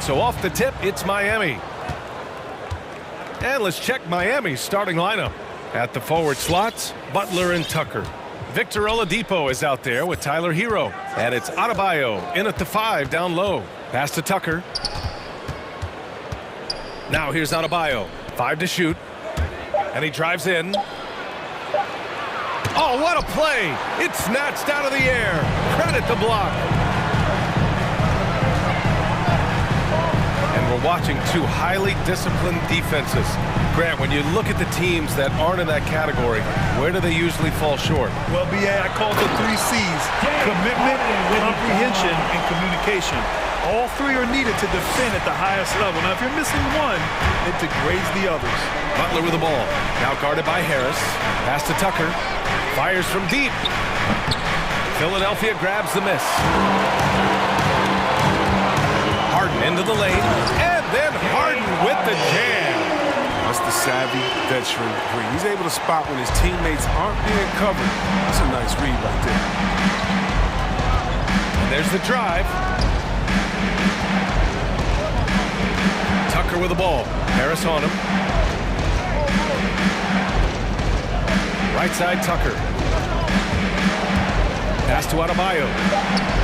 so off the tip, it's Miami. And let's check Miami's starting lineup. At the forward slots, Butler and Tucker. Victor Oladipo is out there with Tyler Hero. And it's Adebayo in at the 5 down low. Pass to Tucker. Now here's Adebayo. 5 to shoot. And he drives in. Oh, what a play! It's snatched out of the air. Credit the block. And we're watching two highly disciplined defenses. Grant, when you look at the teams that aren't in that category, where do they usually fall short? Well, BA, I call it the 3 C's. Commitment, comprehension, and communication. All 3 are needed to defend at the highest level. Now, if you're missing one, it degrades the others. Butler with the ball. Now guarded by Harris. Pass to Tucker. Fires from deep. Philadelphia grabs the miss. Harden into the lane. And then Harden with the jam. That's the savvy veteran Green. He's able to spot when his teammates aren't being covered. That's a nice read right there. And there's the drive. Tucker with the ball. Harris on him. Right side, Tucker. Pass to Adebayo.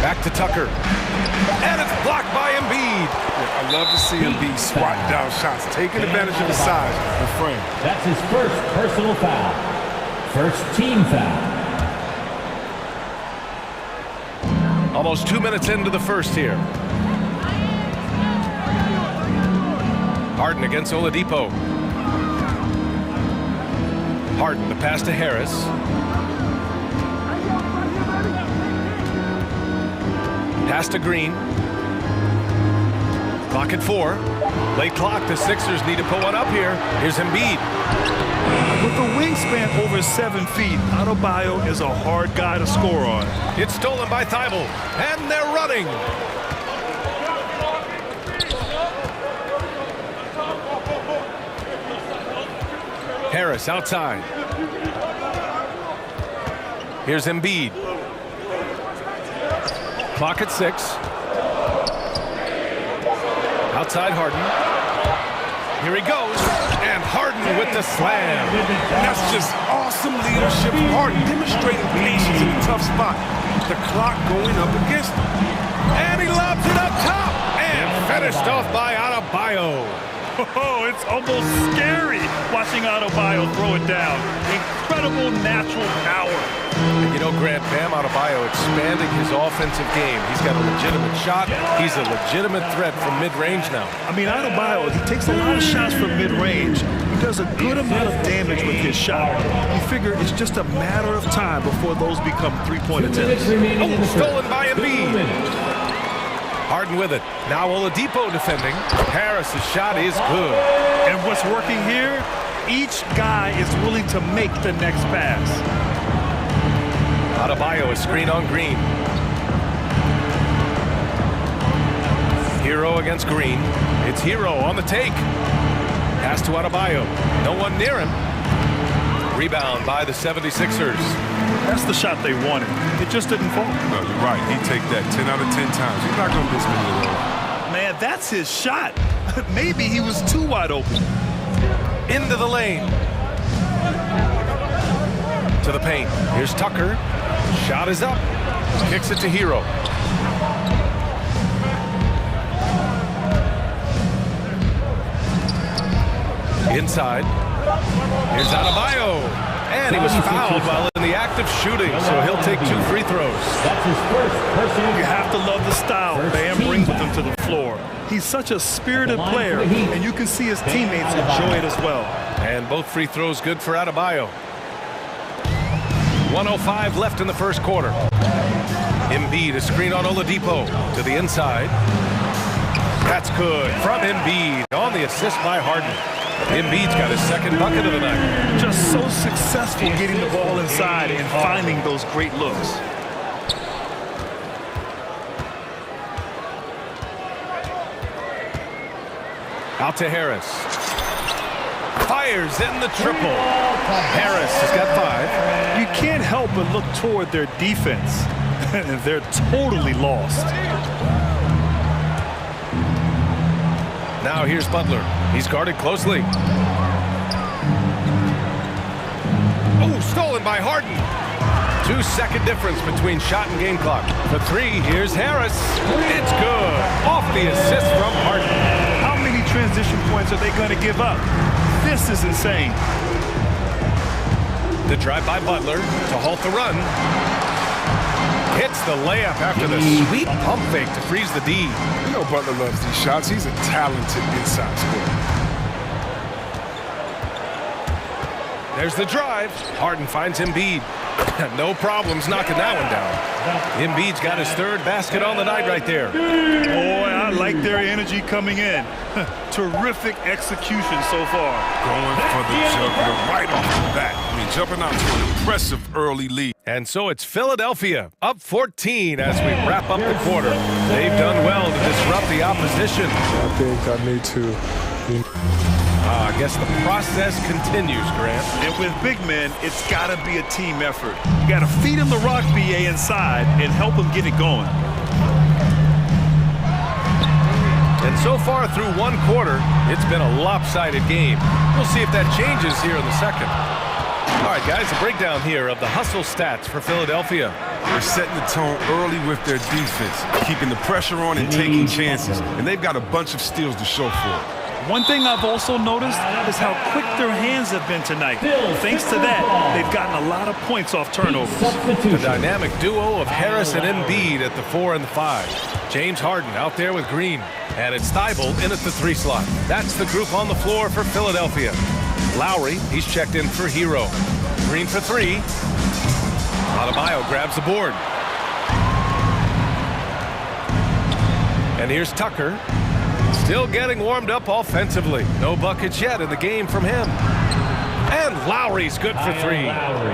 Back to Tucker. And it's blocked by Embiid. Yeah, I love to see Embiid swatting down shots, taking advantage of the size and frame. That's his first personal foul. First team foul. Almost 2 minutes into the first here. Harden against Oladipo. Harden, the pass to Harris. Pass to Green. Clock at 4. Late clock. The Sixers need to put one up here. Here's Embiid. With a wingspan over 7 feet, Adebayo is a hard guy to score on. It's stolen by Thibault. And they're running. Harris outside. Here's Embiid. Clock at 6. Outside Harden. Here he goes. And Harden with the slam. That's just awesome leadership. Harden demonstrating patience in a tough spot. The clock going up against him. And he lobs it up top. And finished off by Adebayo. Oh, it's almost scary watching Adebayo throw it down. Incredible natural power. And you know, Grant, Bam Adebayo expanding his offensive game. He's got a legitimate shot. He's a legitimate threat from mid-range now. I mean, Adebayo, he takes a lot of shots from mid-range. He does a good amount of damage with his shot. You figure it's just a matter of time before those become three-point attempts. Oh, stolen by Embiid. Harden with it. Now Oladipo defending. Harris's shot is good. And what's working here? Each guy is willing to make the next pass. Adebayo is screen on Green. Hero against Green. It's Hero on the take. Pass to Adebayo. No one near him. Rebound by the 76ers. That's the shot they wanted. It just didn't fall. No, you're right. He'd take that 10 out of 10 times. He's not going to miss many of those. Man, that's his shot. Maybe he was too wide open. Into the lane. To the paint. Here's Tucker. Shot is up. Kicks it to Hero. Inside. Here's Adebayo. And he was fouled while in the act of shooting, so he'll take 2 free throws. That's his first personal. You have to love the style Bam brings with him to the floor. He's such a spirited player, and you can see his teammates enjoy it as well. And both free throws good for Adebayo. 1:05 left in the first quarter. Embiid, a screen on Oladipo to the inside. That's good from Embiid on the assist by Harden. Embiid's got his second bucket of the night. Just so successful getting the ball inside and finding those great looks. Out to Harris. Fires in the triple. Harris has got 5. You can't help but look toward their defense. They're totally lost. Now here's Butler. He's guarded closely. Oh, stolen by Harden. 2-second difference between shot and game clock. For three, here's Harris. It's good. Off the assist from Harden. How many transition points are they going to give up? This is insane. The drive by Butler to halt the run. Hits the layup after the sweet pump fake to freeze the D. You know Butler loves these shots. He's a talented inside scorer. There's the drive. Harden finds Embiid. No problems knocking that one down. Embiid's got his third basket on the night right there. Boy, I like their energy coming in. Terrific execution so far. Going for the juggler right off the bat. I mean, jumping out to an impressive early lead. And so it's Philadelphia up 14 as we wrap up the quarter. They've done well to disrupt the opposition. I think I need to... I guess the process continues, Grant. And with big men, it's got to be a team effort. You got to feed him the rock, BA, inside and help him get it going. And so far through one quarter, it's been a lopsided game. We'll see if that changes here in the second. All right, guys, a breakdown here of the hustle stats for Philadelphia. They're setting the tone early with their defense, keeping the pressure on and taking chances. And they've got a bunch of steals to show for it. One thing I've also noticed is how quick their hands have been tonight. Thanks to that, they've gotten a lot of points off turnovers. The dynamic duo of Harris and Embiid at the 4 and the 5. James Harden out there with Green. And it's Thibault in at the 3 slot. That's the group on the floor for Philadelphia. Lowry, he's checked in for Hero. Green for 3. Adebayo grabs the board. And here's Tucker. Still getting warmed up offensively. No buckets yet in the game from him. And Lowry's good for 3.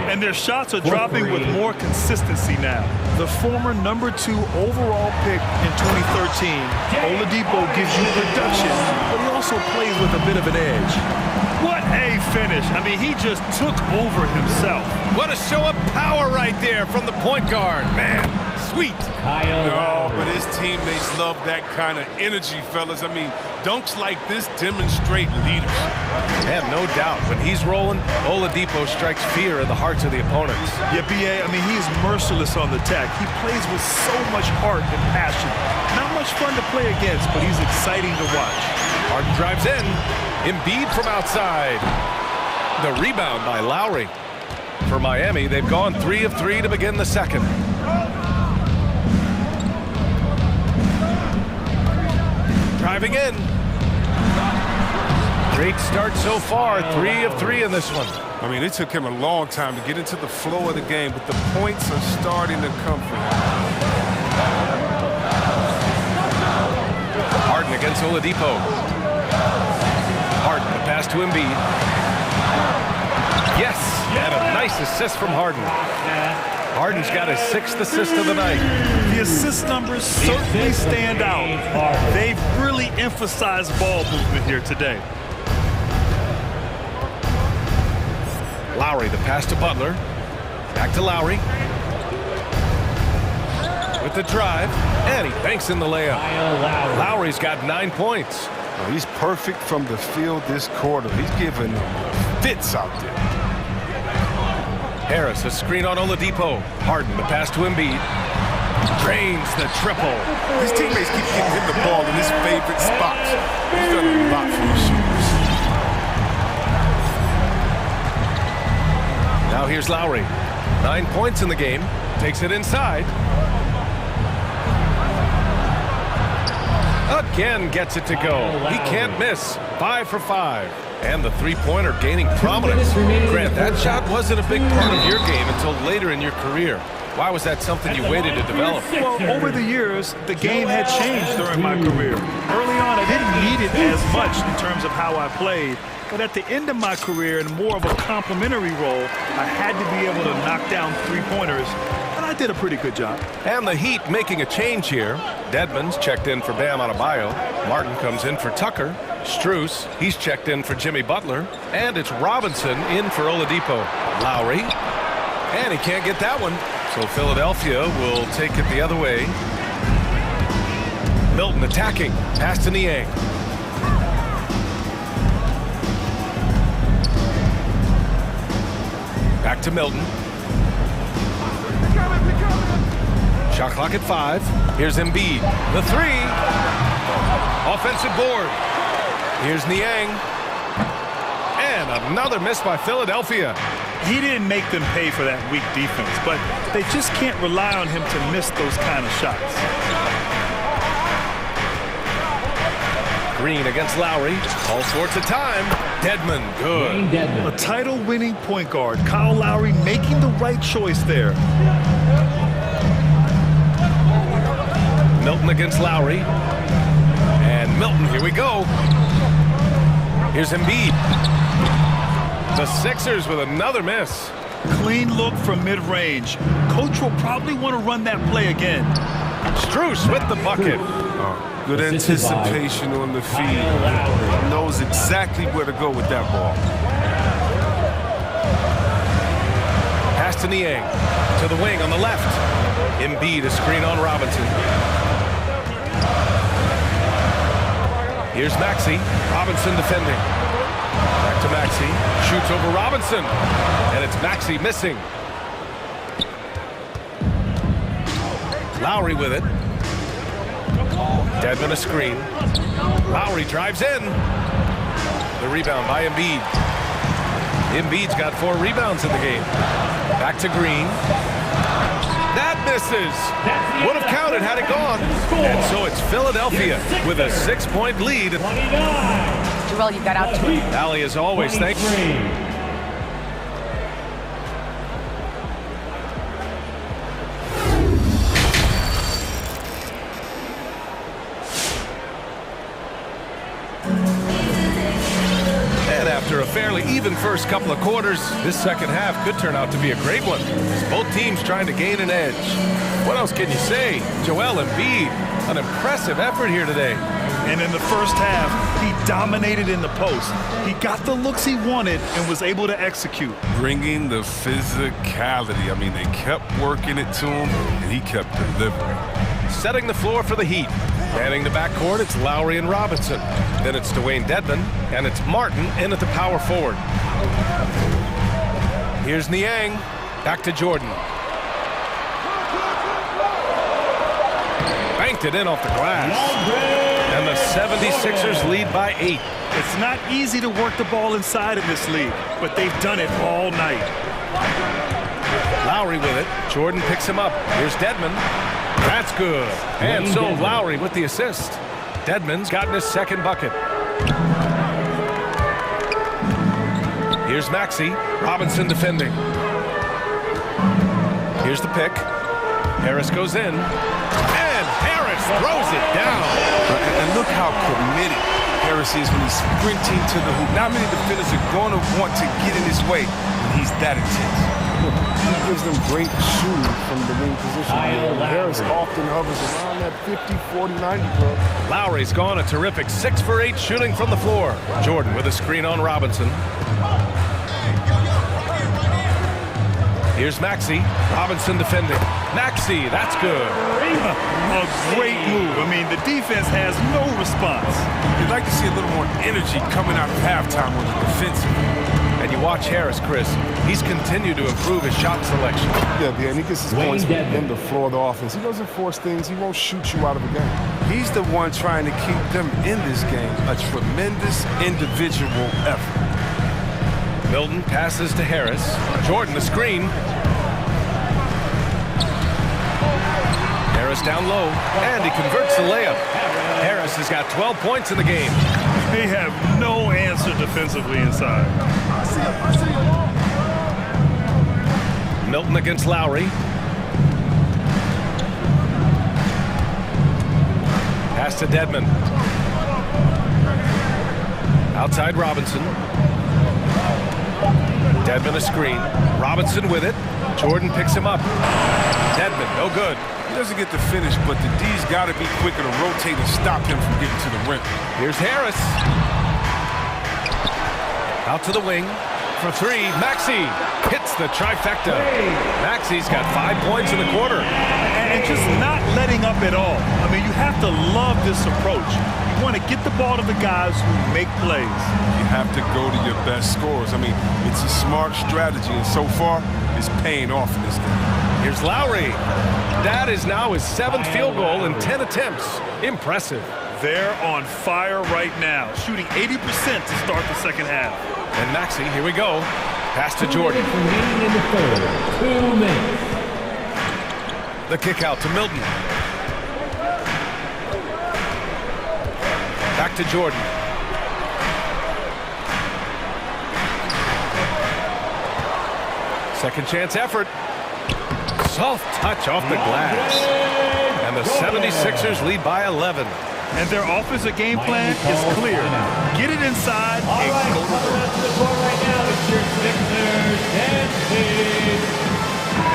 And their shots are dropping with more consistency now. The former number 2 overall pick in 2013, Oladipo gives you production, but he also plays with a bit of an edge. What a finish. I mean, he just took over himself. What a show of power right there from the point guard. Man, sweet. No, but his teammates love that kind of energy, fellas. I mean, dunks like this demonstrate leadership. And no doubt, when he's rolling, Oladipo strikes fear in the hearts of the opponents. Yeah, BA, I mean, he's merciless on the attack. He plays with so much heart and passion. Not much fun to play against, but he's exciting to watch. Harden drives in. Embiid from outside. The rebound by Lowry. For Miami, they've gone 3 of 3 to begin the second. Driving in. Great start so far. 3 of 3 in this one. I mean, it took him a long time to get into the flow of the game, but the points are starting to come for him. Harden against Oladipo. Harden, the pass to Embiid. Yes, and a nice assist from Harden. Harden's got his 6th assist of the night. The assist numbers certainly stand out. They've really emphasized ball movement here today. Lowry, the pass to Butler. Back to Lowry. With the drive, and he banks in the layup. Lowry's got 9 points. Well, he's perfect from the field this quarter. He's giving them fits out there. Harris, a screen on Oladipo. Harden, the pass to Embiid. Drains the triple. His teammates keep getting him the ball in his favorite spots. He's done a lot for the shooters. Now here's Lowry. 9 points in the game. Takes it inside. Again gets it to go. He can't miss. 5 for 5. And the three-pointer gaining prominence. Grant, that shot wasn't a big part of your game until later in your career. Why was that something you waited to develop? Well, over the years, the game had changed during my career. Early on, I didn't need it as much in terms of how I played. But at the end of my career, in more of a complementary role, I had to be able to knock down three-pointers. And I did a pretty good job. And the Heat making a change here. Dedmon's checked in for Bam Adebayo. Martin comes in for Tucker. Strus, he's checked in for Jimmy Butler. And it's Robinson in for Oladipo. Lowry. And he can't get that one. So Philadelphia will take it the other way. Milton attacking. Pass to Niang. Back to Milton. Shot clock at 5. Here's Embiid. The 3. Offensive board. Here's Niang. And another miss by Philadelphia. He didn't make them pay for that weak defense, but they just can't rely on him to miss those kind of shots. Green against Lowry. All sorts of time. Deadman, good. A title-winning point guard, Kyle Lowry, making the right choice there. Milton against Lowry. And Milton, here we go. Here's Embiid. The Sixers with another miss. Clean look from mid-range. Coach will probably want to run that play again. Strus with the bucket. Good anticipation on the feed. Knows exactly where to go with that ball. Pass to Niang. To the wing on the left. Embiid a screen on Robinson. Here's Maxey. Robinson defending. Back to Maxey. Shoots over Robinson. And it's Maxey missing. Lowry with it. Deadman a screen. Lowry drives in. The rebound by Embiid. Embiid's got 4 rebounds in the game. Back to Green. That misses. Would have counted had it gone. And so it's Philadelphia with a 6-point lead. Jarrell, you got out to it. Allie, as always, thank you. After a fairly even first couple of quarters, this second half could turn out to be a great one. Both teams trying to gain an edge. What else can you say? Joel Embiid, an impressive effort here today. And in the first half, he dominated in the post. He got the looks he wanted and was able to execute. Bringing the physicality. I mean, they kept working it to him, and he kept delivering. Setting the floor for the Heat. Manning the backcourt, it's Lowry and Robinson. Then it's Dwayne Dedmon, and it's Martin in at the power forward. Here's Niang. Back to Jordan. Banked it in off the glass. And the 76ers lead by 8. It's not easy to work the ball inside in this league, but they've done it all night. Lowry with it. Jordan picks him up. Here's Dedmon. That's good. And so Lowry with the assist. Dedmon's gotten his second bucket. Here's Maxey. Robinson defending. Here's the pick. Harris goes in. And Harris throws it down. And look how committed Harris is when he's sprinting to the hoop. Not many defenders are going to want to get in his way when he's that intense. He gives them great shooting from the wing position. Harris often hovers around that 50, 40, 90 club. Lowry's gone a terrific 6 for 8 shooting from the floor. Jordan with a screen on Robinson. Here's Maxey. Robinson defending. Maxey, that's good. A great move. I mean, the defense has no response. You'd like to see a little more energy coming out of halftime on the defensive. And you watch Harris, Chris. He's continued to improve his shot selection. Yeah, and he gets his points within the floor of the offense. He doesn't force things. He won't shoot you out of a game. He's the one trying to keep them in this game. A tremendous individual effort. Milton passes to Harris. Jordan the screen. Harris down low, and he converts the layup. Harris has got 12 points in the game. They have no answer defensively inside. Milton against Lowry. Pass to Dedmon. Outside Robinson. Dedmon a screen. Robinson with it. Jordan picks him up. Dedmon, no good. He doesn't get the finish, but the D's got to be quicker to rotate and stop him from getting to the rim. Here's Harris. Out to the wing. For 3, Maxey hits the trifecta. Maxey's got 5 points in the quarter. And just not letting up at all. I mean, you have to love this approach. You want to get the ball to the guys who make plays. You have to go to your best scorers. I mean, it's a smart strategy, and so far, it's paying off in this game. Here's Lowry. That is now his 7th field goal in 10 attempts. Impressive. They're on fire right now, shooting 80% to start the second half. And Maxey, here we go. Pass to Jordan. Remaining in the third. 2 minutes. The kick out to Milton. Back to Jordan. Second chance effort. Soft touch off the glass. And the 76ers lead by 11. And their offensive game plan is clear. Get it inside and go to work.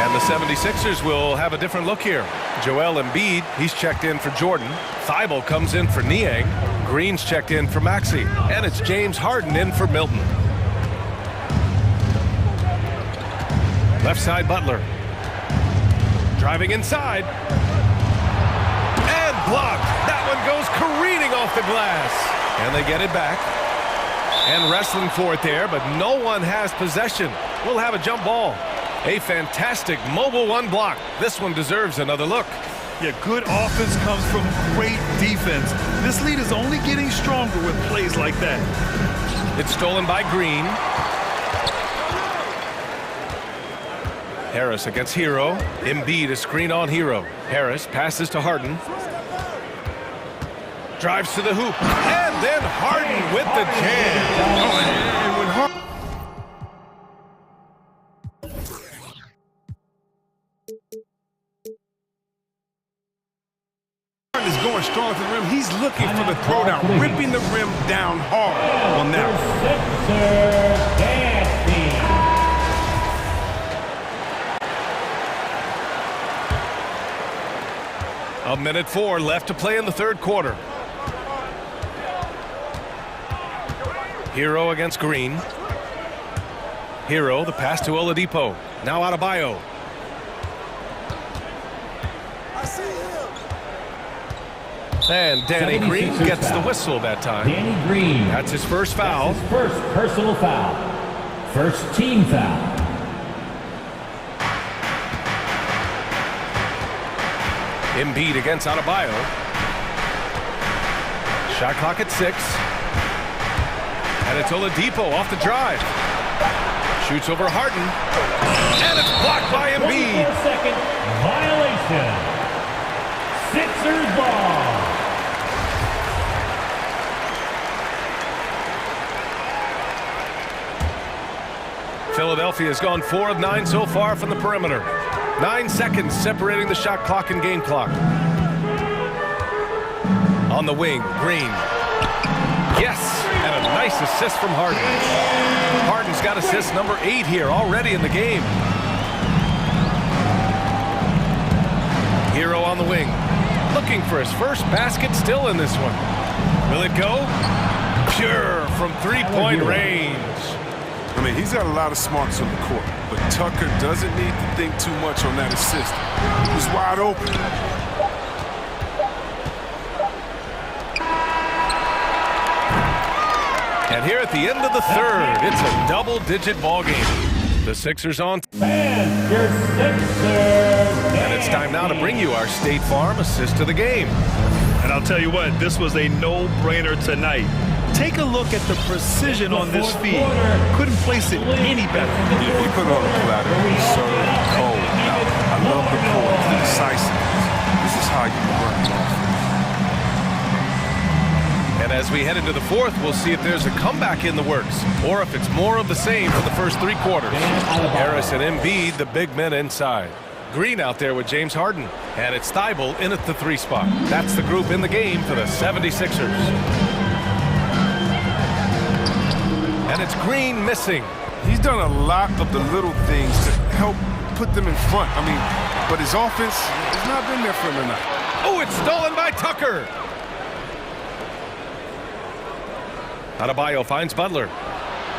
And the 76ers will have a different look here. Joel Embiid, he's checked in for Jordan. Thibault comes in for Niang. Green's checked in for Maxey. And it's James Harden in for Milton. Left side, Butler. Driving inside. And blocked. That one goes careening off the glass. And they get it back. And wrestling for it there, but no one has possession. We'll have a jump ball. A fantastic mobile one block. This one deserves another look. Yeah, good offense comes from great defense. This lead is only getting stronger with plays like that. It's stolen by Green. Harris against Hero. Embiid a screen on Hero. Harris passes to Harden. Drives to the hoop. And then Harden with the jam. And when Harden is going strong to the rim, he's looking for the throwdown, ripping the rim down hard on that one. 1:04 left to play in the third quarter. Hero against Green. Hero, the pass to Oladipo. Now Adebayo. And Danny Green gets the whistle that time. Danny Green. That's his first foul. His first personal foul. First team foul. Embiid against Adebayo. Shot clock at 6. And it's Oladipo off the drive. Shoots over Harden. And it's blocked by Embiid. 24-second violation. Sixers ball. Philadelphia has gone 4 of 9 so far from the perimeter. 9 seconds separating the shot clock and game clock. On the wing, Green. Yes, and a nice assist from Harden. Harden's got assist number 8 here already in the game. Hero on the wing. Looking for his first basket still in this one. Will it go? Pure from three-point range. I mean, he's got a lot of smarts on the court, but Tucker doesn't need to think too much on that assist. He was wide open. And here at the end of the third, it's a double-digit ball game. The Sixers on. And your Sixers. And it's time now to bring you our State Farm assist to the game. And I'll tell you what, this was a no-brainer tonight. Take a look at the precision on this feed. Couldn't place it any better. He put it on the platter. Served cold. Now, I love the poise, the decisiveness. This is how you run an offense. And as we head into the fourth, we'll see if there's a comeback in the works, or if it's more of the same for the first 3 quarters. Harris and Embiid, the big men inside. Green out there with James Harden. And it's Thibault in at the 3 spot. That's the group in the game for the 76ers. And it's Green missing. He's done a lot of the little things to help put them in front. I mean, but his offense has not been there for him tonight. Oh, it's stolen by Tucker. Adebayo finds Butler.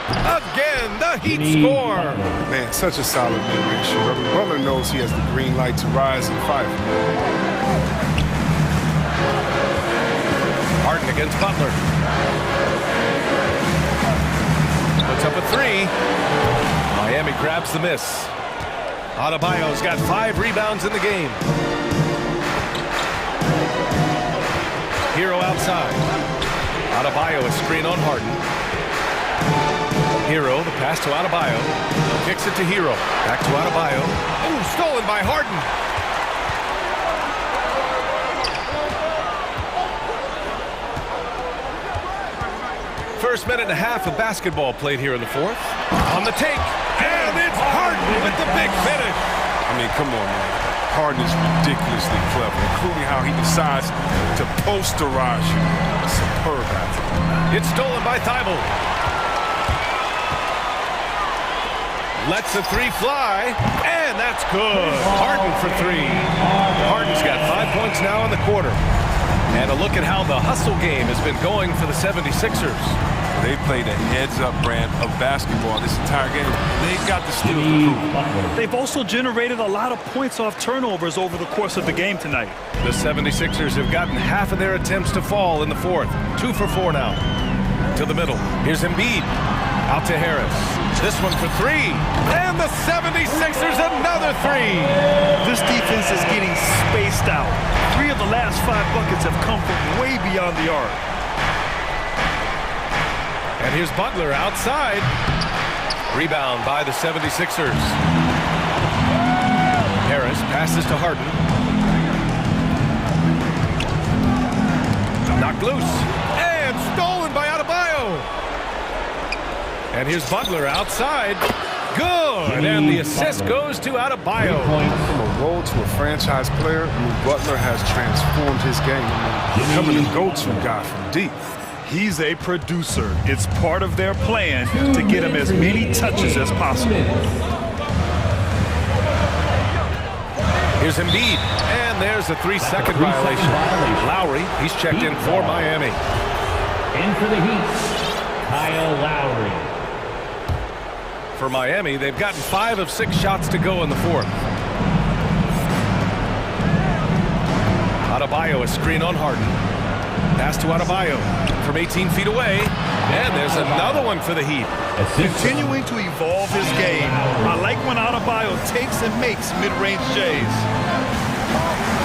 Again, the Heat score. Man, such a solid mid-range shooter. I mean, Butler knows he has the green light to rise and fight. Harden against Butler. Puts up a three. Miami grabs the miss. Adebayo's got 5 rebounds in the game. Hero outside. Adebayo a screen on Harden. Hero, the pass to Adebayo. Kicks it to Hero. Back to Adebayo. Oh, stolen by Harden. First minute and a half of basketball played here in the fourth. On the take. And it's Harden with the big finish. I mean, come on, man. Harden is ridiculously clever, including how he decides to posterize you. Superb athlete. It's stolen by Thibault. Lets the three fly, and that's good. Harden for 3. Harden's got 5 points now in the quarter. And a look at how the hustle game has been going for the 76ers. They played a heads-up brand of basketball this entire game. They've got the steals to prove. They've also generated a lot of points off turnovers over the course of the game tonight. The 76ers have gotten half of their attempts to fall in the fourth. 2 for 4 now. To the middle. Here's Embiid. Out to Harris. This one for 3. And the 76ers another 3. This defense is getting spaced out. 3 of the last 5 buckets have come from way beyond the arc. And here's Butler outside. Rebound by the 76ers. Harris passes to Harden. Knocked loose. And stolen by Adebayo. And here's Butler outside. Good. And the assist goes to Adebayo. From a role to a franchise player, I mean, Butler has transformed his game. I mean, becoming a go-to guy from deep. He's a producer. It's part of their plan to get him as many touches as possible. Here's Embiid. And there's a 3-second violation. Lowry, he's checked in for Miami. In for the Heat, Kyle Lowry. For Miami, they've gotten 5 of 6 shots to go in the fourth. Adebayo a screen on Harden. Pass to Adebayo from 18 feet away. And there's another one for the Heat. Continuing to evolve his game. I like when Adebayo takes and makes mid-range J's.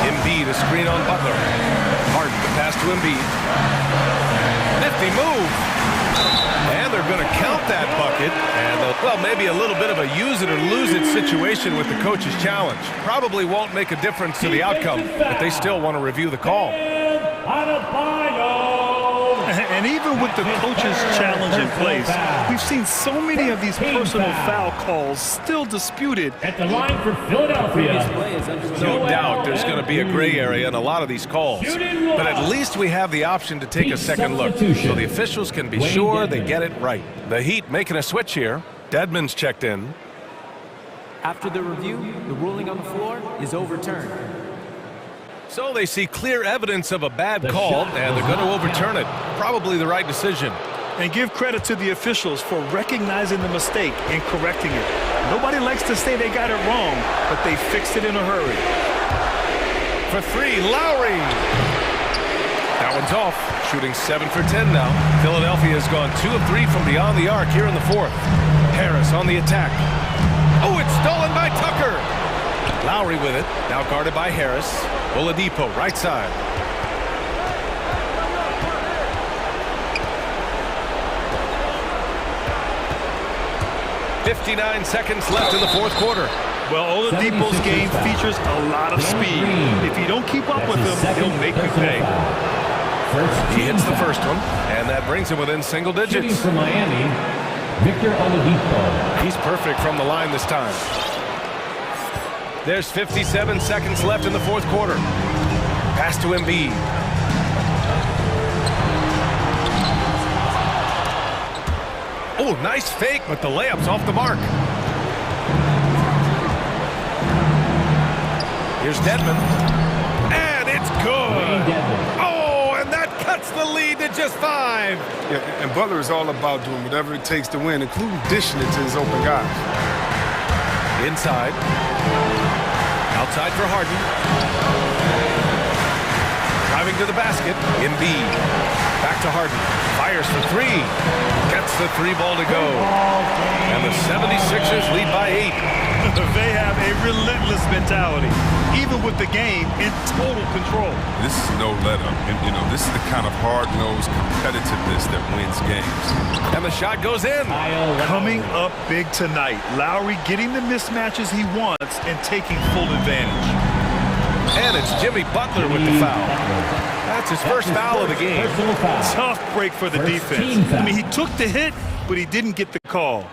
Embiid a screen on Butler. Harden the pass to Embiid. Nifty move. And they're going to count that bucket. And well, maybe a little bit of a use it or lose it situation with the coach's challenge. Probably won't make a difference to the outcome, but they still want to review the call. And even with the coach's challenge in place, we've seen so many of these personal foul calls still disputed. At the line for Philadelphia. No doubt there's going to be a gray area in a lot of these calls. But at least we have the option to take a second look, so the officials can be sure they get it right. The Heat making a switch here. Dedmon's checked in. After the review, the ruling on the floor is overturned. So they see clear evidence of a bad call, and they're going to overturn it. Probably the right decision. And give credit to the officials for recognizing the mistake and correcting it. Nobody likes to say they got it wrong, but they fixed it in a hurry. For 3, Lowry. That one's off. Shooting 7 for 10 now. Philadelphia has gone 2 of 3 from beyond the arc here in the fourth. Harris on the attack. Oh, it's stolen by Tucker. Lowry with it. Now guarded by Harris. Oladipo, right side. .59 seconds left in the fourth quarter. Well, Oladipo's game features a lot of speed. If you don't keep up with him, he'll make you pay. He hits the first one, and that brings him within single digits. For Miami, Victor Oladipo. He's perfect from the line this time. There's 57 seconds left in the fourth quarter. Pass to Embiid. Oh, nice fake, but the layup's off the mark. Here's Dedmon. And it's good. Oh, and that cuts cuts the lead to just 5. Yeah, and Butler is all about doing whatever it takes to win, including dishing it to his open guys. Inside. Outside for Harden. Driving to the basket. Embiid. Back to Harden. Fires for 3. Gets the 3 ball to go. And the 76ers lead by 8. They have a relentless mentality, even with the game in total control. This is no let-up. And, you know, this is the kind of hard-nosed competitiveness that wins games. And the shot goes in. Coming up big tonight. Lowry getting the mismatches he wants and taking full advantage. And it's Jimmy Butler with the foul. That's his first foul of the game. Tough break for the defense. I mean, he took the hit, but he didn't get the call.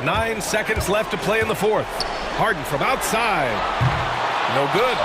9 seconds left to play in the 4th. Harden from outside. No good.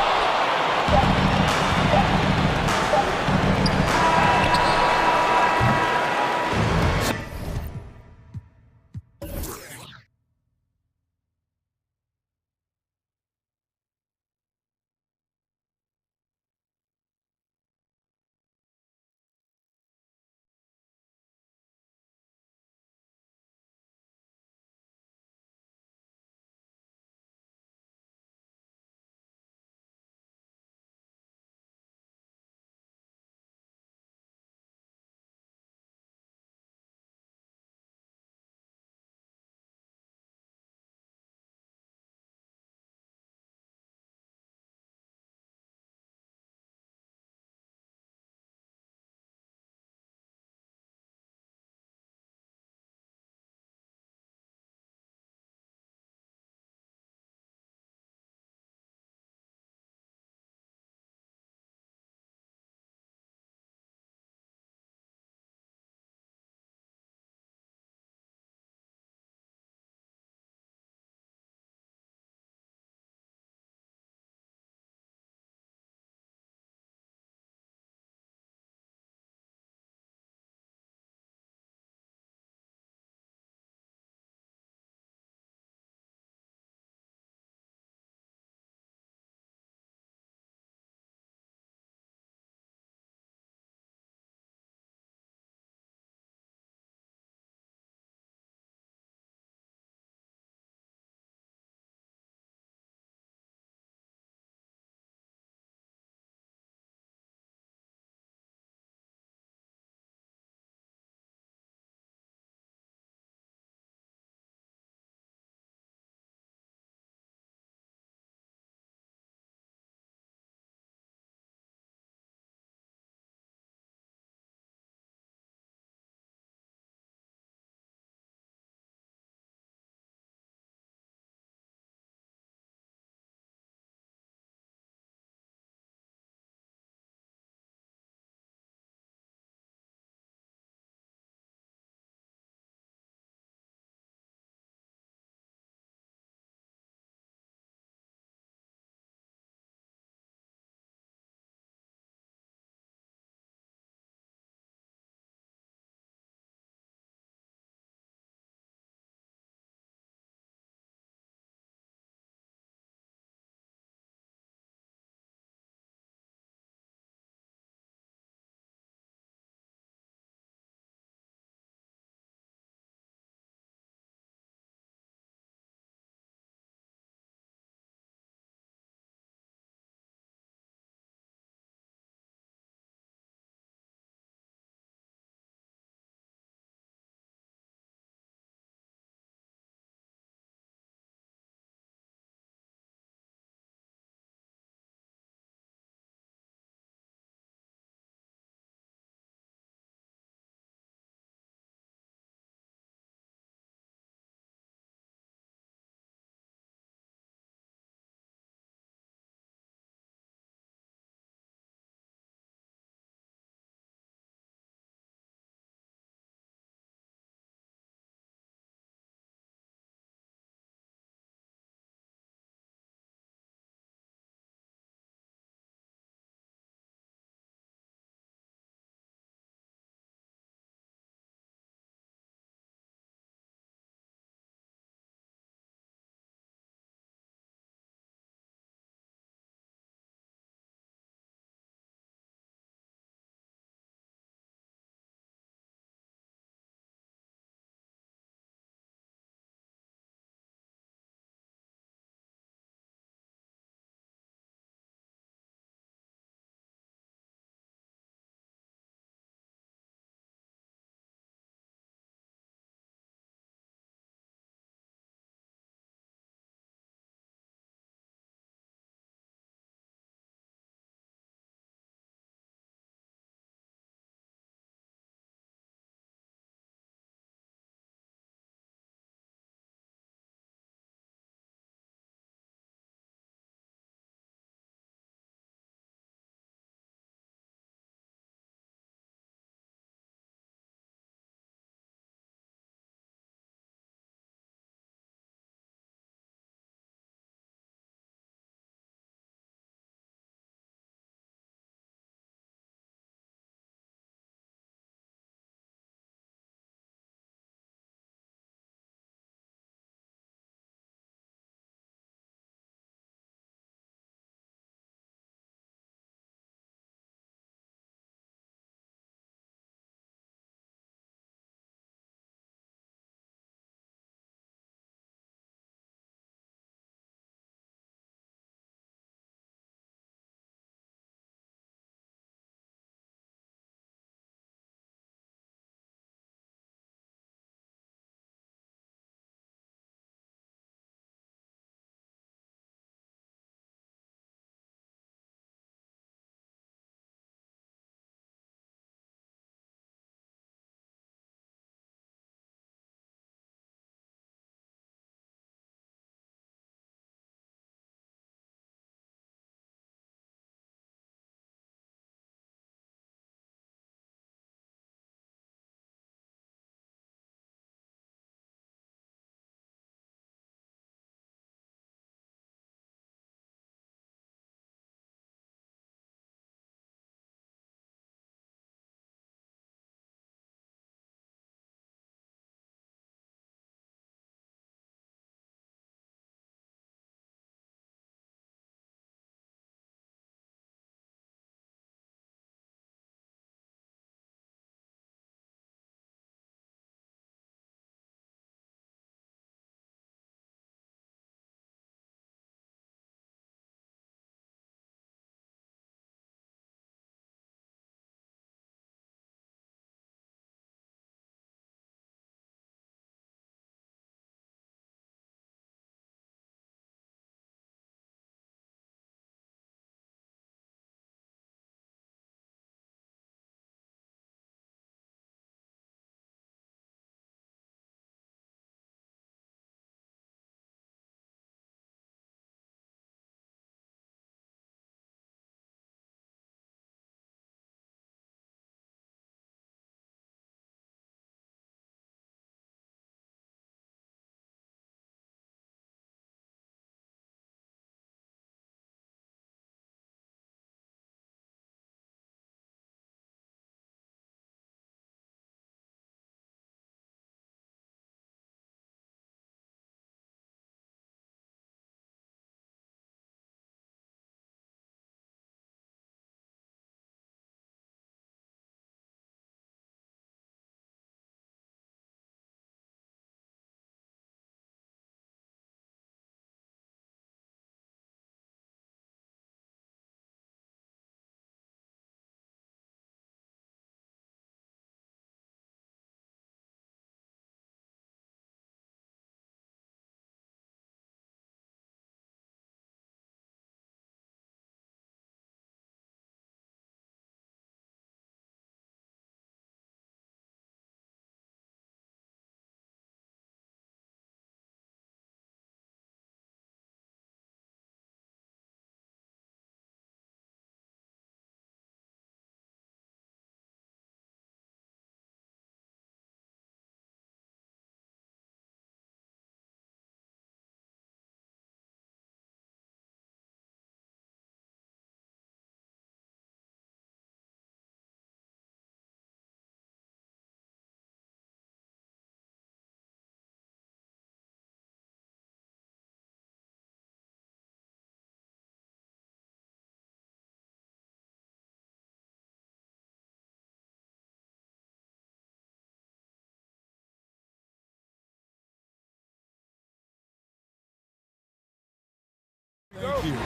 here.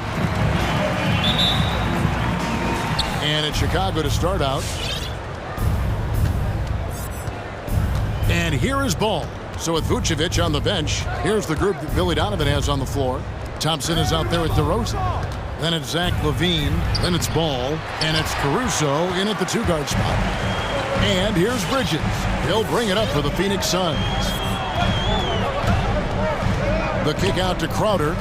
And it's Chicago to start out. And here is Ball. So with Vucevic on the bench, here's the group that Billy Donovan has on the floor. Thompson is out there with DeRozan. Then it's Zach LaVine. Then it's Ball. And it's Caruso in at the two-guard spot. And here's Bridges. He'll bring it up for the Phoenix Suns. The kick out to Crowder.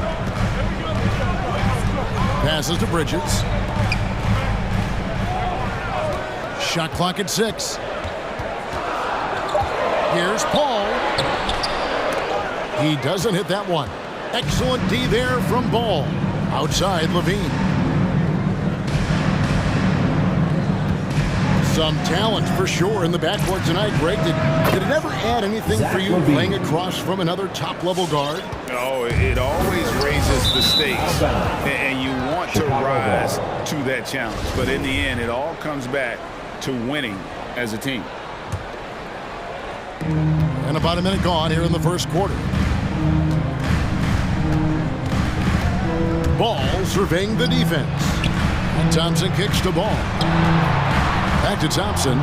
Passes to Bridges. Shot clock at 6. Here's Paul. He doesn't hit that one. Excellent D there from Ball. Outside LaVine. Some talent for sure in the backcourt tonight, Greg. Did it ever add anything for you playing across from another top-level guard? Oh, it always raises the stakes, and you want to rise to that challenge. But in the end, it all comes back to winning as a team. And about a minute gone here in the first quarter. Ball surveying the defense. And Thompson kicks to Ball. Back to Thompson.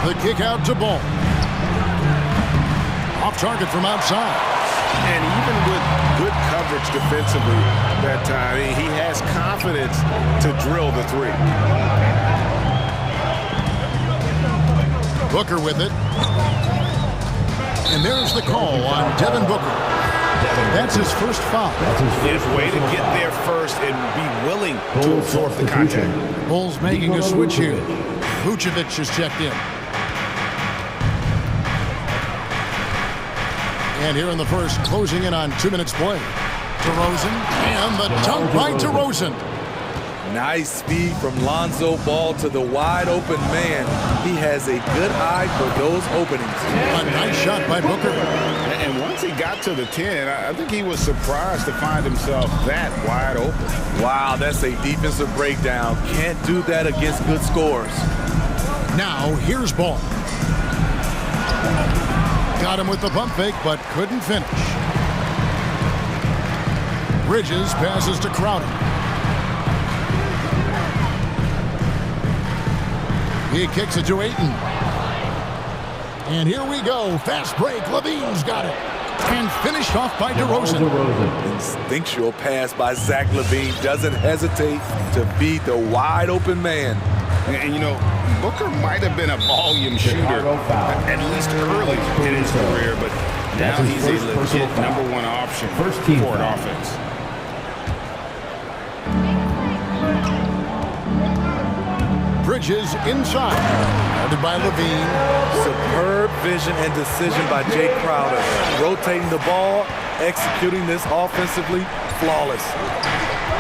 The kick out to Ball. Off target from outside. And even with good coverage defensively that time, he has confidence to drill the three. Booker with it. And there's the call on Devin Booker. That's his first foul. His way to get there first and be willing to absorb the contact. Bulls making a switch here. Vucevic is checked in. And here in the first, closing in on 2 minutes play. DeRozan, and the dunk by DeRozan. Nice speed from Lonzo Ball to the wide open man. He has a good eye for those openings. A nice shot by Booker. And once he got to the 10, I think he was surprised to find himself that wide open. Wow, that's a defensive breakdown. Can't do that against good scores. Now, here's Ball. Got him with the pump fake, but couldn't finish. Bridges passes to Crowder. He kicks it to Ayton. And here we go. Fast break. LaVine's got it. And finished off by DeRozan. Instinctual pass by Zach LaVine. Doesn't hesitate to beat the wide open man. And you know, Booker might have been a volume shooter, at least early in his career, but now he's a legit #1 option for an offense. Bridges inside. Guarded by LaVine. Superb vision and decision by Jay Crowder. Rotating the ball, executing this offensively, flawless.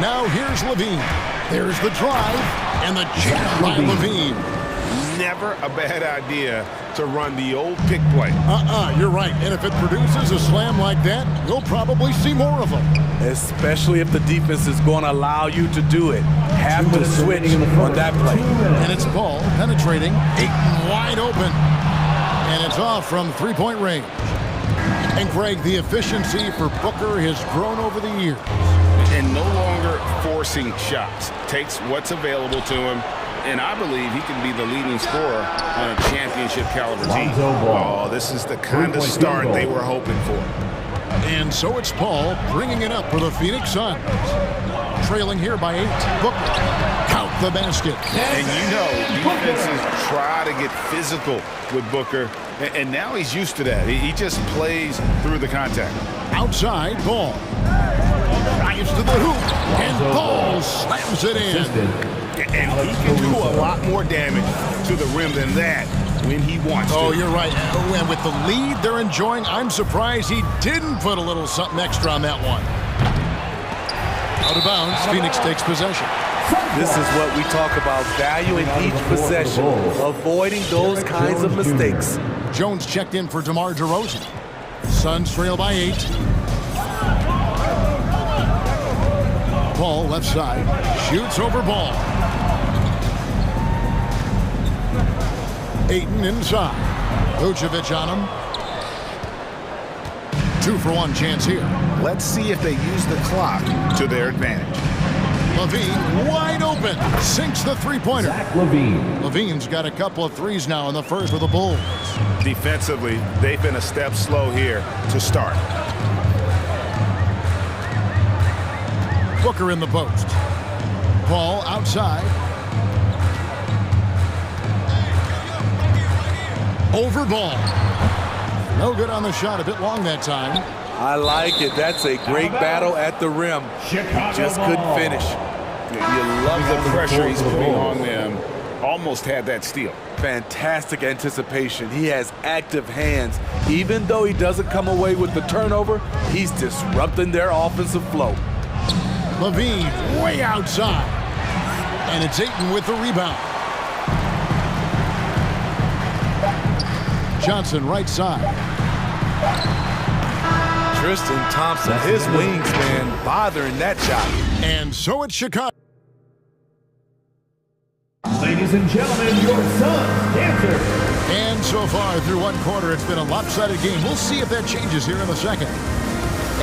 Now here's LaVine. There's the drive and the jam by LaVine. Never a bad idea to run the old pick play. You're right. And if it produces a slam like that, we'll probably see more of them. Especially if the defense is going to allow you to do it. Have to switch on that play. And it's Ball penetrating. Ayton wide open. And it's off from three-point range. And Greg, the efficiency for Booker has grown over the years. And no longer forcing shots. Takes what's available to him. And I believe he can be the leading scorer on a championship caliber team. Oh, this is the kind of start they were hoping for. And so it's Paul bringing it up for the Phoenix Suns. Trailing here by 8. Booker. Count the basket. And you know, defenses try to get physical with Booker. And now he's used to that. He just plays through the contact. Outside, Ball. Drives to the hoop. And Ball slams it in. And he can do a lot more damage to the rim than that when he wants to. Oh, you're right. And with the lead they're enjoying, I'm surprised he didn't put a little something extra on that one. Out of bounds, Phoenix takes possession. This is what we talk about, valuing each possession, avoiding those kinds of mistakes. Jones checked in for DeMar DeRozan. Suns trail by 8. Ball left side. Shoots over Ball. Ayton inside. Vucevic on him. 2-for-1 chance here. Let's see if they use the clock to their advantage. Levine wide open. Sinks the three-pointer. Zach Levine. Levine's got a couple of threes now in the first for the Bulls. Defensively, they've been a step slow here to start. Booker in the post. Paul outside. Over ball. No good on the shot. A bit long that time. I like it. That's a great battle at the rim. Just couldn't finish. You love the pressure he's putting on them. Almost had that steal. Fantastic anticipation. He has active hands. Even though he doesn't come away with the turnover, he's disrupting their offensive flow. Levine way outside. And it's Ayton with the rebound. Johnson right side. Tristan Thompson, his wingspan, bothering that shot. And so it's Chicago. Ladies and gentlemen, your Suns answer. And so far through one quarter, it's been a lopsided game. We'll see if that changes here in the second.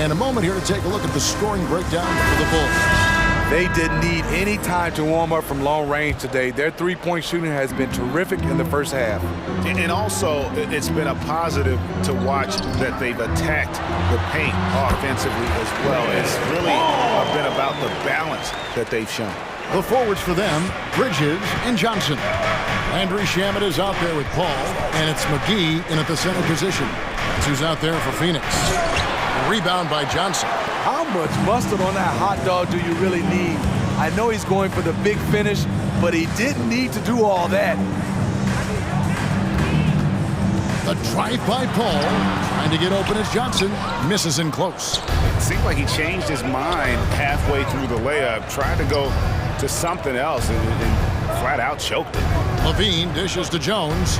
And a moment here to take a look at the scoring breakdown for the Bulls. They didn't need any time to warm up from long range today. Their three-point shooting has been terrific in the first half. And also, it's been a positive to watch that they've attacked the paint offensively as well. It's really been about the balance that they've shown. The forwards for them, Bridges and Johnson. Landry Shamet is out there with Paul, and it's McGee in at the center position. That's who's out there for Phoenix. Rebound by Johnson. How much mustard on that hot dog do you really need? I know he's going for the big finish, but he didn't need to do all that. The drive by Paul, trying to get open as Johnson, misses in close. It seemed like he changed his mind halfway through the layup, tried to go to something else and flat out choked it. Levine dishes to Jones.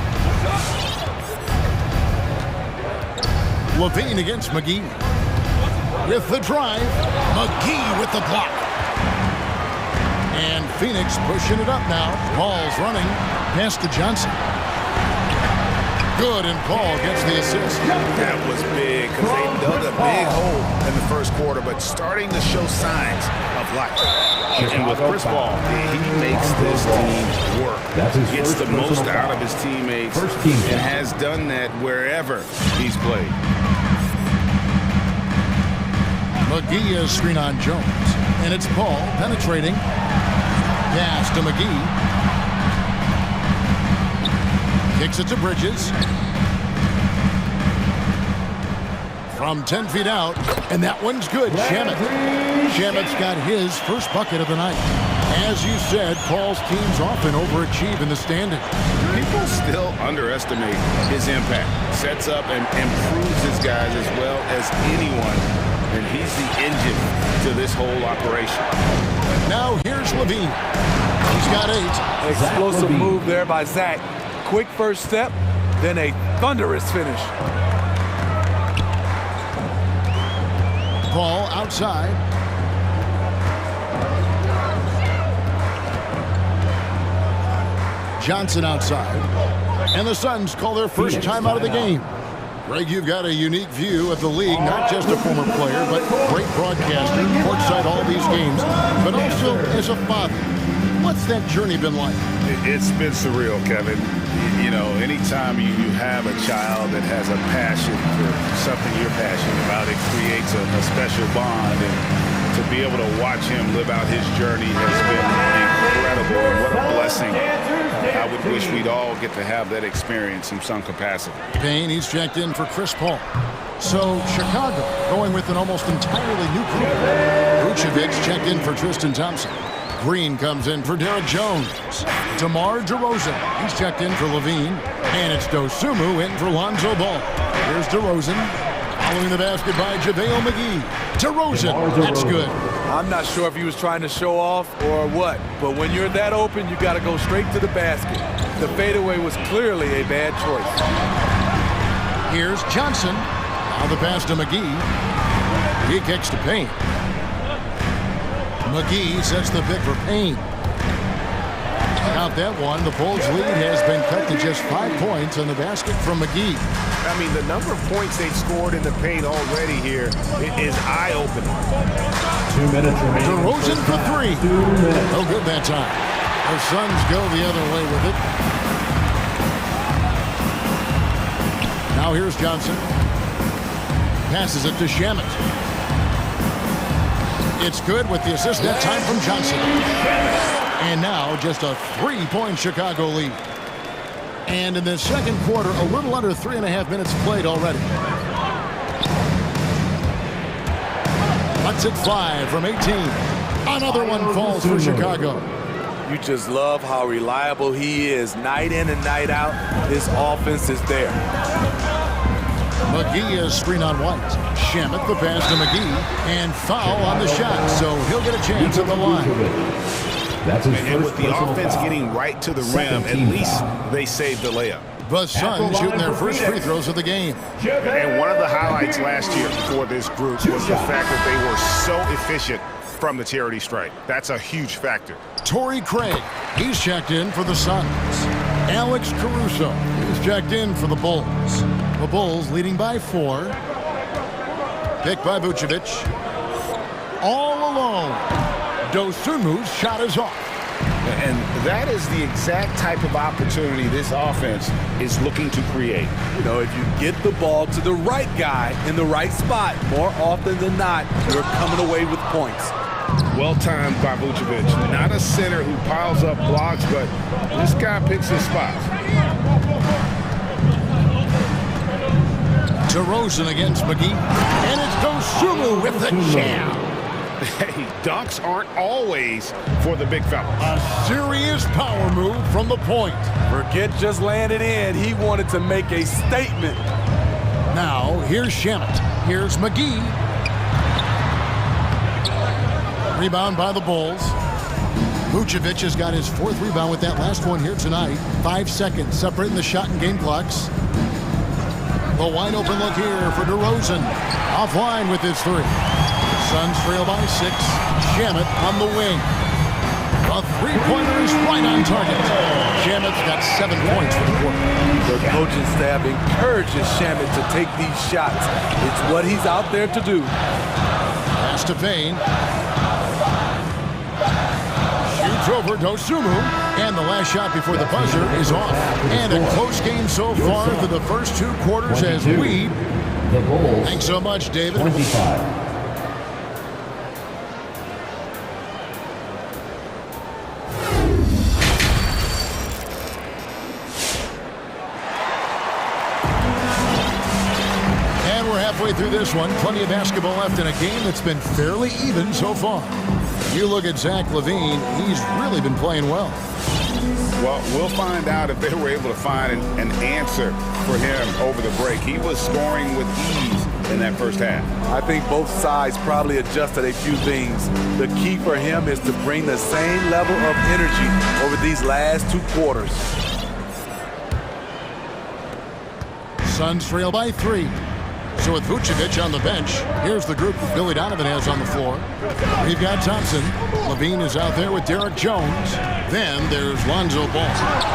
Levine against McGee. With the drive, McGee with the block. And Phoenix pushing it up now. Paul's running, pass to Johnson. Good, and Paul gets the assist. That was big because they dug a big hole in the first quarter, but starting to show signs of life. And with Chris Paul, he makes this team work. Gets the most out of his teammates and has done that wherever he's played. McGee is screen on Jones, and it's Paul penetrating. Pass to McGee. Kicks it to Bridges. From 10 feet out, and that one's good. Shamet. Shamet's got his first bucket of the night. As you said, Paul's teams often overachieve in the standing. People still underestimate his impact. Sets up and improves his guys as well as anyone. And he's the engine to this whole operation. Now here's Levine. He's got 8. Explosive move there by Zach. Quick first step, then a thunderous finish. Paul outside. Johnson outside. And the Suns call their first time out of the game. Greg, you've got a unique view of the league, not just a former player, but great broadcaster, courtside all these games, but also as a father. What's that journey been like? It's been surreal, Kevin. You know, anytime you have a child that has a passion for something you're passionate about, it creates a special bond. And to be able to watch him live out his journey has been incredible. And what a blessing. I would wish we'd all get to have that experience in some capacity. Payne, he's checked in for Chris Paul. So Chicago going with an almost entirely new crew. Vucevic checked in for Tristan Thompson. Green comes in for Derek Jones. DeMar DeRozan, he's checked in for Levine. And it's Dosunmu in for Lonzo Ball. Here's DeRozan. Following the basket by JaVale McGee. DeRozan, that's good. I'm not sure if he was trying to show off or what, but when you're that open, you got to go straight to the basket. The fadeaway was clearly a bad choice. Here's Johnson. Now the pass to McGee. He kicks to Payne. McGee sets the pick for Payne. Count that one. The Bulls' lead has been cut to just 5 points on the basket from McGee. I mean, the number of points they've scored in the paint already here is eye-opening. 2 minutes remaining. DeRozan for 3. No good that time. The Suns go the other way with it. Now here's Johnson. Passes it to Shamet. It's good with the assist that time from Johnson. And now just a 3-point Chicago lead. And in the second quarter, a little under 3.5 minutes played already. Lets it fly from 18. Another one falls for Chicago. You just love how reliable he is night in and night out. His offense is there. McGee is screen on White. Shamet the pass to McGee. And foul on the shot, so he'll get a chance at the line. That's his And with first the personal offense foul. getting right to the rim, at Second least foul. they saved the layup. The Suns shooting their first free throws of the game. And one of the highlights last year for this group was the fact that they were so efficient from the charity stripe. That's a huge factor. Torrey Craig, he's checked in for the Suns. Alex Caruso is checked in for the Bulls. The Bulls leading by 4. Picked by Vucevic. All alone. Dosunmu's shot is off. And that is the exact type of opportunity this offense is looking to create. You know, if you get the ball to the right guy in the right spot, more often than not, you're coming away with points. Well timed by Vucevic. Not a center who piles up blocks, but this guy picks his spots. DeRozan against McGee. And it's Dosunmu with the jam. Hey, dunks aren't always for the big fella. A serious power move from the point. Forget just laying it in. He wanted to make a statement. Now, here's Shamet. Here's McGee. Rebound by the Bulls. Vucevic has got his 4th rebound with that last one here tonight. 5 seconds separating the shot and game clocks. The wide open look here for DeRozan. Offline with his 3. Suns trail by 6. Shamet on the wing. A 3-pointer is right on target. Shamet's got 7 points for the quarter. The coaching staff encourages Shamet to take these shots. It's what he's out there to do. Pass to Payne. Shoots over Dosunmu. And the last shot before the buzzer is off. And a close game so far through the first 2 quarters as we... The Bulls. Thanks so much, David. 25. Halfway through this one, plenty of basketball left in a game that's been fairly even so far. You look at Zach LaVine, he's really been playing well. Well, we'll find out if they were able to find an answer for him over the break. He was scoring with ease in that first half. I think both sides probably adjusted a few things. The key for him is to bring the same level of energy over these last 2 quarters. Suns trail by 3. So with Vucevic on the bench, here's the group that Billy Donovan has on the floor. We've got Thompson. LaVine is out there with Derek Jones. Then there's Lonzo Ball.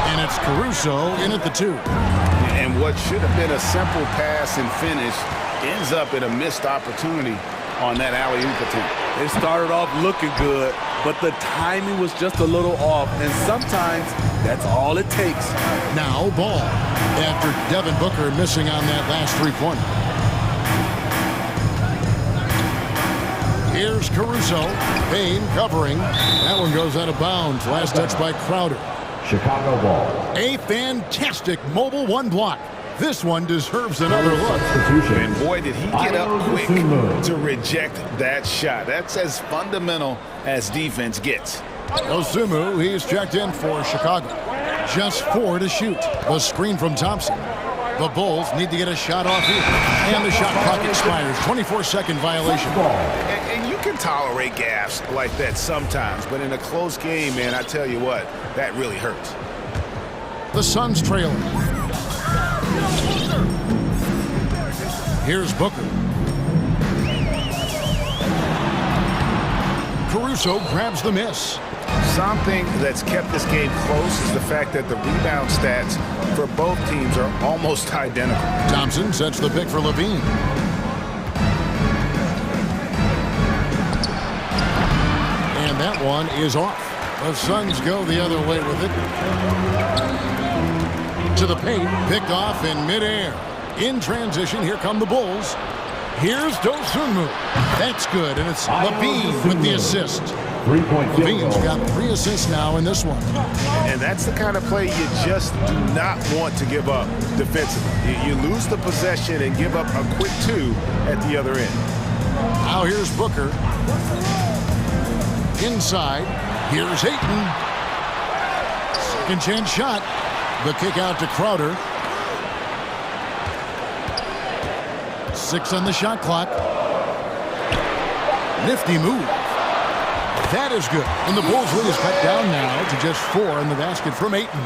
And it's Caruso in at the 2. And what should have been a simple pass and finish ends up in a missed opportunity on that alley-oop attempt. It started off looking good, but the timing was just a little off. And sometimes that's all it takes. Now Ball. After Devin Booker missing on that last 3-pointer. Here's Caruso. Payne covering. That one goes out of bounds. Last touch by Crowder. Chicago ball. A fantastic mobile 1 block. This one deserves another look. And boy, did he get up quick to reject that shot. That's as fundamental as defense gets. Dosunmu, he's checked in for Chicago. Just 4 to shoot. The screen from Thompson. The Bulls need to get a shot off here. And the shot clock expires. 24-second violation. And you can tolerate gaffes like that sometimes, but in a close game, man, I tell you what, that really hurts. The Suns trailing. Here's Booker. Caruso grabs the miss. something that's kept this game close is the fact that the rebound stats for both teams are almost identical. Thompson sets the pick for Levine. And that one is off. The Suns go the other way with it. To the paint, picked off in midair. In transition, here come the Bulls. Here's Dosunmu. That's good, and it's Levine with the assist. Levine's got 3 assists now in this one. And that's the kind of play you just do not want to give up defensively. You lose the possession and give up a quick 2 at the other end. Now here's Booker. Inside, here's Ayton. Second chance shot. The kick out to Crowder. 6 on the shot clock. Nifty move. That is good. And the Bulls lead is cut down now to just 4 in the basket from Ayton.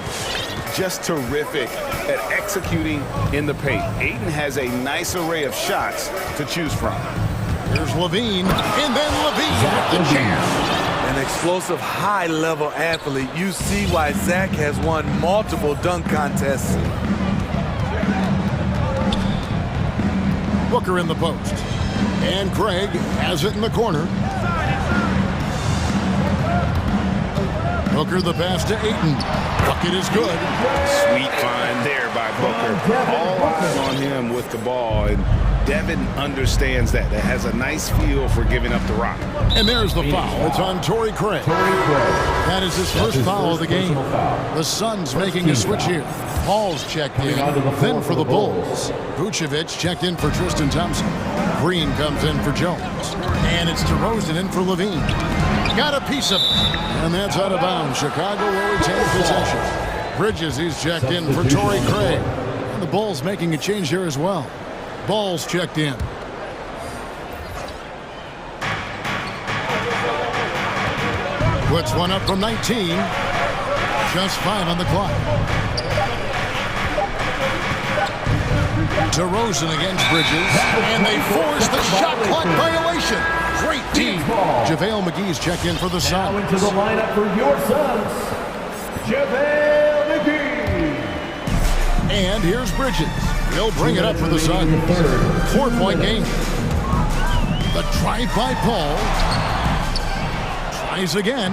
Just terrific at executing in the paint. Ayton has a nice array of shots to choose from. Here's Levine, and then Levine with the jam. An explosive, high-level athlete. You see why Zach has won multiple dunk contests. Booker in the post. And Craig has it in the corner. Booker the pass to Ayton. Bucket is good. Sweet find there by Booker. All eyes on him with the ball, and Devin understands that. That has a nice feel for giving up the rock. And there's the foul. It's on Torrey Craig. That is his first foul of the game. The Suns making a switch here. Paul's checked in, then for the Bulls. Vucevic checked in for Tristan Thompson. Green comes in for Jones. And it's DeRozan in for Levine. Got a piece of it. And that's out of bounds. Chicago will retain possession. Bridges, he's checked in for Torrey Craig. And the Bulls making a change here as well. Ball's checked in. Puts one up from 19. Just 5 on the clock. DeRozan against Bridges. And they force the shot clock violation. Great team. JaVale McGee's checked in for the Suns. Now into the lineup for your Suns, JaVale McGee. And here's Bridges. He'll bring it up for the Suns. 4-point game. The drive by Paul. Tries again.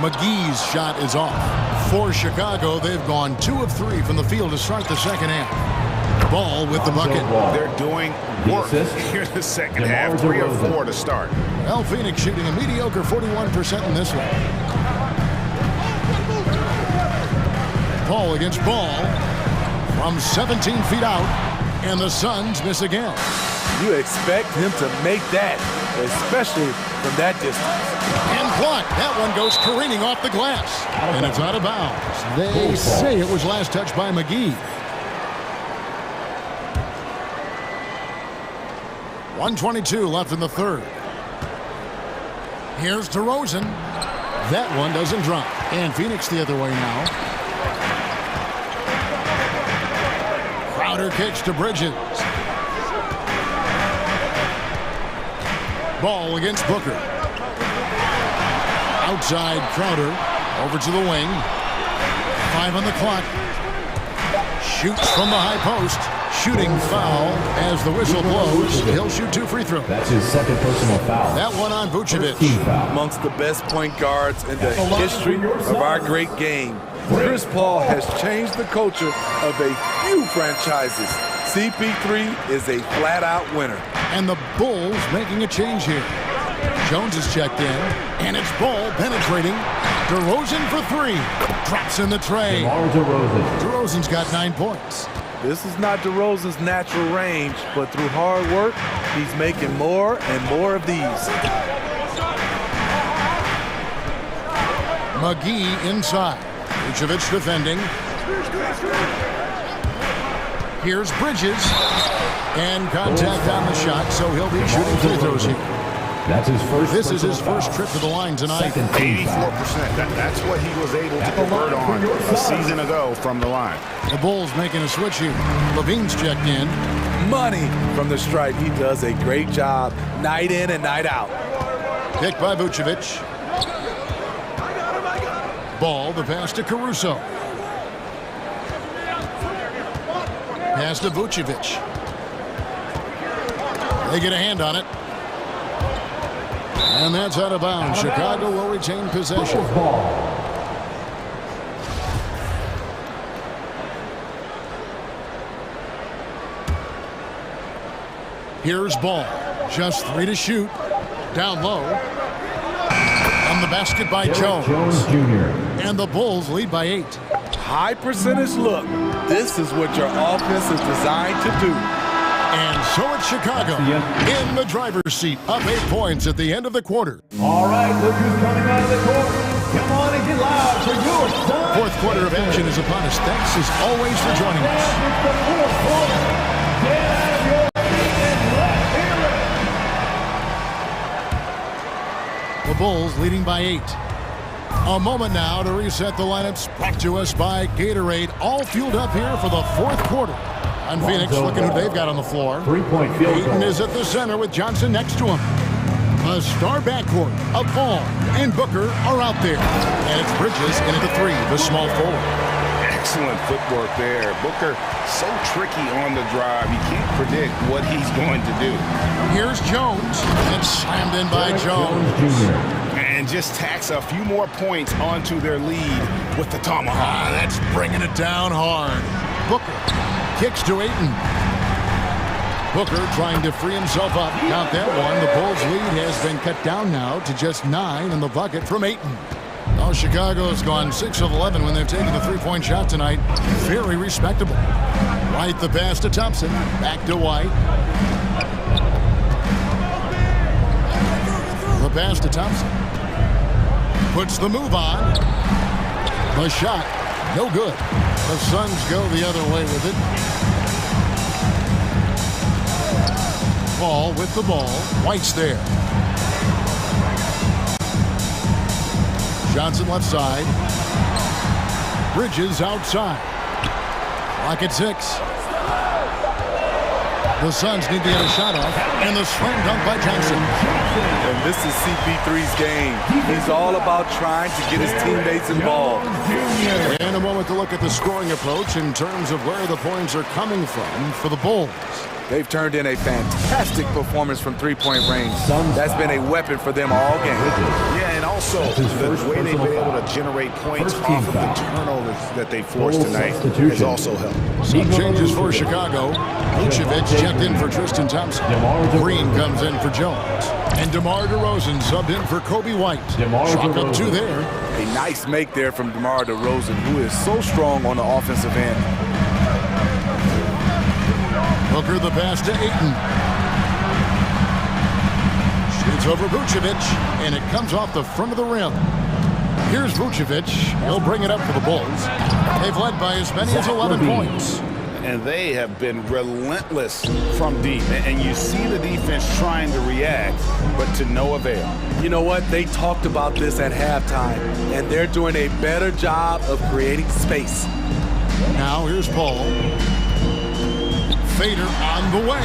McGee's shot is off. For Chicago, they've gone 2 of 3 from the field to start the second half. Ball with the bucket. They're doing work here in the second half. 3 or 4 to start. Well, Phoenix shooting a mediocre 41% in this one. Paul against Ball from 17 feet out, and the Suns miss again. You expect him to make that, especially from that distance. And blocked. That one goes careening off the glass, and it's out of bounds. They say it was last touched by McGee. 1:22 left in the third. Here's DeRozan. That one doesn't drop. And Phoenix the other way now. Crowder kicks to Bridges. Ball against Booker. Outside Crowder. Over to the wing. 5 on the clock. Shoots from the high post. Shooting foul as the whistle blows. He'll shoot 2 free throws. That's his second personal foul. That one on Vucevic. Amongst the best point guards in the history of our great game. Chris Paul has changed the culture of a few franchises. CP3 is a flat-out winner. And the Bulls making a change here. Jones is checked in, and it's Ball penetrating. DeRozan for 3. Drops in the tray. DeRozan's got 9 points. This is not DeRozan's natural range, but through hard work, he's making more and more of these. McGee inside. Vucevic defending. Here's Bridges. And contact on the shot, so he'll be shooting free throws here. That's his first. This is his first trip to the line tonight. 84%. That's what he was able to convert on a season ago from the line. The Bulls making a switch here. Levine's checked in. Money from the stripe. He does a great job night in and night out. Picked by Vucevic. Ball, the pass to Caruso. Pass to Vucevic. They get a hand on it. And that's out of bounds. Chicago will retain possession. Here's Ball. Just 3 to shoot. Down low. And the basket by Jones. And the Bulls lead by 8. High percentage look. This is what your offense is designed to do. And so it's Chicago in the driver's seat, up 8 points at the end of the quarter. All right, look who's coming out of the court. Come on and get loud for your son. Fourth quarter of action is upon us. Thanks as always for joining us. It's the fourth quarter. Get out your feet and let's hear it. The Bulls leading by 8. A moment now to reset the lineups. Brought to us by Gatorade. All fueled up here for the fourth quarter. And Phoenix looking who they've got on the floor. Three-point field goal. Ayton is at the center with Johnson next to him. A star backcourt of Ball and Booker are out there. And it's Bridges in at the 3, the small forward. Excellent footwork there. Booker so tricky on the drive. You can't predict what he's going to do. Here's Jones. And slammed in by Jones. And just tacks a few more points onto their lead with the tomahawk. That's bringing it down hard. Booker kicks to Ayton. Booker trying to free himself up. Count that one. The Bulls' lead has been cut down now to just 9 in the bucket from Ayton. Now Chicago's gone 6 of 11 when they've taken the three-point shot tonight. Very respectable. White the pass to Thompson. Back to White. The pass to Thompson. Puts the move on. The shot, no good. The Suns go the other way with it. Ball with the ball. White's there. Johnson left side. Bridges outside. Clock at 6. The Suns need to get a shot off. And the slam dunk by Johnson. And this is CP3's game. He's all about trying to get his teammates involved. And a moment to look at the scoring approach in terms of where the points are coming from for the Bulls. They've turned in a fantastic performance from three-point range. That's been a weapon for them all game. Yeah, and also the way they've been able to generate points off of the turnovers that they forced tonight has also helped. Some changes for Chicago. Vucevic checked in for Tristan Thompson. Green comes in for Jones. And DeMar DeRozan subbed in for Kobe White. Chalk up 2 there. A nice make there from DeMar DeRozan, who is so strong on the offensive end. Booker the pass to Ayton. Shoots over Vucevic, and it comes off the front of the rim. Here's Vucevic. He'll bring it up for the Bulls. They've led by as many as 11 points. And they have been relentless from deep. And you see the defense trying to react, but to no avail. You know what? They talked about this at halftime, and they're doing a better job of creating space. Now here's Paul. Fader on the way.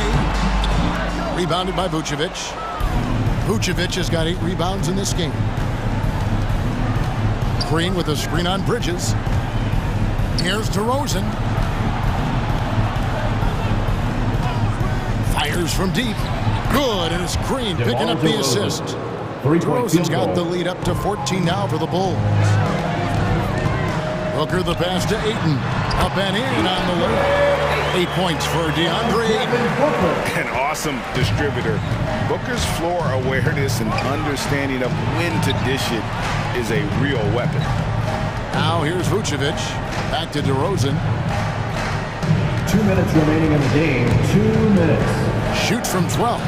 Rebounded by Vucevic. Vucevic has got 8 rebounds in this game. Green with a screen on Bridges. Here's DeRozan. Fires from deep. Good, and it's Green picking up the assist. DeRozan's got the lead up to 14 now for the Bulls. Booker the pass to Ayton. Up and in on the layup. 8 points for DeAndre Ayton. An awesome distributor. Booker's floor awareness and understanding of when to dish it is a real weapon. Now here's Vucevic. Back to DeRozan. 2 minutes remaining in the game. 2 minutes. Shoots from 12.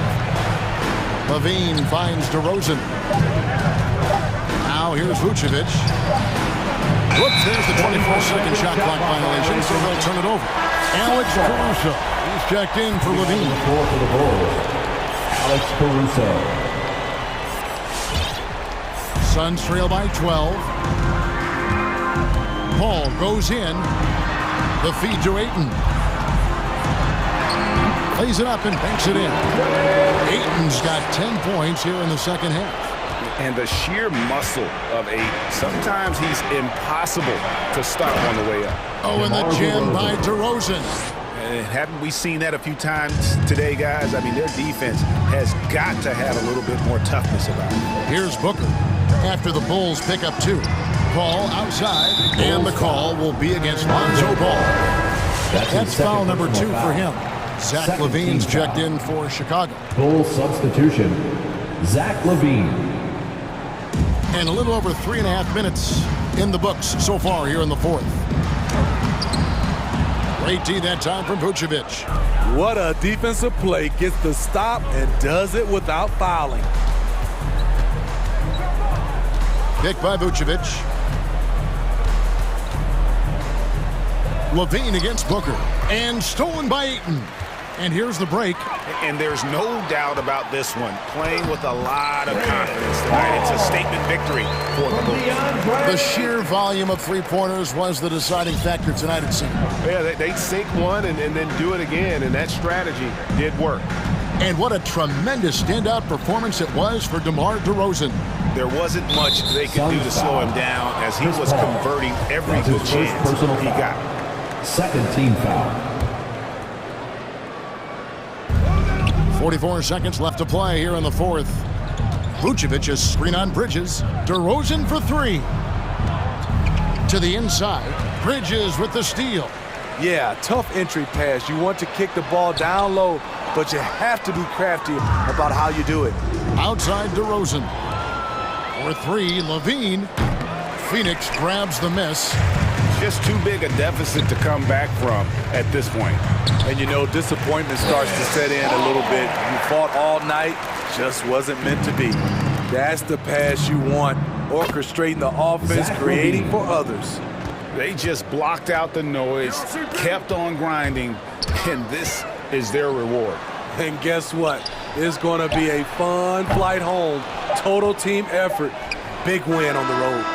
Levine finds DeRozan. Now here's Vucevic. Whoops, there's the 24-second shot clock violation, so they'll turn it over. Alex Caruso. He's checked in for Levine. For the Bulls, Alex Caruso. Suns trail by 12. Paul goes in. The feed to Ayton. Lays it up and banks it in. Ayton's got 10 points here in the second half. And the sheer muscle of sometimes he's impossible to stop on the way up. Oh, and the jam by DeRozan. And haven't we seen that a few times today, guys? I mean, their defense has got to have a little bit more toughness about it. Here's Booker after the Bulls pick up 2. Ball outside, and the call will be against Lonzo Ball. That's foul number 2 for him. Zach LaVine's checked in for Chicago. Bulls substitution, Zach LaVine. And a little over 3.5 minutes in the books so far here in the fourth. Great D that time from Vucevic. What a defensive play. Gets the stop and does it without fouling. Pick by Vucevic. LaVine against Booker. And stolen by Ayton. And here's the break. And there's no doubt about this one. Playing with a lot of confidence tonight. It's a statement victory for the Bulls. The sheer volume of three-pointers was the deciding factor tonight, it seemed. Yeah, they sink one and then do it again, and that strategy did work. And what a tremendous standout performance it was for DeMar DeRozan. There wasn't much they could do to slow him down as he was converting every good chance he got. Second team foul. 44 seconds left to play here in the fourth. Vucevic is screen on Bridges. DeRozan for 3. To the inside. Bridges with the steal. Yeah, tough entry pass. You want to kick the ball down low, but you have to be crafty about how you do it. Outside DeRozan. For 3, LaVine. Phoenix grabs the miss. Just too big a deficit to come back from at this point. And you know, disappointment starts to set in a little bit. You fought all night, just wasn't meant to be. That's the pass you want, orchestrating the offense, creating for others. They just blocked out the noise, kept on grinding, and this is their reward. And guess what? It's going to be a fun flight home. Total team effort. Big win on the road.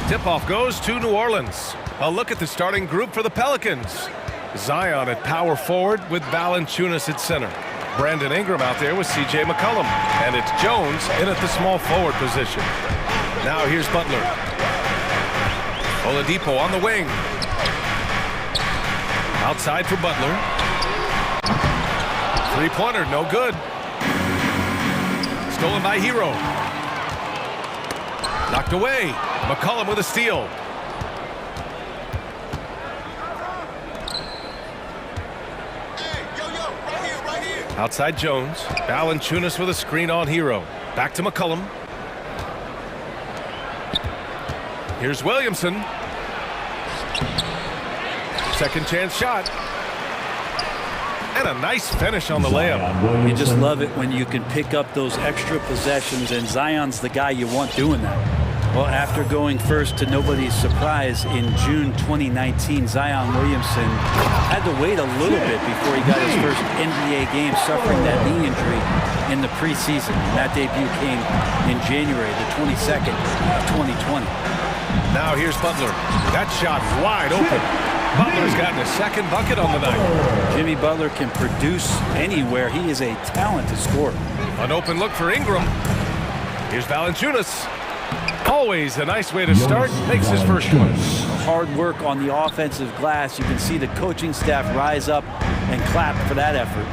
Tip-off goes to New Orleans. A look at the starting group for the Pelicans. Zion at power forward with Valanciunas at center. Brandon Ingram out there with C.J. McCollum. And it's Jones in at the small forward position. Now here's Butler. Oladipo on the wing. Outside for Butler. Three-pointer, no good. Stolen by Hero. Knocked away. McCollum with a steal. Outside Jones. Valanciunas with a screen on Hero. Back to McCollum. Here's Williamson. Second chance shot. And a nice finish on the layup. You just love it when you can pick up those extra possessions, and Zion's the guy you want doing that. Well, after going first to nobody's surprise in June 2019, Zion Williamson had to wait a little bit before he got his first NBA game, suffering that knee injury in the preseason. And that debut came in January the 22nd of 2020. Now here's Butler. That shot wide open. Butler's gotten a second bucket on the night. Jimmy Butler can produce anywhere. He is a talented scorer. An open look for Ingram. Here's Valanciunas. Always a nice way to start. Makes his first one. Hard work on the offensive glass. You can see the coaching staff rise up and clap for that effort.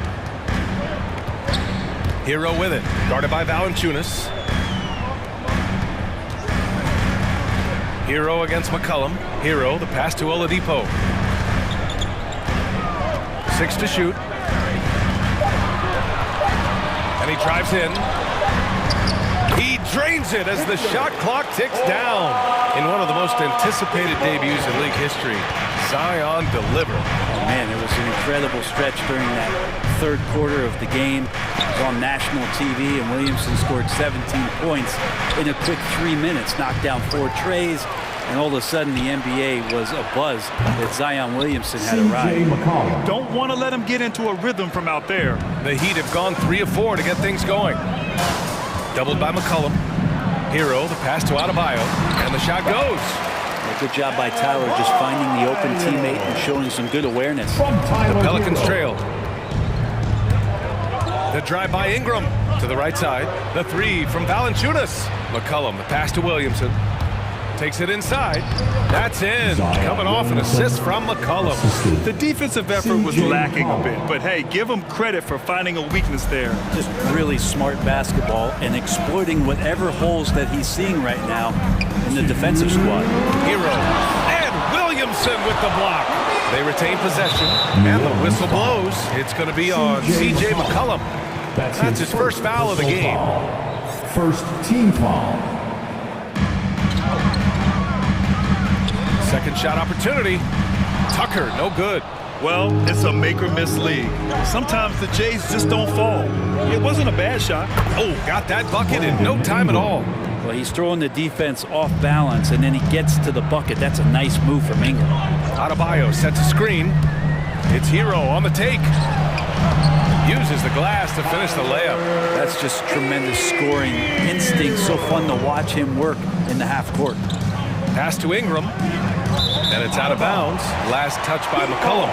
Hero with it. Guarded by Valanciunas. Hero against McCollum. Hero, the pass to Oladipo. 6 to shoot. And he drives in. He drains it as the shot clock ticks down. In one of the most anticipated debuts in league history, Zion delivered. Oh man, it was an incredible stretch during that third quarter of the game. It was on national TV, and Williamson scored 17 points in a quick 3 minutes, knocked down 4 trays, and all of a sudden the NBA was abuzz that Zion Williamson had arrived. Don't want to let him get into a rhythm from out there. The Heat have gone 3 of 4 to get things going. Doubled by McCollum. Hero, the pass to Adebayo, and the shot goes. A good job by Tyler just finding the open teammate and showing some good awareness. The Pelicans trail. The drive by Ingram to the right side. The three from Valanciunas. McCollum, the pass to Williamson. Takes it inside. That's in. Coming off an assist from McCollum. The defensive effort was lacking a bit, but hey, give him credit for finding a weakness there. Just really smart basketball and exploiting whatever holes that he's seeing right now in the defensive squad. Hero and Williamson with the block. They retain possession, and the whistle blows. It's going to be on C.J. McCollum. That's his first foul of the game. First team foul. Second shot opportunity. Tucker, no good. Well, it's a make-or-miss league. Sometimes the Jays just don't fall. It wasn't a bad shot. Oh, got that bucket in no time at all. Well, he's throwing the defense off balance, and then he gets to the bucket. That's a nice move from Ingram. Adebayo sets a screen. It's Hero on the take. Uses the glass to finish the layup. That's just tremendous scoring instinct. So fun to watch him work in the half court. Pass to Ingram. And it's out of bounds. Last touch by McCollum.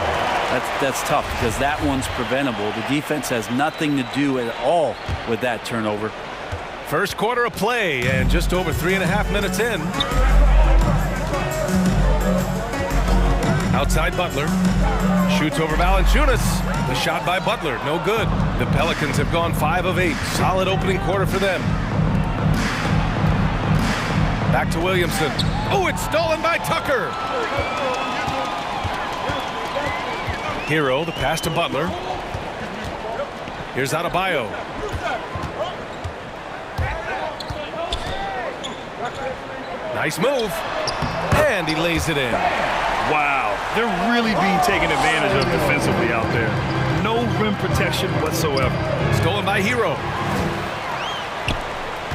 That's tough because that one's preventable. The defense has nothing to do at all with that turnover. First quarter of play and just over 3.5 minutes in. Outside Butler. Shoots over Valanciunas. The shot by Butler, no good. The Pelicans have gone 5 of 8. Solid opening quarter for them. Back to Williamson. Oh, it's stolen by Tucker. Hero, the pass to Butler. Here's Adebayo. Nice move. And he lays it in. Wow, they're really being taken advantage of defensively out there. No rim protection whatsoever. Stolen by Hero.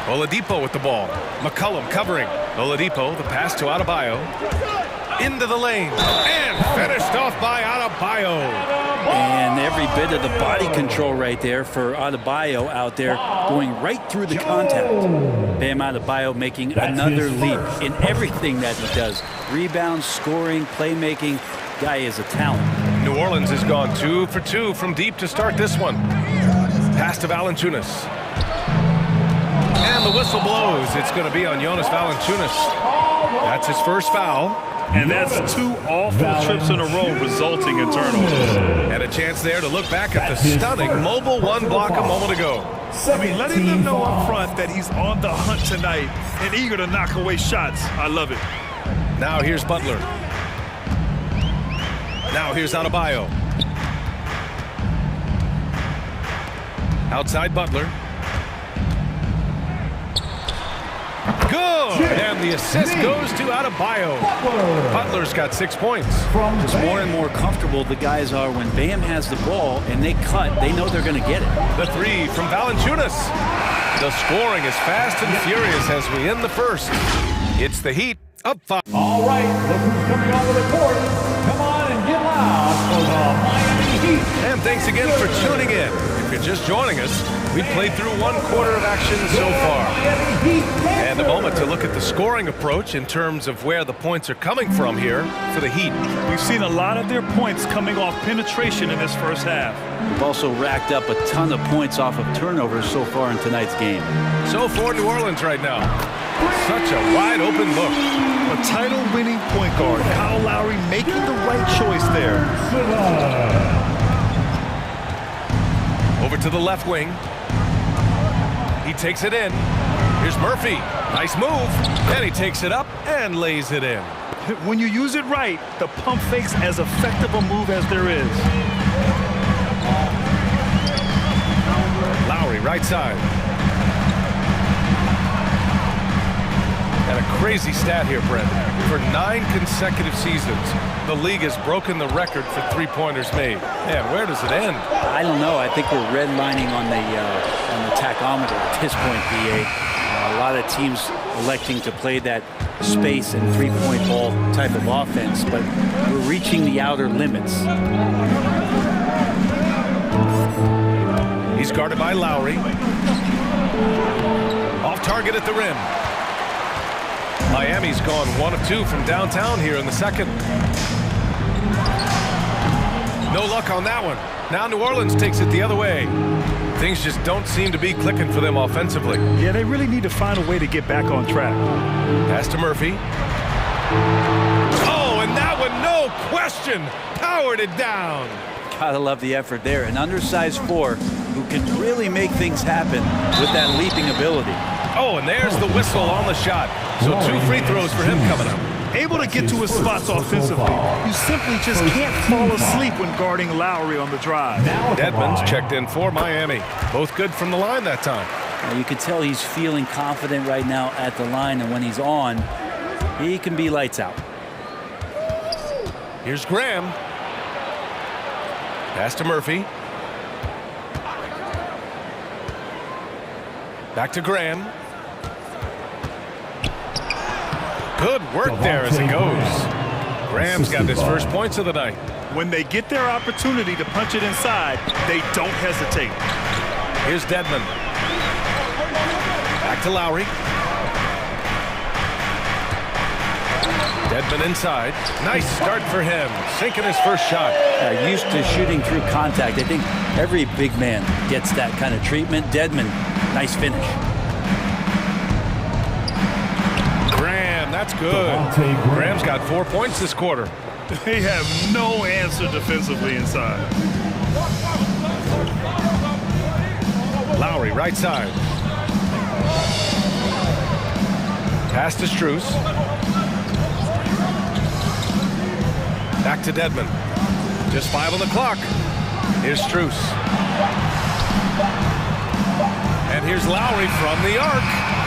Oladipo with the ball. McCollum covering. Oladipo, the pass to Adebayo. Into the lane. And finished off by Adebayo. And every bit of the body control right there for Adebayo out there going right through the contact. Bam Adebayo making another leap in everything that he does. Rebounds, scoring, playmaking. Guy is a talent. New Orleans has gone 2 for 2 from deep to start this one. Pass to Valanciunas. And the whistle blows. It's going to be on Jonas Valanciunas. That's his first foul. And that's 2 awful trips in a row resulting in turnovers. And a chance there to look back at the stunning mobile one block a moment ago. I mean, letting them know up front that he's on the hunt tonight and eager to knock away shots. I love it. Now here's Butler. Now here's Adebayo. Outside Butler. Good! And the assist goes to Adebayo. Butler's got 6 points. Just more and more comfortable the guys are when Bam has the ball and they cut, they know they're going to get it. The three from Valanciunas. The scoring is fast and furious as we end the first. It's the Heat up 5. All right, look who's coming onto the court. Come on and get loud for the Miami Heat. And thanks again for tuning in. If you're just joining us, we've played through 1 quarter of action so far. And a moment to look at the scoring approach in terms of where the points are coming from here for the Heat. We've seen a lot of their points coming off penetration in this first half. We've also racked up a ton of points off of turnovers so far in tonight's game. So for New Orleans right now. Such a wide open look. A title-winning point guard, Kyle Lowry making the right choice there. Over to the left wing. He takes it in. Here's Murphy. Nice move. And he takes it up and lays it in. When you use it right, the pump fake's as effective a move as there is. Lowry, right side. And a crazy stat here, Brent. For 9 consecutive seasons, the league has broken the record for three-pointers made. Man, where does it end? I don't know. I think we're redlining on the tachometer at this point, BA. A lot of teams electing to play that space and three-point ball type of offense, but we're reaching the outer limits. He's guarded by Lowry. Off target at the rim. Miami's gone 1 of 2 from downtown here in the second. No luck on that one. Now New Orleans takes it the other way. Things just don't seem to be clicking for them offensively. Yeah, they really need to find a way to get back on track. Pass to Murphy. Oh, and that one, no question, powered it down. Gotta love the effort there. An undersized 4 who can really make things happen with that leaping ability. Oh, and there's the whistle on the shot. So 2 free throws for him coming up. Able to get to his spots offensively. You simply just can't fall asleep when guarding Lowry on the drive. Dedmon's checked in for Miami. Both good from the line that time. You can tell he's feeling confident right now at the line, and when he's on, he can be lights out. Here's Graham. Pass to Murphy. Back to Graham. Good work there as it goes. Graham's got his first points of the night. When they get their opportunity to punch it inside, they don't hesitate. Here's Dedmon. Back to Lowry. Dedmon inside. Nice start for him. Sinking his first shot. Used to shooting through contact. I think every big man gets that kind of treatment. Dedmon, nice finish. Graham, that's good. Graham's got 4 points this quarter. They have no answer defensively inside. Lowry, right side. Pass to Strus. Back to Dedmon. Just 5 on the clock. Here's Strus. And here's Lowry from the arc.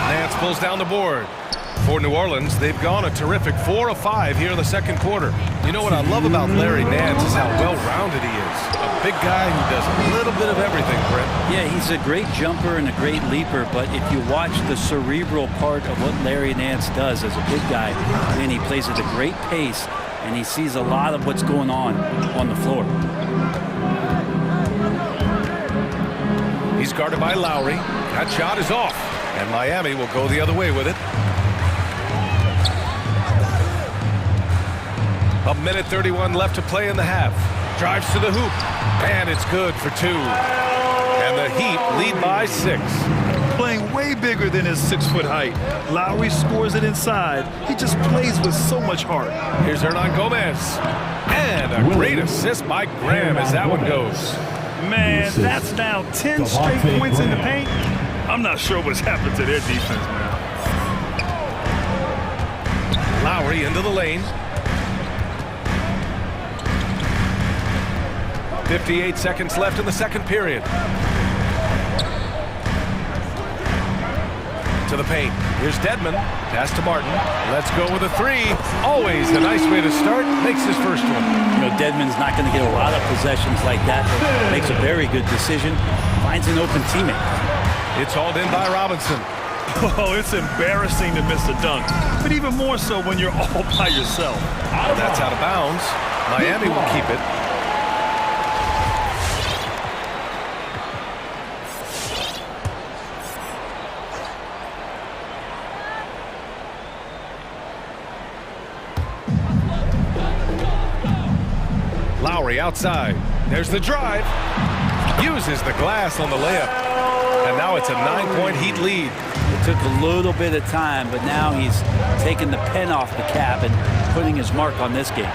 Nance pulls down the board. For New Orleans, they've gone a terrific 4 of 5 here in the second quarter. You know what I love about Larry Nance is how well-rounded he is. A big guy who does a little bit of everything, Brent. Yeah, he's a great jumper and a great leaper, but if you watch the cerebral part of what Larry Nance does as a big guy, and he plays at a great pace, and he sees a lot of what's going on the floor. He's guarded by Lowry. That shot is off, and Miami will go the other way with it. A minute 31 left to play in the half. Drives to the hoop, and it's good for 2. And the Heat lead by 6. Playing way bigger than his 6-foot height. Lowry scores it inside. He just plays with so much heart. Here's Hernan Gomez. And a great assist by Graham as that one goes. Man, that's now 10 straight points in the paint. I'm not sure what's happened to their defense, man. Lowry into the lane. 58 seconds left in the second period. To the paint. Here's Dedmon. Pass to Martin. Let's go with a 3. Always a nice way to start. Makes his first one. You know, Dedmon's not going to get a lot of possessions like that, but makes a very good decision. Finds an open teammate. It's hauled in by Robinson. Oh, it's embarrassing to miss a dunk, but even more so when you're all by yourself. That's out of bounds. Miami will keep it. Lowry outside. There's the drive. Uses the glass on the layup. And now it's a 9-point Heat lead. It took a little bit of time, but now he's taking the pen off the cap and putting his mark on this game.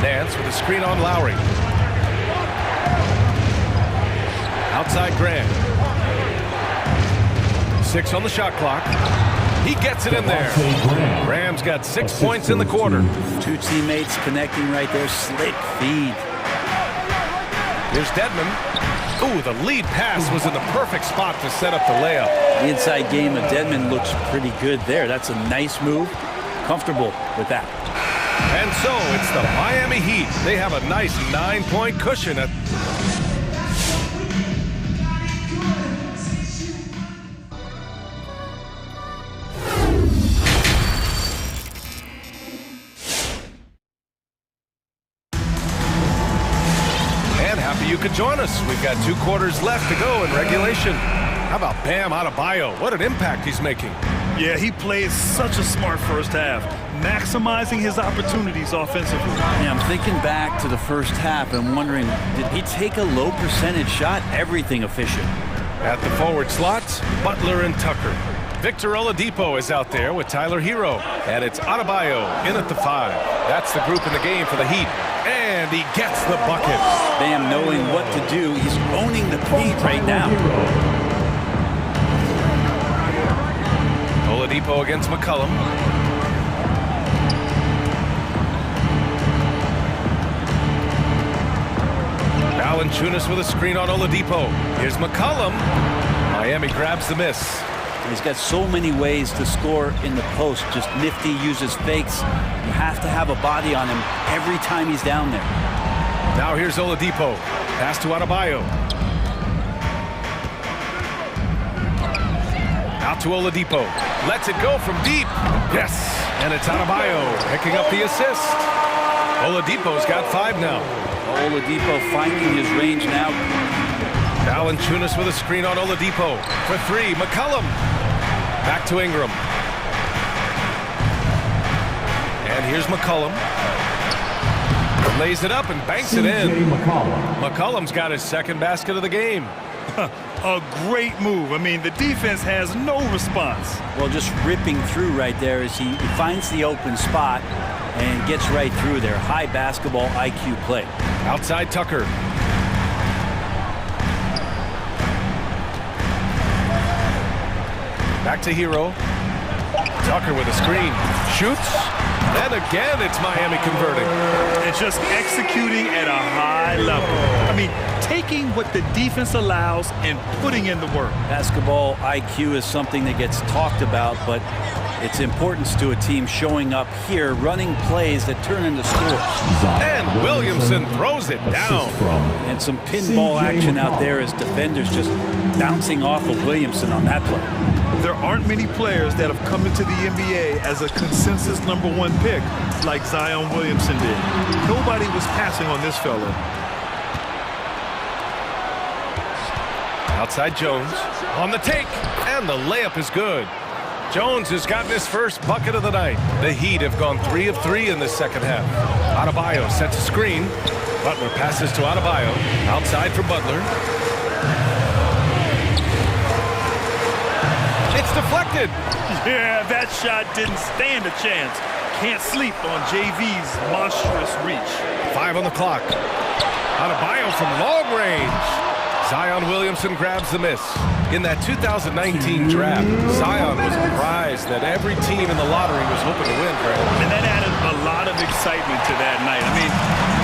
Nance with a screen on Lowry. Outside Graham. 6 on the shot clock. He gets it in there. Graham's got 6 points in the quarter. 2 teammates connecting right there. Slick feed. Here's Dedmon. Ooh, the lead pass was in the perfect spot to set up the layup. The inside game of Dedmon looks pretty good there. That's a nice move. Comfortable with that. And so it's the Miami Heat. They have a nice 9-point cushion at... You could join us. We've got 2 quarters left to go in regulation. How about Bam Adebayo? What an impact he's making. Yeah, he played such a smart first half, maximizing his opportunities offensively. Yeah, I'm thinking back to the first half and wondering, did he take a low percentage shot? Everything efficient. At the forward slots, Butler and Tucker. Victor Oladipo is out there with Tyler Hero. And it's Adebayo in at the 5. That's the group in the game for the Heat. And he gets the bucket. Bam knowing what to do. He's owning the paint right now. Oladipo against McCollum. Valanciunas with a screen on Oladipo. Here's McCollum. Miami grabs the miss. He's got so many ways to score in the post. Just nifty, uses fakes. You have to have a body on him every time he's down there. Now here's Oladipo. Pass to Adebayo. Out to Oladipo. Lets it go from deep. Yes. And it's Adebayo picking up the assist. Oladipo's got 5 now. Oladipo finding his range now. Valanciunas with a screen on Oladipo. For 3, McCollum. Back to Ingram. And here's McCollum. Lays it up and banks it in. McCollum's got his 2nd basket of the game. A great move. I mean, the defense has no response. Well, just ripping through right there as he finds the open spot and gets right through there. High basketball IQ play. Outside Tucker. Back to Hero. Tucker with a screen. Shoots. And again, it's Miami converting. And just executing at a high level. I mean, taking what the defense allows and putting in the work. Basketball IQ is something that gets talked about, but its importance to a team showing up here, running plays that turn into scores. And Williamson throws it down. And some pinball action out there as defenders just bouncing off of Williamson on that play. There aren't many players that have come into the NBA as a consensus #1 pick like Zion Williamson did. Nobody was passing on this fella. Outside Jones on the take, and the layup is good. Jones has gotten his first bucket of the night. The Heat have gone 3 of 3 in this second half. Adebayo sets a screen. Butler passes to Adebayo. Outside for Butler. It's deflected. Yeah, that shot didn't stand a chance. Can't sleep on JV's monstrous reach. 5 on the clock. Adebayo from long range. Zion Williamson grabs the miss. In that 2019 draft, Zion was prized that every team in the lottery was hoping to win for him. And that added a lot of excitement to that night. I mean,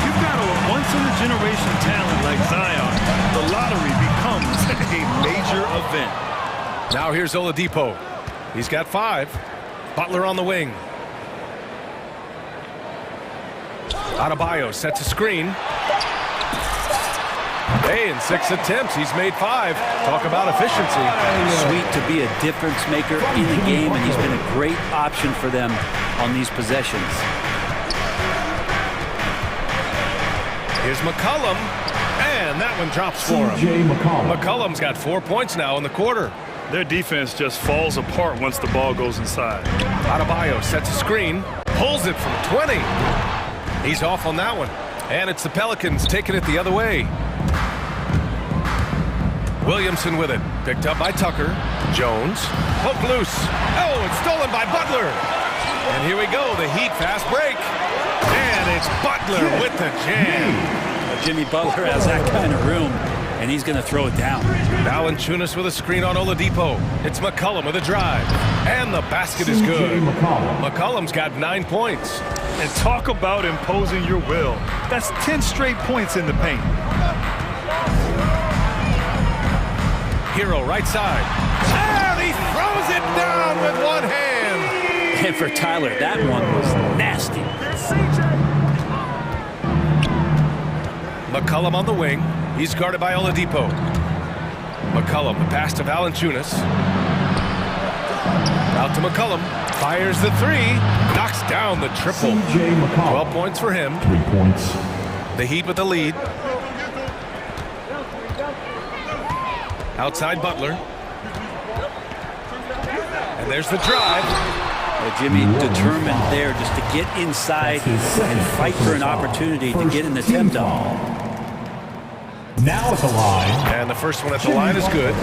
you've got a once-in-a-generation talent like Zion. The lottery becomes a major event. Now here's Oladipo. He's got 5. Butler on the wing. Adebayo sets a screen. Hey, in 6 attempts, he's made 5. Talk about efficiency. Sweet to be a difference maker in the game, and he's been a great option for them on these possessions. Here's McCollum, and that one drops for him. McCollum's got 4 points now in the quarter. Their defense just falls apart once the ball goes inside. Adebayo sets a screen, pulls it from 20. He's off on that one, and it's the Pelicans taking it the other way. Williamson with it, picked up by Tucker. Jones, poked loose. Oh, it's stolen by Butler. And here we go, the Heat fast break. And it's Butler with the jam. Jimmy Butler has that kind of room, and he's going to throw it down. Valanciunas with a screen on Oladipo. It's McCollum with a drive. And the basket is good. McCollum's got 9 points. And talk about imposing your will. That's 10 straight points in the paint. Hero right side. And he throws it down with one hand. And for Tyler, that one was nasty. McCollum on the wing. He's guarded by Oladipo. McCollum, the pass to Valanciunas. Out to McCollum. Fires the 3. Knocks down the triple. 12 points for him. 3 points. The Heat with the lead. Outside Butler. And there's the drive. Jimmy determined there just to get inside and fight for an opportunity to get in the 10 zone. Now at the line. And the first one at the line is good.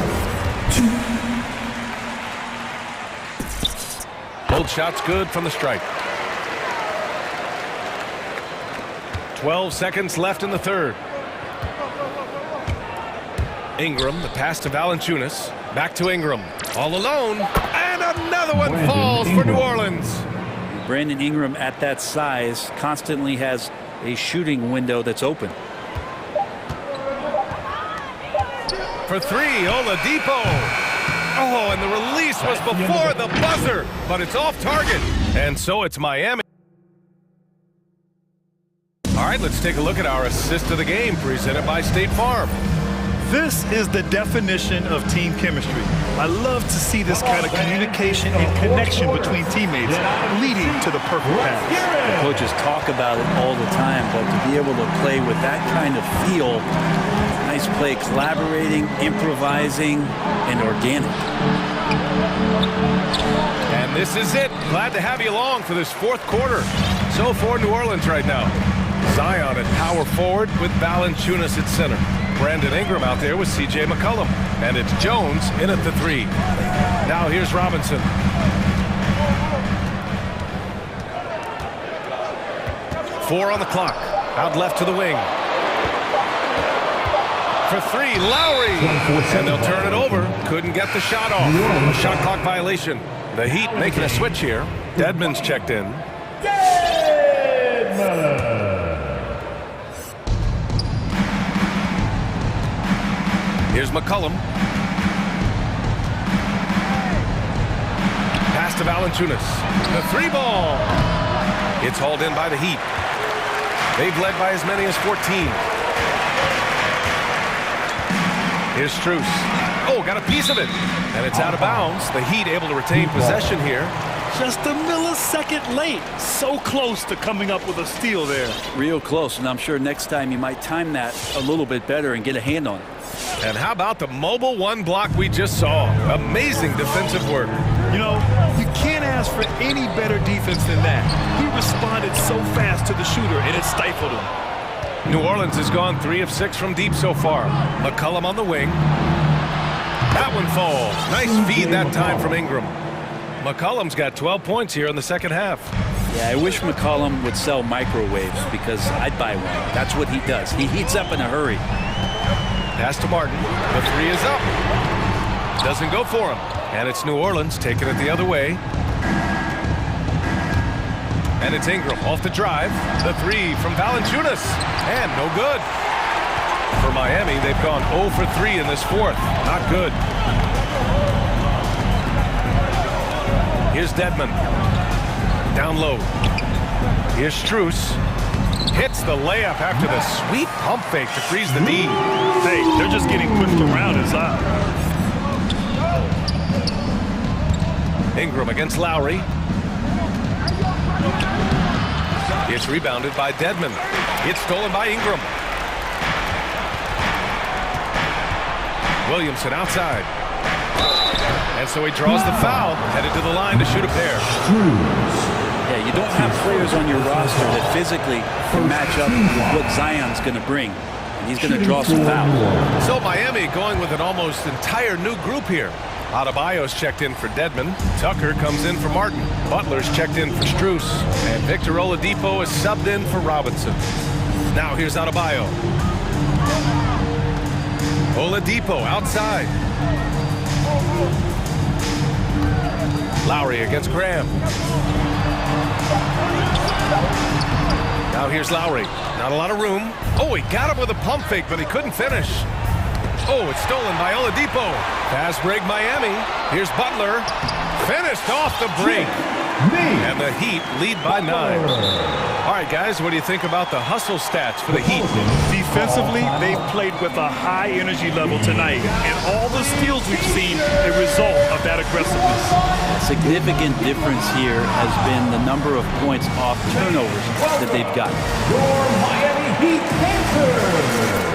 Both shots good from the stripe. 12 seconds left in the third. Ingram, the pass to Valanciunas. Back to Ingram. All alone. And another one falls for New Orleans. Brandon Ingram at that size constantly has a shooting window that's open. For 3, Oladipo. Oh, and the release was before the buzzer, but it's off target. And so it's Miami. All right, let's take a look at our assist of the game presented by State Farm. This is the definition of team chemistry. I love to see this kind of communication and connection between teammates leading to the perfect pass. The coaches talk about it all the time, but to be able to play with that kind of feel, nice play, collaborating, improvising, and organic. And this is it. Glad to have you along for this fourth quarter. So for New Orleans right now, Zion at power forward with Valanciunas at center. Brandon Ingram out there with C.J. McCollum. And it's Jones in at the 3. Now here's Robinson. Four on the clock. Out left to the wing. For 3, Lowry. And they'll turn it over. Couldn't get the shot off. A shot clock violation. The Heat making a switch here. Dedmon's checked in. Here's McCollum. Pass to Valanciunas. The three ball. It's hauled in by the Heat. They've led by as many as 14. Here's Strus. Oh, got a piece of it. And it's out of bounds. The Heat able to retain possession here. Just a millisecond late. So close to coming up with a steal there. Real close, and I'm sure next time you might time that a little bit better and get a hand on it. And how about the mobile one block we just saw? Amazing defensive work. You know, you can't ask for any better defense than that. He responded so fast to the shooter, and it stifled him. New Orleans has gone 3 of 6 from deep so far. McCollum on the wing. That one falls. Nice feed that time from Ingram. McCollum's got 12 points here in the second half. Yeah, I wish McCollum would sell microwaves because I'd buy one. That's what he does. He heats up in a hurry. Pass to Martin. The three is up. Doesn't go for him. And it's New Orleans taking it the other way. And it's Ingram off the drive. The three from Valanciunas. And no good. For Miami, they've gone 0 for 3 in this fourth. Not good. Here's Dedmon. Down low. Here's Strus. Hits the layup after the sweet pump fake to freeze the D. Hey, they're just getting pushed around inside. Ingram against Lowry. It's rebounded by Dedmon. It's stolen by Ingram. Williamson outside. And so he draws the foul, headed to the line to shoot a pair. Yeah, you don't have players on your roster that physically can match up with what Zion's going to bring. And he's going to draw some fouls. So Miami going with an almost entire new group here. Adebayo's checked in for Dedmon. Tucker comes in for Martin. Butler's checked in for Strus. And Victor Oladipo is subbed in for Robinson. Now here's Adebayo. Oladipo outside. Lowry against Graham. Now here's Lowry. Not a lot of room. Oh, he got him with a pump fake, but he couldn't finish. Oh, it's stolen by Oladipo. Fast break Miami. Here's Butler. Finished off the break. And the Heat lead by 9. All right, guys, what do you think about the hustle stats for the Heat? Defensively, they've played with a high energy level tonight. And all the steals we've seen, a result of that aggressiveness. A significant difference here has been the number of points off turnovers that they've gotten. Your Miami Heat answer.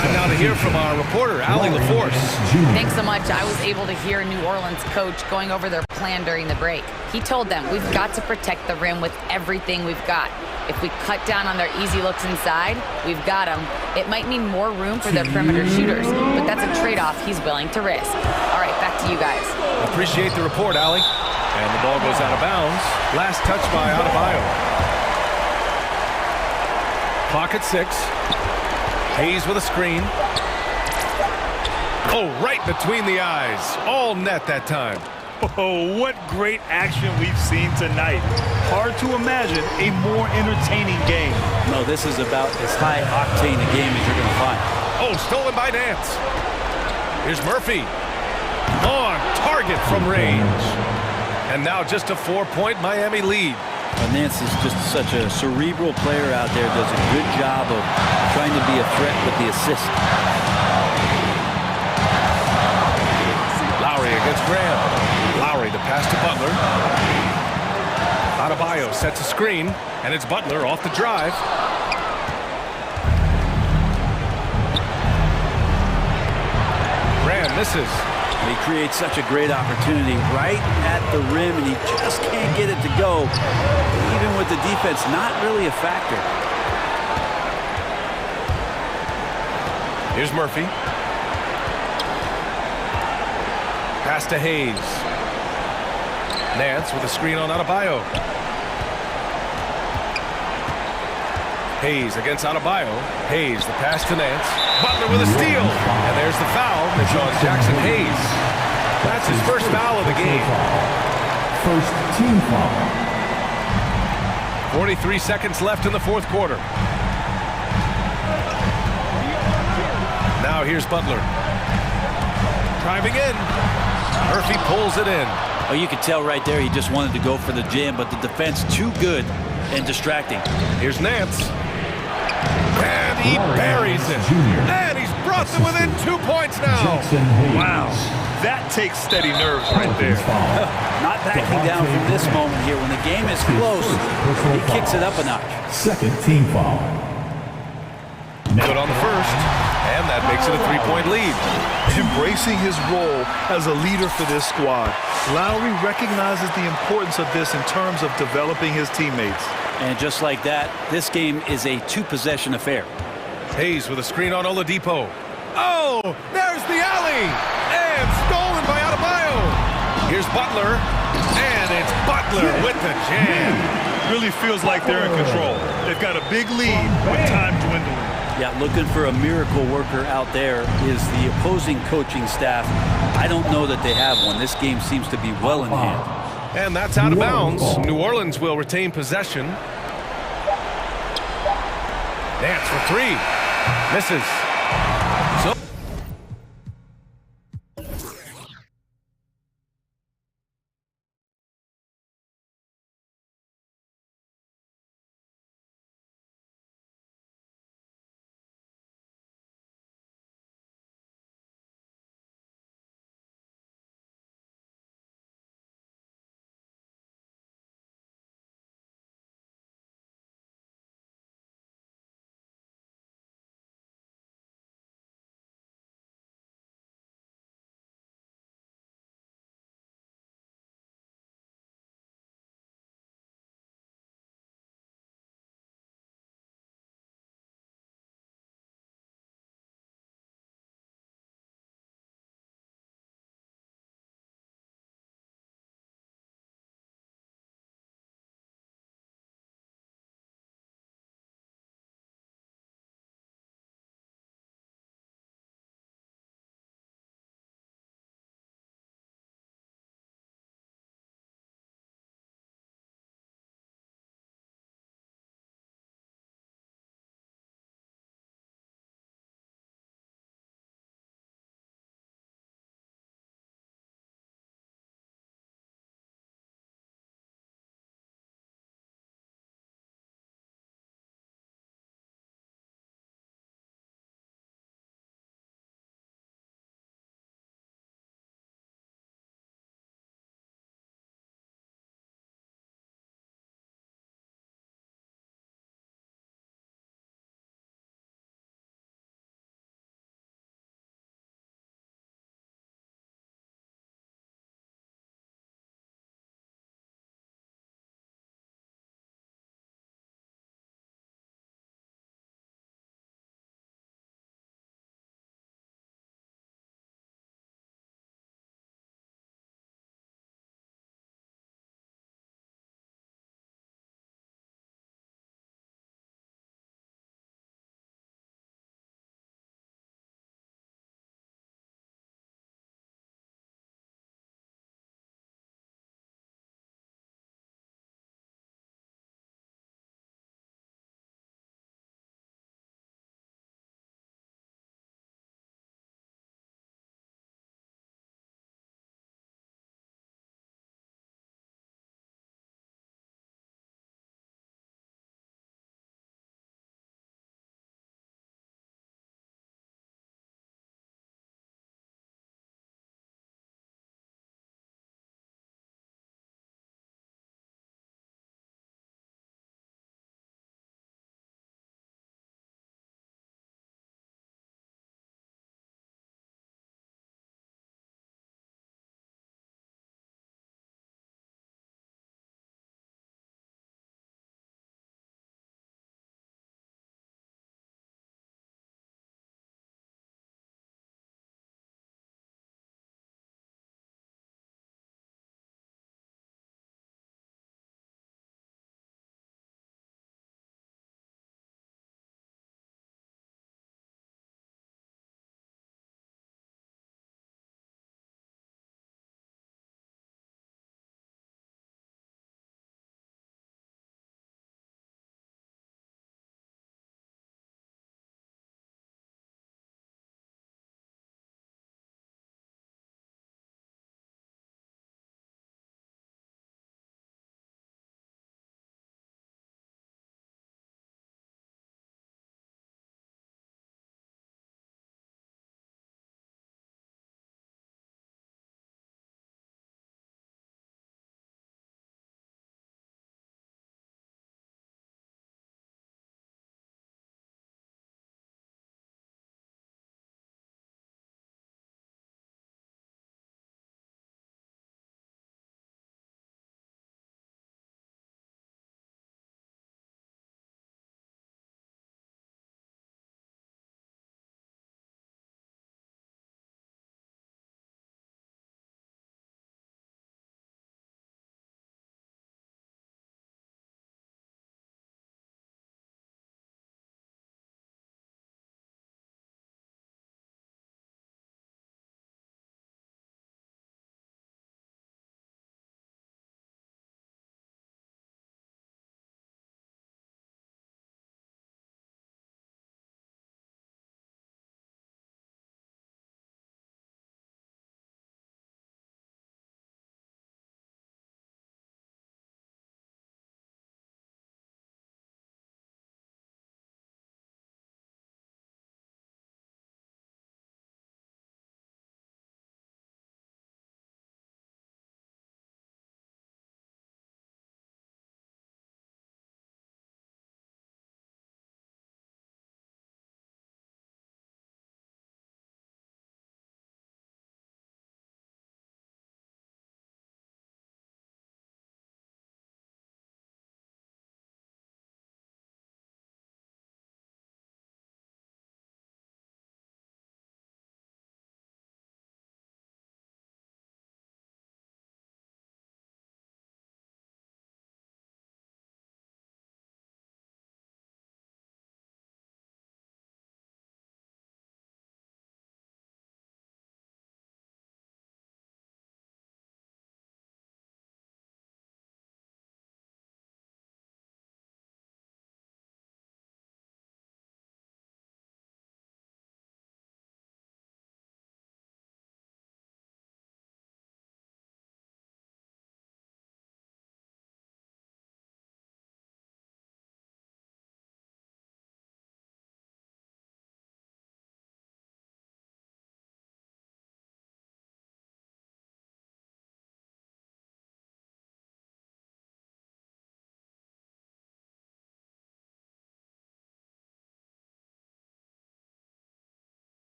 Time now to hear from our reporter, Allie LaForce. Thanks so much. I was able to hear New Orleans coach going over their plan during the break. He told them, we've got to protect the rim with everything we've got. If we cut down on their easy looks inside, we've got them. It might mean more room for their perimeter shooters, but that's a trade-off he's willing to risk. All right, back to you guys. Appreciate the report, Allie. And the ball goes out of bounds. Last touch by Adebayo. Clock at 6. Hayes with a screen. Oh, right between the eyes. All net that time. Oh, what great action we've seen tonight. Hard to imagine a more entertaining game. No, this is about as high octane a game as you're going to find. Oh, stolen by Nance. Here's Murphy. On target from range. And now just a 4-point Miami lead. Nance is just such a cerebral player out there, does a good job of trying to be a threat with the assist. Lowry against Graham. Lowry to pass to Butler. Adebayo sets a screen, and it's Butler off the drive. Graham misses. He creates such a great opportunity right at the rim, and he just can't get it to go. Even with the defense, not really a factor. Here's Murphy. Pass to Hayes. Nance with a screen on Adebayo. Hayes against Adebayo. Hayes, the pass to Nance. Butler with a steal. And there's the foul that draws Jackson Hayes. That's his first foul of the game. First team foul. 43 seconds left in the fourth quarter. Now here's Butler. Driving in. Murphy pulls it in. Oh, you could tell right there he just wanted to go for the jam, but the defense too good and distracting. Here's Nance. And he buries it. And he's brought them within 2 points now. Wow. That takes steady nerves right there. Not backing down from this moment here. When the game is close, he kicks it up a notch. Second team foul. Good on the first. And that makes it a 3-point lead. Embracing his role as a leader for this squad, Lowry recognizes the importance of this in terms of developing his teammates. And just like that, this game is a two-possession affair. Hayes with a screen on Oladipo. Oh, there's the alley! And stolen by Adebayo. Here's Butler. And it's Butler with the jam. Really feels like they're in control. They've got a big lead with time dwindling. Yeah, looking for a miracle worker out there is the opposing coaching staff. I don't know that they have one. This game seems to be well in hand. And that's out of bounds. New Orleans will retain possession. Nance for three. Misses. So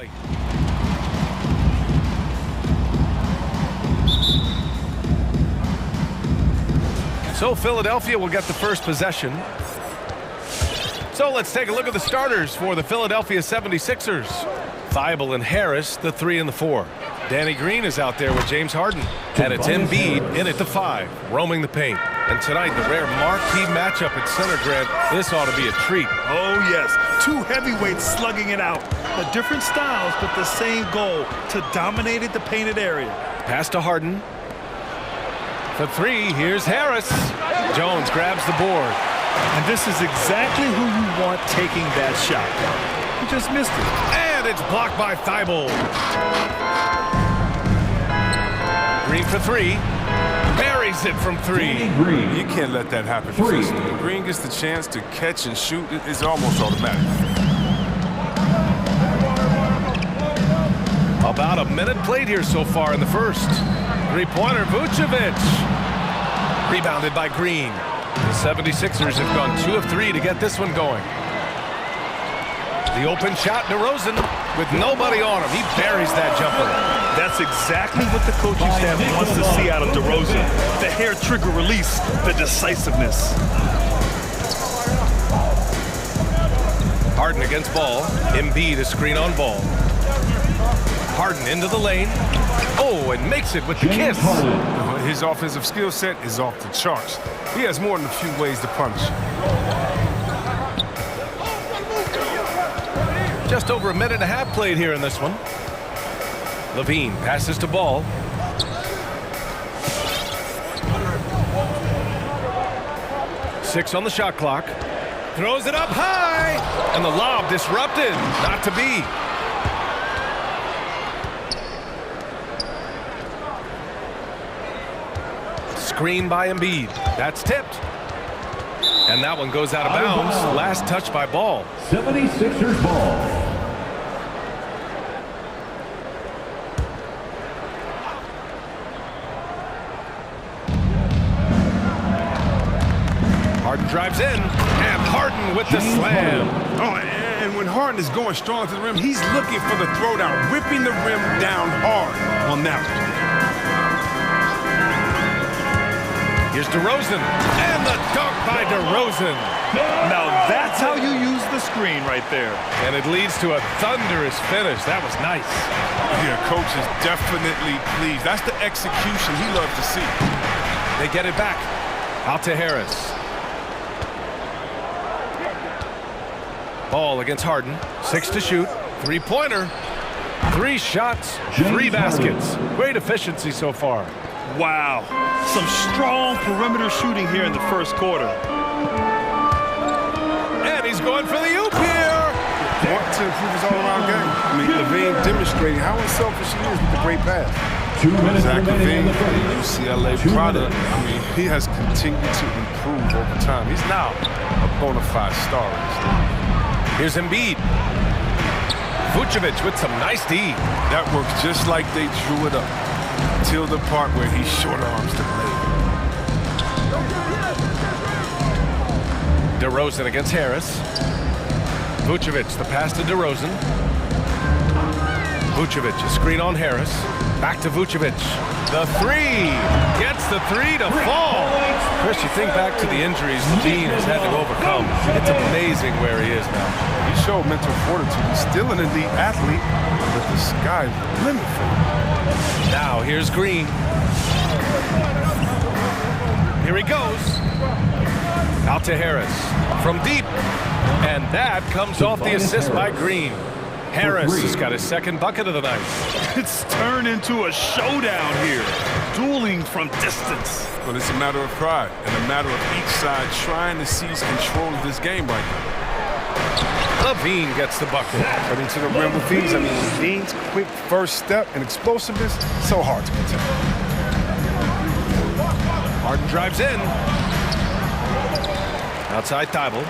volley. So Philadelphia will get the first possession. So let's take a look at the starters for the Philadelphia 76ers. Thibault and Harris, the 3 and the 4. Danny Green is out there with James Harden. And it's Embiid in at the 5, roaming the paint. And tonight, the rare marquee matchup at center, Grant. This ought to be a treat. Oh, yes. Two heavyweights slugging it out. The different styles, but the same goal, to dominate at the painted area. Pass to Harden. For 3, here's Harris. Jones grabs the board. And this is exactly who you want taking that shot. He just missed it. And it's blocked by Thibault. Green for 3. Buries it from 3. You can't let that happen. When Green gets the chance to catch and shoot, it's almost automatic. About a minute played here so far in the first. Three-pointer, Vucevic. Rebounded by Green. The 76ers have gone 2 of 3 to get this one going. The open shot, DeRozan, with nobody on him. He buries that jumper. That's exactly what the coaching staff wants to see out of DeRozan. The hair trigger release, the decisiveness. Harden against Ball. Embiid a screen on Ball. Harden into the lane. Oh, and makes it with the kiss. His offensive skill set is off the charts. He has more than a few ways to punish. Just over a minute and a half played here in this one. Levine passes to Ball. Six on the shot clock. Throws it up high. And the lob disrupted. Not to be. Screen by Embiid. That's tipped. And that one goes out of bounds. Last touch by Ball. 76ers ball. Harden drives in. And Harden with the slam. Oh, and when Harden is going strong to the rim, he's looking for the throwdown, whipping the rim down hard on that one. Here's DeRozan, and the dunk by DeRozan. Now that's how you use the screen right there. And it leads to a thunderous finish. That was nice. Yeah, coach is definitely pleased. That's the execution he loves to see. They get it back. Out to Harris. Ball against Harden. 6 to shoot. Three-pointer. 3 shots, 3 baskets. Great efficiency so far. Wow, some strong perimeter shooting here in the first quarter. And he's going for the oop here. Want to improve his all-around game. I mean, Levine demonstrating how unselfish he is with the great pass. 2 minutes Zach remaining in Levine, the first. UCLA product. I mean, he has continued to improve over time. He's now a bona fide star. Here's Embiid. Vucevic with some nice D. That works just like they drew it up. Till the part where he short arms the blade. DeRozan against Harris. Vucevic, the pass to DeRozan. Vucevic, a screen on Harris. Back to Vucevic. The 3. Gets the 3 to fall. Chris, you think back to the injuries Levine has had to overcome. It's amazing where he is now. He showed mental fortitude. He's still an elite athlete, but the sky's the limit for him. Now, here's Green. Here he goes. Out to Harris. From deep. And that comes off the assist by Green. Harris has got his second bucket of the night. It's turned into a showdown here. Dueling from distance. But it's a matter of pride and a matter of each side trying to seize control of this game right now. Levine gets the bucket. Cutting to the rim with ease. I mean, Levine's quick first step and explosiveness, so hard to contain. Harden drives in. Outside Thibault.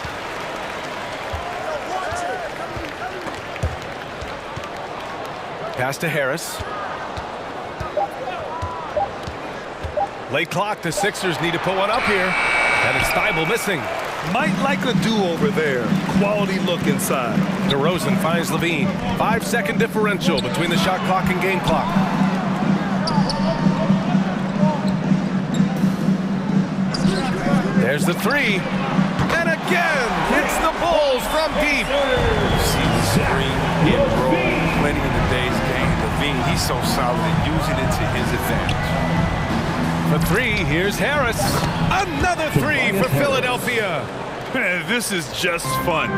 Pass to Harris. Late clock. The Sixers need to put one up here. And it's Thibault missing. Might like a do-over there. Quality look inside. DeRozan finds Levine. 5-second differential between the shot clock and game clock. There's the three. And again, hits the Bulls from deep. See the screen, hit, roll, plenty in the day's game. Levine, he's so solid at using it to his advantage. For three, here's Harris. Another three for Philadelphia. Man, this is just fun.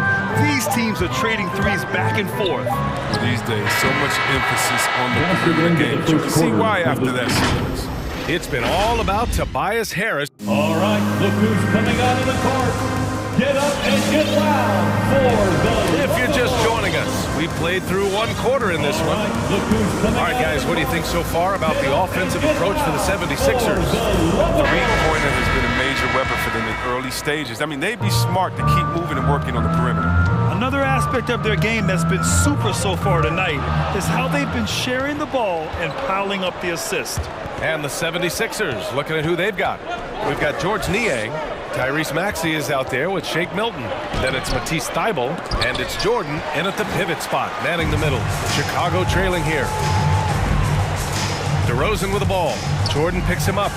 These teams are trading threes back and forth. These days, so much emphasis on the perimeter game. But you can see why after that sequence. It's been all about Tobias Harris. All right, look who's coming out of the court. Get up and get loud for the... If you're just joining us, we played through one quarter in this one. All right, guys, what do you think so far about the offensive approach for the 76ers? Three-pointer has been a major weapon for them in early stages. I mean, they'd be smart to keep moving and working on the perimeter. Another aspect of their game that's been super so far tonight is how they've been sharing the ball and piling up the assist. And the 76ers, looking at who they've got. We've got George Niang. Tyrese Maxey is out there with Shake Milton. Then it's Matisse Thybulle, and it's Jordan in at the pivot spot, manning the middle. Chicago trailing here. DeRozan with the ball. Jordan picks him up.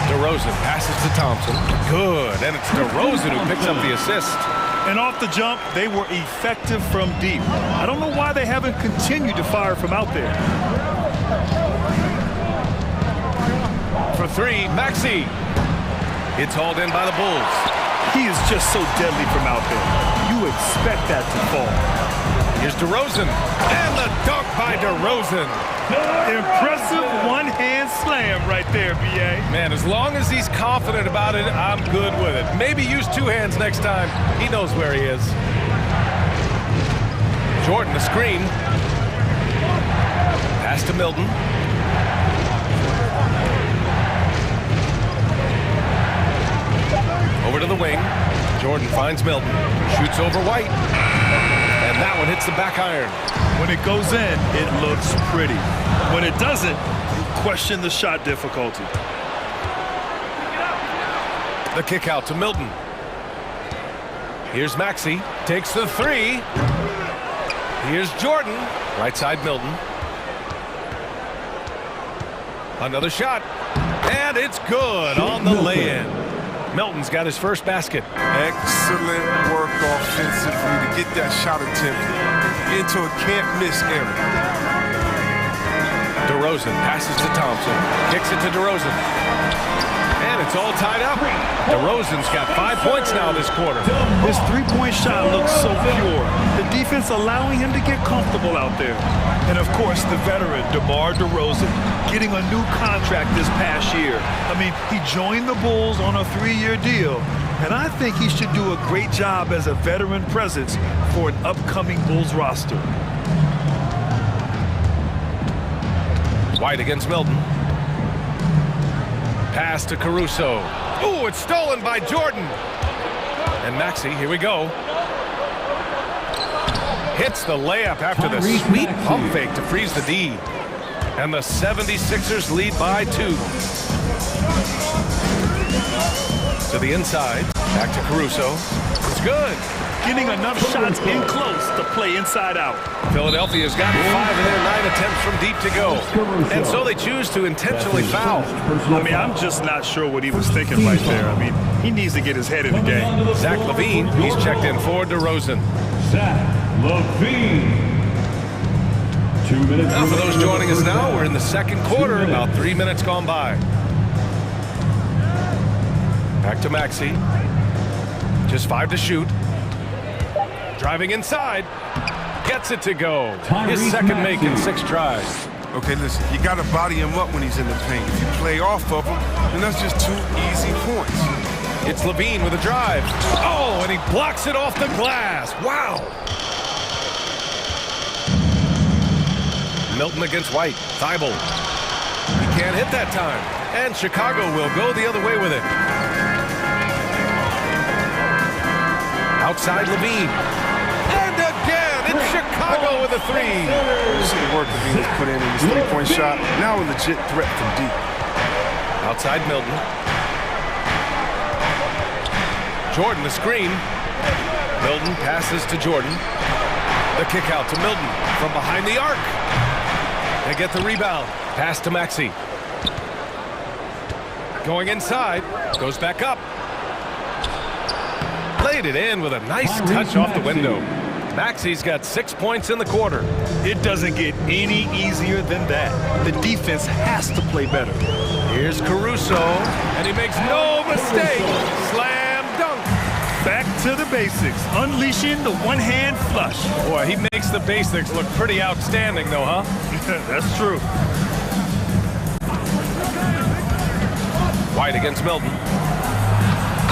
DeRozan passes to Thompson. Good, and it's DeRozan who picks up the assist. And off the jump, they were effective from deep. I don't know why they haven't continued to fire from out there. For three, Maxey. It's hauled in by the Bulls. He is just so deadly from out there. You expect that to fall. Here's DeRozan. And the dunk by DeRozan. Impressive one-hand slam right there, B.A. Man, as long as he's confident about it, I'm good with it. Maybe use two hands next time. He knows where he is. Jordan, the screen. Pass to Milton. Over to the wing. Jordan finds Milton. Shoots over White. And that one hits the back iron. When it goes in, it looks pretty. When it doesn't, you question the shot difficulty. The kick out to Milton. Here's Maxey. Takes the three. Here's Jordan. Right side Milton. Another shot. And it's good on the lay-in. Milton's got his first basket. Excellent work offensively to get that shot attempt into a can't-miss area. DeRozan passes to Thompson. Kicks it to DeRozan. And it's all tied up. DeRozan's got 5 points now this quarter. His three-point shot looks so pure. The defense allowing him to get comfortable out there. And, of course, the veteran, DeMar DeRozan, getting a new contract this past year. I mean, he joined the Bulls on a 3-year deal. And I think he should do a great job as a veteran presence for an upcoming Bulls roster. White against Milton. Pass to Caruso. Ooh, it's stolen by Jordan. And Maxey, here we go. Hits the layup after the sweet pump fake to freeze the D. And the 76ers lead by 2. To the inside. Back to Caruso. It's good. Getting enough shots in close to play inside out. Philadelphia's got 5 of their 9 attempts from deep to go. And so they choose to intentionally foul. I mean, I'm just not sure what he was thinking right there. I mean, he needs to get his head in the game. Zach LaVine, he's checked in for DeRozan. Zach LaVine. 2 minutes. Now for those joining us now, we're in the second quarter, about 3 minutes gone by. Back to Maxey. Just 5 to shoot. Driving inside. Gets it to go. His second make in 6 tries. Okay, listen, you got to body him up when he's in the paint. If you play off of him, then that's just 2 easy points. It's LaVine with a drive. Oh, and he blocks it off the glass. Wow. Milton against White. Thybulle. He can't hit that time. And Chicago will go the other way with it. Outside LaVine. And again, it's Chicago with a 3. You see the work LaVine has put in his three-point shot. Now a legit threat from deep. Outside Milton. Jordan the screen. Milton passes to Jordan. The kick out to Milton from behind the arc. They get the rebound. Pass to Maxey. Going inside. Goes back up. Laid it in with a nice touch off the window. Maxey's got 6 points in the quarter. It doesn't get any easier than that. The defense has to play better. Here's Caruso, and he makes no mistake. Slam dunk. Back to the basics, unleashing the one-hand flush. Boy, he makes the basics look pretty outstanding, though, huh? That's true. White against Milton.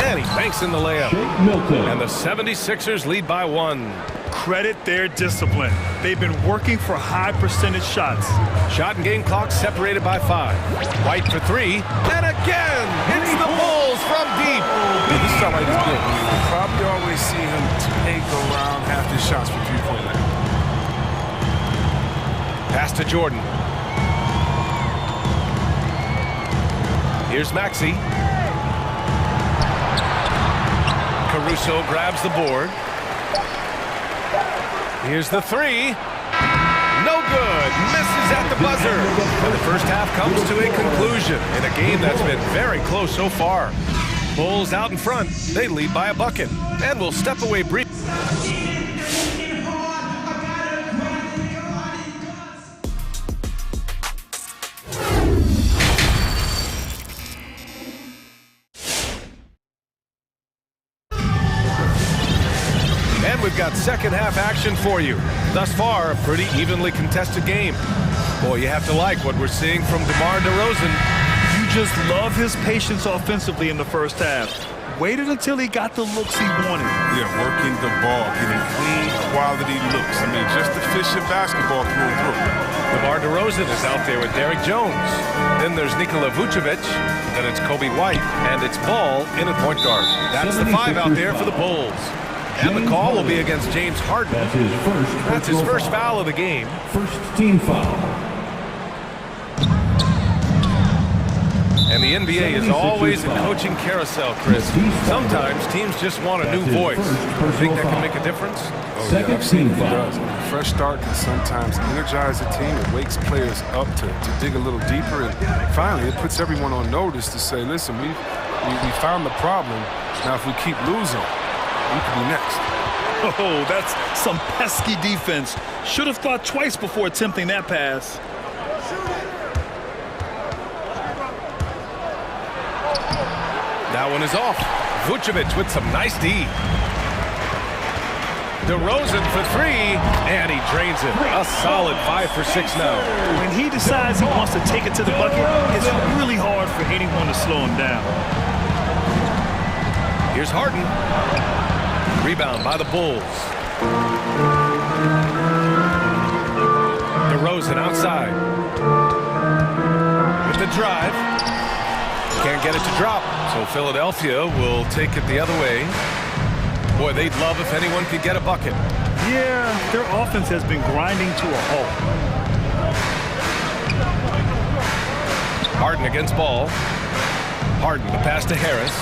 And he banks in the layup. And the 76ers lead by 1. Credit their discipline. They've been working for high percentage shots. Shot and game clock separated by 5. White for 3. And again, it's the Bulls from deep. This shot right is good. You probably always see him take around half his shots for 3-point line. Pass to Jordan. Here's Maxey. Caruso grabs the board. Here's the 3. No good. Misses at the buzzer. And the first half comes to a conclusion in a game that's been very close so far. Bulls out in front. They lead by a bucket. And we'll step away briefly. We've got second half action for you. Thus far, a pretty evenly contested game. Boy, you have to like what we're seeing from DeMar DeRozan. You just love his patience offensively in the first half. Waited until he got the looks he wanted. Yeah, working the ball, getting clean, quality looks. I mean, just efficient basketball through and through. DeMar DeRozan is out there with Derek Jones. Then there's Nikola Vucevic. Then it's Kobe White. And it's Ball in at point guard. That's the 5 out there for the Bulls. And the call will be against James Harden. That's his first foul of the game. First team foul. And the NBA is always a coaching carousel, Chris. Sometimes teams just want a new voice. Think that can make a difference? Oh, yeah, I've seen it does. A fresh start can sometimes energize a team. It wakes players up to dig a little deeper. And finally, it puts everyone on notice to say, listen, we found the problem. Now, if we keep losing, we could be next. Oh, that's some pesky defense. Should have thought twice before attempting that pass. That one is off. Vucevic with some nice D. DeRozan for 3, and he drains it. A solid 5 for 6 now. When he decides he wants to take it to the bucket, it's really hard for anyone to slow him down. Here's Harden. Rebound by the Bulls. DeRozan outside. With the drive. Can't get it to drop, so Philadelphia will take it the other way. Boy, they'd love if anyone could get a bucket. Yeah, their offense has been grinding to a halt. Harden against Ball. Harden, the pass to Harris.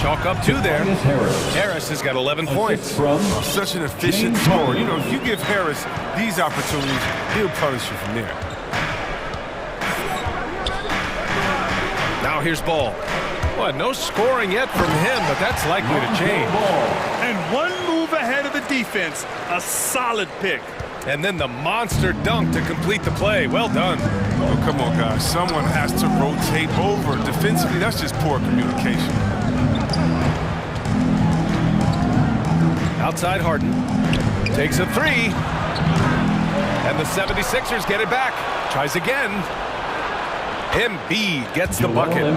Chalk up 2 there. Harris has got 11 points. Such an efficient scorer. You know, if you give Harris these opportunities, he'll punish you from there. Now here's Ball. Well, no scoring yet from him, but that's likely to change. And one move ahead of the defense. A solid pick. And then the monster dunk to complete the play. Well done. Oh, come on, guys. Someone has to rotate over. Defensively, that's just poor communication. Outside Harden. Takes a 3. And the 76ers get it back. Tries again. Embiid gets the bucket.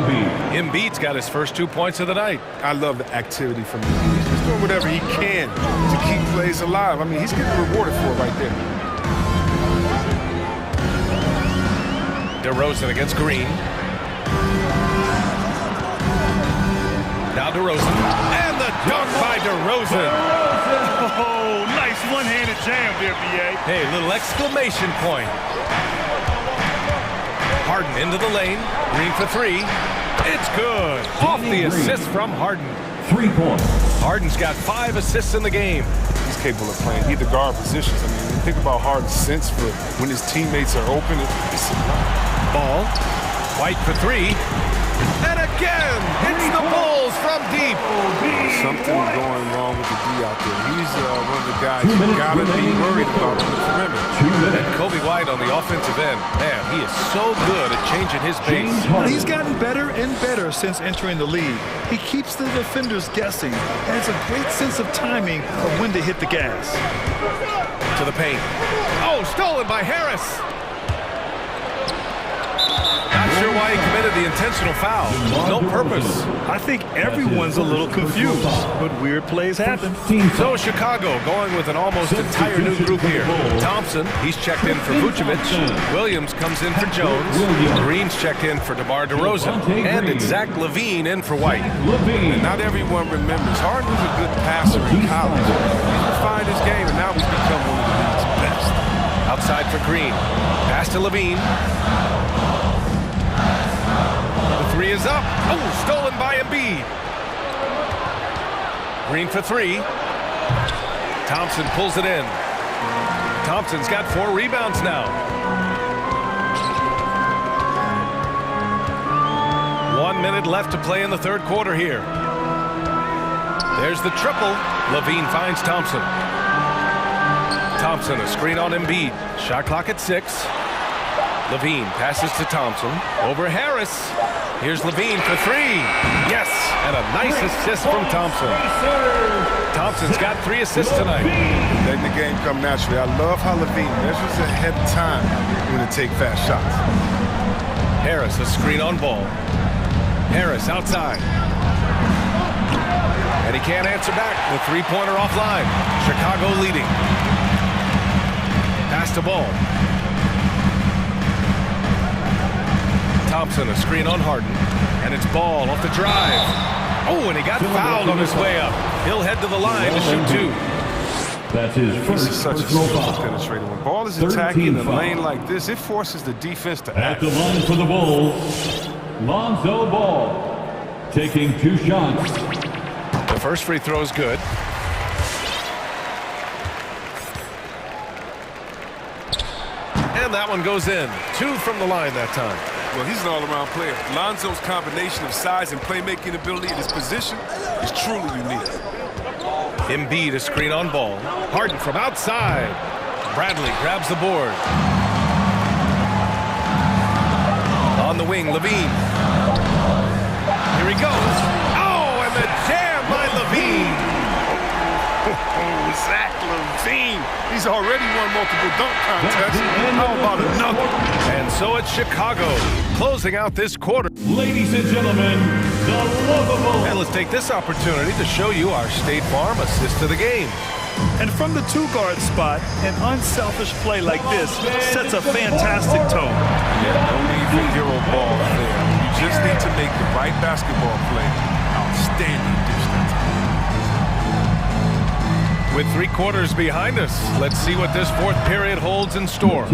Embiid's got his first 2 points of the night. I love the activity from Embiid. He's doing whatever he can to keep plays alive. I mean, he's getting rewarded for it right there. DeRozan against Green. Now DeRozan. And the dunk by DeRozan. Oh, nice one-handed jam there, B.A. Hey, little exclamation point. Harden into the lane. Green for 3. It's good. Off the assist from Harden. 3 points. Harden's got 5 assists in the game. He's capable of playing either guard positions. I mean, when you think about Harden's sense for when his teammates are open, it's a Ball. White for 3. And again, hits the Bulls from deep. something going wrong with the D out there. He's one of the guys you gotta be worried about on the perimeter. And Kobe White on the offensive end. Man, he is so good at changing his pace. He's gotten better and better since entering the league. He keeps the defenders guessing and has a great sense of timing of when to hit the gas. To the paint. Oh, stolen by Harris. Not sure why he committed the intentional foul. No purpose. I think everyone's a little confused, but weird plays happen. So Chicago going with an almost entire new group here. Thompson, he's checked in for Vucevic. Williams comes in for Jones. Green's checked in for DeMar DeRozan. And it's Zach LaVine in for White. And not everyone remembers. Harden was a good passer in college. He's refined his game, and now he's become one of the league's best. Outside for Green. Pass to LaVine. Three is up. Oh, stolen by Embiid. Green for 3. Thompson pulls it in. Thompson's got 4 rebounds now. 1 minute left to play in the third quarter here. There's the triple. LaVine finds Thompson. Thompson, a screen on Embiid. Shot clock at 6. LaVine passes to Thompson. Over Harris. Here's LaVine for 3. Yes, and a nice assist from Thompson. Thompson's got 3 assists tonight. Letting the game come naturally. I love how LaVine measures ahead of time when to take fast shots. Harris, a screen on Ball. Harris outside. And he can't answer back. The three-pointer offline. Chicago leading. Pass to Ball. Thompson, a screen on Harden, and it's Ball off the drive. Oh, and he got fouled on his way up. He'll head to the line to shoot 2. That's his This is first such a personal super foul. penetrator. When Ball is attacking in a lane like this, it forces the defense to At act. the line for the Bulls, Lonzo Ball, taking 2 shots. The first free throw is good. And that one goes in. 2 from the line that time. Well, he's an all-around player. Lonzo's combination of size and playmaking ability at his position is truly unique. Embiid, a screen on Ball. Harden from outside. Bradley grabs the board. On the wing, LaVine. Here he goes. Oh, and the jam by LaVine. Oh, Zach LaVine. He's already won multiple dunk contests. How about another? And so it's Chicago closing out this quarter. Ladies and gentlemen, the lovable. And let's take this opportunity to show you our State Farm assist to the game. And from the 2-guard spot, an unselfish play like this sets a fantastic tone. Yeah, no need for hero ball there. You just need to make the right basketball play. Outstanding distance. With 3 quarters behind us, let's see what this fourth period holds in store.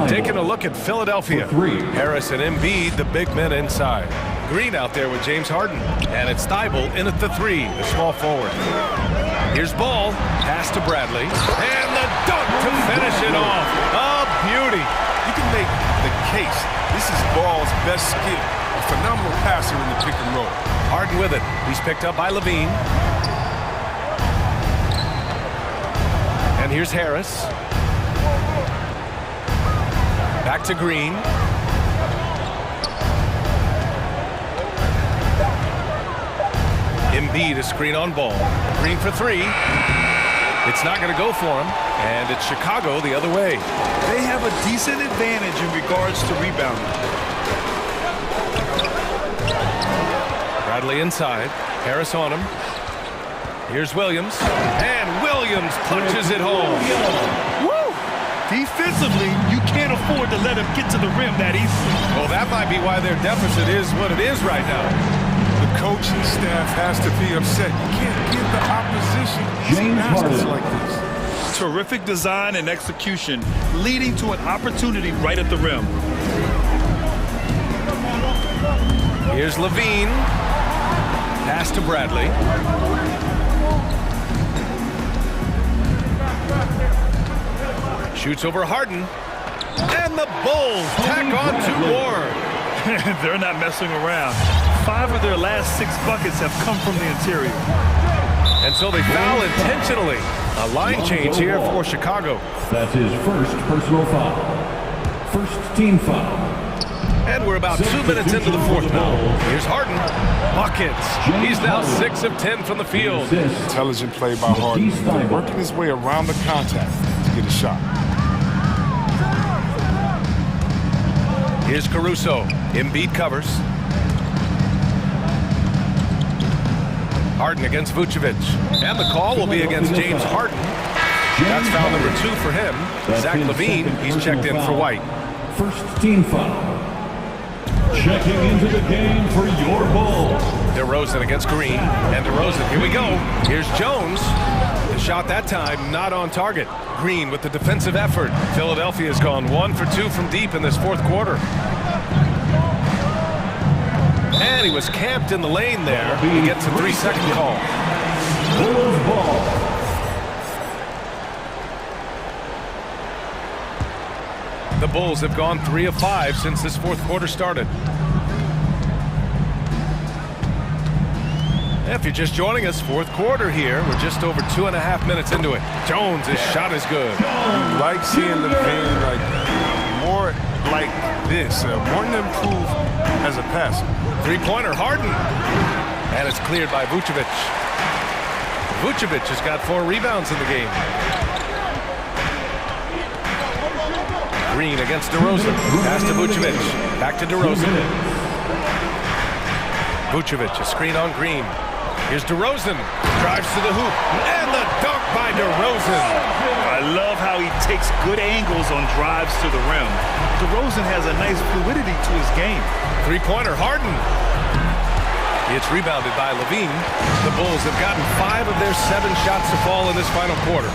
Taking a look at Philadelphia. Harris and Embiid, the big men inside. Green out there with James Harden. And it's Thibault in at the 3, the small forward. Here's Ball, pass to Bradley. And the dunk to finish it off. A beauty. You can make the case. This is Ball's best skill. A phenomenal passer in the pick and roll. Harden with it. He's picked up by LaVine. And here's Harris. Back to Green. Embiid, a screen on Ball. Green for 3. It's not going to go for him. And it's Chicago the other way. They have a decent advantage in regards to rebounding. Bradley inside. Harris on him. Here's Williams. And Williams punches it home. Woo! Defensively, you can't afford to let him get to the rim that easily. Well, that might be why their deficit is what it is right now. The coaching staff has to be upset. You can't give the opposition baskets like this. Terrific design and execution, leading to an opportunity right at the rim. Here's LaVine. Pass to Bradley. Shoots over Harden. And the Bulls tack on 2 more. They're not messing around. 5 of their last 6 buckets have come from the interior. And so they foul intentionally. A line change here for Chicago. That's his first personal foul. First team foul. And we're about 2 minutes into the fourth now. Here's Harden. Buckets. He's now 6 of 10 from the field. Intelligent play by Harden. Working his way around the contact to get a shot. Here's Caruso. Embiid covers. Harden against Vucevic. And the call will be against James Harden. That's foul number 2 for him. Zach LaVine, he's checked in for White. First team foul. Checking into the game for your Bulls. DeRozan against Green. And DeRozan, here we go. Here's Jones. The shot that time not on target. Green with the defensive effort. Philadelphia's gone 1 for 2 from deep in this fourth quarter. And he was camped in the lane there. He gets a 3-second call. Bulls ball. The Bulls have gone 3 of 5 since this fourth quarter started. If you're just joining us, fourth quarter here. We're just over 2.5 minutes into it. Jones, his shot is good. You like seeing LaVine like more like this. Wanting to improve as a passer. 3-pointer, Harden. And it's cleared by Vucevic. Vucevic has got 4 rebounds in the game. Green against DeRozan. Pass to Vucevic. Back to DeRozan. Vucevic, a screen on Green. Here's DeRozan. Drives to the hoop. And the dunk by DeRozan. I love how he takes good angles on drives to the rim. DeRozan has a nice fluidity to his game. 3-pointer, Harden. It's rebounded by LaVine. The Bulls have gotten 5 of their 7 shots to fall in this final quarter.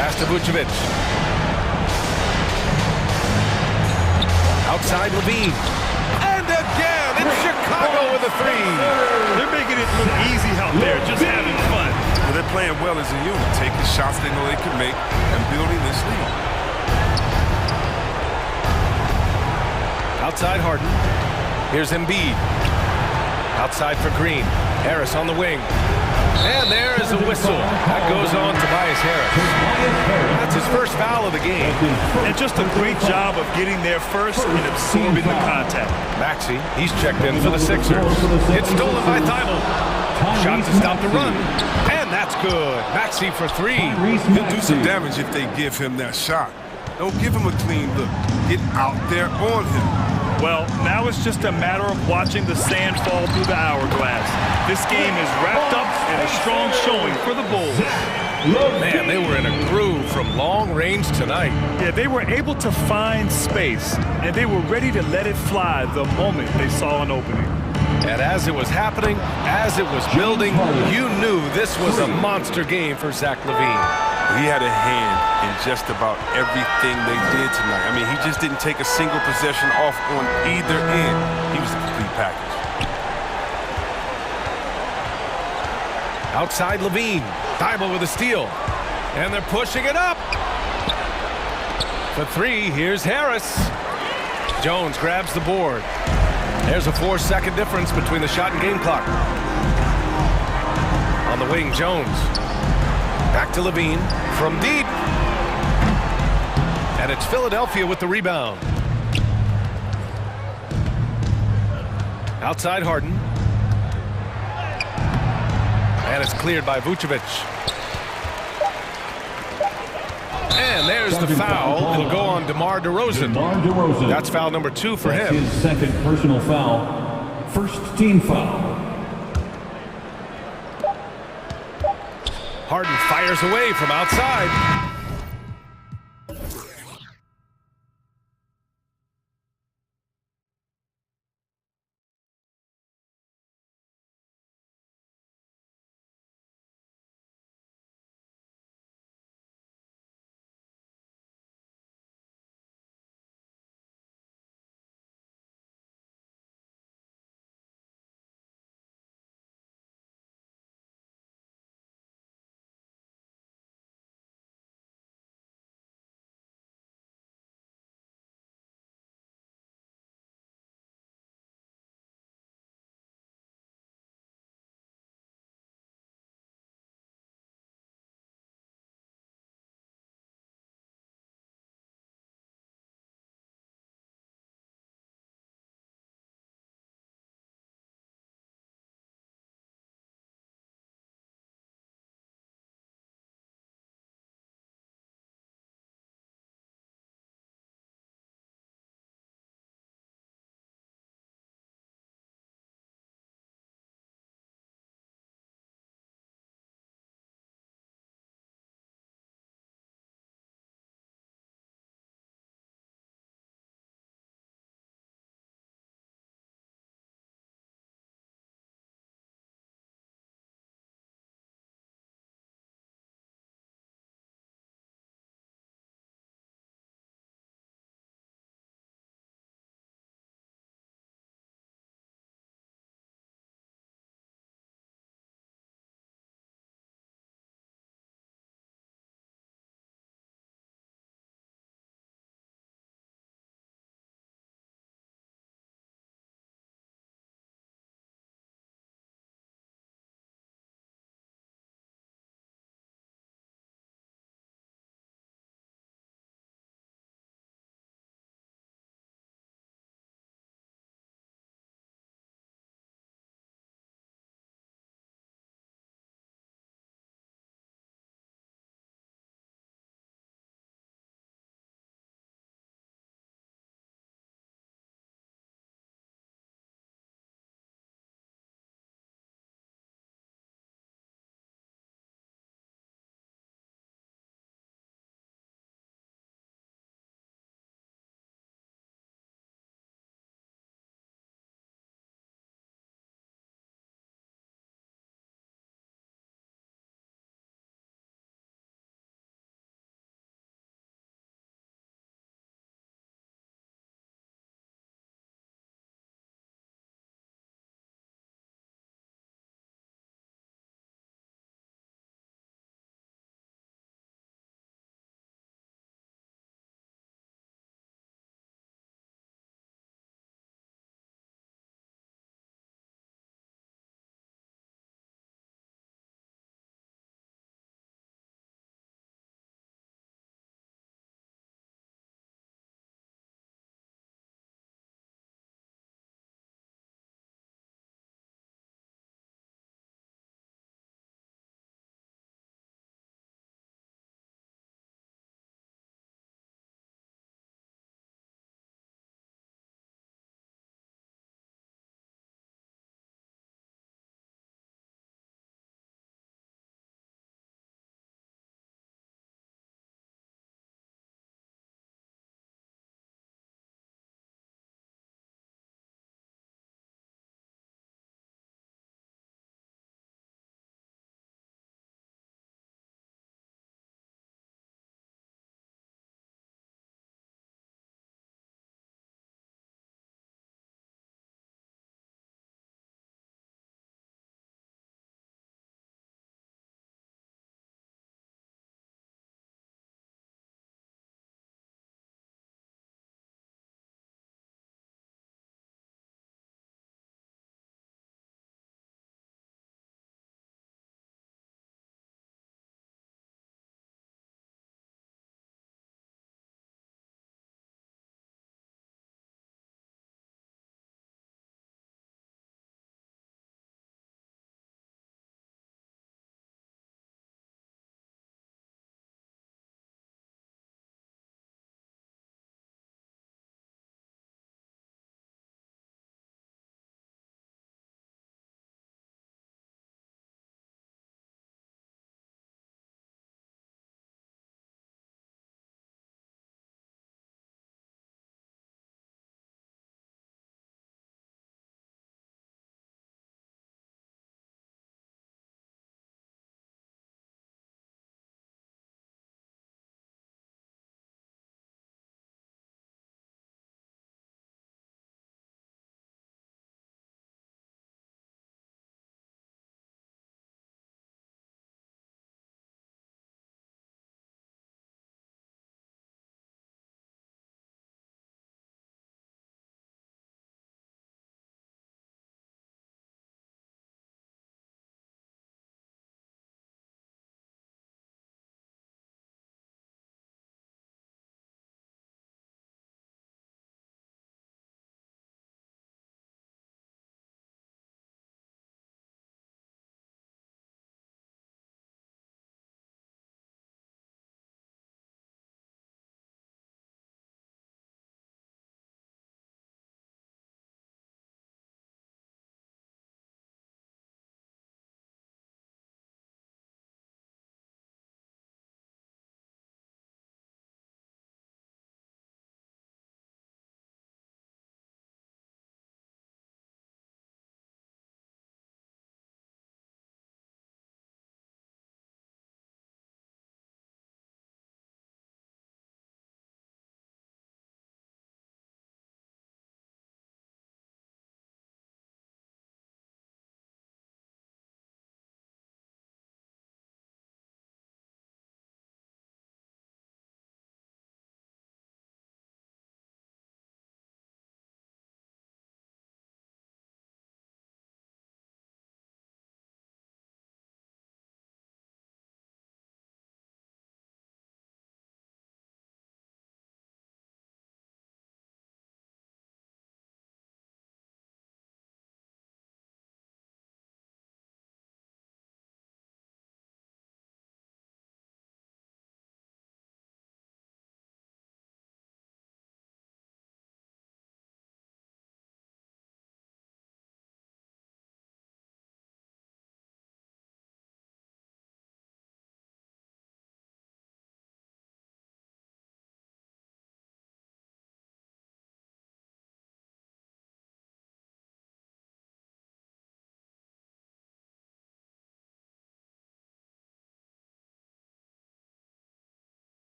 Pass to Vucevic. Outside LaVine. And again, it's Chicago with a 3. They're making it look easy out there, just having fun. Well, they're playing well as a unit, taking shots they know they can make and building this lead. Outside Harden. Here's Embiid. Outside for Green. Harris on the wing. And there is a whistle. That goes on Tobias Harris. That's his first foul of the game. And just a great job of getting there first and absorbing the contact. Maxey, he's checked in for the Sixers. It's stolen by Thibault. Shot to stop the run. And that's good. Maxey for 3. He'll do some damage if they give him that shot. Don't give him a clean look. Get out there on him. Well, now it's just a matter of watching the sand fall through the hourglass. This game is wrapped up in a strong showing for the Bulls. Man, they were in a groove from long range tonight. Yeah, they were able to find space, and they were ready to let it fly the moment they saw an opening. And as it was happening, as it was building, you knew this was a monster game for Zach LaVine. He had a hand in just about everything they did tonight. I mean, he just didn't take a single possession off on either end. He was a complete package. Outside LaVine. Thibault with a steal. And they're pushing it up. For 3, here's Harris. Jones grabs the board. There's a 4-second difference between the shot and game clock. On the wing, Jones. Back to LaVine from deep. And it's Philadelphia with the rebound. Outside Harden. And it's cleared by Vucevic. And there's the foul. It'll go on DeMar DeRozan. That's foul number 2 for him. His second personal foul. First team foul. Harden fires away from outside.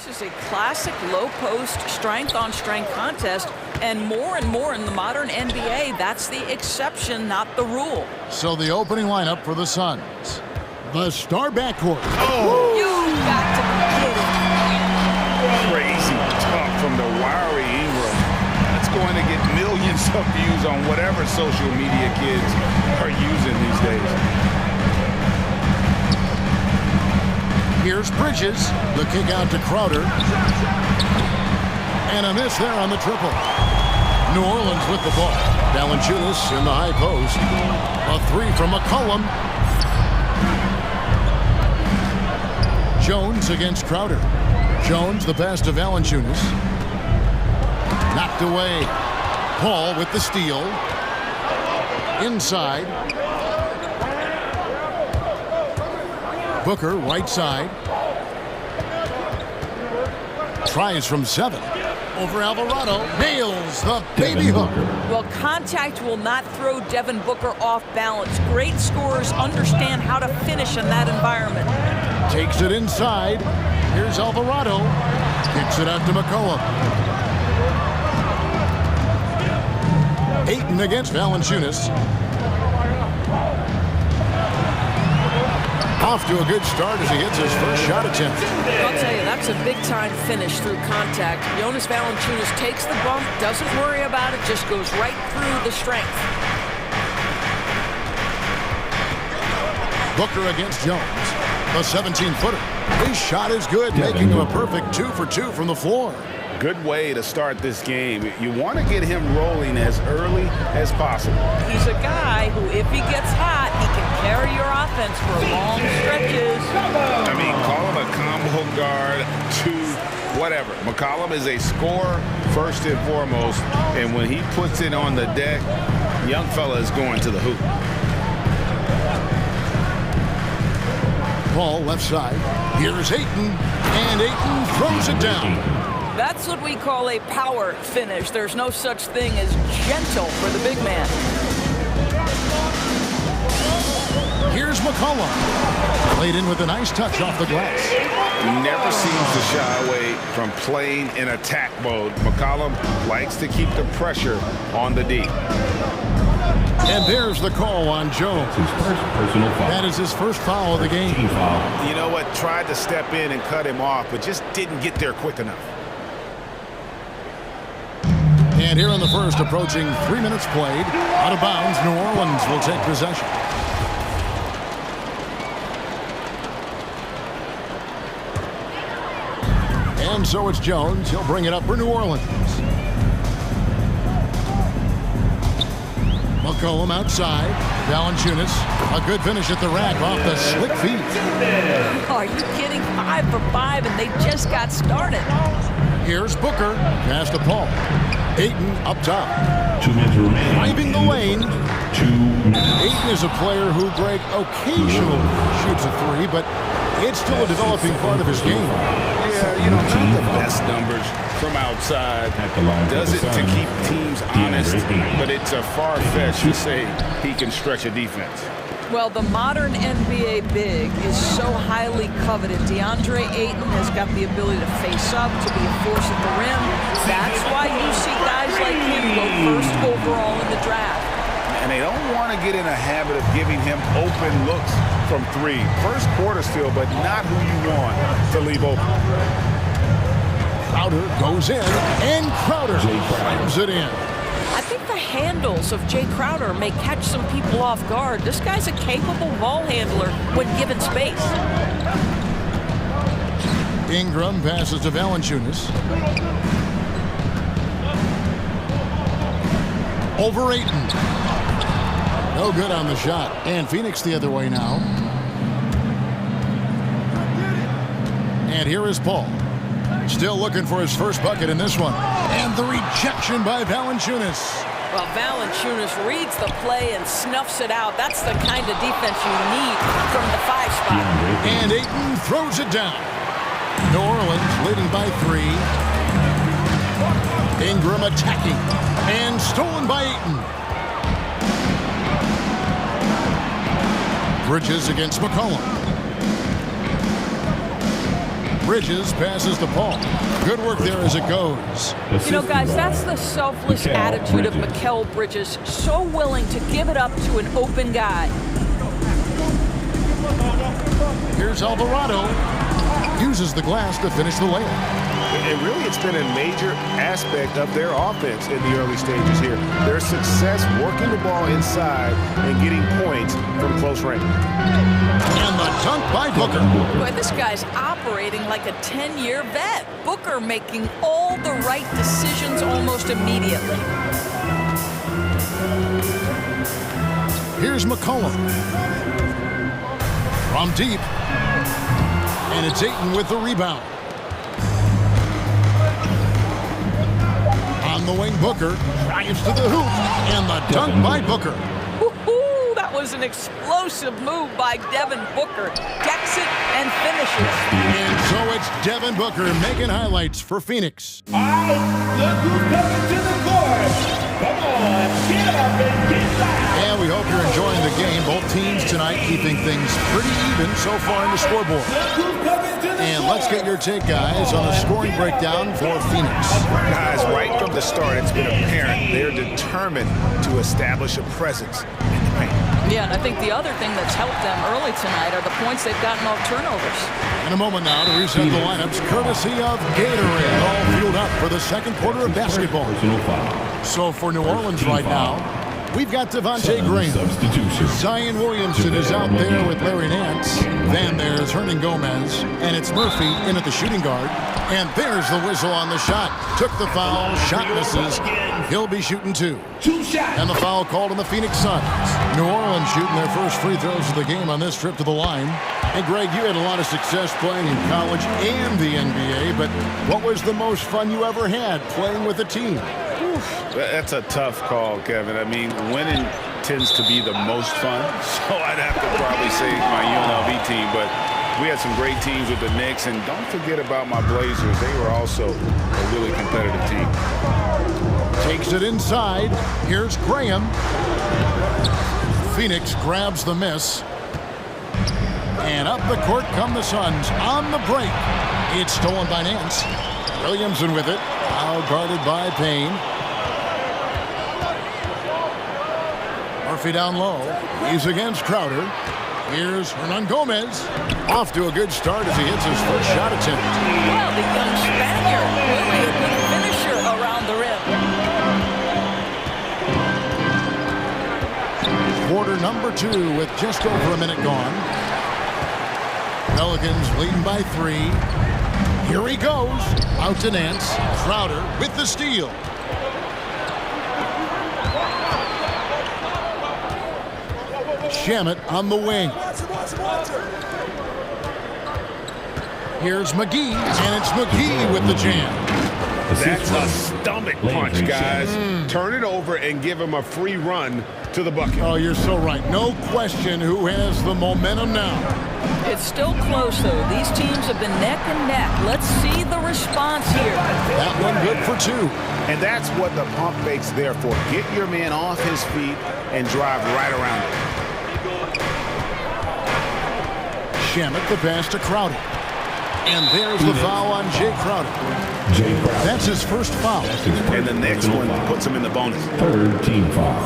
This is a classic low-post, strength-on-strength contest, and more in the modern NBA, that's the exception, not the rule. So the opening lineup for the Suns. The star backcourt. Oh! You got to be kidding. Crazy talk from the wiry Ingram. That's going to get millions of views on whatever social media kids are using these days. Here's Bridges. The kick out to Crowder. And a miss there on the triple. New Orleans with the ball. Valanciunas in the high post. A three from McCollum. Jones against Crowder. Jones, the pass to Valanciunas. Knocked away. Paul with the steal. Inside. Booker, right side. Tries from 7. Over Alvarado. Nails the baby hook. Well, contact will not throw Devin Booker off balance. Great scorers understand how to finish in that environment. Takes it inside. Here's Alvarado. Kicks it out to McCollum. Ayton against Valanciunas. Off to a good start as he hits his first shot attempt. I'll tell you, that's a big-time finish through contact. Jonas Valanciunas takes the bump, doesn't worry about it, just goes right through the strength. Booker against Jones. A 17-footer. His shot is good, making him a perfect 2 for 2 from the floor. Good way to start this game. You want to get him rolling as early as possible. He's a guy who, if he gets hot, he can carry your offense for long stretches. I mean, call him a combo guard, 2, whatever. McCollum is a scorer first and foremost, and when he puts it on the deck, young fella is going to the hoop. Paul left side. Here's Ayton, and Ayton throws it down. That's what we call a power finish. There's no such thing as gentle for the big man. Here's McCollum. Played in with a nice touch off the glass. Never seems to shy away from playing in attack mode. McCollum likes to keep the pressure on the D. And there's the call on Jones. That is his first foul of the game. You know what? Tried to step in and cut him off, but just didn't get there quick enough. And here in the first, approaching 3 minutes played. Out of bounds, New Orleans will take possession. And so it's Jones. He'll bring it up for New Orleans. McCollum outside. Valanciunas. A good finish at the rack off the slick feet. Are you kidding? 5 for 5, and they just got started. Here's Booker. Pass to Paul. Ayton up top. Driving the lane. Ayton is a player who, Greg, occasionally shoots a 3, but it's still a developing part of his game. Yeah, you know, not the best numbers from outside. Does it to keep teams honest, but it's a far-fetched to say he can stretch a defense. Well, the modern NBA big is so highly coveted. DeAndre Ayton has got the ability to face up, to be a force at the rim. That's why you see guys like him go first overall in the draft. And they don't want to get in a habit of giving him open looks from 3. First quarter still, but not who you want to leave open. Crowder goes in, and Crowder slams it in. I think the handles of Jay Crowder may catch some people off guard. This guy's a capable ball handler when given space. Ingram passes to Valanciunas. Over Ayton. No good on the shot. And Phoenix the other way now. And here is Paul. Still looking for his first bucket in this one. And the rejection by Valanciunas. Well, Valanciunas reads the play and snuffs it out. That's the kind of defense you need from the 5 spot. And Ayton throws it down. New Orleans leading by 3. Ingram attacking. And stolen by Ayton. Bridges against McCollum. Bridges passes the ball. Good work there as it goes. You know, guys, that's the selfless attitude of Mikal Bridges. So willing to give it up to an open guy. Here's Alvarado. Uses the glass to finish the layup. And really, it's been a major aspect of their offense in the early stages here. Their success working the ball inside and getting points from close range. And the dunk by Booker. Boy, this guy's operating like a 10-year vet. Booker making all the right decisions almost immediately. Here's McCollum. From deep. And it's Ayton with the rebound. On the wing, Booker drives to the hoop, and the dunk by Booker. Woohoo! That was an explosive move by Devin Booker. Decks it and finishes. And so it's Devin Booker making highlights for Phoenix. All right, look who's coming to the court. Come on, get up and get loud. And we hope you're enjoying the game. Both teams tonight keeping things pretty even so far in the scoreboard. And let's get your take, guys, on the scoring breakdown for Phoenix. Guys, right from the start, it's been apparent they're determined to establish a presence in the paint. Yeah, and I think the other thing that's helped them early tonight are the points they've gotten off turnovers. In a moment now to reset the lineups, courtesy of Gatorade, all fueled up for the second quarter of basketball. So for New Orleans right now, we've got Devontae Graham. Zion Williamson is out there with Larry Nance. Then there's Hernan Gomez. And it's Murphy in at the shooting guard. And there's the whistle on the shot. Took the foul, shot misses. He'll be shooting two. And the foul called on the Phoenix Suns. New Orleans shooting their first free throws of the game on this trip to the line. And Greg, you had a lot of success playing in college and the NBA, but what was the most fun you ever had playing with a team? That's a tough call, Kevin. I mean, winning tends to be the most fun, so I'd have to probably say my UNLV team, but we had some great teams with the Knicks, and don't forget about my Blazers. They were also a really competitive team. Takes it inside. Here's Graham. Phoenix grabs the miss. And up the court come the Suns on the break. It's stolen by Nance. Williamson with it. Now guarded by Payne. Murphy down low. He's against Crowder. Here's Hernan Gomez. Off to a good start as he hits his first shot attempt. Well, the young Spaniard, really a good finisher around the rim. Quarter number 2 with just over a minute gone. Pelicans leading by 3. Here he goes. Out to Nance. Crowder with the steal. Shamet on the wing. Here's McGee, and it's McGee with the jam. That's a stomach punch, guys. Turn it over and give him a free run to the bucket. Oh, you're so right. No question who has the momentum now. It's still close, though. These teams have been neck and neck. Let's see the response here. That one good for 2. And that's what the pump fake's there for. Get your man off his feet and drive right around him. Shamet the pass to Crowder. And there's the foul on Jay Crowder. That's his first foul. And the next one puts him in the bonus. Third team foul.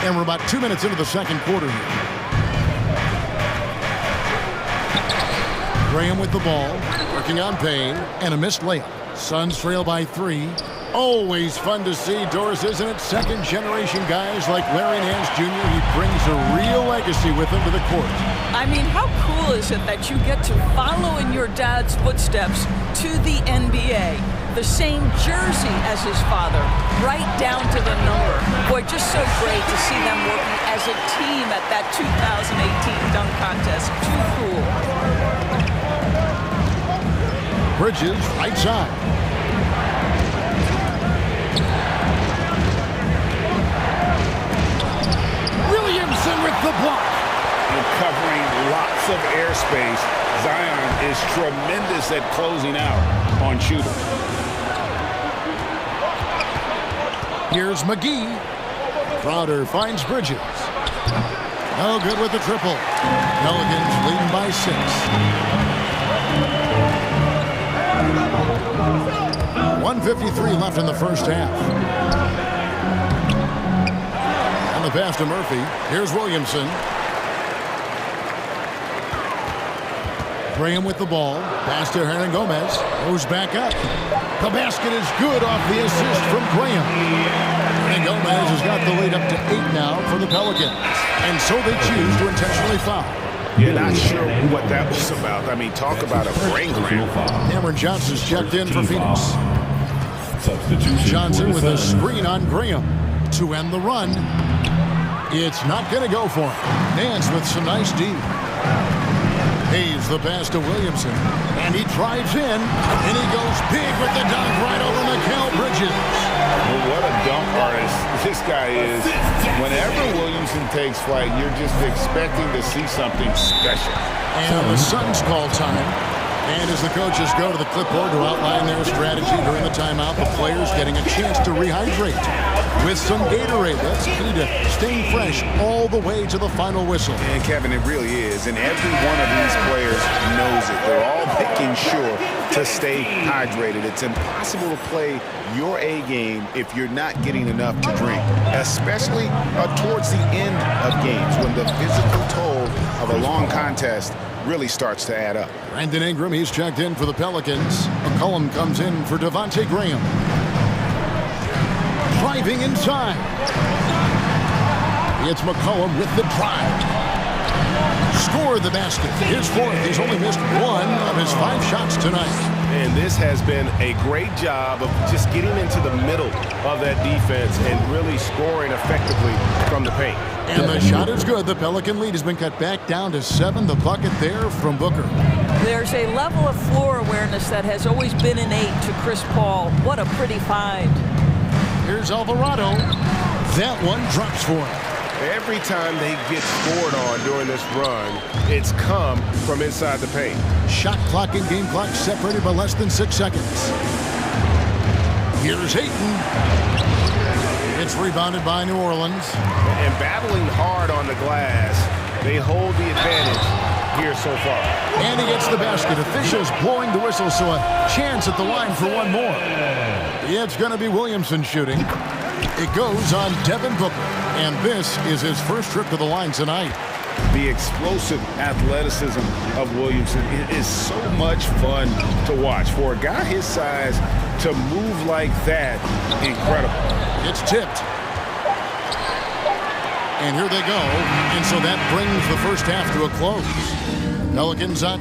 And we're about 2 minutes into the second quarter here. Graham with the ball, working on Payne, and a missed layup. Suns trail by 3. Always fun to see, Doris, isn't it? Second-generation guys like Larry Nance Jr., he brings a real legacy with him to the court. I mean, how cool is it that you get to follow in your dad's footsteps to the NBA? The same jersey as his father, right down to the number. Boy, just so great to see them working as a team at that 2018 dunk contest. Too cool. Bridges, right side. Williamson with the block. And covering lots of airspace, Zion is tremendous at closing out on shooters. Here's McGee. Crowder finds Bridges. No good with the triple. Pelicans leading by 6. 1:53 left in the first half. And the pass to Murphy. Here's Williamson. Graham with the ball. Pass to Hernan Gomez. Goes back up. The basket is good off the assist from Graham. And Gomez has got the lead up to 8 now for the Pelicans. And so they choose to intentionally foul. Yeah, not sure what that was about. I mean, talk about a brain cramp. Cameron Johnson's checked in for Phoenix. Johnson with a screen on Graham to end the run. It's not going to go for him. Nance with some nice D. Hayes the pass to Williamson. And he drives in. And he goes big with the dunk right over Mikal Bridges. Well, what a dunk artist this guy is. Whenever Williamson takes flight, you're just expecting to see something special. And the Suns call time. And as the coaches go to the clipboard to outline their strategy during the timeout, the players getting a chance to rehydrate with some Gatorade. That's key to staying fresh all the way to the final whistle. And Kevin, it really is. And every one of these players knows it. They're all making sure to stay hydrated. It's impossible to play your A game if you're not getting enough to drink, especially towards the end of games when the physical toll of a long contest really starts to add up. Brandon Ingram, he's checked in for the Pelicans. McCollum comes in for Devontae Graham. Driving inside. It's McCollum with the drive. Scored the basket. His fourth. He's only missed 1 of his 5 shots tonight. And this has been a great job of just getting into the middle of that defense and really scoring effectively from the paint. And the shot is good. The Pelican lead has been cut back down to 7. The bucket there from Booker. There's a level of floor awareness that has always been innate to Chris Paul. What a pretty find. Here's Alvarado. That one drops for him. Every time they get scored on during this run, it's come from inside the paint. Shot clock and game clock separated by less than 6 seconds. Here's Ayton. It's rebounded by New Orleans. And battling hard on the glass, they hold the advantage here so far. And he gets the basket. Officials blowing the whistle, so a chance at the line for one more. Yeah, it's going to be Williamson shooting. It goes on Devin Booker. And this is his first trip to the line tonight. The explosive athleticism of Williamson is so much fun to watch. For a guy his size to move like that, incredible. It's tipped. And here they go. And so that brings the first half to a close. Pelicans up.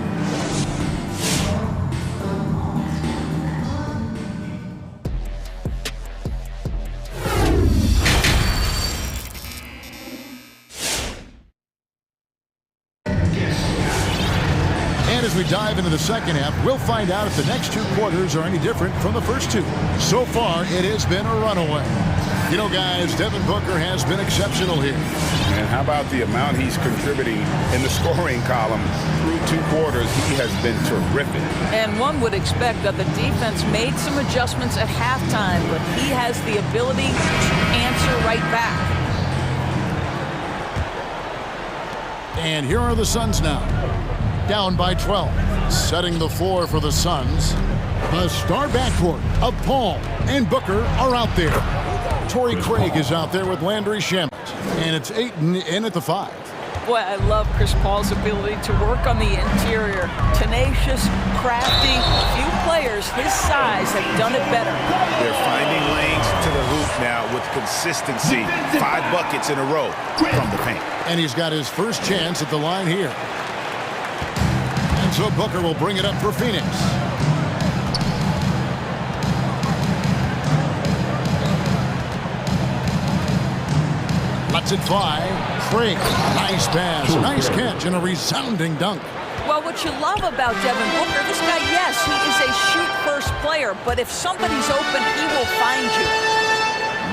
As we dive into the second half, we'll find out if the next 2 quarters are any different from the first 2. So far, it has been a runaway. You know, guys, Devin Booker has been exceptional here. And how about the amount he's contributing in the scoring column? Through 2 quarters, he has been terrific. And one would expect that the defense made some adjustments at halftime, but he has the ability to answer right back. And here are the Suns now. Down by 12. Setting the floor for the Suns. The star backcourt of Paul and Booker are out there. Torrey Craig is out there with Landry Shamet. And it's Ayton in at the 5. Boy, I love Chris Paul's ability to work on the interior. Tenacious, crafty. Few players his size have done it better. They're finding lanes to the hoop now with consistency. 5 buckets in a row from the paint. And he's got his first chance at the line here. So Booker will bring it up for Phoenix. Lets it fly. Craig, nice pass, nice catch, and a resounding dunk. Well, what you love about Devin Booker, this guy, yes, he is a shoot-first player, but if somebody's open, he will find you.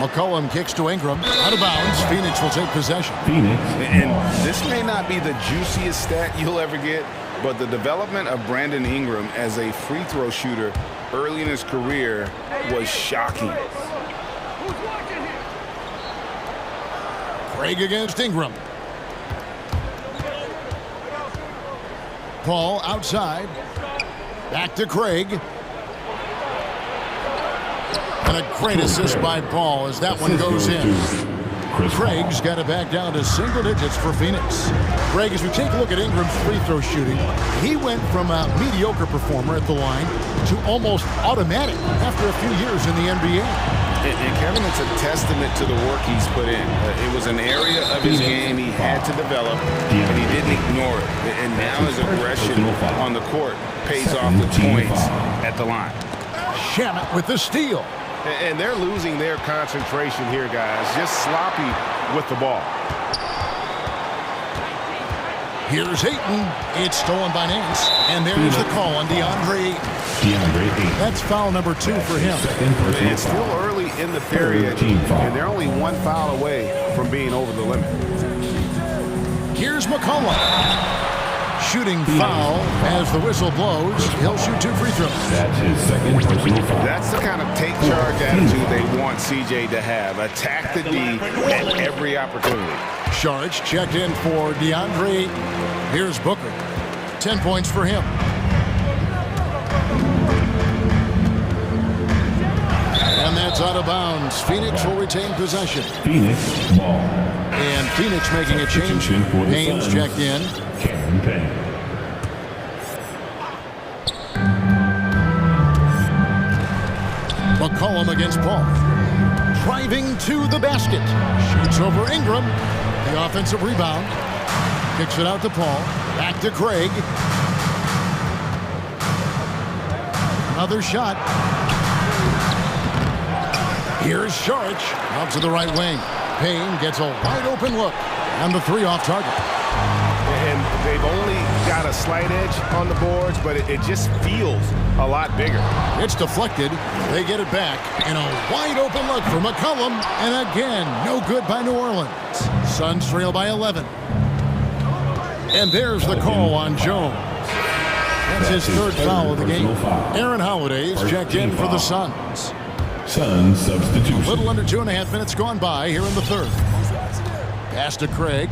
McCollum kicks to Ingram. Out of bounds. Phoenix will take possession. And this may not be the juiciest stat you'll ever get, but the development of Brandon Ingram as a free throw shooter early in his career was shocking. Craig against Ingram. Paul outside. Back to Craig. And a great assist by Paul as that one goes in. Craig's got it back down to single digits for Phoenix. Craig, as we take a look at Ingram's free throw shooting, he went from a mediocre performer at the line to almost automatic after a few years in the NBA. And Kevin, it's a testament to the work he's put in. It was an area of his game he had to develop, and he didn't ignore it. And now his aggression on the court pays off with points at the line. Shamet with the steal. And they're losing their concentration here, guys. Just sloppy with the ball. Here's Ayton. It's stolen by Nance. And there's the call on DeAndre Ayton. That's foul number 2 for him. It's still early in the period, and they're only 1 foul away from being over the limit. Here's McCollum. Shooting foul as the whistle blows. He'll shoot 2 free throws. That's his second personal foul. That's the kind of take charge attitude they want CJ to have. Attack the D at every opportunity. Sharge checked in for DeAndre. Here's Booker. 10 points for him. And that's out of bounds. Phoenix will retain possession. Phoenix ball. And Phoenix making a change. Haynes checked in. McCollum against Paul. Driving to the basket. Shoots over Ingram. The offensive rebound. Kicks it out to Paul. Back to Craig. Another shot. Here's Sharge. Out to the right wing. Payne gets a wide open look. And the 3 off target. And they've only got a slight edge on the boards, but it just feels a lot bigger. It's deflected. They get it back. And a wide open look for McCollum. And again, no good by New Orleans. Suns trail by 11. And there's the call on Jones. That's his 3rd foul of the game. Aaron Holiday's checked in for the Suns. Suns substitution. A little under 2.5 minutes gone by here in the 3rd. Pass to Craig.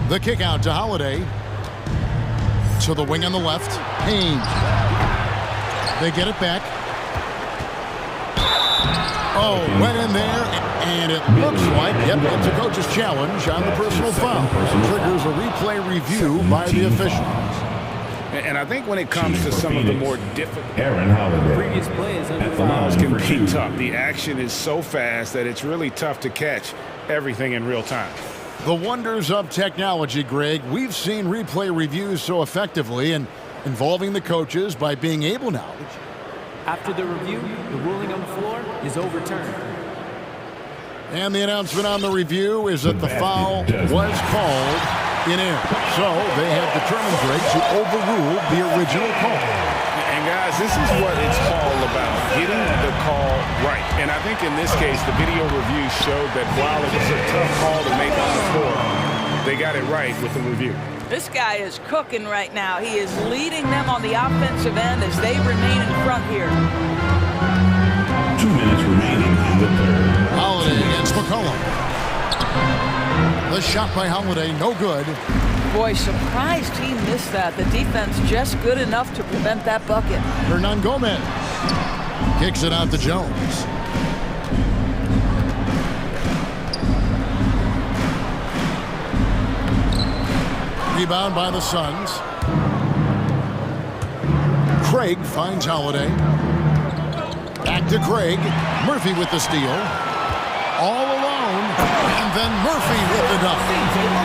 The kick out to Holiday. To the wing on the left. Payne. They get it back. Oh, went in there, and it looks like, yep, it's a coach's challenge on the personal foul. Triggers a replay review by the officials. And I think when it comes to some of the more difficult Previous plays fouls can be tough. The action is so fast that it's really tough to catch everything in real time. The wonders of technology, Greg. We've seen replay reviews so effectively and involving the coaches by being able now. After the review, the ruling on the floor is overturned. And the announcement on the review is that the foul was called in air. So they have determined, Greg, to overrule the original call. And guys, this is what it's all about, getting the call right. And I think in this case, the video review showed that while it was a tough call to make on the floor, they got it right with the review. This guy is cooking right now. He is leading them on the offensive end as they remain in front here. 2 minutes remaining in the 3rd. Holiday against McCollum. The shot by Holiday, no good. Boy, surprised he missed that. The defense just good enough to prevent that bucket. Hernan Gomez kicks it out to Jones. Rebound by the Suns. Craig finds Holiday. Back to Craig. Murphy with the steal. All alone. And then Murphy with the dunk.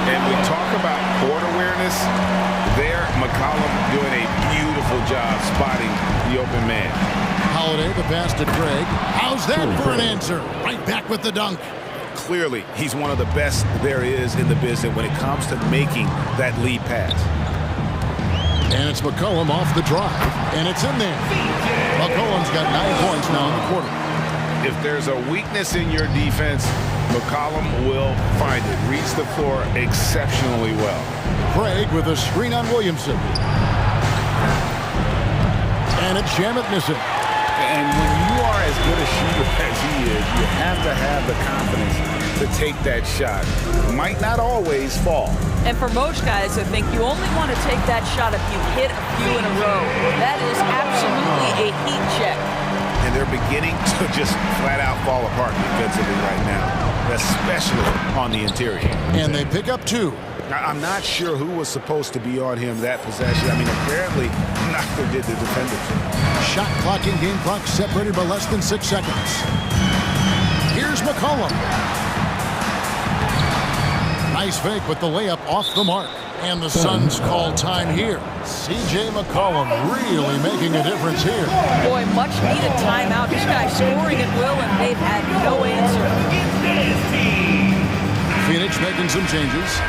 And we talk about court awareness. There, McCollum doing a beautiful job spotting the open man. Holiday, the pass to Craig. How's that for an answer? Right back with the dunk. Clearly, he's one of the best there is in the business when it comes to making that lead pass. And it's McCollum off the drive, and it's in there. McCollum's got 9 points now in the quarter. If there's a weakness in your defense, McCollum will find it. Reads the floor exceptionally well. Craig with a screen on Williamson. And it's Shamet missing. And when you are as good a shooter as he is, you have to have the confidence to take that shot. Might not always fall. And for most guys, I think you only want to take that shot if you hit a few in a row. That is absolutely a heat check. And they're beginning to just flat out fall apart defensively right now, especially on the interior. And they pick up 2. I'm not sure who was supposed to be on him that possession. I mean, apparently, neither did the defenders. Shot clock and game clock separated by less than 6 seconds. Here's McCollum. Nice fake, but the layup off the mark. And the Suns call time here. C.J. McCollum really making a difference here. Boy, much needed timeout. This guy's scoring at will, and they've had no answer. Phoenix making some changes.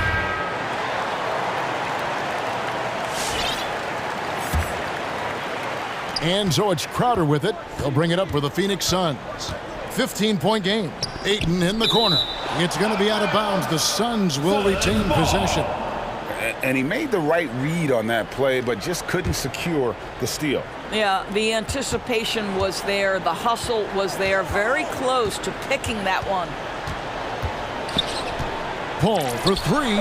And so it's Crowder with it. He'll bring it up for the Phoenix Suns. 15-point game. Ayton in the corner. It's going to be out of bounds. The Suns will retain possession. And he made the right read on that play, but just couldn't secure the steal. Yeah, the anticipation was there. The hustle was there. Very close to picking that one. Paul for 3.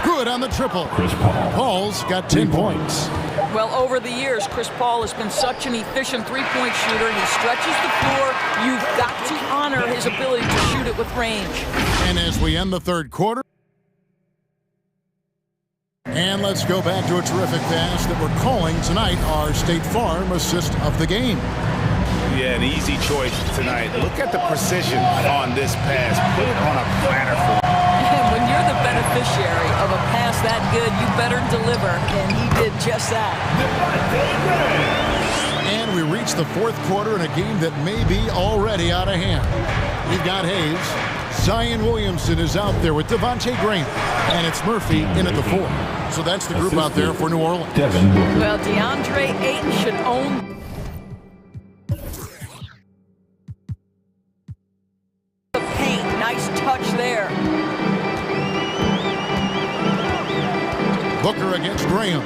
Good on the triple. Chris Paul. Paul's got 10 points. Well, over the years, Chris Paul has been such an efficient three-point shooter. He stretches the floor. You've got to honor his ability to shoot it with range. And as we end the third quarter, and let's go back to a terrific pass that we're calling tonight our State Farm assist of the game. Yeah, an easy choice tonight. Look at the precision on this pass. Put it on a platter for him. And when you're the beneficiary of a pass that good, you better deliver, and he did just that. And we reach the fourth quarter in a game that may be already out of hand. We've got Hayes. Zion Williamson is out there with Devontae Graham, and it's Murphy in at the 4. So that's the group out there for New Orleans. Well, DeAndre Ayton should own the paint. Nice touch there. Booker against Graham.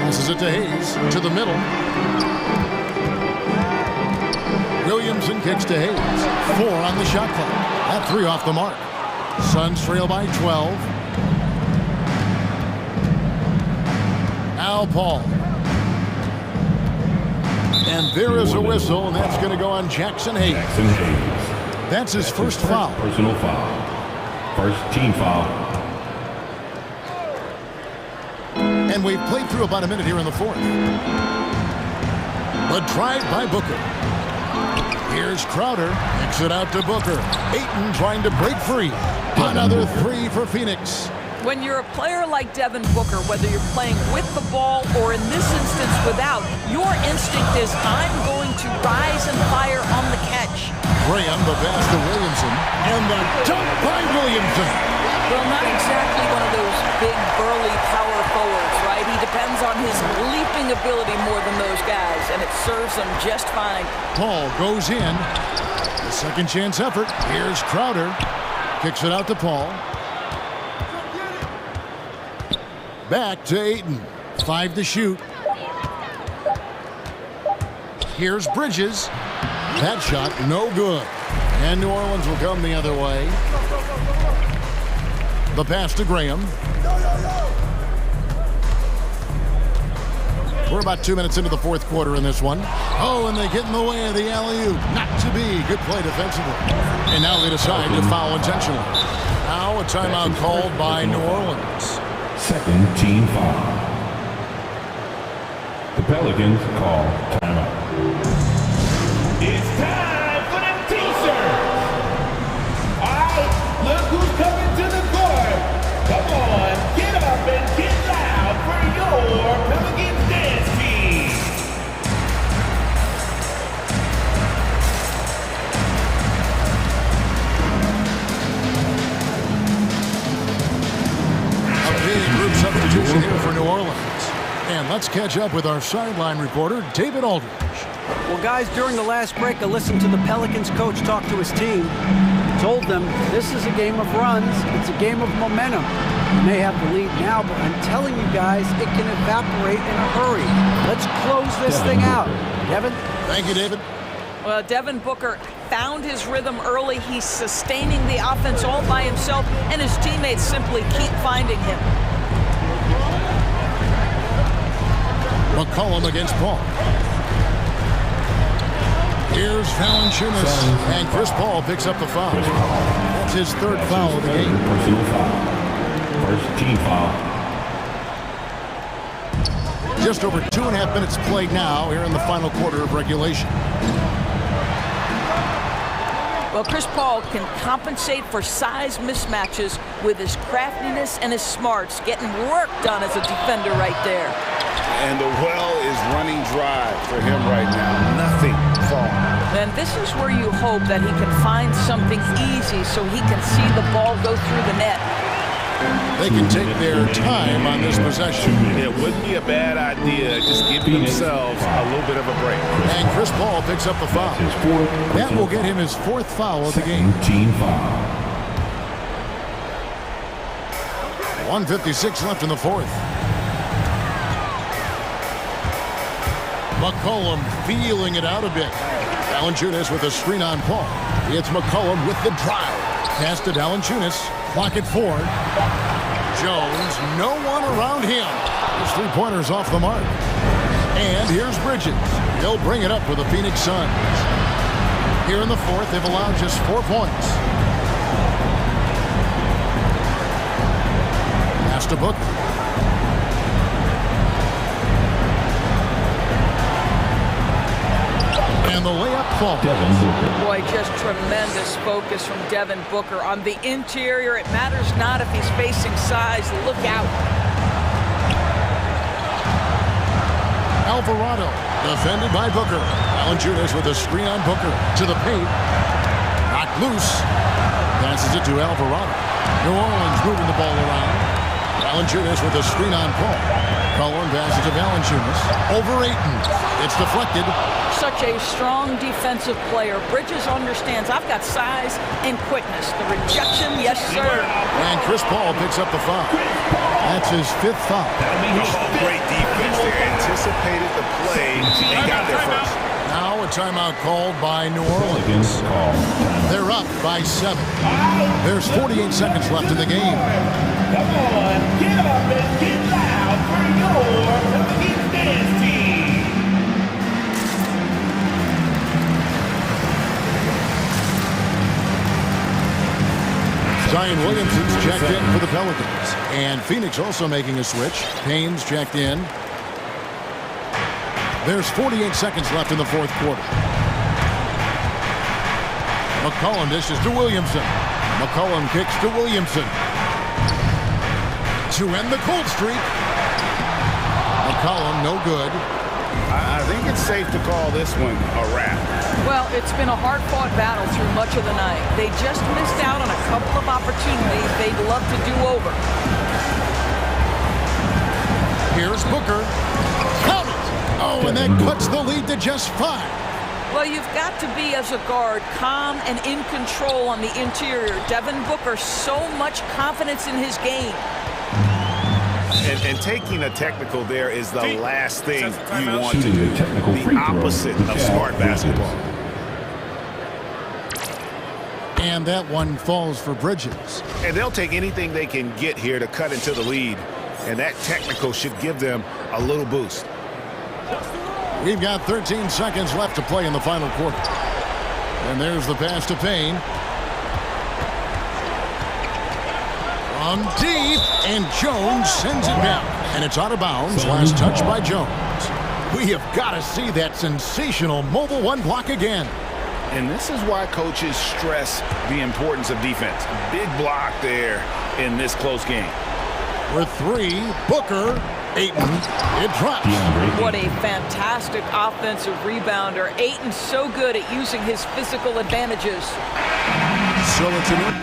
Passes it to Hayes, to the middle. Williamson kicks to Hayes. 4 on the shot clock. That 3 off the mark. Suns trail by 12. Al Paul. And there is a whistle, and that's going to go on Jackson Hayes. That's his first foul. Personal foul. First team foul. And we've played through about a minute here in the fourth. The drive by Booker. Here's Crowder. Kicks it out to Booker. Ayton trying to break free. Another 3 for Phoenix. When you're a player like Devin Booker, whether you're playing with the ball or in this instance without, your instinct is, I'm going to rise and fire on the catch. Graham, the pass to Williamson. And the dunk by Williamson. Well, not exactly one of those big, burly power forwards, right? He depends on his leaping ability more than those guys, and it serves him just fine. Paul goes in. The second chance effort. Here's Crowder. Kicks it out to Paul. Back to Ayton. 5 to shoot. Here's Bridges. That shot, no good. And New Orleans will come the other way. The pass to Graham. We're about 2 minutes into the fourth quarter in this one. Oh, and they get in the way of the alley-oop. Not to be. Good play defensively. And now they decide to foul intentionally. Now a timeout called by New Orleans. Second team foul. The Pelicans call timeout. It's time for the t-shirts. All right, look who's coming to the court. Come on, get up and get loud for your Pelicans dance team. A big group substitution here for New Orleans. And let's catch up with our sideline reporter, David Aldridge. Well, guys, during the last break, I listened to the Pelicans coach talk to his team. Told them this is a game of runs. It's a game of momentum. You may have the lead now, but I'm telling you guys, it can evaporate in a hurry. Let's close this thing out. Kevin? Thank you, David. Well, Devin Booker found his rhythm early. He's sustaining the offense all by himself, and his teammates simply keep finding him. McCollum against Paul. Here's Valanciunas, and Chris Paul picks up the foul. That's his third foul of the game. Personal foul. First team foul. Just over 2.5 minutes played now here in the final quarter of regulation. Well, Chris Paul can compensate for size mismatches with his craftiness and his smarts, getting work done as a defender right there. And the well is running dry for him right now. Nothing falling. And this is where you hope that he can find something easy so he can see the ball go through the net. They can take their time on this possession. It wouldn't be a bad idea just giving themselves a little bit of a break. And Chris Paul picks up the foul. That will get him his fourth foul of the game. Team foul. 1:56 left in the fourth. McCollum feeling it out a bit. Valanciunas with a screen on Paul. It's McCollum with the drive. Pass to Valanciunas. Clock at 4. Jones, no one around him. His three-pointer's off the mark. And here's Bridges. They'll bring it up for the Phoenix Suns. Here in the fourth, they've allowed just 4 points. Pass to Booker. And the layup falls. Boy, just tremendous focus from Devin Booker. On the interior, it matters not if he's facing size. Look out. Alvarado, defended by Booker. Valanciunas with a screen on Booker. To the paint. Knocked loose. Passes it to Alvarado. New Orleans moving the ball around. Valanciunas with a screen on Paul. Cullen passes to Valanciunas. Over Ayton. It's deflected. Such a strong defensive player. Bridges understands I've got size and quickness. The rejection, yes, sir. And Chris Paul picks up the foul. That's his 5th foul. Oh, great defense there. Anticipated the play and got there first. Now a timeout called by New Orleans. They're up by 7. There's 48 seconds left in the game. Come on, get up and get loud for your Keep Dance team. Zion Williamson's checked in for the Pelicans. And Phoenix also making a switch. Payne's checked in. There's 48 seconds left in the fourth quarter. McCollum dishes to Williamson. McCollum kicks to Williamson. To end the cold streak. McCollum no good. I think it's safe to call this one a wrap. Well, it's been a hard-fought battle through much of the night. They just missed out on a couple of opportunities they'd love to do over. Here's Booker. Count it! Oh, and that cuts the lead to just 5. Well, you've got to be, as a guard, calm and in control on the interior. Devin Booker, so much confidence in his game. And taking a technical there is the last thing you want to do. The opposite of smart basketball. And that one falls for Bridges. And they'll take anything they can get here to cut into the lead. And that technical should give them a little boost. We've got 13 seconds left to play in the final quarter. And there's the pass to Payne. From deep, and Jones sends it down. And it's out of bounds. Last touch by Jones. We have got to see that sensational mobile one block again. And this is why coaches stress the importance of defense. Big block there in this close game. With 3, Booker, Ayton, it drops. What a fantastic offensive rebounder. Ayton's so good at using his physical advantages. So it's an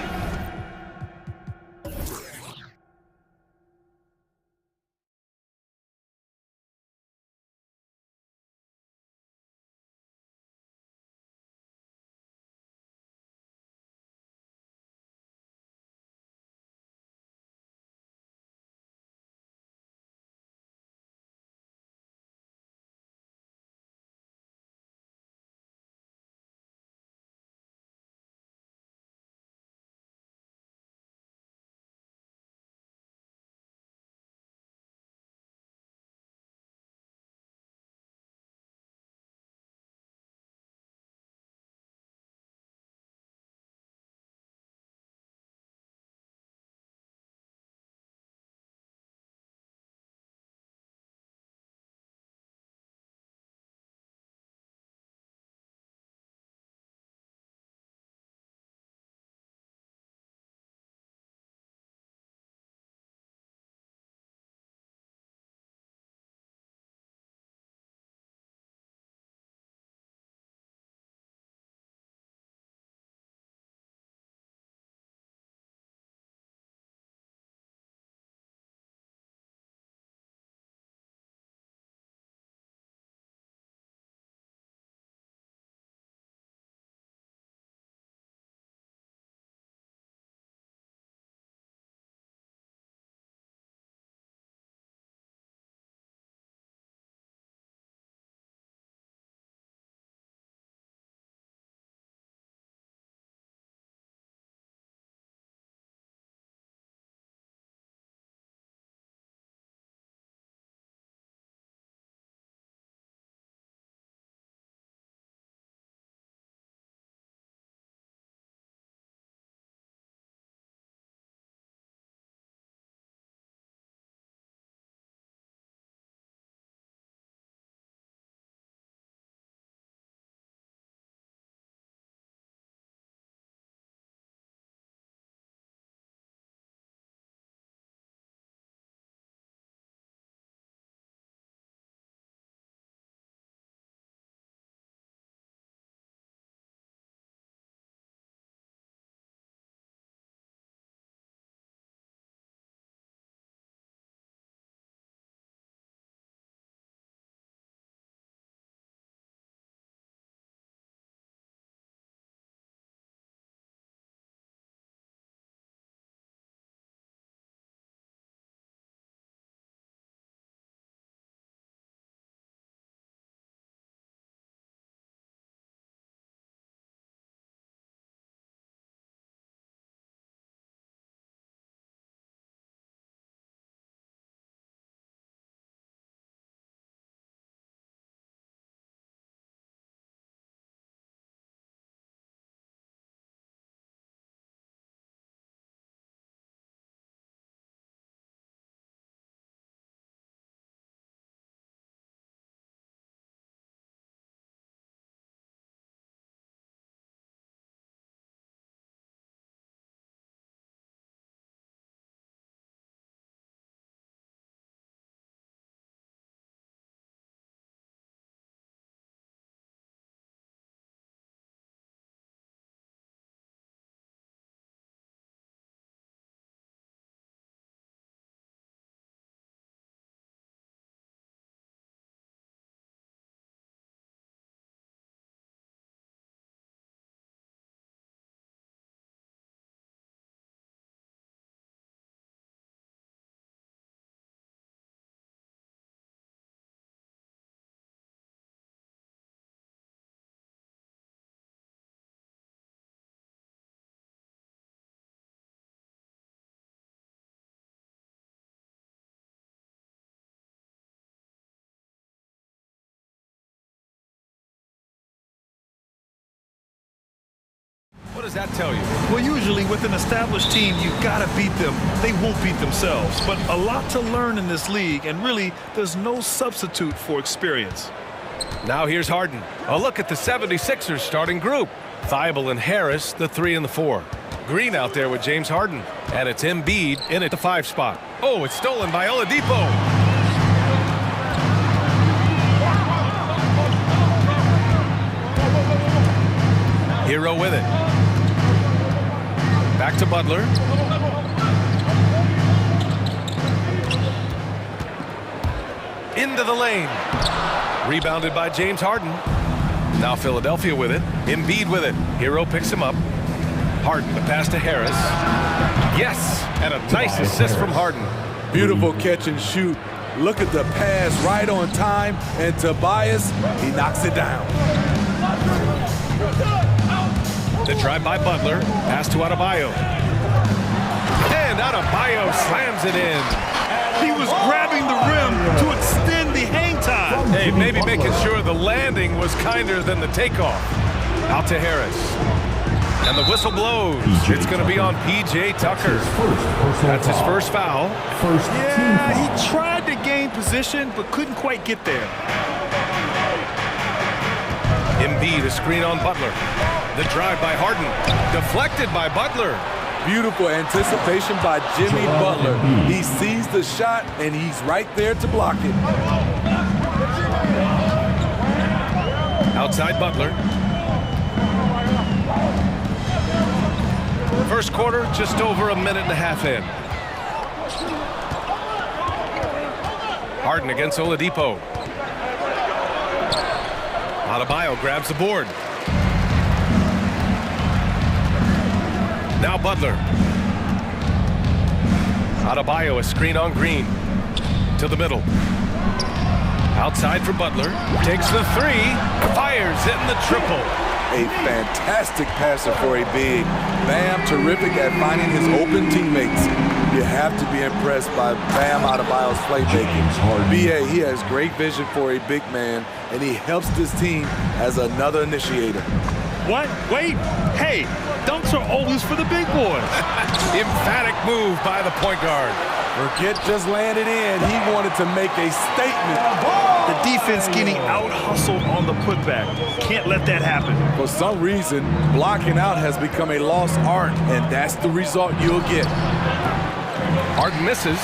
does that tell you? Well, usually with an established team, you've got to beat them. They won't beat themselves. But a lot to learn in this league, and really, there's no substitute for experience. Now here's Harden. A look at the 76ers starting group. Thibault and Harris, the 3 and the 4. Green out there with James Harden. And it's Embiid in at the 5 spot. Oh, it's stolen by Oladipo. Hero with it. Back to Butler. Into the lane. Rebounded by James Harden. Now Philadelphia with it. Embiid with it. Hero picks him up. Harden, the pass to Harris. Yes, and a nice assist from Harden. Beautiful catch and shoot. Look at the pass right on time, and Tobias, he knocks it down. The drive by Butler. Pass to Adebayo. And Adebayo slams it in. He was grabbing the rim to extend the hang time. Hey, maybe making sure the landing was kinder than the takeoff. Out to Harris. And the whistle blows. It's going to be on P.J. Tucker. That's his first foul. Yeah, he tried to gain position, but couldn't quite get there. Embiid, a screen on Butler. The drive by Harden. Deflected by Butler. Beautiful anticipation by Jimmy Butler. He sees the shot, and he's right there to block it. Outside Butler. First quarter, just over a minute and a half in. Harden against Oladipo. Adebayo grabs the board. Now Butler. Adebayo, a screen on Green. To the middle. Outside for Butler. Takes the 3. Fires in the triple. A fantastic passer for a big. Bam, terrific at finding his open teammates. You have to be impressed by Bam Adebayo's playmaking. B.A., he has great vision for a big man, and he helps this team as another initiator. What? Wait. Hey, dunks are always for the big boys. Emphatic move by the point guard. Forget just landed in. He wanted to make a statement. The defense getting out-hustled on the putback. Can't let that happen. For some reason, blocking out has become a lost art, and that's the result you'll get. Harden misses.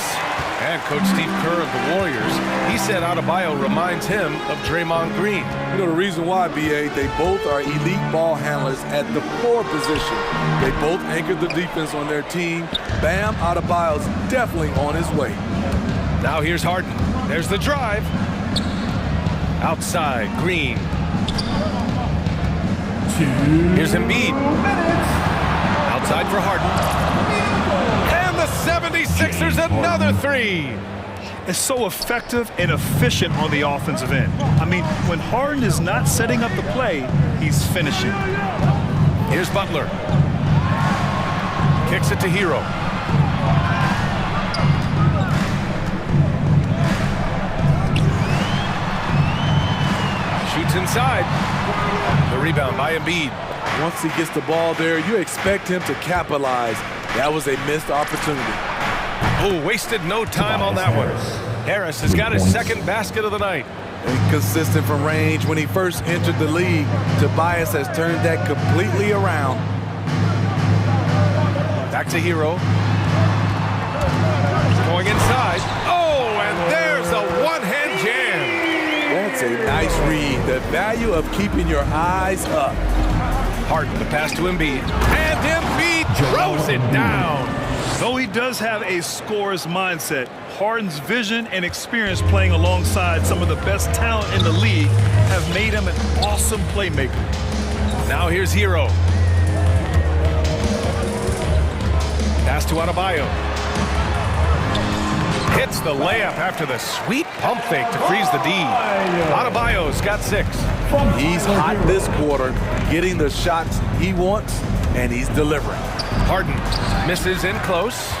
And Coach Steve Kerr of the Warriors, he said Adebayo reminds him of Draymond Green. You know the reason why, B.A., they both are elite ball handlers at the 4 position. They both anchor the defense on their team. Bam Adebayo's definitely on his way. Now here's Harden. There's the drive. Outside, Green. Here's Embiid. Outside for Harden. And the 76ers another 3. It's so effective and efficient on the offensive end. I mean, when Harden is not setting up the play, he's finishing. Here's Butler. Kicks it to Hero. Shoots inside. The rebound by Embiid. Once he gets the ball there, you expect him to capitalize. That was a missed opportunity. Oh, wasted no time on that one. Harris has got his second basket of the night. Inconsistent from range. When he first entered the league, Tobias has turned that completely around. Back to Hero. Going inside. Oh, and there's a one-hand jam. That's a nice read. The value of keeping your eyes up. Harden, the pass to Embiid. And Embiid throws it down. Though he does have a scorer's mindset, Harden's vision and experience playing alongside some of the best talent in the league have made him an awesome playmaker. Now here's Hero. Pass to Adebayo. Hits the layup after the sweet pump fake to freeze the D. Adebayo's got 6. He's hot this quarter, getting the shots he wants, and he's delivering. Harden misses in close.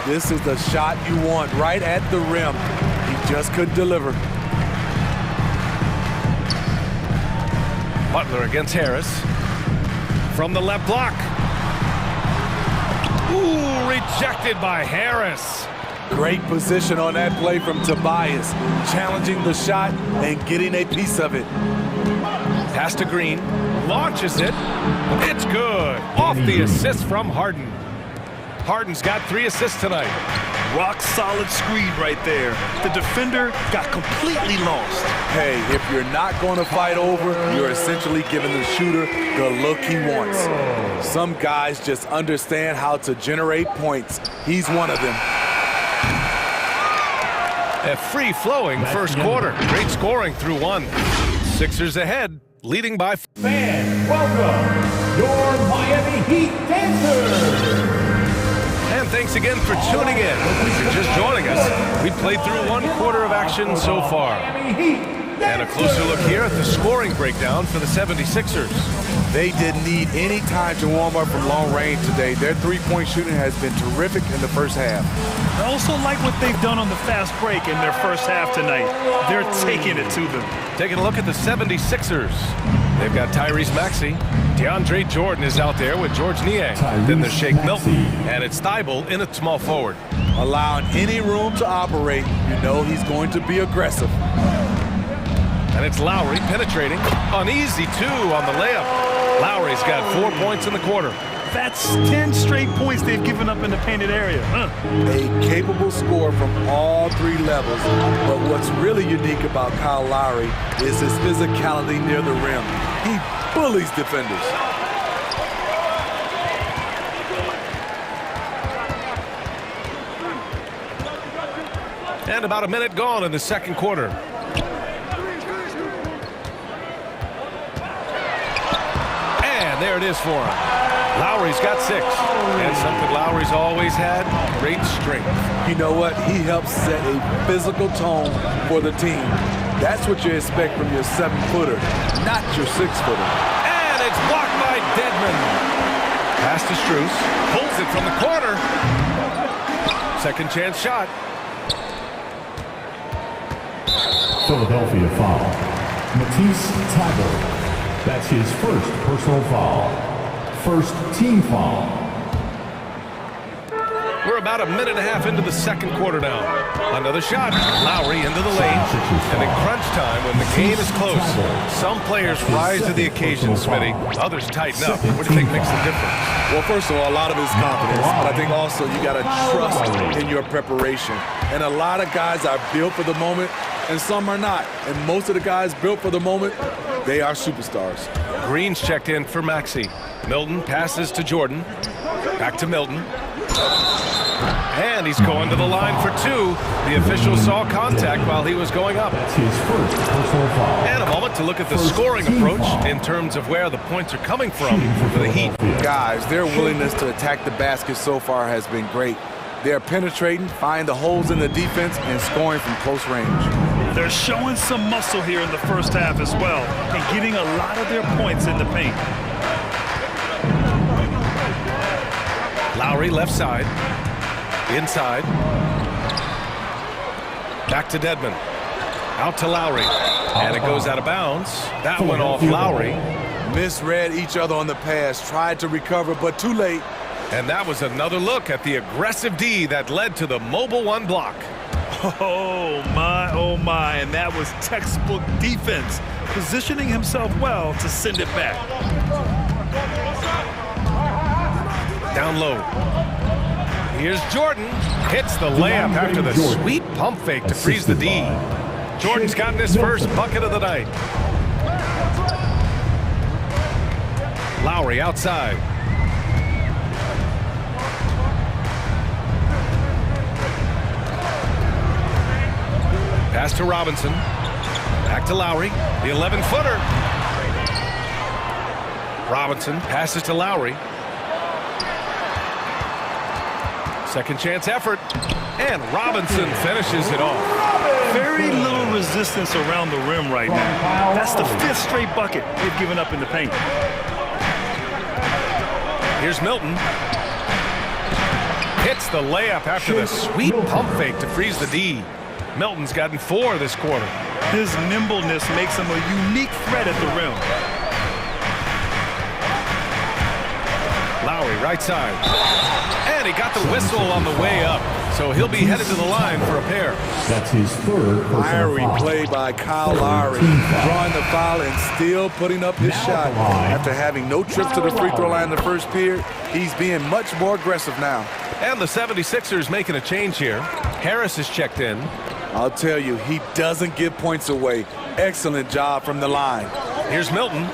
This is the shot you want right at the rim. He just couldn't deliver. Butler against Harris. From the left block. Ooh, rejected by Harris. Great position on that play from Tobias, challenging the shot and getting a piece of it. Pass to Green, launches it. It's good. Off the assist from Harden. Harden's got 3 assists tonight. Rock solid screen right there. The defender got completely lost. Hey, if you're not going to fight over, you're essentially giving the shooter the look he wants. Some guys just understand how to generate points. He's one of them. A free-flowing first quarter. Great scoring through 1. Sixers ahead, leading by... Fans, welcome your Miami Heat dancers. And thanks again for tuning in. If you're just joining us, we played through 1 quarter of action so far. And a closer look here at the scoring breakdown for the 76ers. They didn't need any time to warm up from long range today. Their three-point shooting has been terrific in the first half. I also like what they've done on the fast break in their first half tonight. They're taking it to them. Taking a look at the 76ers. They've got Tyrese Maxey. DeAndre Jordan is out there with George Niang. Then there's Shake Milton. And it's Thibault in a small forward. Allowing any room to operate, you know he's going to be aggressive. And it's Lowry penetrating. An easy 2 on the layup. Lowry's got 4 points in the quarter. That's 10 straight points they've given up in the painted area. A capable scorer from all 3 levels. But what's really unique about Kyle Lowry is his physicality near the rim. He bullies defenders. And about a minute gone in the second quarter. And there it is for him. Lowry's got 6. And something Lowry's always had, great strength. You know what? He helps set a physical tone for the team. That's what you expect from your 7-footer, not your 6-footer. And it's blocked by Dedmon. Pass to Strus. Pulls it from the corner. Second chance shot. Philadelphia foul. Matisse Thybulle. That's his first personal foul. First team foul. We're about a minute and a half into the second quarter now. Another shot. Lowry into the lane. And in crunch time, when the game is close, some players rise to the occasion, Smitty. Others tighten up. What do you think makes the difference? Well, first of all, a lot of it is confidence. But I think also you got to trust in your preparation. And a lot of guys are built for the moment, and some are not. And most of the guys built for the moment, they are superstars. Green's checked in for Maxey. Milton passes to Jordan. Back to Milton. And he's going to the line for 2. The official saw contact while he was going up. That's his first personal foul. And a moment to look at the scoring approach in terms of where the points are coming from for the Heat. Guys, their willingness to attack the basket so far has been great. They're penetrating, finding the holes in the defense, and scoring from close range. They're showing some muscle here in the first half as well, and getting a lot of their points in the paint. Lowry left side. Inside. Back to Dedmon. Out to Lowry. And it goes out of bounds. That went off Lowry. Misread each other on the pass. Tried to recover, but too late. And that was another look at the aggressive D that led to the mobile 1 block. Oh my, and that was textbook defense, positioning himself well to send it back. Down low. Here's Jordan. Hits the layup after the sweet pump fake to freeze the D. Jordan's gotten his first bucket of the night. Lowry outside. Pass to Robinson. Back to Lowry. The 11-footer. Robinson passes to Lowry. Second chance effort. And Robinson finishes it off. Very little resistance around the rim right now. That's the 5th straight bucket they've given up in the paint. Here's Milton. Hits the layup after the sweet pump fake to freeze the D. Milton's gotten 4 this quarter. His nimbleness makes him a unique threat at the rim. Lowry, right side. And he got the whistle on the way up. So he'll be headed to the line for a pair. That's his third personal Fiery foul. play by Kyle Lowry, drawing the foul and still putting up his shot. After having no trips to the free throw line in the first period, he's being much more aggressive now. And the 76ers making a change here. Harris is checked in. I'll tell you, he doesn't give points away. Excellent job from the line. Here's Milton.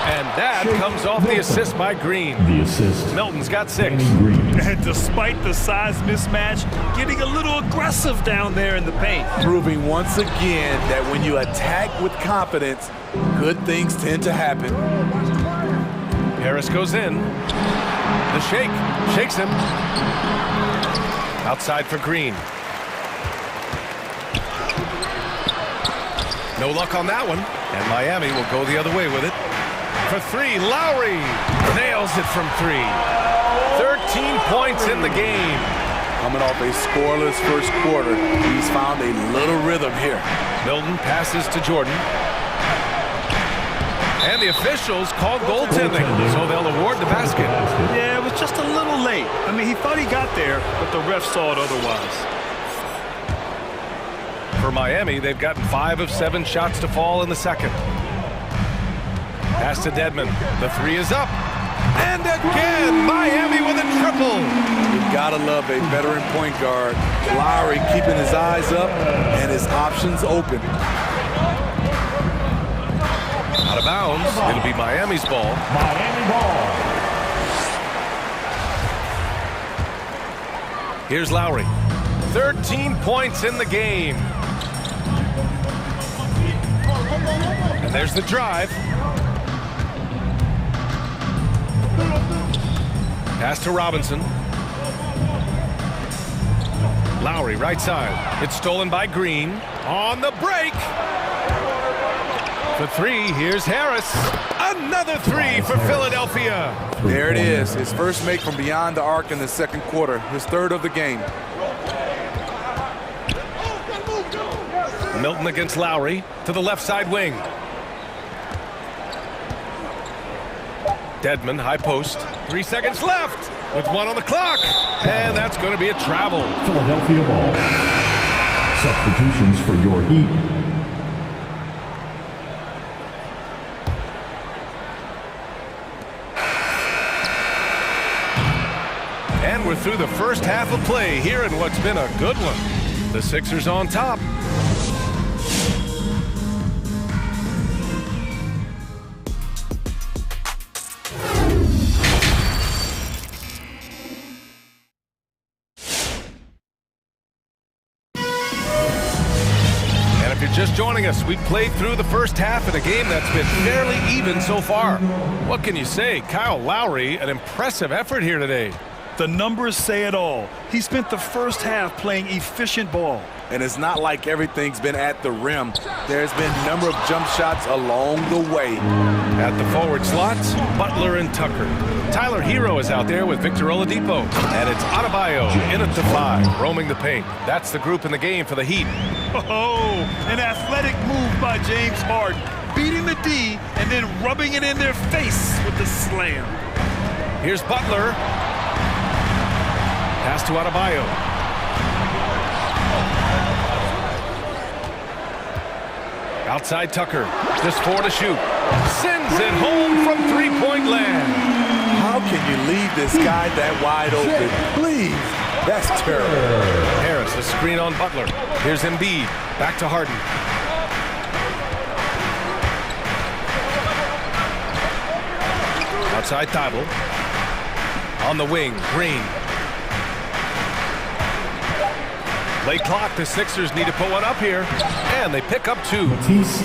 And that comes off the assist by Green. The assist. Milton's got 6. Green. And despite the size mismatch, getting a little aggressive down there in the paint. Proving once again that when you attack with confidence, good things tend to happen. Harris goes in. The shake. Shakes him. Outside for Green. No luck on that one. And Miami will go the other way with it. For 3, Lowry nails it from 3. 13 points in the game. Coming off a scoreless first quarter, he's found a little rhythm here. Milton passes to Jordan. And the officials called goaltending, so they'll award the basket. Yeah, it was just a little late. I mean, he thought he got there, but the ref saw it otherwise. For Miami, they've gotten 5 of 7 shots to fall in the second. Pass to Dedmon. The 3 is up. And again, Miami with a triple. You gotta love a veteran point guard. Lowry keeping his eyes up and his options open. Out of bounds. It'll be Miami's ball. Miami ball. Here's Lowry. 13 points in the game. And there's the drive. Pass to Robinson. Lowry, right side. It's stolen by Green. On the break. For 3, here's Harris. Another 3 for Philadelphia. There it is. His first make from beyond the arc in the second quarter. His 3rd of the game. Milton against Lowry to the left side wing. Dedmon, high post. 3 seconds left with 1 on the clock. And that's going to be a travel. Philadelphia ball. Substitutions for your Heat. And we're through the first half of play here in what's been a good one. The Sixers on top. Just joining us, we played through the first half in a game that's been fairly even so far. What can you say? Kyle Lowry, an impressive effort here today. The numbers say it all. He spent the first half playing efficient ball. And it's not like everything's been at the rim. There's been a number of jump shots along the way. At the forward slots, Butler and Tucker. Tyler Hero is out there with Victor Oladipo. And it's Adebayo in at the 5, roaming the paint. That's the group in the game for the Heat. Oh, an athletic move by James Harden, beating the D and then rubbing it in their face with the slam. Here's Butler. Pass to Adebayo. Outside Tucker. Just 4 to shoot. Sends it home from 3-point land. How can you leave this guy that wide open? Please. That's terrible. Harris, a screen on Butler. Here's Embiid. Back to Harden. Outside Thibault. On the wing, Green. Late clock, the Sixers need to put one up here. And they pick up 2.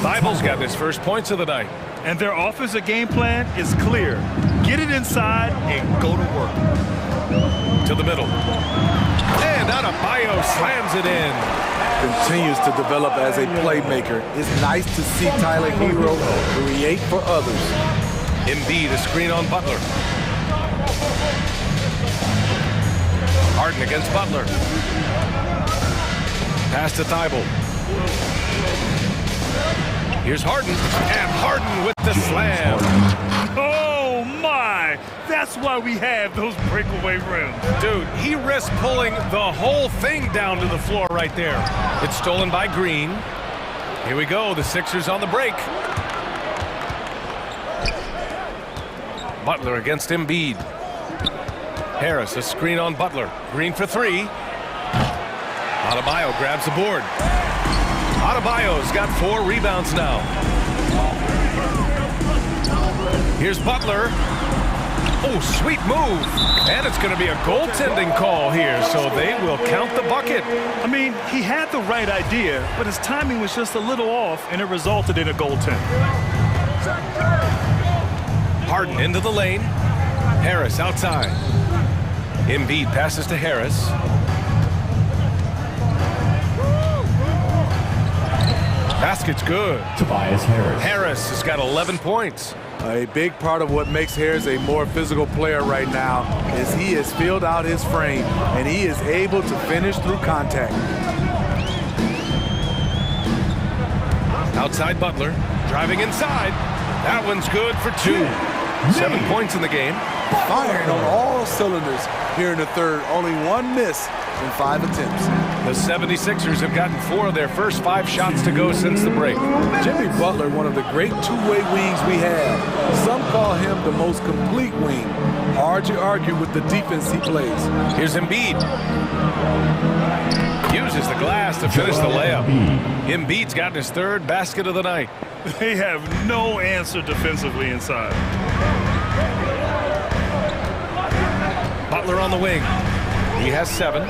Thibault's got his first points of the night. And their offensive game plan is clear. Get it inside and go to work. To the middle. And Adebayo slams it in. Continues to develop as a playmaker. It's nice to see Tyler Hero create for others. Embiid, a screen on Butler. Harden against Butler. Pass to Thibault. Here's Harden. And Harden with the slam. Oh, my! That's why we have those breakaway rims. Dude, he risked pulling the whole thing down to the floor right there. It's stolen by Green. Here we go, the Sixers on the break. Butler against Embiid. Harris, a screen on Butler. Green for three. Adebayo grabs the board. Adebayo's got 4 rebounds now. Here's Butler. Oh, sweet move. And it's going to be a goaltending call here, so they will count the bucket. I mean, he had the right idea, but his timing was just a little off, and it resulted in a goaltend. Harden into the lane. Harris outside. Embiid passes to Harris. Basket's good. Tobias Harris. Harris has got 11 points. A big part of what makes Harris a more physical player right now is he has filled out his frame, and he is able to finish through contact. Outside Butler, driving inside. That one's good for 2. 7 points in the game. Firing on all cylinders here in the third. Only 1 miss in 5 attempts. The 76ers have gotten 4 of their first 5 shots to go since the break. Jimmy Butler, one of the great two-way wings we have. Some call him the most complete wing. Hard to argue with the defense he plays. Here's Embiid. Uses the glass to finish the layup. Embiid's gotten his 3rd basket of the night. They have no answer defensively inside. Butler on the wing. He has 7.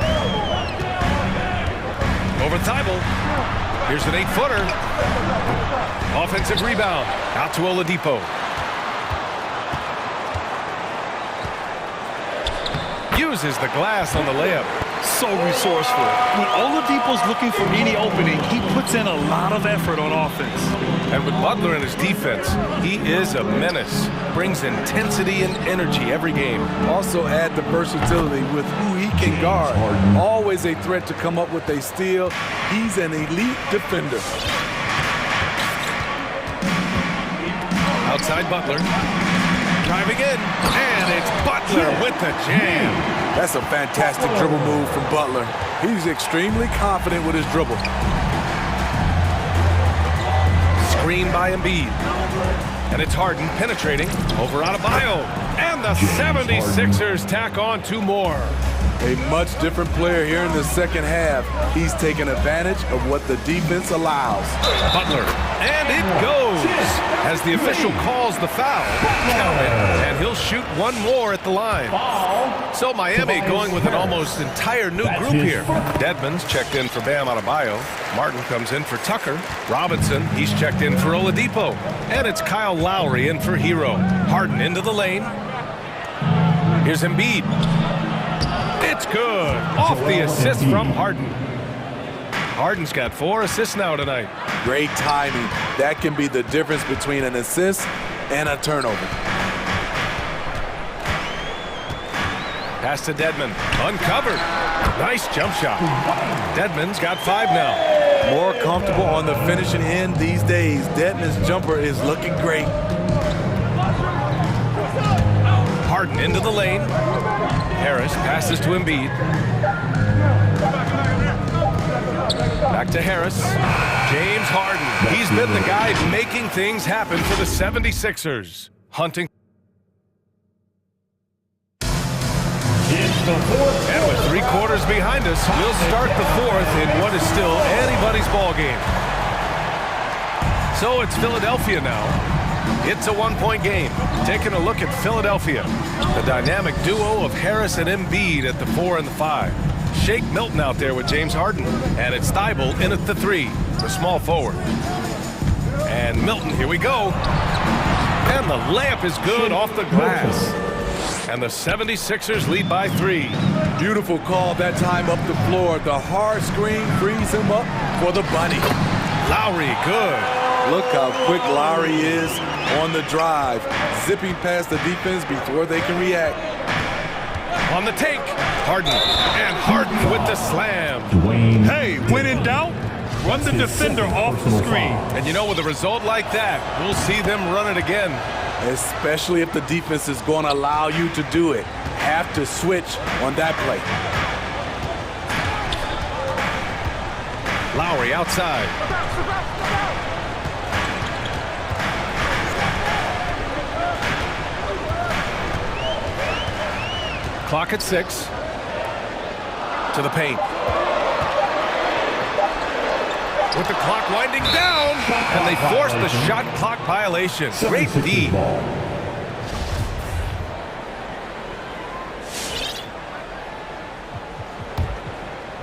Over Thibault. Here's an 8-footer. Offensive rebound. Out to Oladipo. Uses the glass on the layup. So resourceful. When Oladipo's looking for any opening, he puts in a lot of effort on offense. And with Butler in his defense, he is a menace. Brings intensity and energy every game. Also add the versatility with who he can guard. Always a threat to come up with a steal. He's an elite defender. Outside Butler. Driving in. And it's Butler with the jam. That's a fantastic dribble move from Butler. He's extremely confident with his dribble. Screen by Embiid. And it's Harden penetrating over Adebayo. And the 76ers tack on 2 more. A much different player here in the second half. He's taking advantage of what the defense allows. Butler. And it goes. As the official calls the foul. And he'll shoot 1 more at the line. So Miami going with an almost entire new group here. Dedmon's checked in for Bam Adebayo. Martin comes in for Tucker. Robinson, he's checked in for Oladipo. And it's Kyle Lowry in for Hero. Harden into the lane. Here's Embiid. It's good. Off the assist from Harden. Harden's got 4 assists now tonight. Great timing. That can be the difference between an assist and a turnover. Pass to Dedmon. Uncovered. Nice jump shot. Dedmon's got 5 now. More comfortable on the finishing end these days. Dedmon's jumper is looking great. Harden into the lane. Harris passes to Embiid. Back to Harris. James Harden. He's been the guy making things happen for the 76ers. Hunting. And with 3 quarters behind us, we'll start the 4th in what is still anybody's ball game. So it's Philadelphia now. It's a 1-point game. Taking a look at Philadelphia. The dynamic duo of Harris and Embiid at the 4 and the 5. Shake Milton out there with James Harden. And it's Thibault in at the 3, the small forward. And Milton, here we go. And the layup is good off the glass. And the 76ers lead by 3. Beautiful call that time up the floor. The hard screen frees him up for the bunny. Lowry, good. Look how quick Lowry is on the drive. Zipping past the defense before they can react. On the take, Harden. And Harden with the slam. Hey, when in doubt, Run the defender off the screen. And you know, with a result like that, we'll see them run it again. Especially if the defense is going to allow you to do it. Have to switch on that play. Lowry outside. Clock at 6. To the paint. With the clock winding down, and they force the shot clock violation. Great D.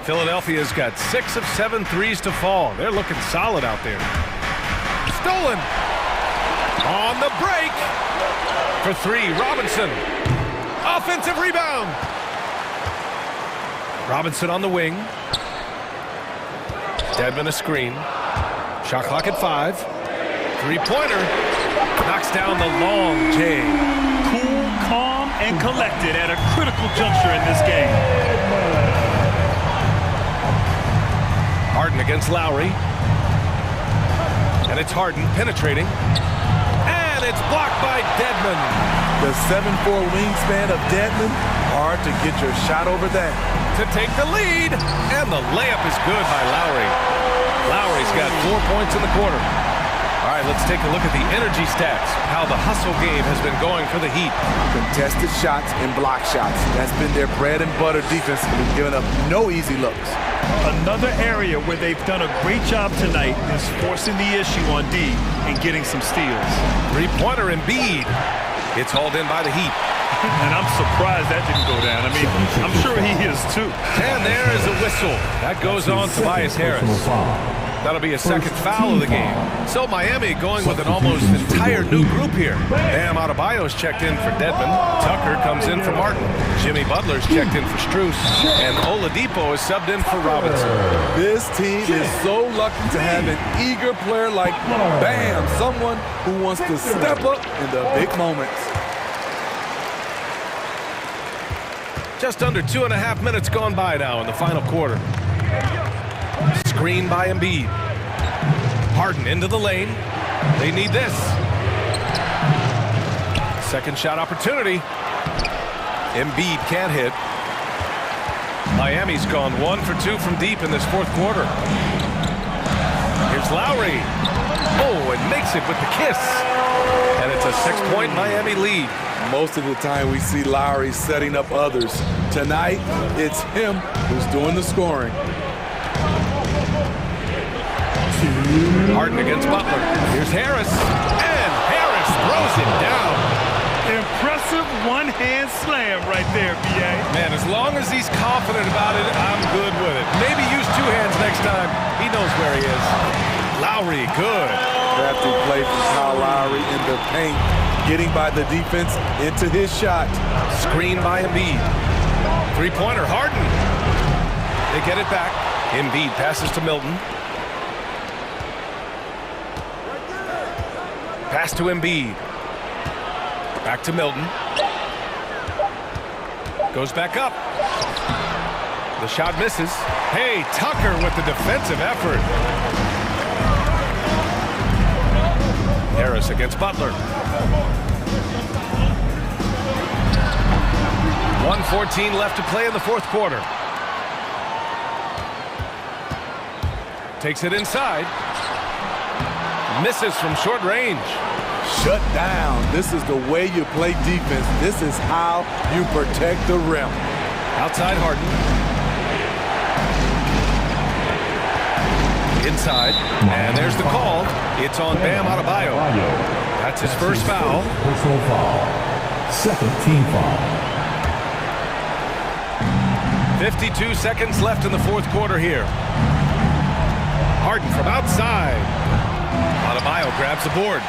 Philadelphia's got 6 of 7 threes to fall. They're looking solid out there. Stolen. On the break. For 3, Robinson. Offensive rebound. Robinson on the wing. Dedmon a screen. Shot clock at 5. Three-pointer. Knocks down the long J. Cool, calm, and collected at a critical juncture in this game. Harden against Lowry. And it's Harden penetrating. And it's blocked by Dedmon. The 7'4" wingspan of Dedmon. Hard to get your shot over that. To take the lead. And the layup is good by Lowry. Lowry's got 4 points in the quarter. All right, let's take a look at the energy stats. How the hustle game has been going for the Heat. Contested shots and block shots. That's been their bread and butter defense. They've given up no easy looks. Another area where they've done a great job tonight is forcing the issue on D and getting some steals. Three-pointer Embiid. It's hauled in by the Heat. And I'm surprised that didn't go down. I mean, I'm sure he is too. And there is a whistle. That goes on Tobias Harris. That'll be a second foul of the game. So Miami going with an almost entire new group here. Bam Adebayo's checked in for Dedmon. Tucker comes in for Martin. Jimmy Butler's checked in for Strus. And Oladipo is subbed in for Robinson. This team is so lucky to have an eager player like Bam, someone who wants to step up in the big moments. Just under 2.5 minutes gone by now in the final quarter. Screen by Embiid. Harden into the lane. They need this. Second shot opportunity. Embiid can't hit. Miami's gone 1 for 2 from deep in this fourth quarter. Here's Lowry. Oh, and makes it with the kiss. And it's a 6-point Miami lead. Most of the time we see Lowry setting up others. Tonight, it's him who's doing the scoring. Harden against Butler. Here's Harris. And Harris throws it down. Impressive one-hand slam right there, B.A. Man, as long as he's confident about it, I'm good with it. Maybe use 2 hands next time. He knows where he is. Lowry, good. Crafty play from Kyle Lowry in the paint, getting by the defense into his shot. Screen by Embiid. Three-pointer, Harden. They get it back. Embiid passes to Milton. Pass to Embiid. Back to Milton. Goes back up. The shot misses. Hey, Tucker with the defensive effort. Harris against Butler. 1:14 left to play in the fourth quarter. Takes it inside. Misses from short range. Shut down. This is the way you play defense. This is how you protect the rim. Outside Harden. Inside. And there's the call. It's on Bam Adebayo. That's his first foul. Personal foul. Second team foul. 52 seconds left in the fourth quarter here. Harden from outside. Adebayo grabs the board.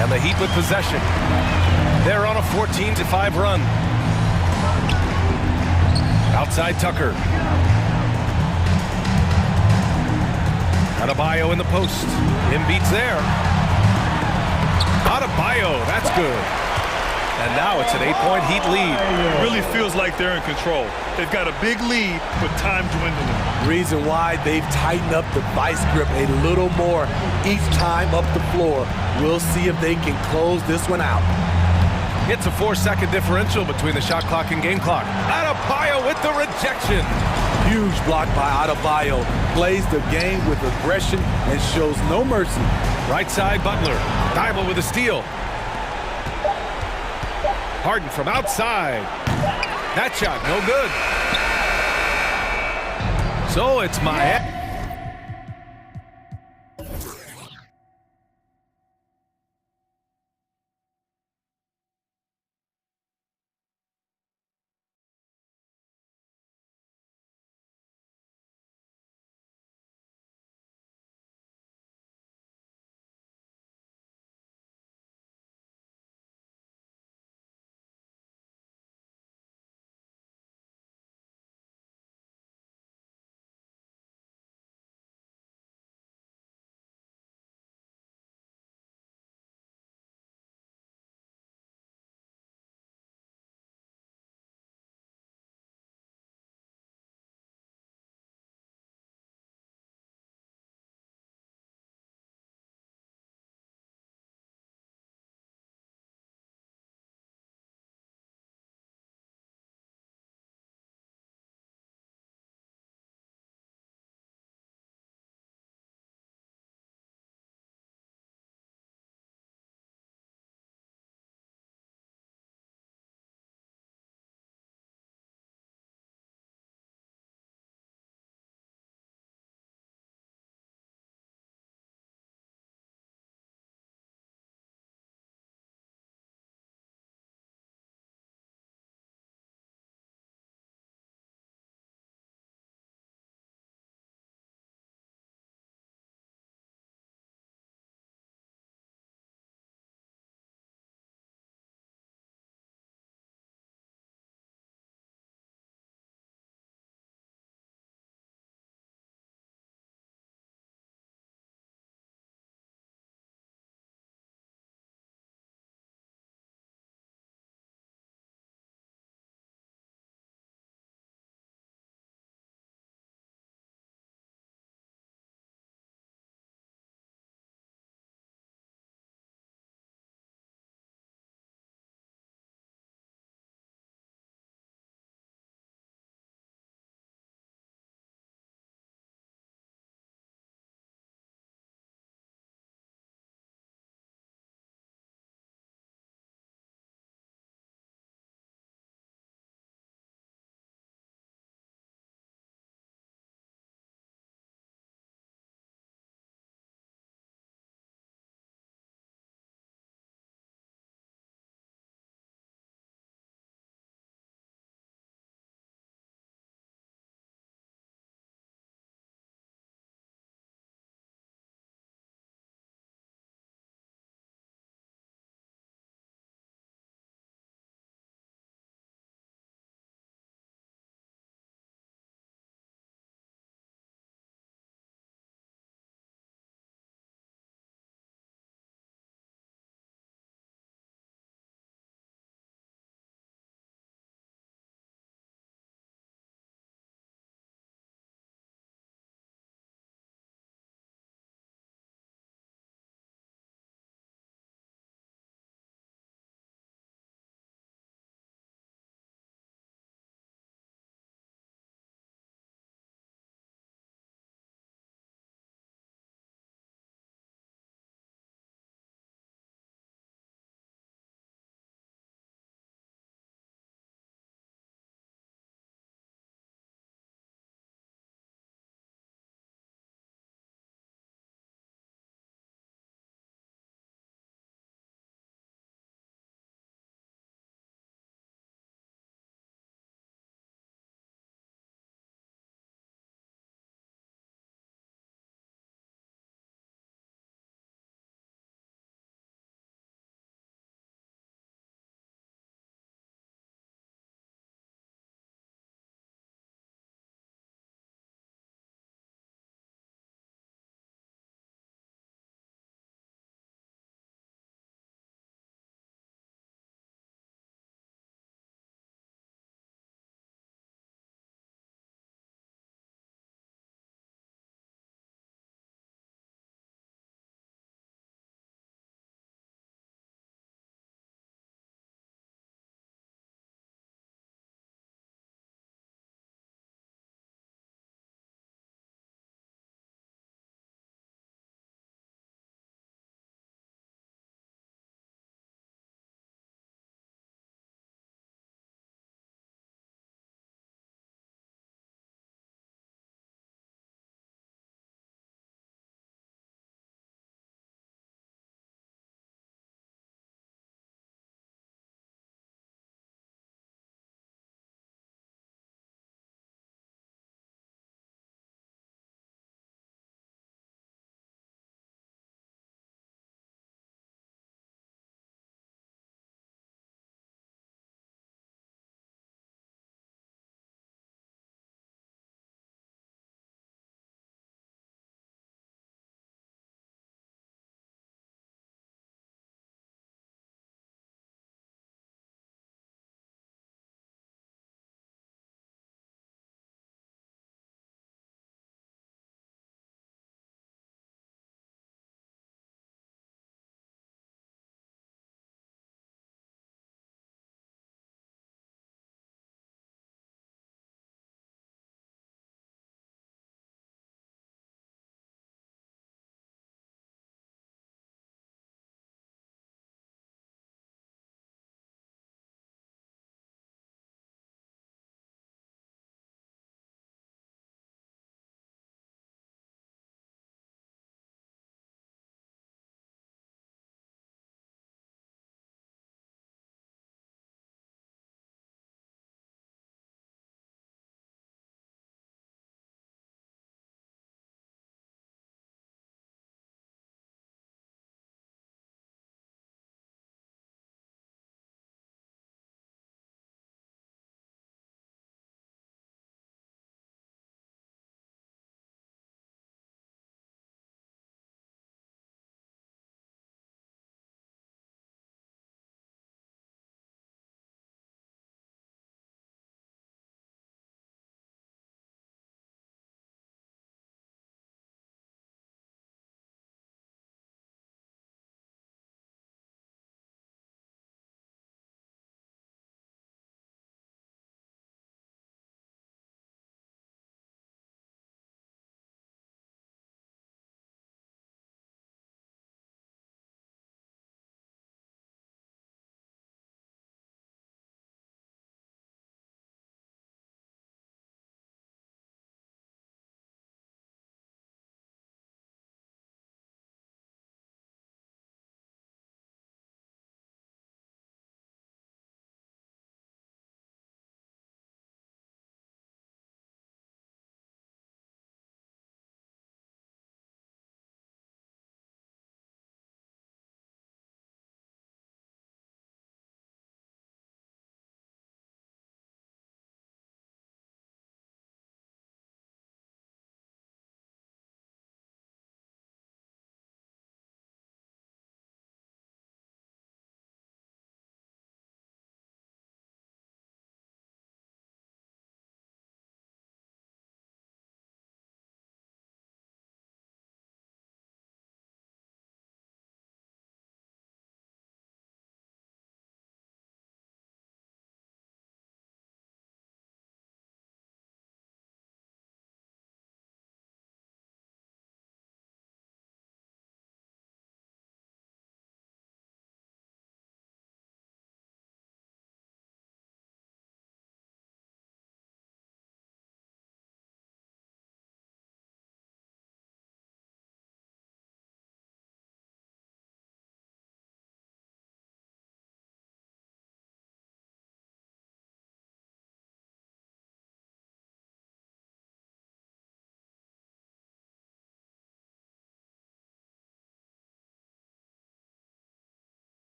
And the Heat with possession. They're on a 14-5 run. Outside Tucker. Adebayo in the post. Embiid's there. Adebayo, that's good. And now it's an 8-point Heat lead. It really feels like they're in control. They've got a big lead, but time dwindling. Reason why they've tightened up the vice grip a little more each time up the floor. We'll see if they can close this one out. It's a 4-second differential between the shot clock and game clock. Adebayo with the rejection. Huge block by Adebayo. Plays the game with aggression and shows no mercy. Right side, Butler. Thibault with a steal. Harden from outside. That shot, no good. So it's Miami.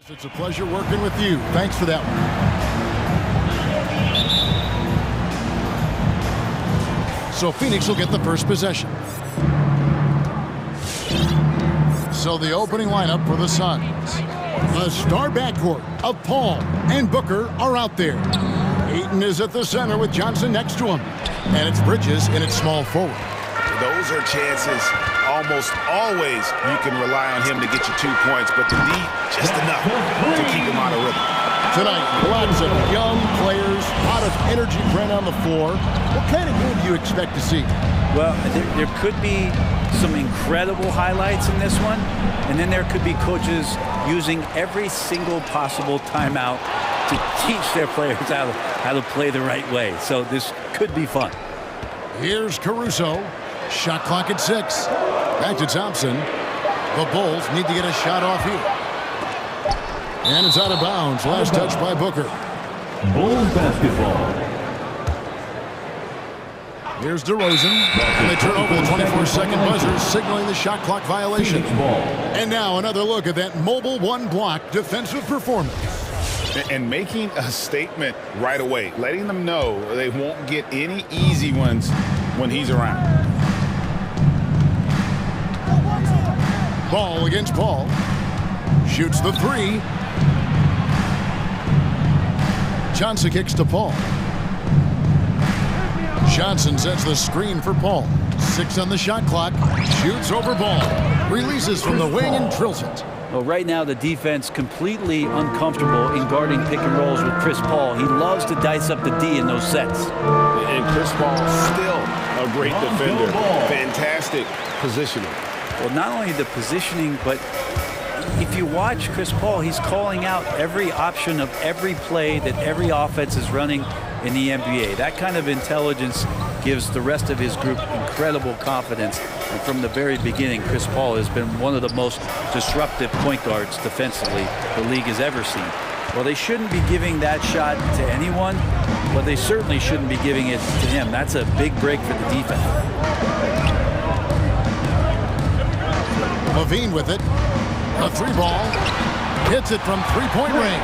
It's a pleasure working with you. Thanks for that one. So Phoenix will get the first possession. So the opening lineup for the Suns. The star backcourt of Paul and Booker are out there. Ayton is at the center with Johnson next to him. And it's Bridges in its small forward. Those are chances almost always you can rely on him to get you 2 points, but the D just enough to keep him out of rhythm. Tonight, lots of young players, a lot of energy brought on the floor. What kind of game do you expect to see? Well, there could be some incredible highlights in this one, and then there could be coaches using every single possible timeout to teach their players how to play the right way. So this could be fun. Here's Caruso. Shot clock at 6. Back to Thompson. The Bulls need to get a shot off here. And it's out of bounds. Last touch by Booker. Bulls basketball. Here's DeRozan. And they turn over the 24-second buzzer, signaling the shot clock violation. And now another look at that mobile one-block defensive performance. And making a statement right away, letting them know they won't get any easy ones when he's around. Ball against Paul. Shoots the 3. Johnson kicks to Paul. Johnson sets the screen for Paul. 6 on the shot clock. Shoots over Ball. Releases from the wing and drills it. Well, right now the defense completely uncomfortable in guarding pick and rolls with Chris Paul. He loves to dice up the D in those sets. And Chris Paul still a great defender. Fantastic positioning. Well, not only the positioning, but if you watch Chris Paul, he's calling out every option of every play that every offense is running in the NBA. That kind of intelligence gives the rest of his group incredible confidence. And from the very beginning, Chris Paul has been one of the most disruptive point guards defensively the league has ever seen. Well, they shouldn't be giving that shot to anyone, but they certainly shouldn't be giving it to him. That's a big break for the defense. Levine with it. A 3-ball. Hits it from three-point range.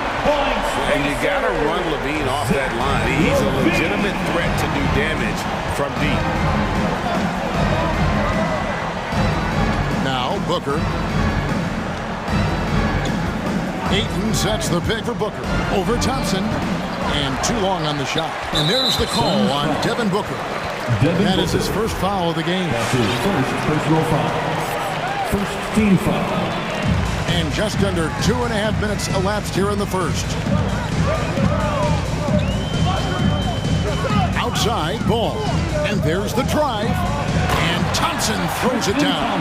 And you got to run Levine off that line. He's a legitimate threat to do damage from deep. Now Booker. Ayton sets the pick for Booker. Over Thompson. And too long on the shot. And there's the call on Devin Booker. That is his first foul of the game. That's his first personal foul. First team foul. And just under 2.5 minutes elapsed here in the first. Outside ball. And there's the drive. And Thompson throws it down.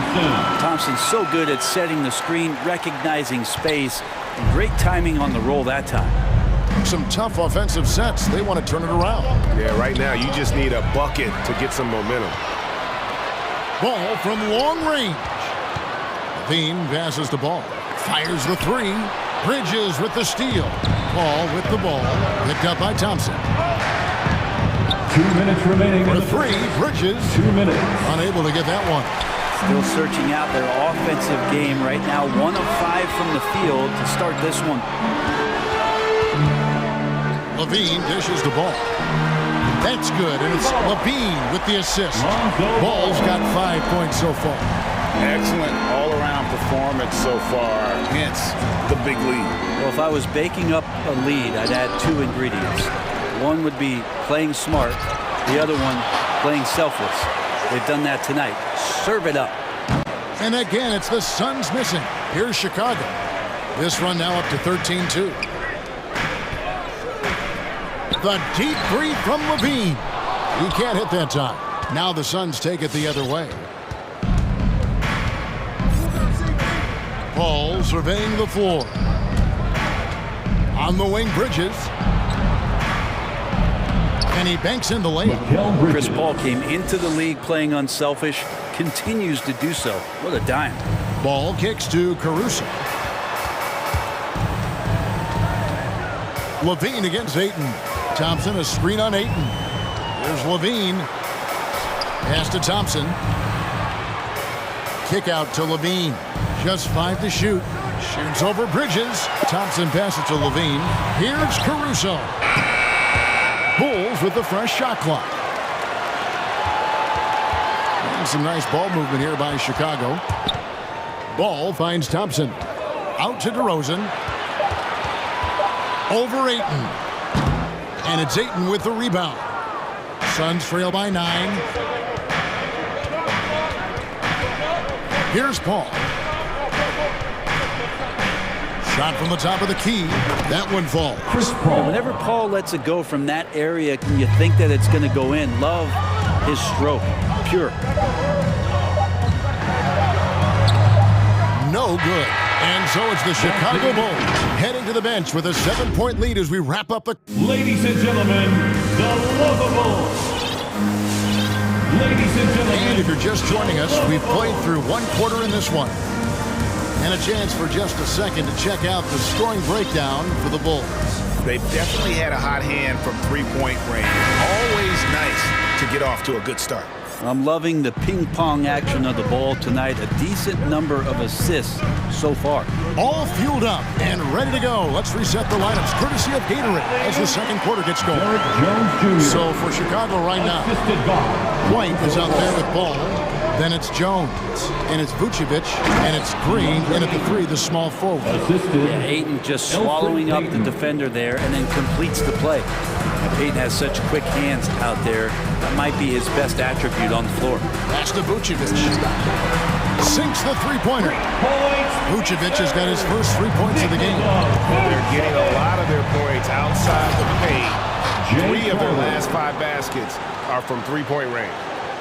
Thompson's so good at setting the screen, recognizing space. Great timing on the roll that time. Some tough offensive sets. They want to turn it around. Yeah, right now you just need a bucket to get some momentum. Ball from long range. Levine passes the ball. Fires the 3. Bridges with the steal. Paul with the ball. Picked up by Thompson. 2 minutes remaining. For 3, Bridges. 2 minutes. Unable to get that one. Still searching out their offensive game right now. 1 of 5 from the field to start this one. Levine dishes the ball. That's good, and it's Levine with the assist. Ball's got 5 points so far. Excellent all-around performance so far, hence the big lead. Well, if I was baking up a lead, I'd add 2 ingredients. One would be playing smart. The other one, playing selfless. They've done that tonight. Serve it up. And again, it's the Suns missing. Here's Chicago. This run now up to 13-2. The deep 3 from Levine. He can't hit that time. Now the Suns take it the other way. Paul surveying the floor. On the wing, Bridges. And he banks in the layup. Chris Paul came into the league playing unselfish, continues to do so. What a dime. Ball kicks to Caruso. Levine against Ayton. Thompson, a screen on Ayton. Here's Levine. Pass to Thompson. Kick out to Levine. Just 5 to shoot. Shoots over Bridges. Thompson passes to Levine. Here's Caruso. Bulls with the fresh shot clock. And some nice ball movement here by Chicago. Ball finds Thompson. Out to DeRozan. Over Ayton. And it's Ayton with the rebound. Suns trail by 9. Here's Paul. Shot from the top of the key. That one falls. Whenever Paul lets it go from that area, you think that it's going to go in. Love his stroke. Pure. No good. And so it's the Chicago Bulls heading to the bench with a 7-point lead as we wrap up the... Ladies and gentlemen, the Lovables. Ladies and gentlemen. And if you're just joining us, we've played through one quarter in this one. And a chance for just a second to check out the scoring breakdown for the Bulls. They've definitely had a hot hand from three-point range. Always nice to get off to a good start. I'm loving the ping-pong action of the ball tonight. A decent number of assists so far. All fueled up and ready to go. Let's reset the lineups, courtesy of Gatorade, as the second quarter gets going. So for Chicago right now, White is out there with ball. Then it's Jones, and it's Vucevic, and it's Green, and at the 3, the small forward. Yeah, Ayton just swallowing up the defender there and then completes the play. Ayton has such quick hands out there. That might be his best attribute on the floor. Pass to Vucevic. Sinks the three-pointer. Vucevic has got his first 3 points of the game. They're getting a lot of their points outside the paint. 3 of their last 5 baskets are from three-point range.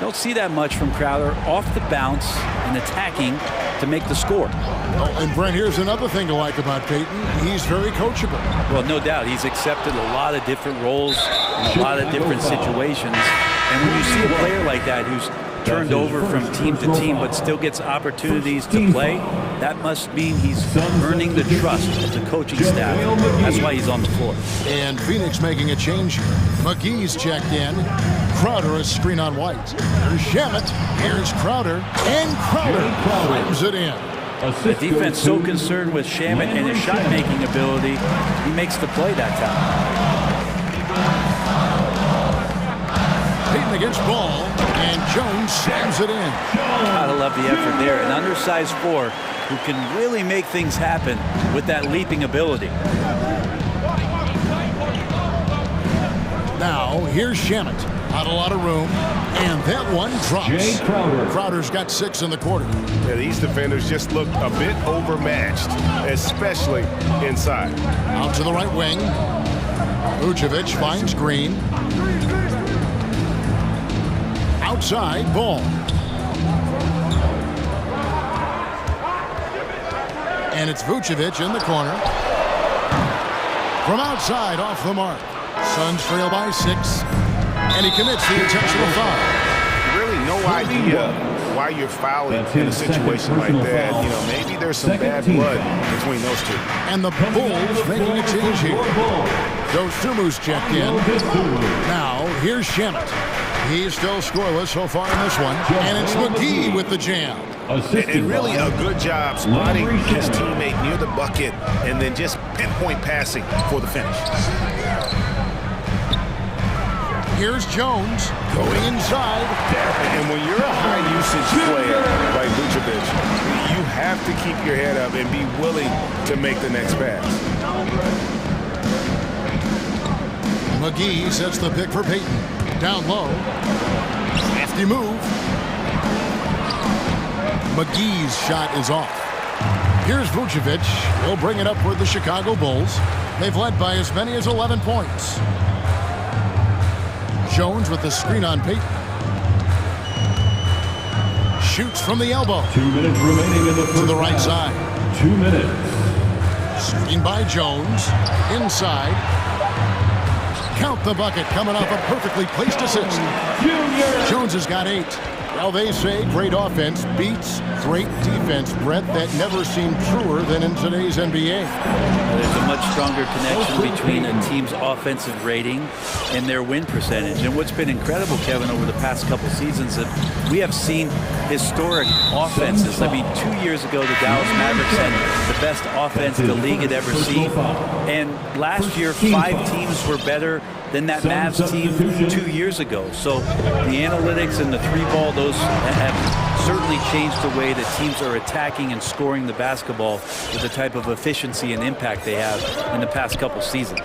Don't see that much from Crowder off the bounce and attacking to make the score. Oh, and Brent, here's another thing to like about Peyton. He's very coachable. Well, no doubt. He's accepted a lot of different roles in a lot of different situations. And when you see a player like that who's turned over from team to team but still gets opportunities to play, that must mean he's earning the trust of the coaching staff. That's why he's on the floor. And Phoenix making a change. McGee's checked in. Crowder a screen on White. There's Shamet. Here's Crowder. And Crowder slams it in. The defense so concerned with Shamet and his shot-making ability, he makes the play that time. Peyton against Ball, and Jones slams it in. Gotta love the effort there. An undersized 4 who can really make things happen with that leaping ability. Now, here's Shamet. Not a lot of room, and that one drops. Crowder's got 6 in the quarter. Yeah, these defenders just look a bit overmatched, especially inside. Out to the right wing. Vucevic finds Green. Outside, Ball. And it's Vucevic in the corner. From outside, off the mark. Suns trail by 6. And he commits the intentional foul. Really no idea why you're fouling in a situation like that. You know, maybe there's some bad blood between those two. And the Bulls making a change here. Dostumu's checked in. Now, here's Shamet. He's still scoreless so far in this one. And it's McGee with the jam. And really a good job spotting his teammate near the bucket and then just pinpoint passing for the finish. Here's Jones going inside. And when you're a high-usage player like Vucevic, you have to keep your head up and be willing to make the next pass. McGee sets the pick for Peyton. Down low. Hefty move. McGee's shot is off. Here's Vucevic. He'll bring it up for the Chicago Bulls. They've led by as many as 11 points. Jones with the screen on Peyton. Shoots from the elbow. 2 minutes remaining in the first to the right side. 2 minutes. Screen by Jones. Inside. Count the bucket coming off a perfectly placed assist. Jones has got 8. Well, they say great offense beats great defense, Brett. That never seemed truer than in today's NBA. There's a much stronger connection between a team's offensive rating and their win percentage. And what's been incredible, Kevin, over the past couple seasons, that we have seen historic offenses. I mean, 2 years ago, the Dallas Mavericks had the best offense the league had ever seen. And last year, 5 teams were better than that Mavs team 2 years ago. So the analytics and the 3-ball, those have certainly changed the way that teams are attacking and scoring the basketball with the type of efficiency and impact they have in the past couple seasons.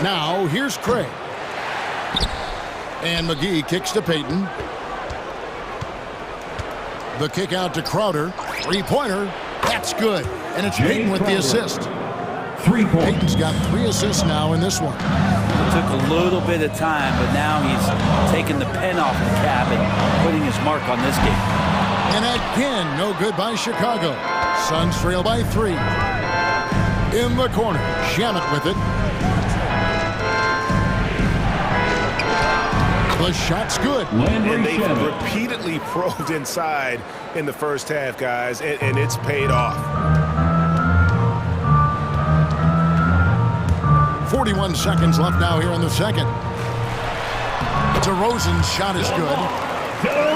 Now, here's Craig. And McGee kicks to Payton. The kick out to Crowder. 3-pointer. That's good. And it's Payton with the assist. Payton's got 3 assists now in this one. It took a little bit of time, but now he's taking the pen off the cap and putting his mark on this game. And again, no good by Chicago. Suns trail by 3. In the corner, Shamet with it. The shot's good. And they've repeatedly probed inside in the first half, guys, and it's paid off. 41 seconds left now here in the second. DeRozan's shot is good.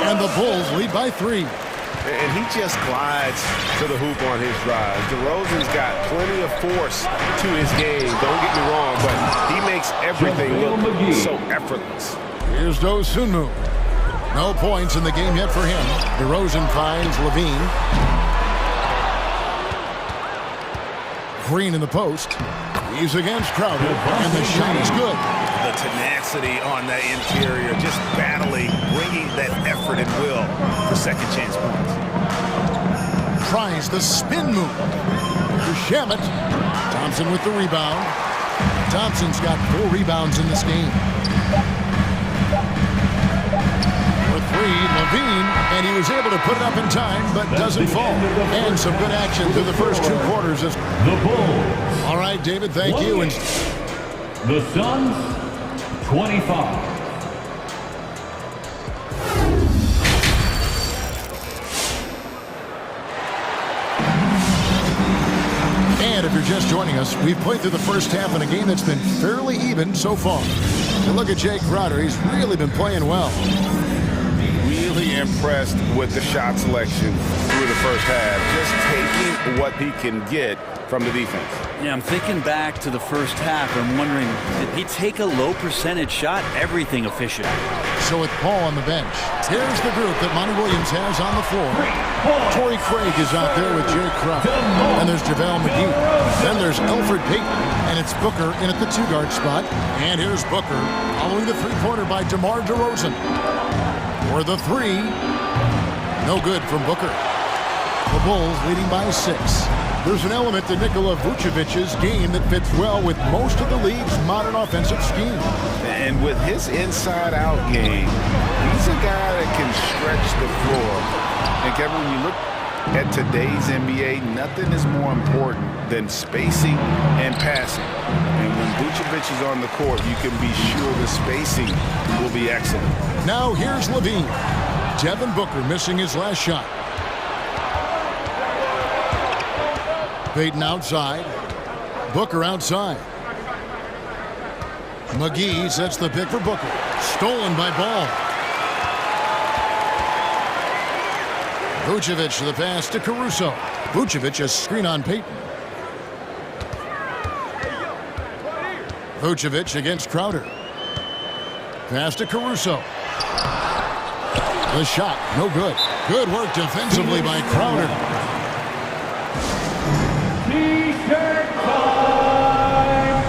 And the Bulls lead by 3. And he just glides to the hoop on his drive. DeRozan's got plenty of force to his game, don't get me wrong, but he makes everything look so effortless. Here's Dosunmu. No points in the game yet for him. DeRozan finds Levine. Green in the post. He's against Crowder, and the shot is good. The tenacity on that interior, just battling, bringing that effort and will for second chance points. Tries the spin move to Shamet. Thompson with the rebound. Thompson's got 4 rebounds in this game. For 3, Levine, and he was able to put it up in time, but doesn't fall. And some good action through the first 2 quarters. The Bulls. All right, David, thank you. And the Suns, 25. And if you're just joining us, we've played through the first half in a game that's been fairly even so far. And look at Jay Crowder. He's really been playing well. Really impressed with the shot selection through the first half. Just taking what he can get from the defense. Yeah, I'm thinking back to the first half. I'm wondering, did he take a low percentage shot? Everything efficient. So with Paul on the bench, here's the group that Monty Williams has on the floor. Torrey Craig is out there with Jay Crowder. And there's JaVale McGee. Then there's Elfrid Payton. And it's Booker in at the 2-guard spot. And here's Booker following the 3-pointer by DeMar DeRozan. For the 3, no good from Booker. The Bulls leading by 6. There's an element to Nikola Vucevic's game that fits well with most of the league's modern offensive scheme. And with his inside-out game, he's a guy that can stretch the floor. And Kevin, when you look at today's NBA, nothing is more important than spacing and passing. And when Vucevic is on the court, you can be sure the spacing will be excellent. Now here's Levine. Devin Booker missing his last shot. Payton outside. Booker outside. McGee sets the pick for Booker. Stolen by Ball. Vucevic to the pass to Caruso. Vucevic a screen on Payton. Vucevic against Crowder. Pass to Caruso. The shot, no good. Good work defensively by Crowder. T-shirt time!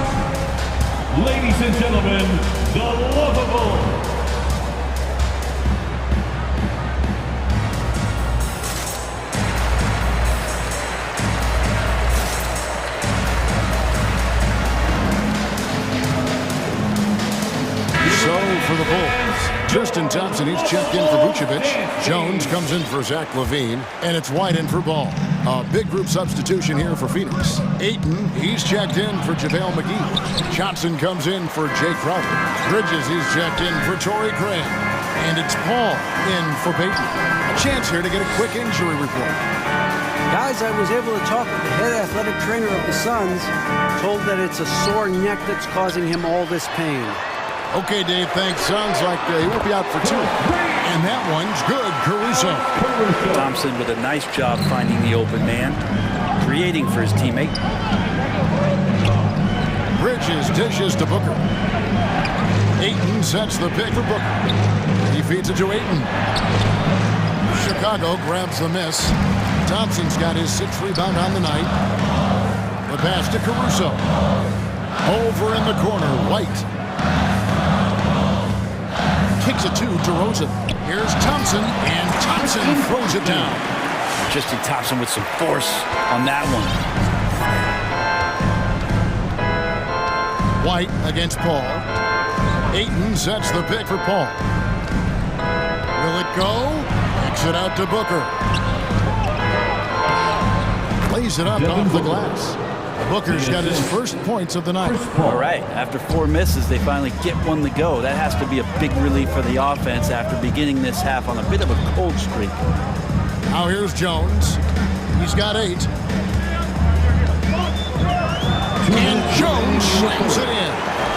Ladies and gentlemen, the lovable for the Bulls. Justin Thompson, he's checked in for Vucevic. Jones comes in for Zach LaVine. And it's White in for Ball. A big group substitution here for Phoenix. Ayton, he's checked in for JaVale McGee. Johnson comes in for Jay Crowder. Bridges, he's checked in for Torrey Craig. And it's Paul in for Peyton. A chance here to get a quick injury report. Guys, I was able to talk with the head athletic trainer of the Suns, told that it's a sore neck that's causing him all this pain. Okay, Dave, thanks. Sounds like he will be out for 2. And that one's good, Caruso. Thompson with a nice job finding the open man, creating for his teammate. Bridges dishes to Booker. Ayton sets the pick for Booker. He feeds it to Ayton. Chicago grabs the miss. Thompson's got his 6th rebound on the night. The pass to Caruso. Over in the corner, White. Kicks it to DeRozan. Here's Thompson, and Thompson throws it down. Tristan Thompson with some force on that one. White against Paul. Ayton sets the pick for Paul. Will it go? Kicks it out to Booker. Plays it up off the glass. Booker's got his first points of the night. All right, after 4 misses, they finally get one to go. That has to be a big relief for the offense after beginning this half on a bit of a cold streak. Now here's Jones. He's got 8. And Jones slams it in.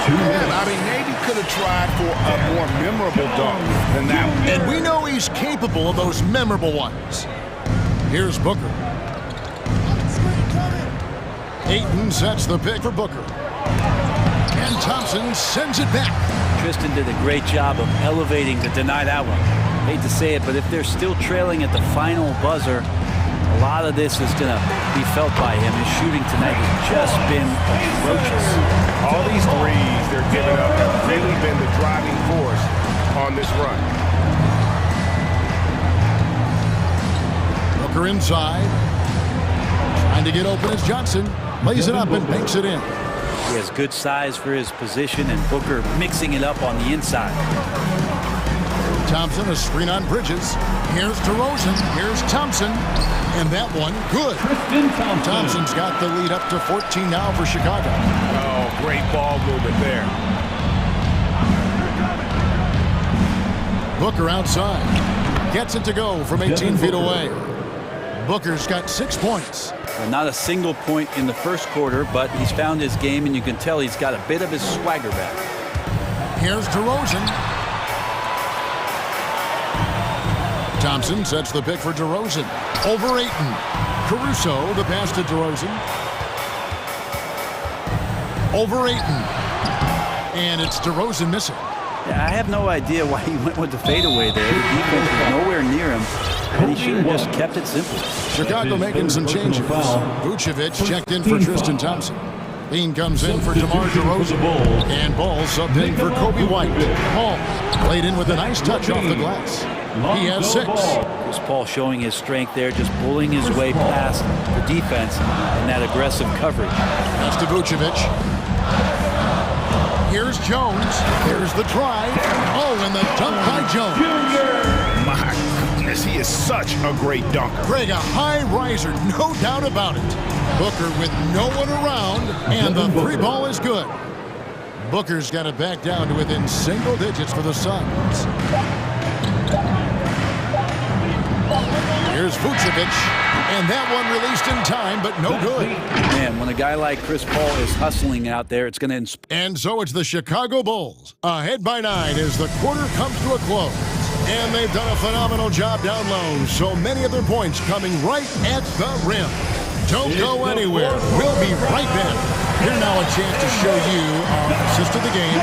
I mean, maybe could have tried for a more memorable dunk than that one. And we know he's capable of those memorable ones. Here's Booker. Ayton sets the pick for Booker. And Thompson sends it back. Tristan did a great job of elevating to deny that one. Hate to say it, but if they're still trailing at the final buzzer, a lot of this is going to be felt by him. His shooting tonight has just been atrocious. All these threes they're giving up have really been the driving force on this run. Booker inside. Trying to get open as Johnson. Lays it up and banks it in. He has good size for his position, and Booker mixing it up on the inside. Thompson, a screen on Bridges. Here's DeRozan. Here's Thompson. And that one, good. Thompson's got the lead up to 14 now for Chicago. Oh, great ball movement there. Booker outside. Gets it to go from 18 feet away. Booker's got 6 points. Well, not a single point in the first quarter, but he's found his game, and you can tell he's got a bit of his swagger back. Here's DeRozan. Thompson sets the pick for DeRozan. Over Ayton. Caruso, the pass to DeRozan. Over Ayton. And it's DeRozan missing. Yeah, I have no idea why he went with the fadeaway there. The defense was nowhere near him, and he should have just kept it simple. Chicago making some changes. Vucevic checked in for Tristan Thompson. Bean comes in for DeMar DeRozan. And Ball subbed in for Kobe White. Ball played in with a nice touch off the glass. He has 6. Chris Paul showing his strength there, just bullying his way past the defense and that aggressive coverage. That's to Vucevic. Here's Jones. Here's the try. Oh, and the dunk by Jones. My goodness, he is such a great dunker. Greg, a high riser, no doubt about it. Booker with no one around, and the 3 ball is good. Booker's got it back down to within single digits for the Suns. Here's Vucevic, and that one released in time, but no good. Man, when a guy like Chris Paul is hustling out there, it's going to inspire. And so it's the Chicago Bulls, ahead by 9 as the quarter comes to a close. And they've done a phenomenal job down low, so many of their points coming right at the rim. Don't go anywhere. We'll be right back. Here now a chance to show you our assist of the game,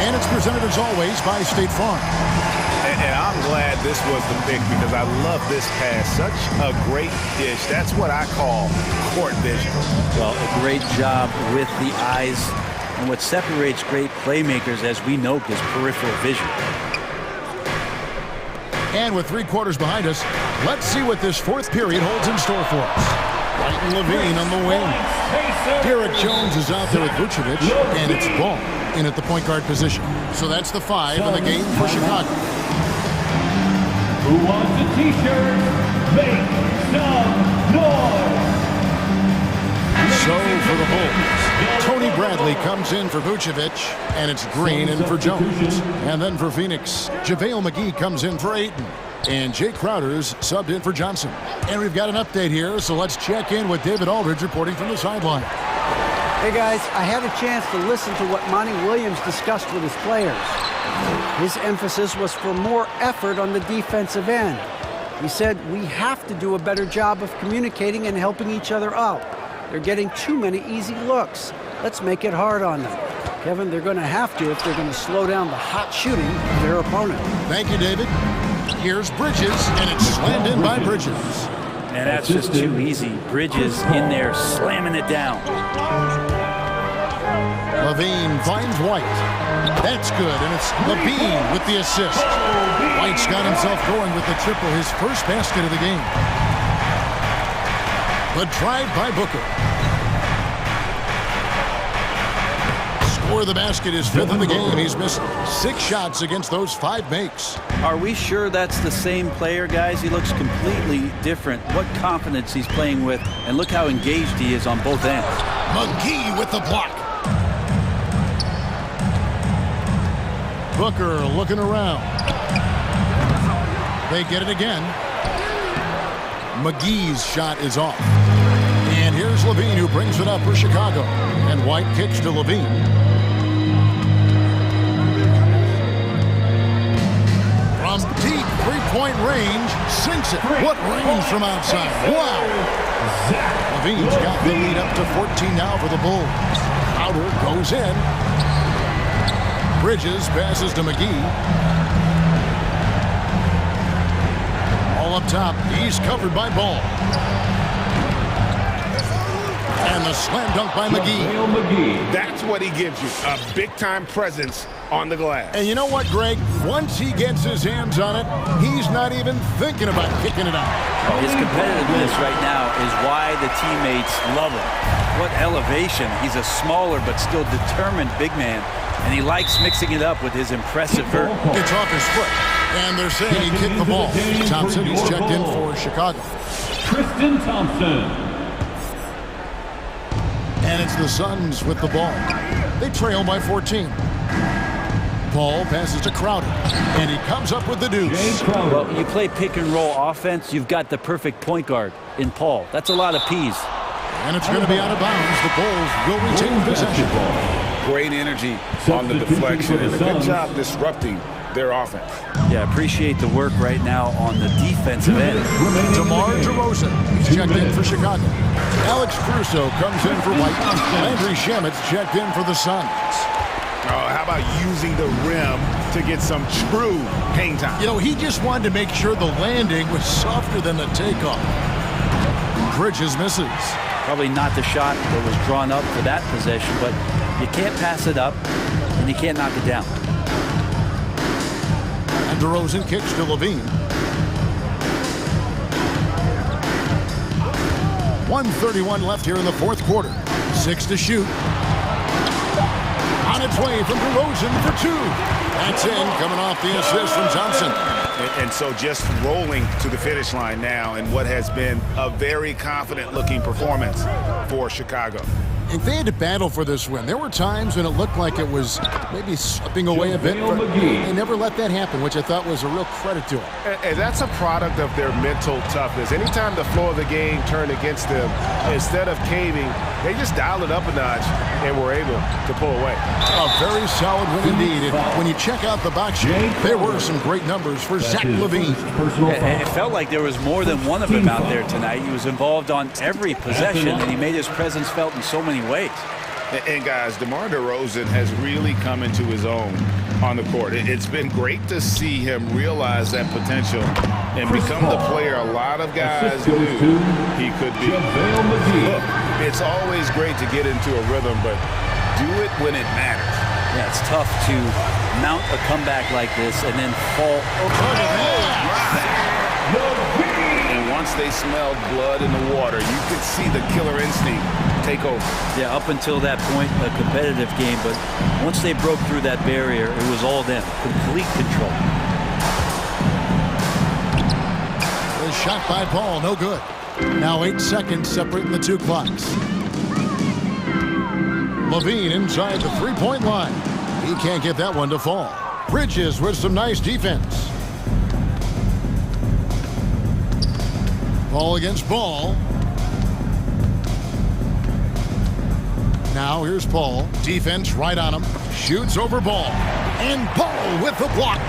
and it's presented as always by State Farm. And I'm glad this was the pick because I love this pass. Such a great dish. That's what I call court vision. Well, a great job with the eyes. And what separates great playmakers, as we know, is peripheral vision. And with 3 quarters behind us, let's see what this 4th period holds in store for us. White and Levine on the wing. Derek Jones is out there with Vucevic, and it's Ball in at the point guard position. So that's the 5 in the game for Chicago. Who wants a t-shirt? Make some noise! So for the Bulls. Tony Bradley comes in for Vucevic, and it's Green in for Jones. And then for Phoenix, JaVale McGee comes in for Ayton. And Jay Crowder's subbed in for Johnson. And we've got an update here, so let's check in with David Aldridge reporting from the sideline. Hey guys, I had a chance to listen to what Monty Williams discussed with his players. His emphasis was for more effort on the defensive end. He said we have to do a better job of communicating and helping each other out. They're getting too many easy looks. Let's make it hard on them. Kevin, they're going to have to if they're going to slow down the hot shooting of their opponent. Thank you, David. Here's Bridges, and it's slammed in by Bridges. And that's just too easy. Bridges in there slamming it down. Levine finds White. That's good, and it's Levine with the assist. White's got himself going with the triple, his first basket of the game. The drive by Booker. Score of the basket is 5th in the game. He's missed 6 shots against those 5 makes. Are we sure that's the same player, guys? He looks completely different. What confidence he's playing with, and look how engaged he is on both ends. McGee with the block. Booker looking around. They get it again. McGee's shot is off. And here's Levine who brings it up for Chicago. And White kicks to Levine. From deep three-point range, sinks it. What range from outside. Wow. Levine's got the lead up to 14 now for the Bulls. Crowder goes in. Bridges passes to McGee. All up top. He's covered by Ball. And the slam dunk by McGee. That's what he gives you, a big-time presence on the glass. And you know what, Greg? Once he gets his hands on it, he's not even thinking about kicking it out. His competitiveness right now is why the teammates love him. What elevation. He's a smaller but still determined big man. And he likes mixing it up with his impressive vert. It's off his foot. And they're saying he kicked the ball. Thompson, he's checked in for Chicago. Tristan Thompson. And it's the Suns with the ball. They trail by 14. Ball passes to Crowder. And he comes up with the deuce. Well, you play pick and roll offense, you've got the perfect point guard in Paul. That's a lot of P's. And it's going to be out of bounds. The Bulls will retain possession. Great energy on the deflection and a good job disrupting their offense. Yeah, appreciate the work right now on the defensive end. DeMar DeRozan, he's checked in for Chicago. Alex Caruso comes in for White. Landry Shamet's checked in for the Suns. How about using the rim to get some true hang time? You know, he just wanted to make sure the landing was softer than the takeoff. Bridges misses. Probably not the shot that was drawn up for that possession, but you can't pass it up, and you can't knock it down. And DeRozan kicks to Levine. 1:31 left here in the fourth quarter. 6 to shoot. On its way from DeRozan for 2. That's in, coming off the assist from Johnson. And so just rolling to the finish line now in what has been a very confident-looking performance for Chicago. If they had to battle for this win, there were times when it looked like it was maybe slipping away a bit, but they never let that happen, which I thought was a real credit to them. And that's a product of their mental toughness. Anytime the flow of the game turned against them, instead of caving, they just dialed it up a notch and were able to pull away. A very solid win indeed. And when you check out the box sheet, there were some great numbers for Zach LaVine. It felt like there was more than one of them out there tonight. He was involved on every possession, and he made his presence felt in so many ways. And guys, DeMar DeRozan has really come into his own on the court. It's been great to see him realize that potential and become the player a lot of guys knew he could be. Look, it's always great to get into a rhythm, but do it when it matters. Yeah, it's tough to mount a comeback like this and then fall. And once they smelled blood in the water, you could see the killer instinct take over. Yeah, up until that point, a competitive game, but once they broke through that barrier, it was all them. Complete control. The shot by Paul, no good. Now 8 seconds separating the two clocks. Levine inside the three-point line. He can't get that one to fall. Bridges with some nice defense. Ball against ball. Now here's Paul. Defense right on him. Shoots over ball. And Paul with the block.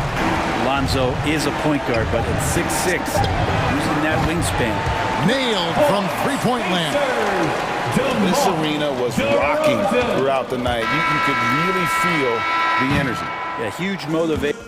Lonzo is a point guard, but at 6'6", using that wingspan. Nailed from three-point land. This arena was rocking throughout the night. You could really feel the energy. Yeah, huge motivation.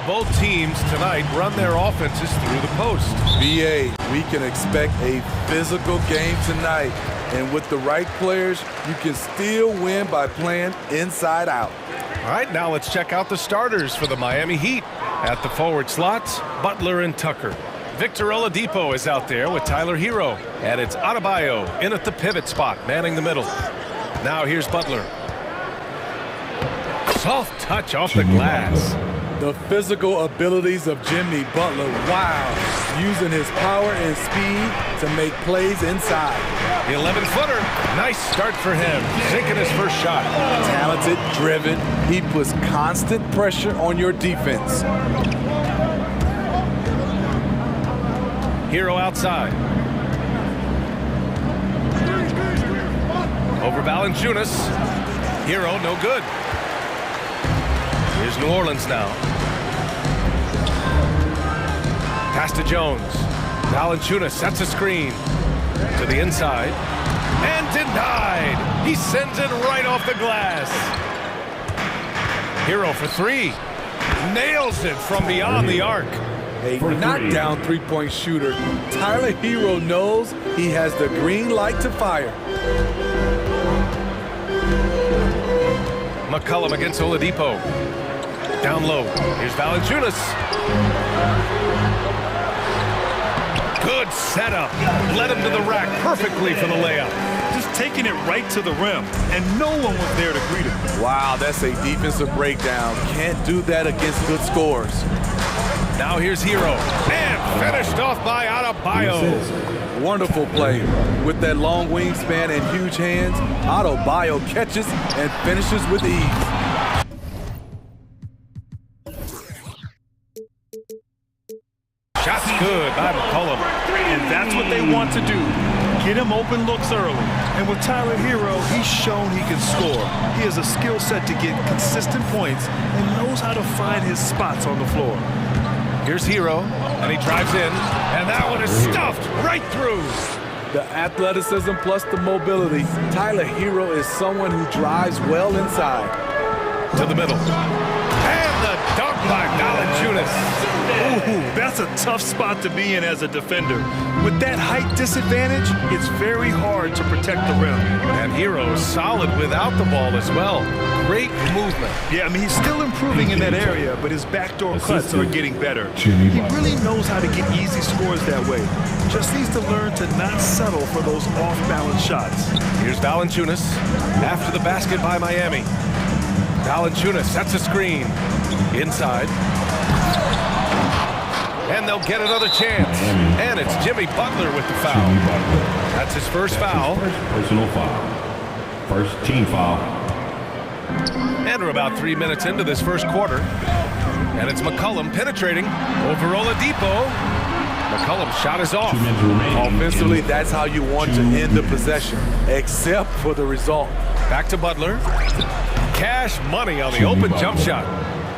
Both teams tonight run their offenses through the post. BA, we can expect a physical game tonight. And with the right players, you can still win by playing inside out. All right, now let's check out the starters for the Miami Heat. At the forward slots, Butler and Tucker. Victor Oladipo is out there with Tyler Hero. And it's Adebayo in at the pivot spot, manning the middle. Now here's Butler. Soft touch off the glass. The physical abilities of Jimmy Butler, wow. Using his power and speed to make plays inside. The 11-footer, nice start for him, sinking his first shot. Talented, driven, he puts constant pressure on your defense. Hero outside. Over Valanciunas. Hero, no good. Here's New Orleans now. Pass to Jones. Valanciunas sets a screen to the inside. And denied. He sends it right off the glass. Hero for three. Nails it from beyond the arc. A knockdown three-point shooter. Tyler Hero knows he has the green light to fire. McCollum against Oladipo. Down low. Here's Valanciunas. Good setup. Led him to the rack perfectly for the layup. Just taking it right to the rim, and no one was there to greet him. Wow, that's a defensive breakdown. Can't do that against good scores. Now here's Hero. And finished off by Adebayo. Wonderful play. With that long wingspan and huge hands, Adebayo catches and finishes with ease. Shot's good by McCollum. And that's what they want to do. Get him open looks early. And with Tyler Hero, he's shown he can score. He has a skill set to get consistent points and knows how to find his spots on the floor. Here's Hero, and he drives in, and that one is stuffed right through. The athleticism plus the mobility. Tyler Hero is someone who drives well inside. To the middle. And the dunk by Valanciunas. Ooh, that's a tough spot to be in as a defender. With that height disadvantage, it's very hard to protect the rim. And Hero is solid without the ball as well. Great movement. Yeah, I mean, he's still improving in that area, but his backdoor cuts are getting better. He really knows how to get easy scores that way. Just needs to learn to not settle for those off-balance shots. Here's Valanciunas after the basket by Miami. Valanciunas sets a screen. Inside. And they'll get another chance. And it's Jimmy Butler with the foul. That's his first foul. Personal foul. First team foul. And we're about 3 minutes into this first quarter. And it's McCollum penetrating over Oladipo. McCollum's shot is off. Offensively, that's how you want to end the possession, except for the result. Back to Butler. Cash money on the open jump shot.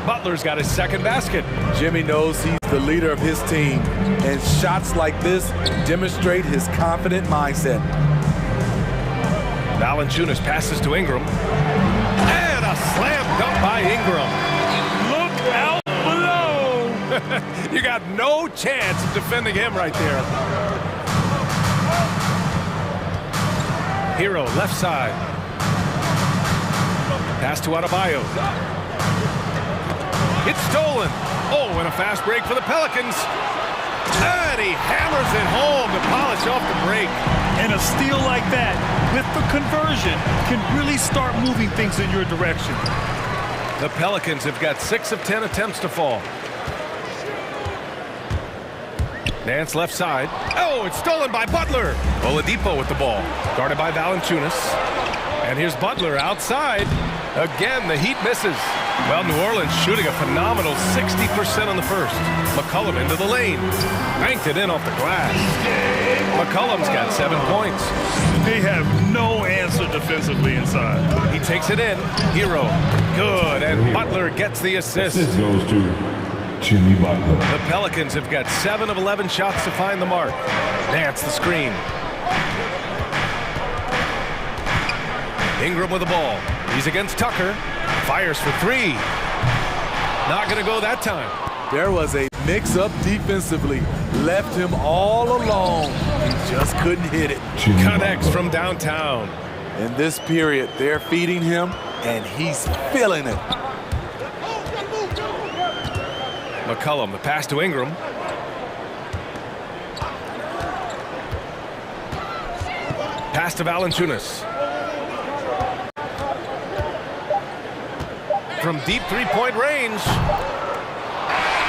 Butler's got his second basket. Jimmy knows he's the leader of his team, and shots like this demonstrate his confident mindset. Valanciunas passes to Ingram. And a slam dunk by Ingram. Look out below! You got no chance of defending him right there. Hero, left side. Pass to Adebayo. It's stolen. Oh, and a fast break for the Pelicans. And he hammers it home to polish off the break. And a steal like that, with the conversion, can really start moving things in your direction. The Pelicans have got 6 of 10 attempts to fall. Nance left side. Oh, it's stolen by Butler. Oladipo with the ball. Guarded by Valanciunas. And here's Butler outside. Again, the Heat misses. Well, New Orleans shooting a phenomenal 60% on the first. McCollum into the lane. Banked it in off the glass. McCollum's got 7 points. They have no answer defensively inside. He takes it in. Hero. Good. And Butler gets the assist. Assist goes to Jimmy Butler. The Pelicans have got 7 of 11 shots to find the mark. Nance the screen. Ingram with the ball. He's against Tucker. Fires for 3. Not going to go that time. There was a mix-up defensively. Left him all alone. He just couldn't hit it. Connects from downtown. In this period, they're feeding him, and he's feeling it. McCullum, the pass to Ingram. Pass to Valanciunas. From deep three-point range.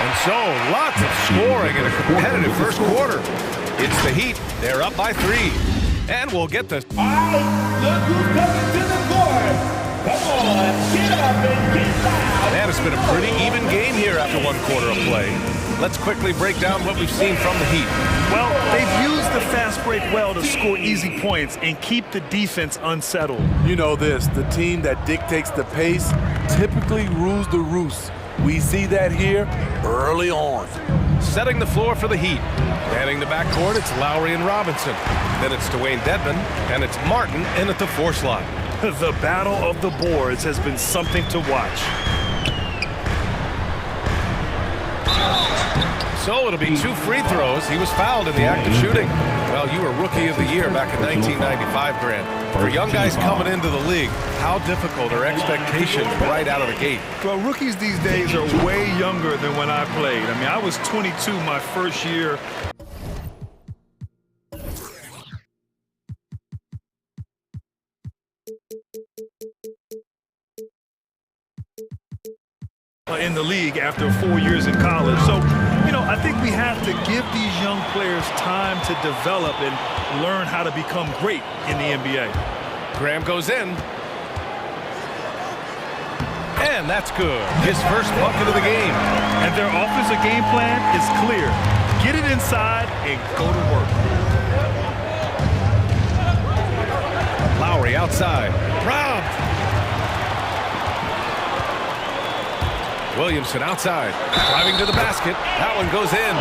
And so, lots of scoring in a competitive first quarter. It's the Heat. They're up by 3. And we'll get the... All right, look who's coming to the court. Come on, get up and get loud. Man, it's been a pretty even game here after 1 quarter of play. Let's quickly break down what we've seen from the Heat. Well, they've used the fast break well to score easy points and keep the defense unsettled. You know this, the team that dictates the pace typically rules the roost. We see that here early on. Setting the floor for the Heat. Manning the backcourt, it's Lowry and Robinson. Then it's Dwayne Dedmon, and it's Martin in at the 4 slot. The battle of the boards has been something to watch. So it'll be 2 free throws. He was fouled in the act of shooting. Well, you were Rookie of the Year back in 1995, Grant. For young guys coming into the league, how difficult are expectations right out of the gate? Well, rookies these days are way younger than when I played. I mean, I was 22 my first year. In the league after 4 years in college. So, you know, I think we have to give these young players time to develop and learn how to become great in the NBA. Graham goes in. And that's good. His first bucket of the game. And their offensive game plan is clear. Get it inside and go to work. Lowry outside. Robbed. Williamson outside, driving to the basket. That one goes in.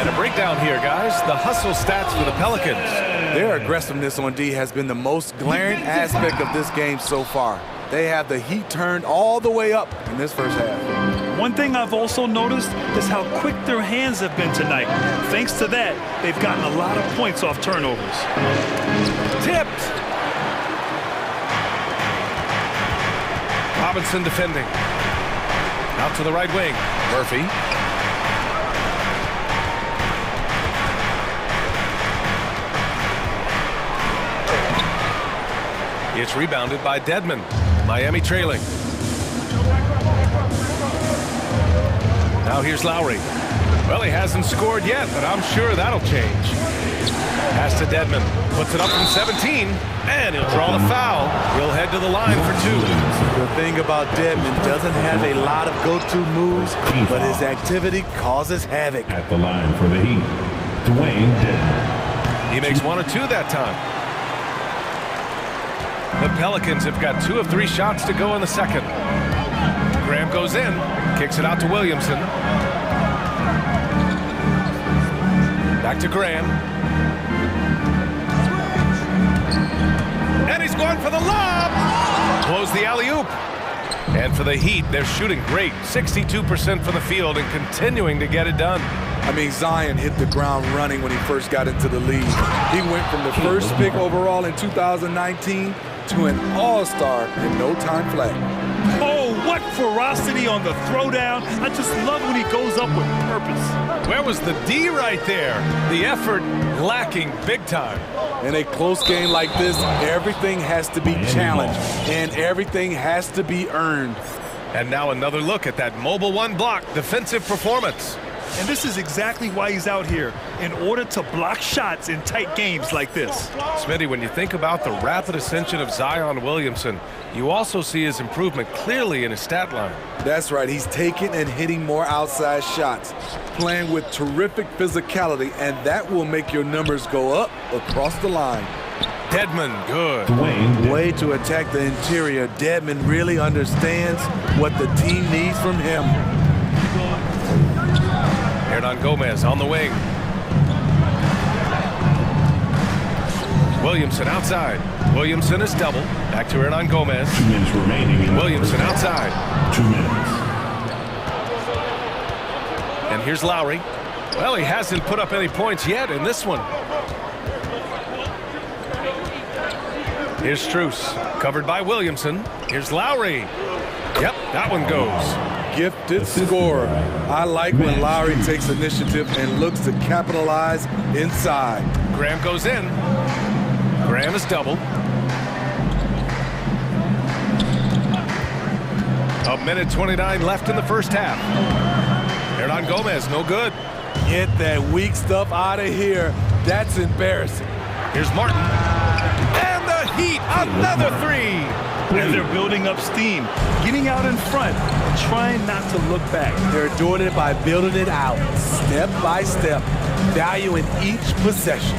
And a breakdown here, guys. The hustle stats for the Pelicans. Their aggressiveness on D has been the most glaring aspect of this game so far. They have the heat turned all the way up in this first half. One thing I've also noticed is how quick their hands have been tonight. Thanks to that, they've gotten a lot of points off turnovers. Tipped. Robinson defending. Out to the right wing. Murphy. It's rebounded by Dedmon. Miami trailing. Now here's Lowry. Well, he hasn't scored yet, but I'm sure that'll change. Pass to Dedmon. Puts it up from 17, and he'll draw the foul. He'll head to the line for 2. The thing about Dedmon, doesn't have a lot of go-to moves, but his activity causes havoc. At the line for the Heat, Dwayne Dedmon. He makes 1 or 2 that time. The Pelicans have got 2 of 3 shots to go in the second. Graham goes in, kicks it out to Williamson. Back to Graham. And he's going for the lob. Blows the alley-oop. And for the Heat, they're shooting great. 62% from the field and continuing to get it done. I mean, Zion hit the ground running when he first got into the league. He went from the first pick overall in 2019 to an all-star in no time flat. Oh, what ferocity on the throwdown. I just love when he goes up with purpose. Where was the D right there? The effort lacking big time. In a close game like this, everything has to be challenged and everything has to be earned. And now another look at that mobile 1 block defensive performance. And this is exactly why he's out here, in order to block shots in tight games like this. Smitty, when you think about the rapid ascension of Zion Williamson, you also see his improvement clearly in his stat line. That's right. He's taking and hitting more outside shots, playing with terrific physicality, and that will make your numbers go up across the line. Dedmon, good. Way to attack the interior. Dedmon really understands what the team needs from him. Hernan Gomez on the wing. Williamson outside. Williamson is double. Back to Hernan Gomez. 2 minutes remaining. Williamson outside. 2 minutes. Here's Lowry. Well, he hasn't put up any points yet in this one. Here's Strus, covered by Williamson. Here's Lowry. Yep, that one goes. Gifted scorer. I like when Lowry takes initiative and looks to capitalize inside. Graham goes in. Graham is doubled. A minute 29 left in the first half. Hernan Gomez, no good. Get that weak stuff out of here. That's embarrassing. Here's Martin. And the Heat, another three. And they're building up steam, getting out in front, and trying not to look back. They're doing it by building it out, step by step, valuing each possession.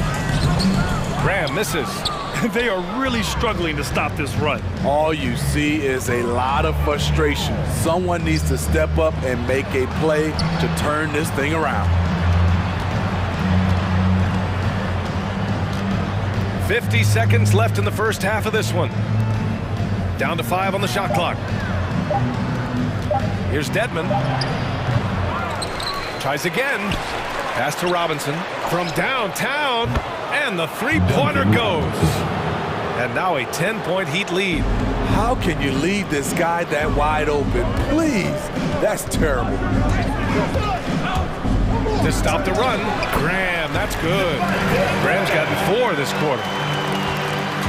Graham misses. They are really struggling to stop this run. All you see is a lot of frustration. Someone needs to step up and make a play to turn this thing around. 50 seconds left in the first half of this one. Down to 5 on the shot clock. Here's Dedmon. Tries again. Pass to Robinson from downtown. And the three-pointer goes. And now a 10-point Heat lead. How can you leave this guy that wide open? Please. That's terrible. To stop the run, Graham, that's good. Graham's gotten 4 this quarter.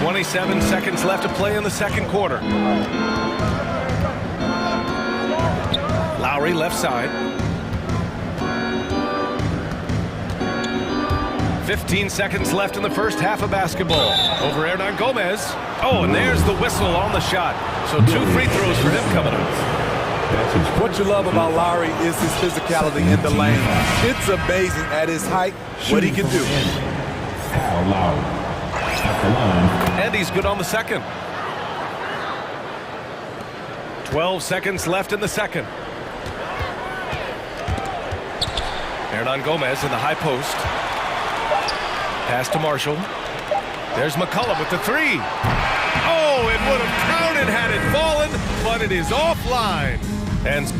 27 seconds left to play in the second quarter. Lowry left side. 15 seconds left in the first half of basketball. Over Hernan Gomez. Oh, and there's the whistle on the shot. So 2 free throws for him coming up. What you love about Lowry is his physicality in the lane. It's amazing at his height what he can do. And he's good on the second. 12 seconds left in the second. Hernan Gomez in the high post. Pass to Marshall. There's McCollum with the 3. Oh, it would have counted had it fallen, but it is offline. And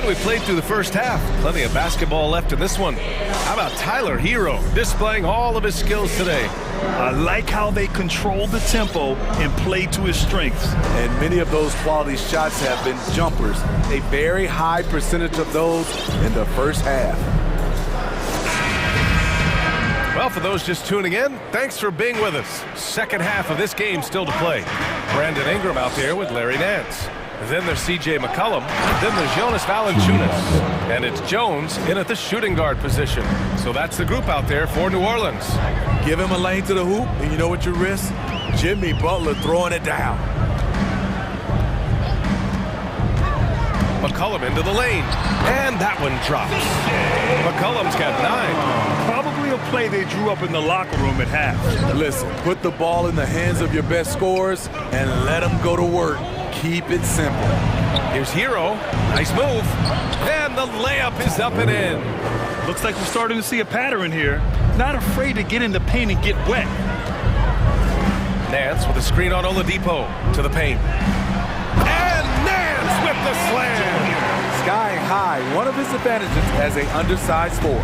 we played through the first half. Plenty of basketball left in this one. How about Tyler Hero displaying all of his skills today? I like how they controlled the tempo and played to his strengths. And many of those quality shots have been jumpers. A very high percentage of those in the first half. Well, for those just tuning in, thanks for being with us. Second half of this game still to play. Brandon Ingram out there with Larry Nance. Then there's C.J. McCollum. Then there's Jonas Valanciunas. And it's Jones in at the shooting guard position. So that's the group out there for New Orleans. Give him a lane to the hoop, and you know what you risk? Jimmy Butler throwing it down. McCollum into the lane. And that one drops. McCollum's got 9. Probably a play they drew up in the locker room at half. Listen, put the ball in the hands of your best scorers and let them go to work. Keep it simple. Here's Hero. Nice move. And the layup is up and in. Looks like we're starting to see a pattern here. Not afraid to get in the paint and get wet. Nance with a screen on Oladipo to the paint. And Nance with the slam. Sky high, one of his advantages as an undersized forward.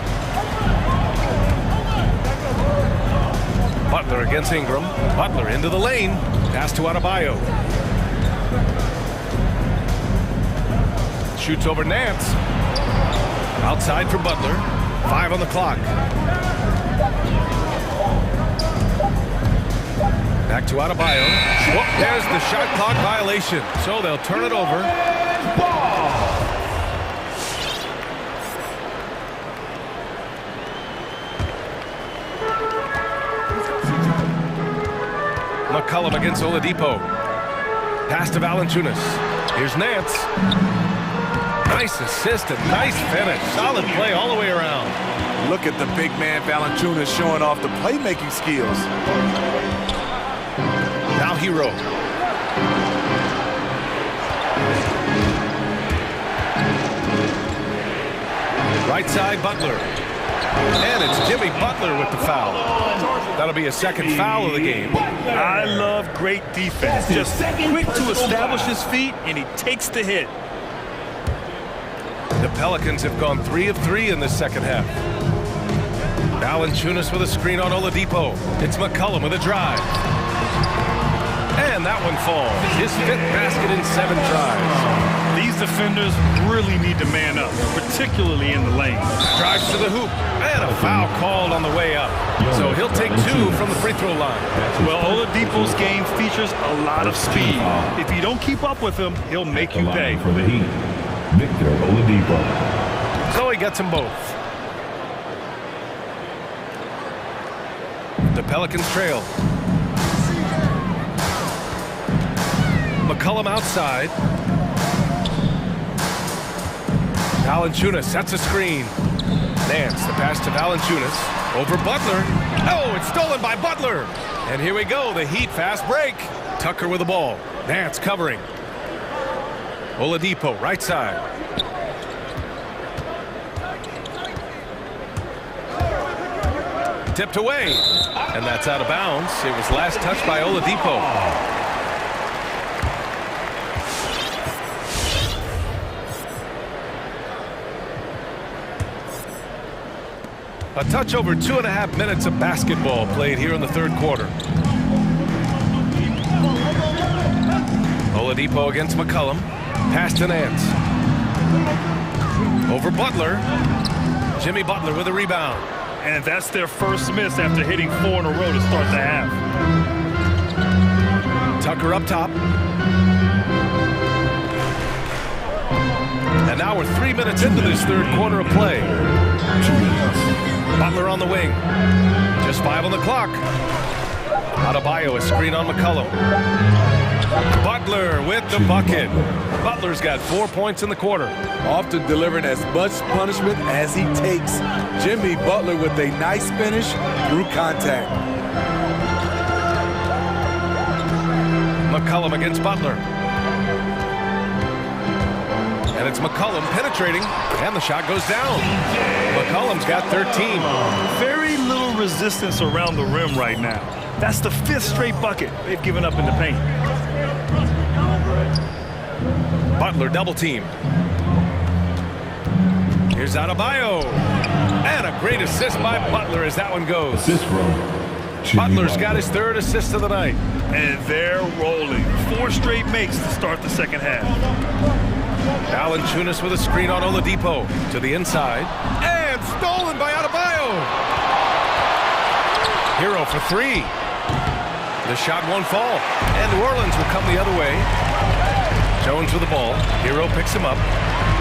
Butler against Ingram. Butler into the lane. Pass to Adebayo. Shoots over Nance. Outside for Butler. 5 on the clock. Back to Adebayo. Whoop, there's the shot clock violation. So they'll turn it over. McCollum against Oladipo. Pass to Valanciunas. Here's Nance. Nice assist and nice finish. Solid play all the way around. Look at the big man Valanciunas showing off the playmaking skills. Now Hero. Right side, Butler. And it's Jimmy Butler with the foul. That'll be a second foul of the game. I love great defense. Just quick to establish his feet, and he takes the hit. The Pelicans have gone 3 of 3 in the second half. Valanciunas with a screen on Oladipo. It's McCollum with a drive. And that one falls. His 5th basket in 7 tries. These defenders really need to man up, particularly in the lane. Drives to the hoop. And a foul called on the way up. So he'll take 2 from the free throw line. Well, Oladipo's game features a lot of speed. If you don't keep up with him, he'll make you pay. For the Heat, Victor Oladipo. So he gets them both. The Pelicans trail. McCollum outside. Valanciunas sets a screen. Nance, the pass to Valanciunas. Over Butler. Oh, it's stolen by Butler. And here we go, the Heat fast break. Tucker with the ball. Nance covering. Oladipo, right side. Tipped away. And that's out of bounds. It was last touched by Oladipo. A touch over 2.5 minutes of basketball played here in the third quarter. Oladipo against McCollum. Pass to Nance. Over Butler. Jimmy Butler with a rebound. And that's their first miss after hitting 4 in a row to start the half. Tucker up top. And now we're 3 minutes into this third quarter of play. Butler on the wing. Just 5 on the clock. Adebayo, a screen on McCollum. Butler with the bucket. Butler's got 4 points in the quarter. Often delivering as much punishment as he takes. Jimmy Butler with a nice finish through contact. McCollum against Butler. And it's McCollum penetrating, and the shot goes down. McCollum's got 13. Very little resistance around the rim right now. That's the 5th straight bucket they've given up in the paint. Butler double team. Here's Adebayo. And a great assist by Butler as that one goes. Butler's got his 3rd assist of the night. And they're rolling. 4 straight makes to start the second half. Valanciunas with a screen on Oladipo to the inside. And stolen by Adebayo. Hero for 3. The shot won't fall. And New Orleans will come the other way. Jones with the ball. Hero picks him up.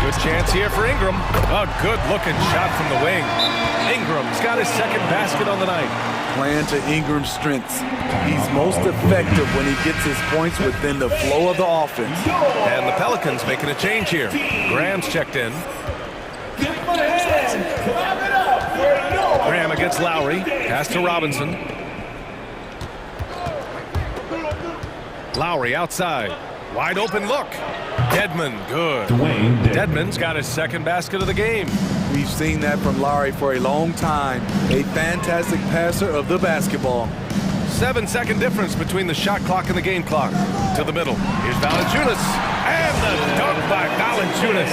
Good chance here for Ingram. A good-looking shot from the wing. Ingram's got his 2nd basket on the night. Playing to Ingram's strengths. He's most effective when he gets his points within the flow of the offense. And the Pelicans making a change here. Graham's checked in. Graham against Lowry. Pass to Robinson. Lowry outside. Wide open look. Dedmon, good. Dedmon's got his 2nd basket of the game. We've seen that from Lowry for a long time. A fantastic passer of the basketball. 7-second difference between the shot clock and the game clock. To the middle. Here's Valanciunas. And the dunk by Valanciunas.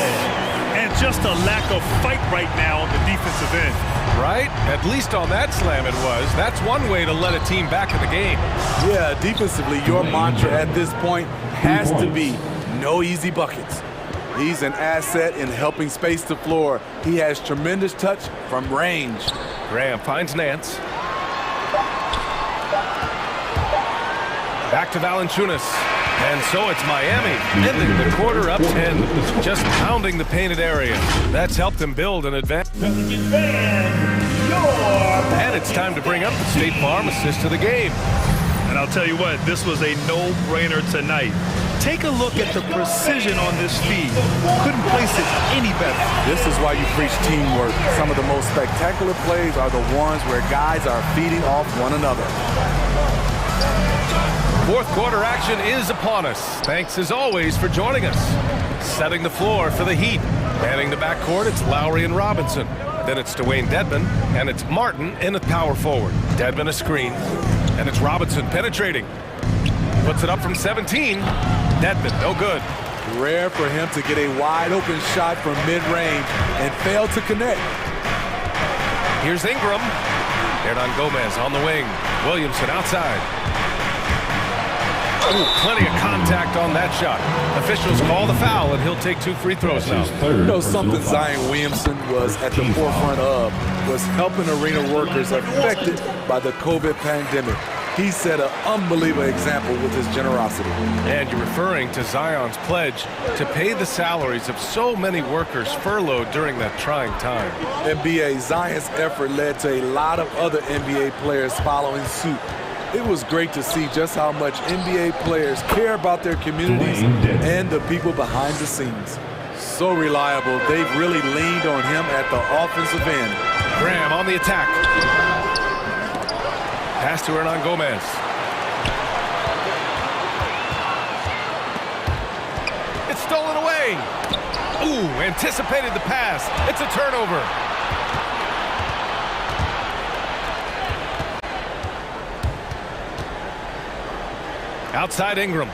And just a lack of fight right now on the defensive end. Right? At least on that slam it was. That's one way to let a team back in the game. Yeah, defensively, your mantra at this point has to be no easy buckets. He's an asset in helping space the floor. He has tremendous touch from range. Graham finds Nance. Back to Valanciunas. And so it's Miami, ending the quarter up 10, just pounding the painted area. That's helped them build an advantage. And it's time to bring up the State Farm assist of the game. And I'll tell you what, this was a no-brainer tonight. Take a look at the precision on this feed. Couldn't place it any better. This is why you preach teamwork. Some of the most spectacular plays are the ones where guys are feeding off one another. Fourth quarter action is upon us. Thanks as always for joining us. Setting the floor for the Heat. Manning the backcourt, it's Lowry and Robinson. Then it's Dwayne Dedmon, and it's Martin in at power forward. Dedmon a screen, and it's Robinson penetrating. Puts it up from 17. Dedmon, no good. Rare for him to get a wide-open shot from mid-range and fail to connect. Here's Ingram. Hernan Gomez on the wing. Williamson outside. Ooh, plenty of contact on that shot. Officials call the foul, and he'll take 2 free throws now. You know, something Zion Williamson was at the forefront of was helping arena workers affected by the COVID pandemic. He set an unbelievable example with his generosity. And you're referring to Zion's pledge to pay the salaries of so many workers furloughed during that trying time. NBA, Zion's effort led to a lot of other NBA players following suit. It was great to see just how much NBA players care about their communities and the people behind the scenes. So reliable, they've really leaned on him at the offensive end. Graham on the attack. Pass to Hernan Gomez. It's stolen away. Ooh, anticipated the pass. It's a turnover. Outside Ingram.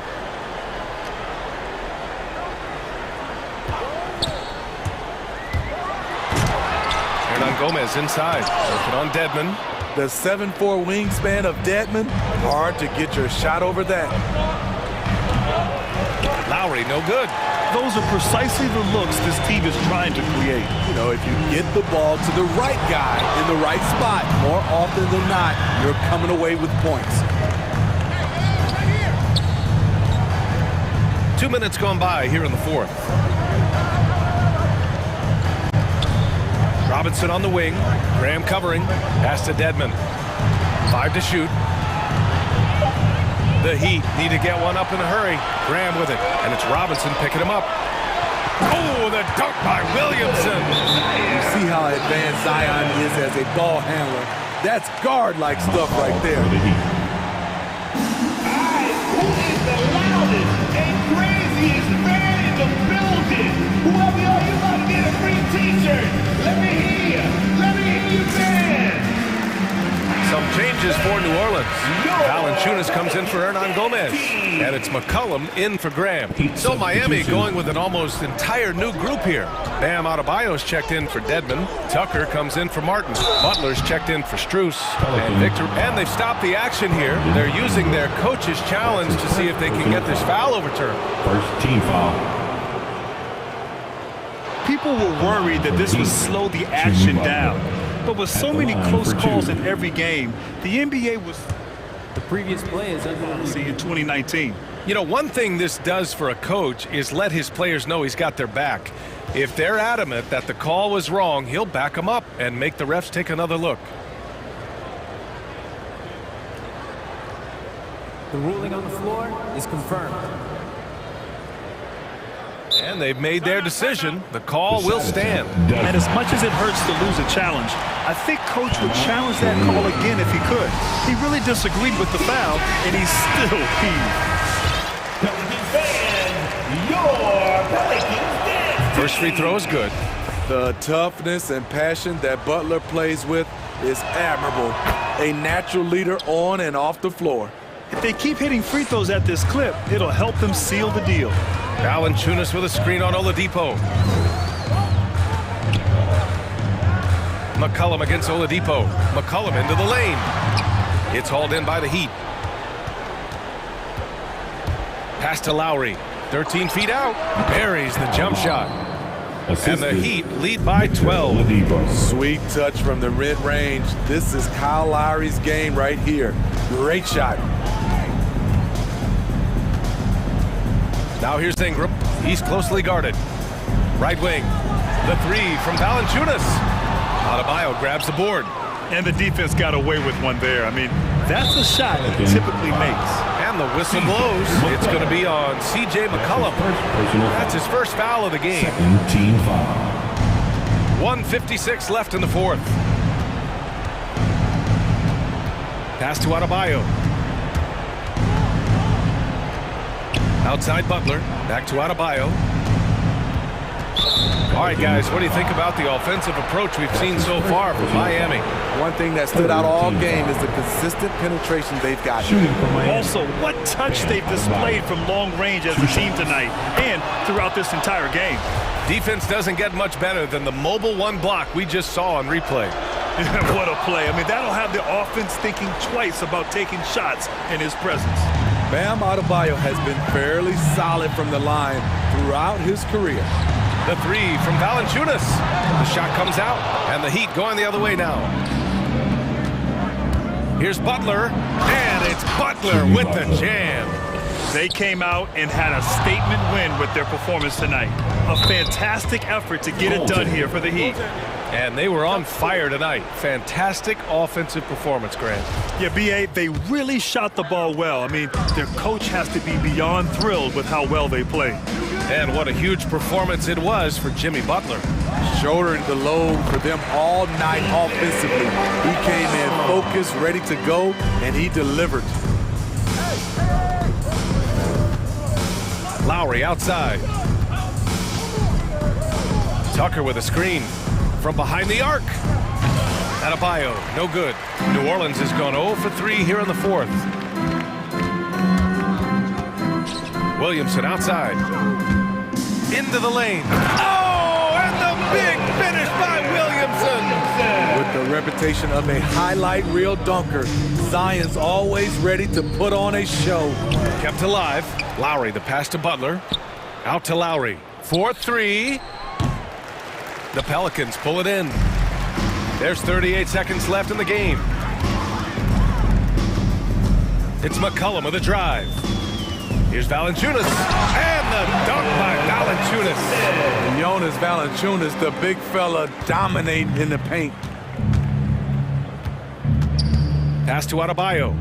Hernan Gomez inside. Working on Dedmon. The 7'4" wingspan of Dedmon, hard to get your shot over that. Lowry, no good. Those are precisely the looks this team is trying to create. You know, if you get the ball to the right guy in the right spot, more often than not, you're coming away with points. 2 minutes gone by here in the fourth. Robinson on the wing. Graham covering. Pass to Dedmon. 5 to shoot. The Heat need to get one up in a hurry. Graham with it. And it's Robinson picking him up. Oh, the dunk by Williamson. You see how advanced Zion is as a ball handler. That's guard-like stuff right there. Who is the loudest and craziest man in the building? Whoever you are, you about to get a free t-shirt. Let me hear you. Let me hear you, man. Some changes for New Orleans. Valanciunas comes in for Hernan Gomez. And it's McCollum in for Graham. So Miami going with an almost entire new group here. Bam Adebayo's checked in for Dedmon. Tucker comes in for Martin. Butler's checked in for Strus and Victor. And they've stopped the action here. They're using their coach's challenge to see if they can get this foul overturned. First team foul. People were worried that this would slow the action down. But with so many close calls in every game, the NBA was the previous play is under in 2019. You know, one thing this does for a coach is let his players know he's got their back. If they're adamant that the call was wrong, he'll back them up and make the refs take another look. The ruling on the floor is confirmed. And they've made their decision. The call will stand. And as much as it hurts to lose a challenge, I think Coach would challenge that call again if he could. He really disagreed with the foul, and he's still peeved. First free throw is good. The toughness and passion that Butler plays with is admirable. A natural leader on and off the floor. If they keep hitting free throws at this clip, it'll help them seal the deal. Valanciunas with a screen on Oladipo. McCollum against Oladipo. McCollum into the lane. It's hauled in by the Heat. Pass to Lowry. 13 feet out. Buries the jump shot. And the Heat lead by 12. Sweet touch from the mid-range. This is Kyle Lowry's game right here. Great shot. Now here's Ingram. He's closely guarded. Right wing. The three from Valanciunas. Adebayo grabs the board. And the defense got away with one there. I mean, that's a shot that he typically makes. And the whistle blows. It's going to be on C.J. McCollum. That's his first foul of the game. Team foul. 1:56 left in the fourth. Pass to Adebayo. Outside Butler. Back to Adebayo. All right, guys, what do you think about the offensive approach we've seen so far from Miami? One thing that stood out all game is the consistent penetration they've got. Also, what touch they've displayed from long range as a team tonight and throughout this entire game. Defense doesn't get much better than the mobile one block we just saw on replay. What a play. I mean, that'll have the offense thinking twice about taking shots in his presence. Bam Adebayo has been fairly solid from the line throughout his career. The three from Valanciunas. The shot comes out, and the Heat going the other way now. Here's Butler, and it's Butler with the jam. They came out and had a statement win with their performance tonight. A fantastic effort to get it done here for the Heat. And they were on fire tonight. Fantastic offensive performance, Grant. Yeah, B.A., they really shot the ball well. I mean, their coach has to be beyond thrilled with how well they played. And what a huge performance it was for Jimmy Butler. Shouldering the load for them all night offensively. He came in focused, ready to go, and he delivered. Lowry outside. Tucker with a screen from behind the arc. Adebayo, no good. New Orleans has gone 0 for 3 here in the fourth. Williamson outside. Into the lane. Oh, and the big finish by Williamson. With the reputation of a highlight reel dunker, Zion's always ready to put on a show. Kept alive. Lowry, the pass to Butler. Out to Lowry. 4-3. The Pelicans pull it in. There's 38 seconds left in the game. It's McCollum with a drive. Here's Valanciunas. And the dunk by Valanciunas. Jonas Valanciunas, the big fella, dominating in the paint. Pass to Adebayo.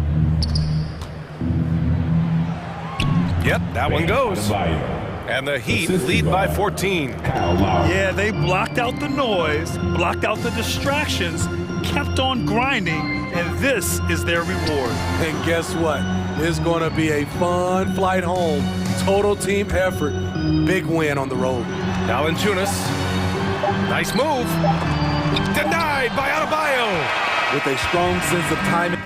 Yep, that one goes. And the Heat lead by 14. Yeah, they blocked out the noise, blocked out the distractions, kept on grinding, and this is their reward. And guess what? It's going to be a fun flight home. Total team effort. Big win on the road. Valanciunas. Nice move. Denied by Adebayo. With a strong sense of timing.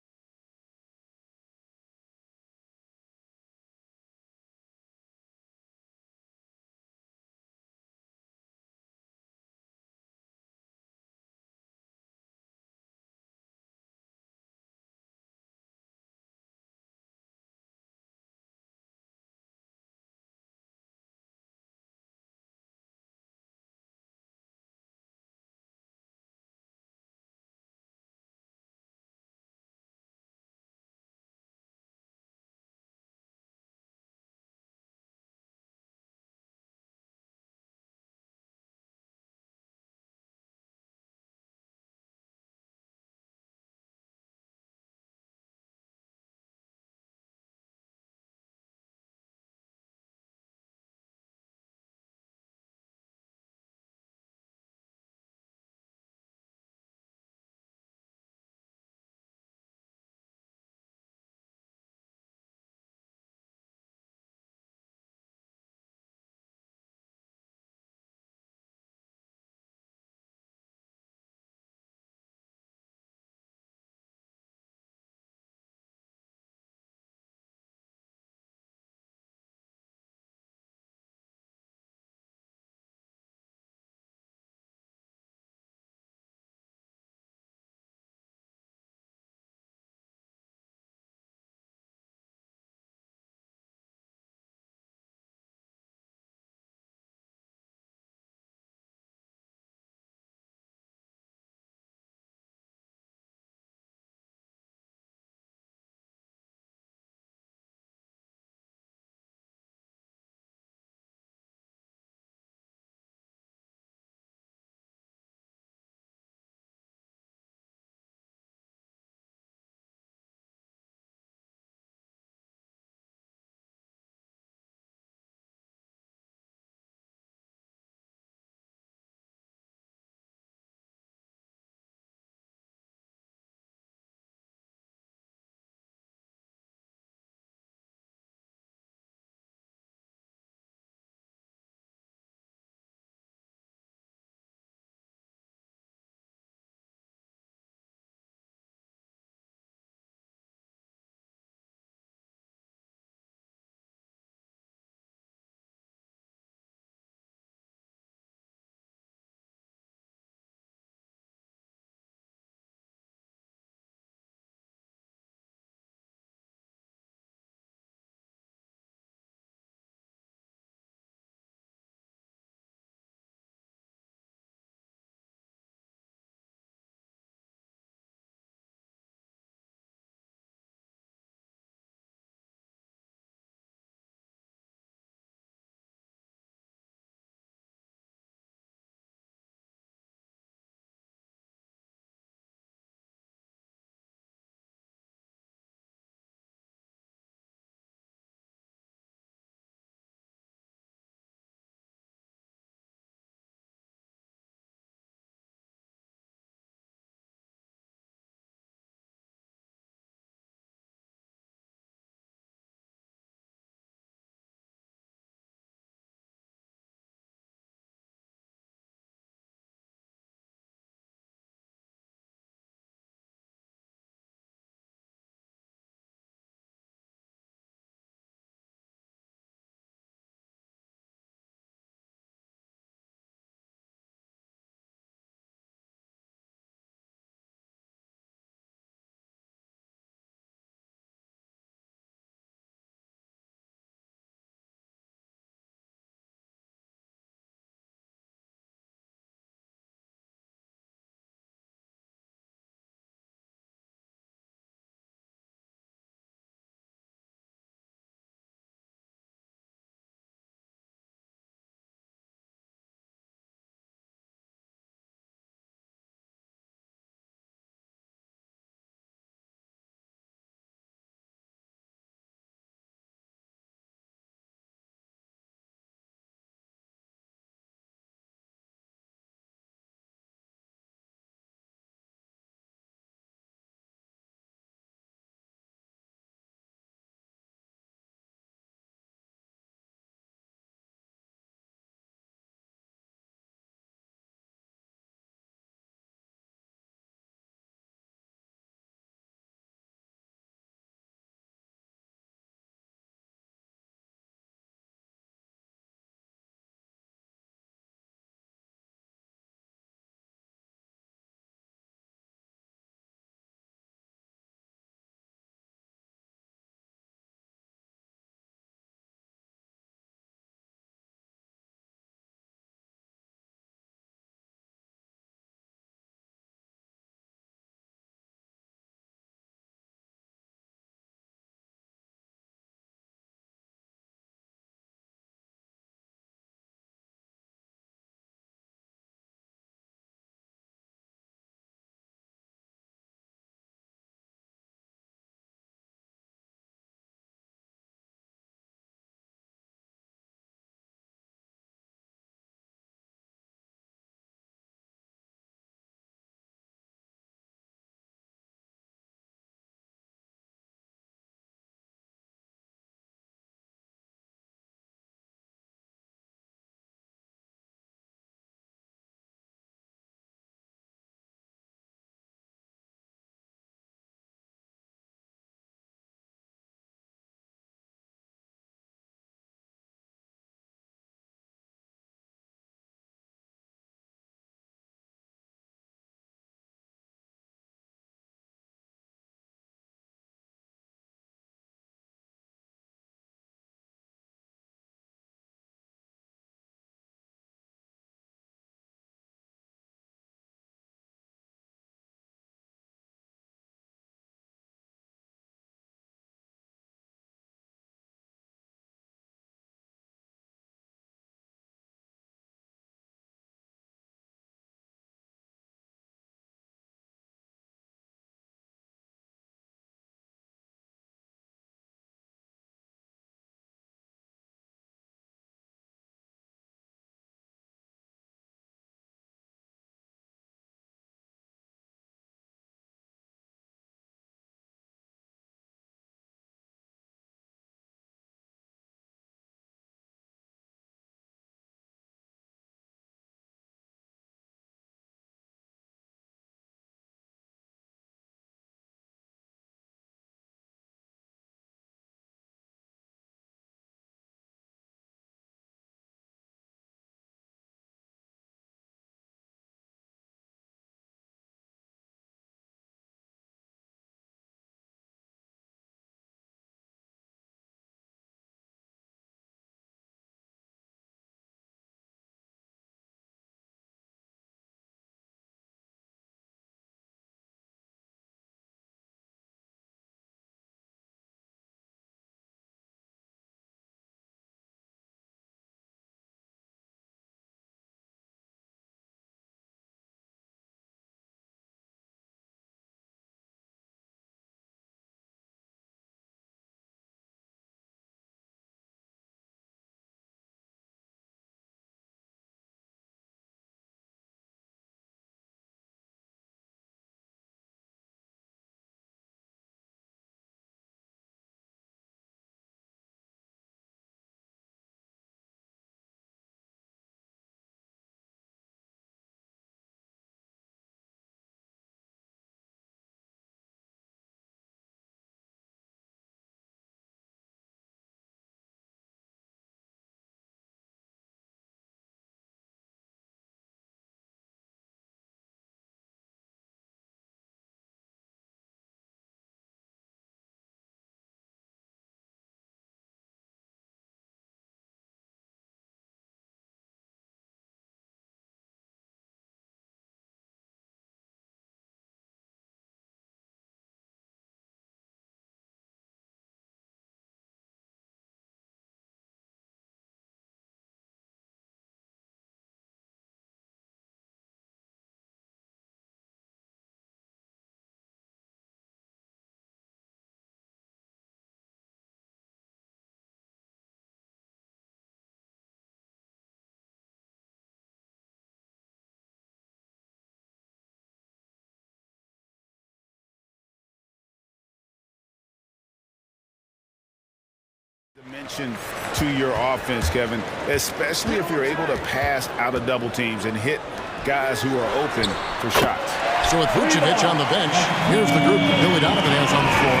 dimension to your offense, Kevin, especially if you're able to pass out of double teams and hit guys who are open for shots. So with Vucevic on the bench, here's the group that Billy Donovan has on the floor.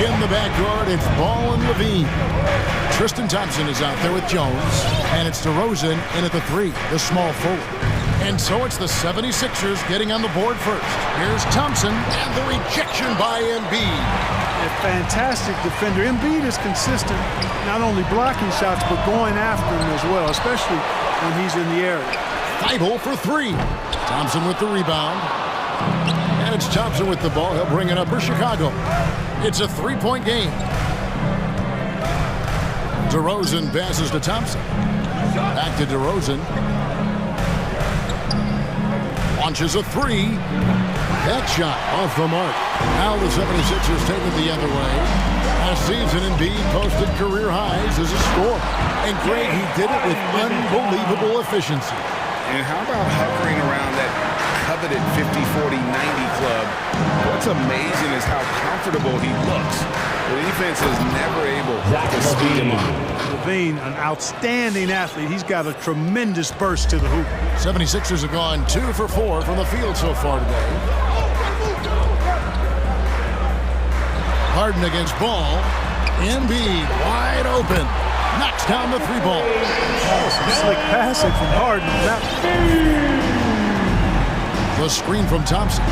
In the backcourt, it's Ball and Levine. Tristan Thompson is out there with Jones, and it's DeRozan in at the 3, the small forward. And so it's the 76ers getting on the board first. Here's Thompson, and the rejection by Embiid. A fantastic defender. Embiid is consistent, not only blocking shots, but going after them as well, especially when he's in the area. Thibault for 3. Thompson with the rebound. And it's Thompson with the ball. He'll bring it up for Chicago. It's a 3-point game. DeRozan passes to Thompson. Back to DeRozan. Launches a 3. That shot off the mark. Now the 76ers take it the other way. Last season, Embiid posted career highs as a scorer. And Greg, he did it with unbelievable efficiency. And how about hovering around that coveted 50-40-90 club? What's amazing is how comfortable he looks. The defense is never able to speed him up. Levine, an outstanding athlete. He's got a tremendous burst to the hoop. 76ers have gone 2 for 4 from the field so far today. Harden against Ball. Embiid wide open. Knocks down the 3-ball. Slick passing from Harden. The screen from Thompson.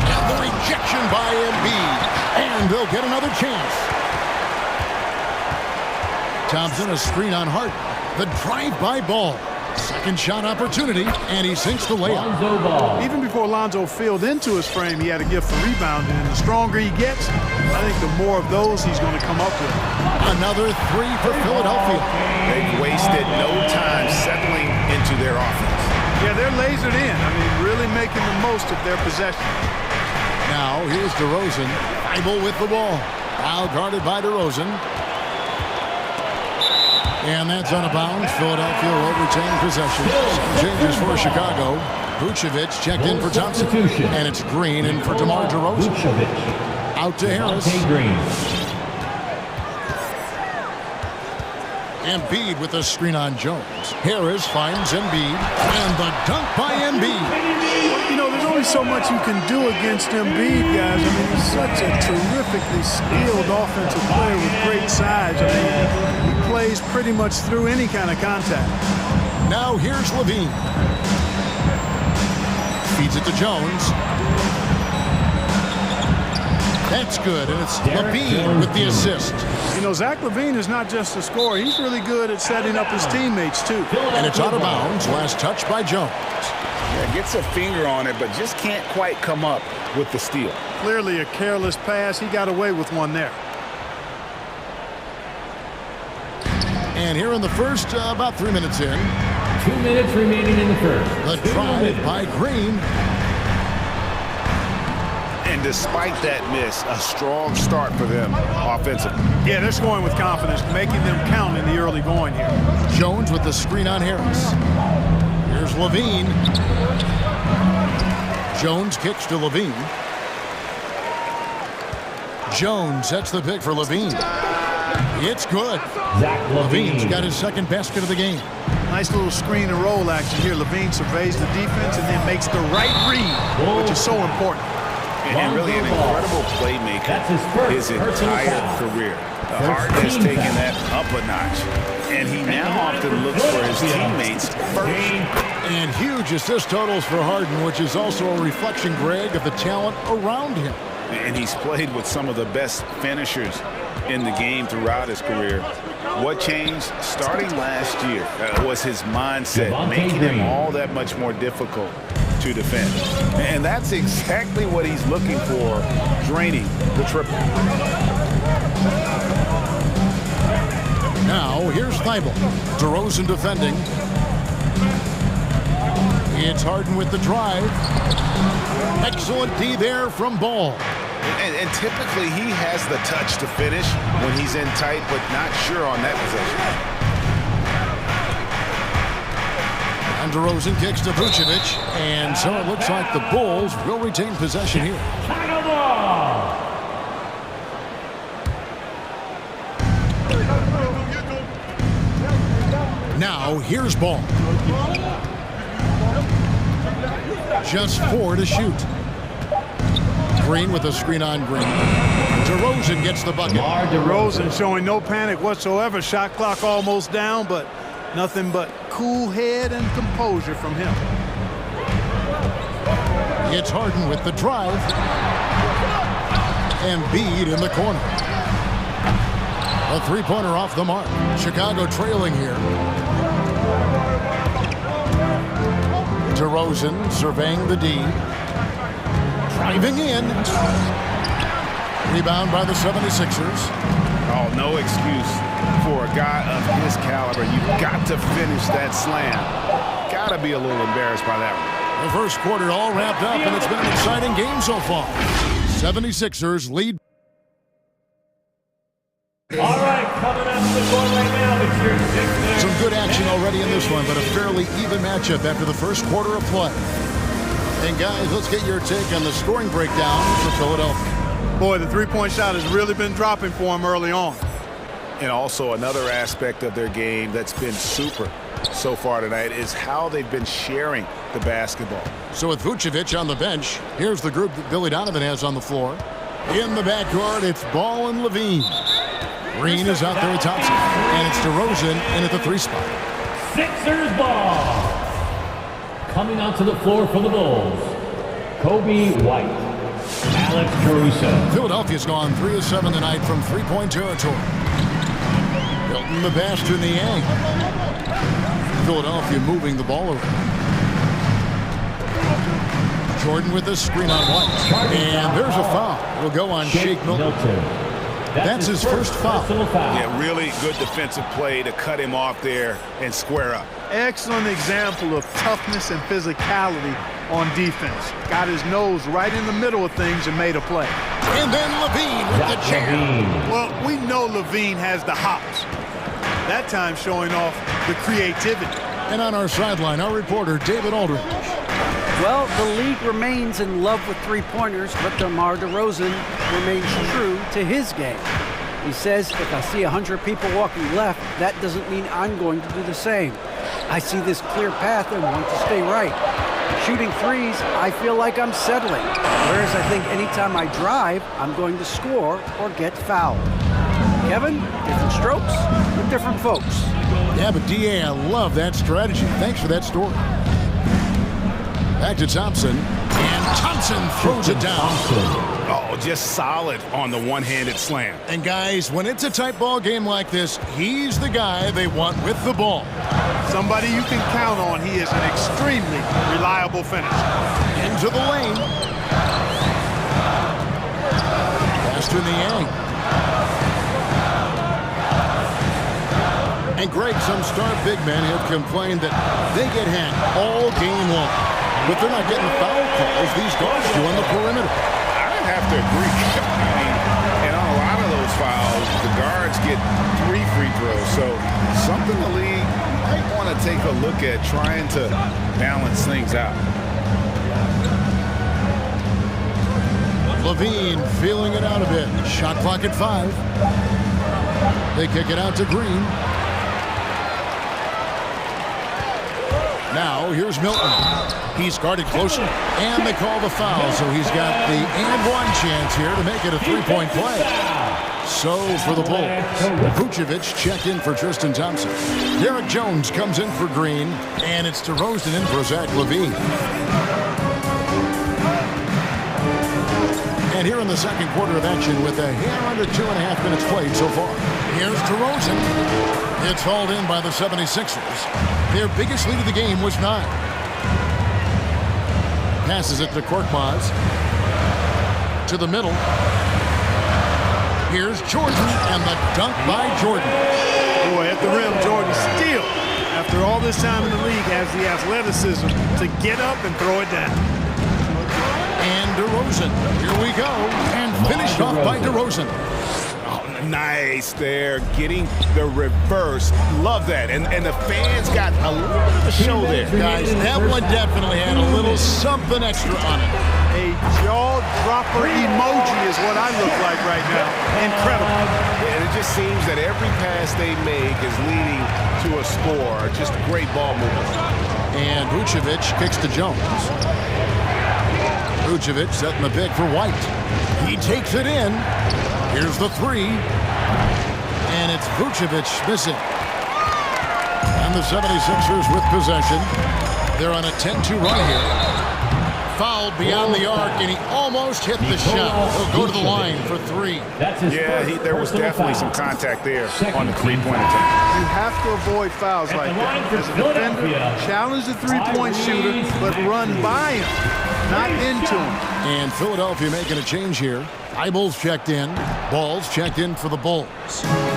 And the rejection by Embiid. And they'll get another chance. Thompson, a screen on Harden. The drive by Ball. Second shot opportunity, and he sinks the layup. Even before Lonzo filled into his frame, he had a gift for rebounding. And the stronger he gets, I think the more of those he's going to come up with. Another 3 for Philadelphia. They've wasted no time settling into their offense. Yeah, they're lasered in. I mean, really making the most of their possession. Now, here's DeRozan. Thibault with the ball. Now guarded by DeRozan. And that's out of bounds. Philadelphia will retain possession. Some changes for Chicago. Vucevic checked in for Thompson. And it's Green in for DeMar DeRozan. Out to Harris. Embiid with a screen on Jones. Harris finds Embiid. And the dunk by Embiid. You know, there's only so much you can do against Embiid, guys. I mean, he's such a terrifically skilled offensive player with great size. I mean, he plays pretty much through any kind of contact. Now here's Levine. Feeds it to Jones. That's good, and it's Levine with the assist. You know, Zach LaVine is not just a scorer. He's really good at setting up his teammates, too. And it's out of bounds. Last touch by Jones. Yeah, gets a finger on it, but just can't quite come up with the steal. Clearly a careless pass. He got away with one there. And here in the first, about 3 minutes in. 2 minutes remaining in the first. The drive by Green. And despite that miss, a strong start for them offensively. Yeah, they're scoring with confidence, making them count in the early going here. Jones with the screen on Harris. Here's Levine. Jones kicks to Levine. Jones sets the pick for Levine. It's good. Levine's got his second basket of the game. Nice little screen and roll action here. Levine surveys the defense and then makes the right read, which is so important. And really an incredible playmaker his entire career. Harden has taken that up a notch, and he now often looks for his teammates first. And huge assist totals for Harden, which is also a reflection, Greg, of the talent around him. And he's played with some of the best finishers in the game throughout his career. What changed starting last year was his mindset, making him all that much more difficult to defend. And that's exactly what he's looking for, draining the triple. Now, here's Thibault. DeRozan defending. It's Harden with the drive. Excellent D there from Ball. And typically he has the touch to finish when he's in tight, but not sure on that possession. And DeRozan kicks to Vucevic, and so it looks like the Bulls will retain possession here. Now, here's ball. Just 4 to shoot. Green with a screen on Green. DeRozan gets the bucket. DeRozan showing no panic whatsoever. Shot clock almost down, but nothing but cool head and composure from him. It's Harden with the drive. Embiid in the corner. A three-pointer off the mark. Chicago trailing here. DeRozan surveying the D. Driving in. Rebound by the 76ers. Oh, no excuse for a guy of his caliber. You've got to finish that slam. Got to be a little embarrassed by that one. The first quarter all wrapped up, and it's been an exciting game so far. 76ers lead. All right, coming up to the court right now, it's your sixth. Some good action already in this one, but a fairly even matchup after the first quarter of play. And guys, let's get your take on the scoring breakdown for Philadelphia. Boy, the three-point shot has really been dropping for him early on. And also another aspect of their game that's been super so far tonight is how they've been sharing the basketball. So with Vucevic on the bench, here's the group that Billy Donovan has on the floor. In the backcourt, it's Ball and Levine. Green is out there with Thompson. And it's DeRozan in at the 3 spot. Sixers ball. Coming onto the floor for the Bulls, Kobe White, Alex Caruso. Philadelphia's gone 3 of 7 tonight from three-point territory. Hilton the pass to Niang. Philadelphia moving the ball around. Jordan with the screen on White. And there's a foul. It'll go on Shake Milton. That's his first foul. Yeah, really good defensive play to cut him off there and square up. Excellent example of toughness and physicality on defense. Got his nose right in the middle of things and made a play. And then Levine with the jam. Well, we know Levine has the hops. That time showing off the creativity. And on our sideline, our reporter, David Aldridge. Well, the league remains in love with three-pointers, but DeMar DeRozan remains true to his game. He says, if I see 100 people walking left, that doesn't mean I'm going to do the same. I see this clear path and want to stay right. Shooting threes, I feel like I'm settling. Whereas I think anytime I drive, I'm going to score or get fouled. Kevin, different strokes with different folks. Yeah, but DA, I love that strategy. Thanks for that story. Back to Thompson, and Thompson throws it down. Oh, just solid on the one-handed slam. And guys, when it's a tight ball game like this, he's the guy they want with the ball. Somebody you can count on. He is an extremely reliable finisher. Into the lane. Pass to Niang. And Greg, some star big men have complained that they get hacked all game long. But they're not getting foul calls. These guards do on the perimeter. I have to agree. I mean, and on a lot of those fouls, the guards get 3 free throws. So something the league might want to take a look at trying to balance things out. Levine feeling it out a bit. Shot clock at 5. They kick it out to Green. Now, here's Milton. He's guarded closer, and they call the foul, so he's got the and one chance here to make it a 3-point play. So, for the Bulls, Vucevic checked in for Tristan Thompson. Derek Jones comes in for Green, and it's DeRozan in for Zach LaVine. And here in the second quarter of action with a hair under 2.5 minutes played so far. Here's DeRozan. It's hauled in by the 76ers. Their biggest lead of the game was 9. Passes it to Korkmaz. To the middle. Here's Jordan, and the dunk by Jordan. Boy, at the rim, Jordan still, after all this time in the league, has the athleticism to get up and throw it down. And DeRozan. Here we go. And finished off by DeRozan. Nice there, getting the reverse. Love that. And the fans got a little bit of a show there. Guys, that one definitely had a little something extra on it. A jaw-dropper emoji is what I look like right now. Incredible. And it just seems that every pass they make is leading to a score. Just great ball movement. And Vucevic kicks to Jones. Vucevic setting the pick for White. He takes it in. Here's the three. And it's Vucevic missing. And the 76ers with possession. They're on a 10-2 run here. Fouled beyond the arc, and he almost hit the shot. He'll go to the line for three. Yeah, there was definitely some contact there on the three-point attempt. You have to avoid fouls like that. As a defender, challenge the three-point shooter, but run by him, not into him. And Philadelphia making a change here. Eyeballs checked in. Balls checked in for the Bulls.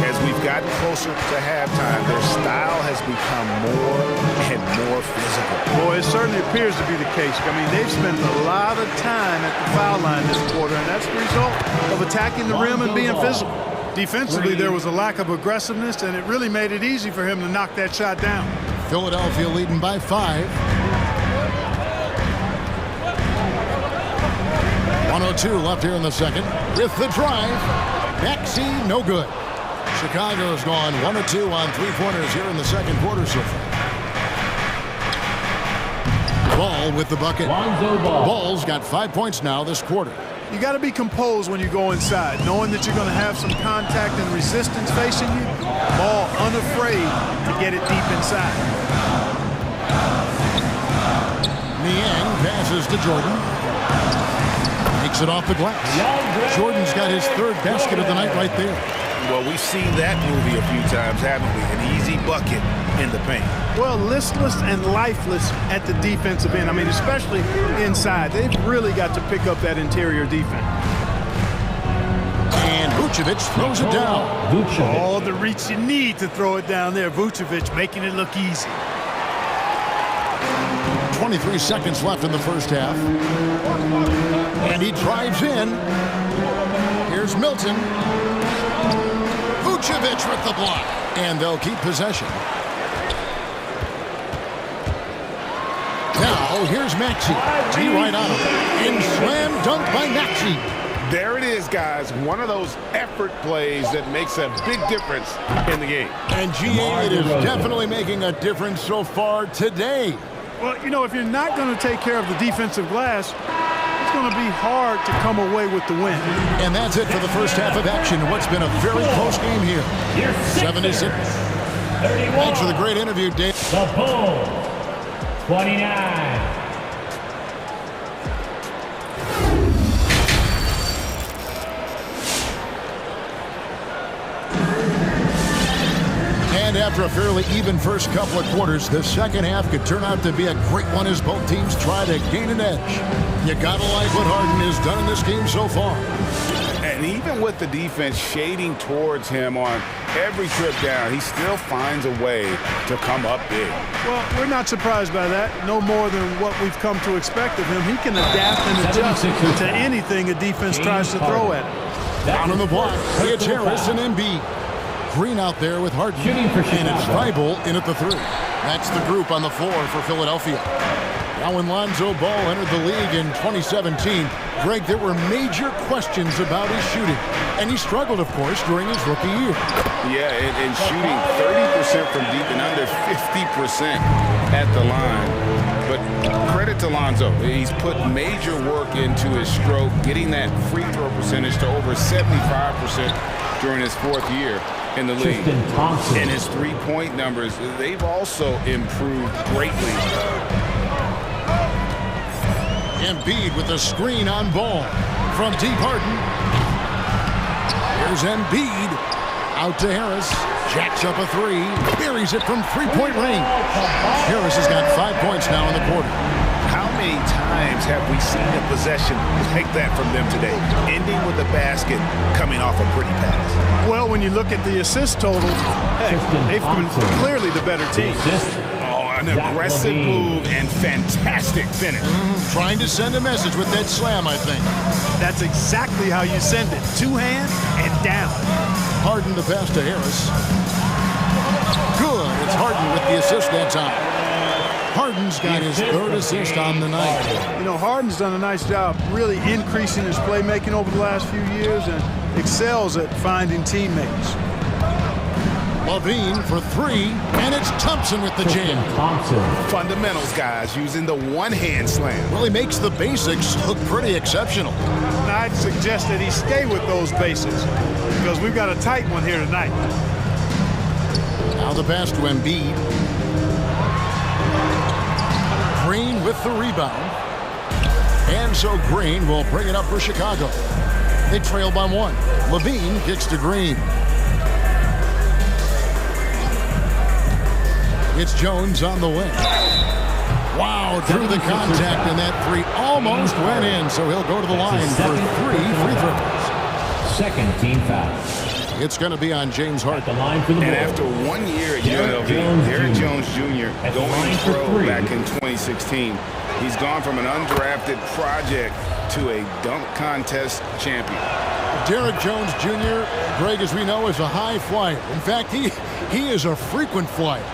As we've gotten closer to halftime, their style has become more and more physical. Boy, it certainly appears to be the case. I mean, they've spent a lot of time at the foul line this quarter, and that's the result of attacking the rim and being physical. Defensively, there was a lack of aggressiveness, and it really made it easy for him to knock that shot down. Philadelphia leading by 5. 1:02 left here in the second. With the drive, Maxey, no good. Chicago has gone 1-2 on three-pointers here in the second quarter so far. Ball with the bucket. Ball's got 5 points now this quarter. You got to be composed when you go inside, knowing that you're going to have some contact and resistance facing you. Ball unafraid to get it deep inside. Niang passes to Jordan. Makes it off the glass. Jordan's got his third basket of the night right there. Well, we've seen that movie a few times, haven't we? An easy bucket in the paint. Well, listless and lifeless at the defensive end. I mean, especially inside. They've really got to pick up that interior defense. And Vucevic throws it down. All the reach you need to throw it down there. Vucevic making it look easy. 23 seconds left in the first half. And he drives in. Here's Milton. Vucevic with the block. And they'll keep possession. Now, here's Maxey. T right on him. And slam dunk by Maxey. There it is, guys. One of those effort plays that makes a big difference in the game. And GA, it is definitely making a difference so far today. Well, you know, if you're not going to take care of the defensive glass, it's going to be hard to come away with the win. And that's it for the first half of action. What's been a very close game here. 76. Thanks for the great interview, Dave. The Bulls, 29. And after a fairly even first couple of quarters, the second half could turn out to be a great one as both teams try to gain an edge. You gotta like what Harden has done in this game so far. And even with the defense shading towards him on every trip down, he still finds a way to come up big. Well, we're not surprised by that. No more than what we've come to expect of him. He can adapt and adjust to anything a defense tries to throw at him. Down on the block, it's Harris and Embiid. Green out there with Harden. And it's Thibault in at the 3. That's the group on the floor for Philadelphia. Now when Lonzo Ball entered the league in 2017, Greg, there were major questions about his shooting. And he struggled, of course, during his rookie year. Yeah, and shooting 30% from deep and under 50% at the line. But credit to Lonzo. He's put major work into his stroke, getting that free throw percentage to over 75% during his 4th year in the league. And his three-point numbers, they've also improved greatly. Embiid with the screen on Ball from deep Harden. Here's Embiid out to Harris. Jacks up a 3. Buries it from three-point range. Harris has got 5 points now in the quarter. How many times have we seen a possession like that from them today, ending with a basket coming off a pretty pass? Well, when you look at the assist totals, they've been clearly the better team. Oh, an aggressive move and fantastic finish. Trying to send a message with that slam, I think. That's exactly how you send it. 2-hand and down. Harden the pass to Harris. Good. It's Harden with the assist that time. Harden's got his third assist on the night. You know, Harden's done a nice job really increasing his playmaking over the last few years and excels at finding teammates. Levine for three, and it's Thompson with the jam. Fundamentals, guys, using the one-hand slam. Well, he makes the basics look pretty exceptional. And I'd suggest that he stay with those basics because we've got a tight one here tonight. Now the pass to Embiid. Green with the rebound. And so Green will bring it up for Chicago. They trail by one. Levine kicks to Green. It's Jones on the wing. Wow, through the contact, and that three almost went in, so he'll go to the line for 3 free throws. Second team foul. It's going to be on James Harden. The line for the and after 1 year at UNLV, Derrick Jones Jr. going pro back in 2016. He's gone from an undrafted project to a dunk contest champion. Derrick Jones Jr., Greg, as we know, is a high flyer. In fact, he is a frequent flyer.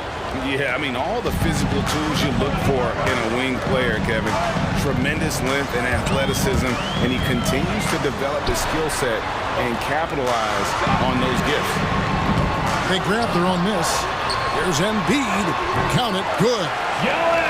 Yeah, I mean, all the physical tools you look for in a wing player, Kevin. Tremendous length and athleticism, and he continues to develop his skill set and capitalize on those gifts. They grab their own miss. There's Embiid. Count it. Good.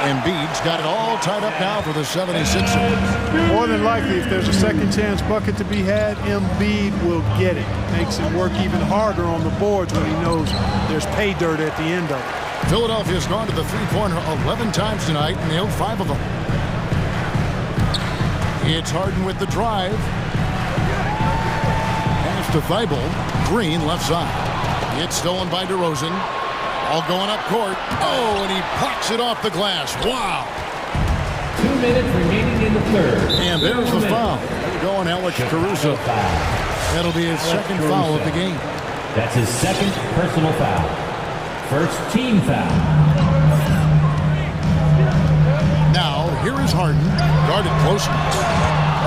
Embiid's got it all tied up now for the 76ers. More than likely, if there's a second chance bucket to be had, Embiid will get it. Makes him work even harder on the boards when he knows there's pay dirt at the end of it. Philadelphia's gone to the three-pointer 11 times tonight and nailed 5 of them. It's Harden with the drive. Pass to Thibault. Green left side. It's stolen by DeRozan. All going up court. Oh, and he blocks it off the glass. Wow. 2 minutes remaining in the third. And there's the foul. Going Alex Caruso. That'll be his second foul of the game. That's his second personal foul. First team foul. Now, here is Harden. Guarded closely.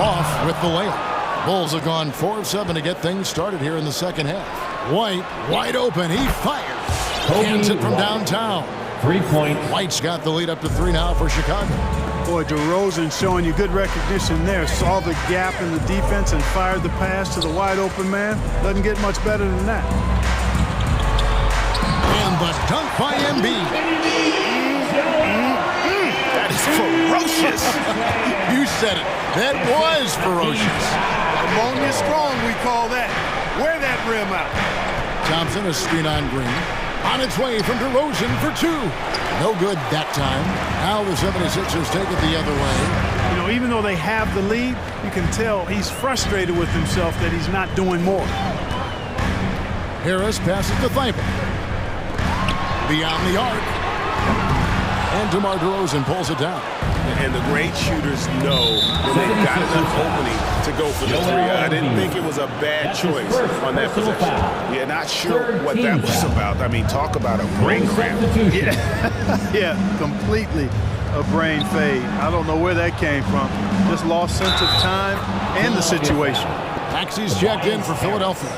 Off with the layup. Bulls have gone 4 of 7 to get things started here in the second half. White, wide open. He fires. Hands it from downtown. 3 points. White's got the lead up to 3 now for Chicago. Boy, DeRozan showing you good recognition there. Saw the gap in the defense and fired the pass to the wide open man. Doesn't get much better than that. And the dunk by Embiid. That is ferocious. You said it. That was ferocious. Ammonia strong, we call that. Wear that rim out. Thompson, a screen on Green. On its way from DeRozan for 2. No good that time. Now the 76ers take it the other way. You know, even though they have the lead, you can tell he's frustrated with himself that he's not doing more. Harris passes to Thibault. Beyond the arc. And DeMar DeRozan pulls it down. And the great shooters know when they've got enough opening to go for the 3. I didn't think it was a bad choice on that possession. Yeah, not sure what that was about. I mean, talk about a brain cramp. Yeah, completely a brain fade. I don't know where that came from. Just lost sense of time and the situation. Maxi's checked in for Philadelphia.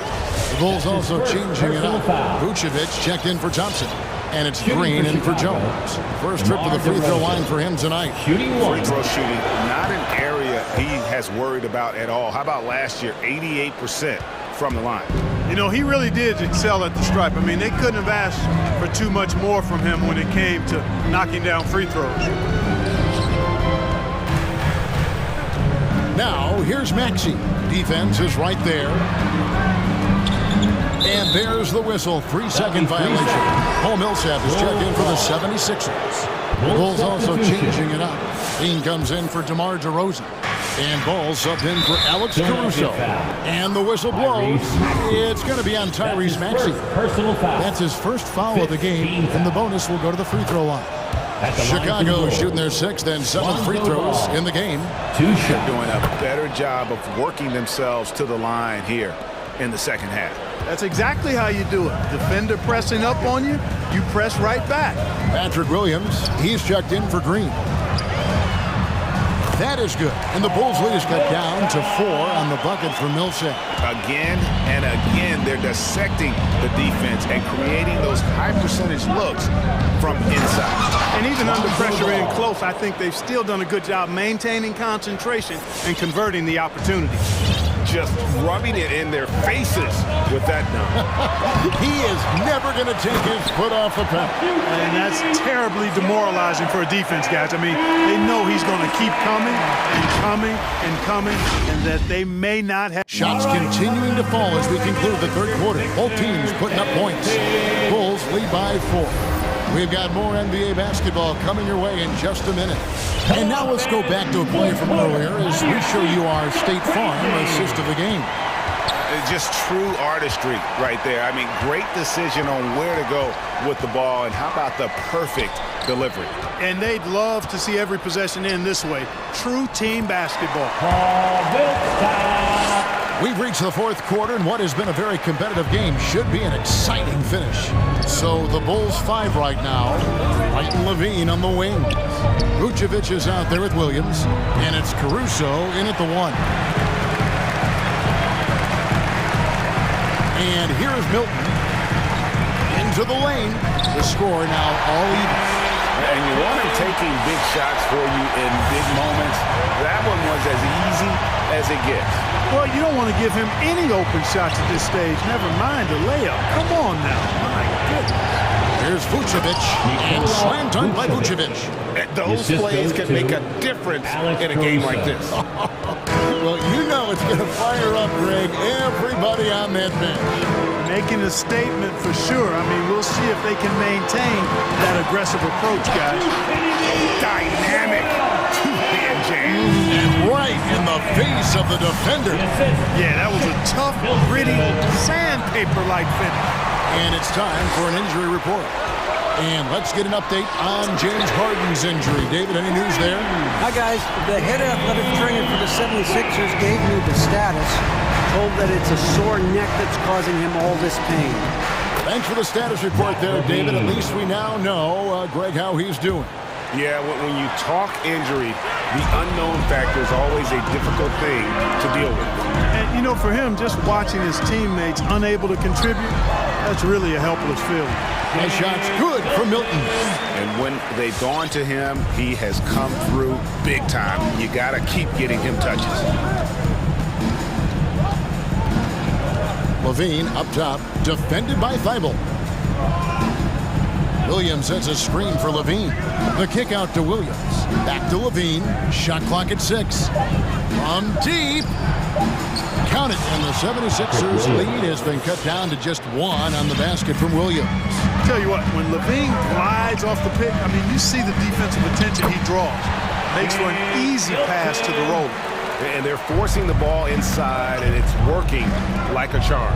The Bulls also changing it up. Vucevic checked in for Thompson. And it's Green in for Jones. First trip to the free throw line for him tonight. Free throw shooting, not an area he has worried about at all. How about last year, 88% from the line? You know, he really did excel at the stripe. I mean, they couldn't have asked for too much more from him when it came to knocking down free throws. Now, here's Maxey. Defense is right there. And there's the whistle. 3-second violation. Paul Millsap is checked in for the 76ers. The Bulls also changing it up. Dean comes in for DeMar DeRozan. And Ball subbed in for Alex Caruso. And the whistle blows. It's going to be on Tyrese Maxey. That's his first foul of the game. And the bonus will go to the free throw line. Chicago shooting their 6th and 7th free throws in the game. They're doing a better job of working themselves to the line here in the second half. That's exactly how you do it. Defender pressing up on you, you press right back. Patrick Williams, he's checked in for Green. That is good. And the Bulls lead is cut down to 4 on the bucket for Millsap. Again and again, they're dissecting the defense and creating those high-percentage looks from inside. And even under pressure in close, I think they've still done a good job maintaining concentration and converting the opportunity. Just rubbing it in their faces with that dunk. He is never going to take his foot off the pedal. And that's terribly demoralizing for a defense, guys. I mean, they know he's going to keep coming and coming and coming, and that they may not have... Shots continuing to fall as we conclude the third quarter. Both teams putting up points. Bulls lead by 4. We've got more NBA basketball coming your way in just a minute. And now let's go back to a play from earlier as we show you our State Farm assist of the game. It's just true artistry right there. I mean, great decision on where to go with the ball, and how about the perfect delivery? And they'd love to see every possession end this way. True team basketball. We've reached the fourth quarter, and what has been a very competitive game should be an exciting finish. So the Bulls 5 right now. White and Levine on the wing. Vucevic is out there with Williams, and it's Caruso in at the 1. And here is Milton into the lane. The score now all even. And you want him taking big shots for you in big moments. That one was as easy as it gets. Well, you don't want to give him any open shots at this stage. Never mind a layup. Come on now. My goodness. Here's Vucevic, and slam dunk by Vucevic. Those plays can make a difference in a game like this. Well, you know it's going to fire up, Greg, everybody on that bench. Making a statement for sure. I mean, we'll see if they can maintain that aggressive approach, guys. Dynamic two-hand jam. And right in the face of the defender. Yeah, that was a tough, gritty, sandpaper-like finish. And it's time for an injury report. And let's get an update on James Harden's injury. David, any news there? Hi, guys. The head athletic trainer for the 76ers gave me the status. Told that it's a sore neck that's causing him all this pain. Thanks for the status report there, David. At least we now know, Greg, how he's doing. Yeah, when you talk injury, the unknown factor is always a difficult thing to deal with. And, you know, for him, just watching his teammates unable to contribute, that's really a helpless feeling. Nice shots, good for Milton. And when they've gone to him, he has come through big time. You got to keep getting him touches. Levine up top, defended by Thibault. Williams sets a screen for Levine. The kick out to Williams. Back to Levine. Shot clock at 6. From deep. Count it. And the 76ers lead has been cut down to just 1 on the basket from Williams. Tell you what, when Levine glides off the pick, I mean, you see the defensive attention he draws. Makes for an easy pass to the roller. And they're forcing the ball inside, and it's working like a charm.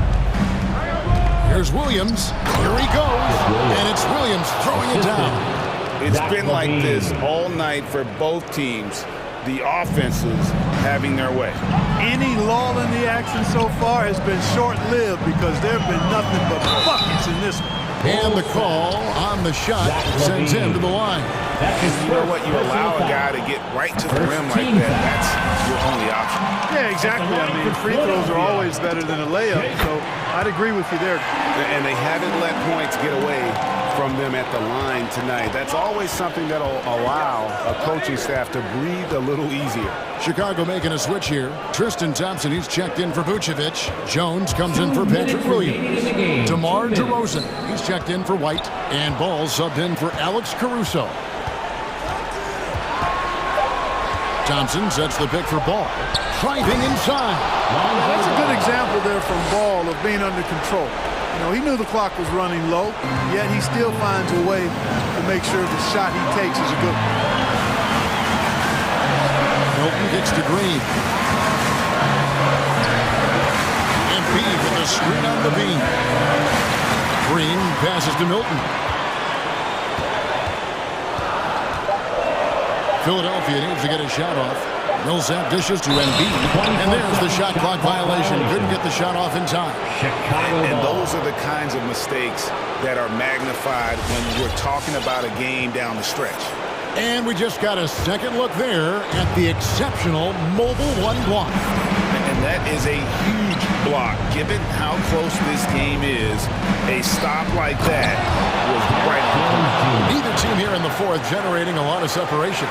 Here's Williams. Here he goes. And it's Williams throwing it down. It's been like this all night for both teams. The offenses having their way. Any lull in the action so far has been short-lived because there have been nothing but buckets in this one. And the call on the shot sends him to the line. You know what? You allow a guy to get right to the rim like that. That's your only option. Yeah, exactly. I mean, free throws are always better than a layup, so I'd agree with you there. And they haven't let points get away from them at the line tonight. That's always something that'll allow a coaching staff to breathe a little easier. Chicago making a switch here. Tristan Thompson, he's checked in for Vucevic. Jones comes in for Patrick Williams. DeMar DeRozan, he's checked in for White. And Ball subbed in for Alex Caruso. Thompson sets the pick for Ball. Driving inside. That's a good example there from Ball of being under control. You know, he knew the clock was running low, yet he still finds a way to make sure the shot he takes is a good one. Milton gets to Green. Embiid with the screen on Levine. Green passes to Milton. Philadelphia needs to get a shot off. Millsap dishes to Embiid. And there's the shot clock violation. Couldn't get the shot off in time. And those are the kinds of mistakes that are magnified when we're talking about a game down the stretch. And we just got a second look there at the exceptional mobile one block. And that is a huge block. Given how close this game is, a stop like that was right on. Neither team here in the fourth generating a lot of separation.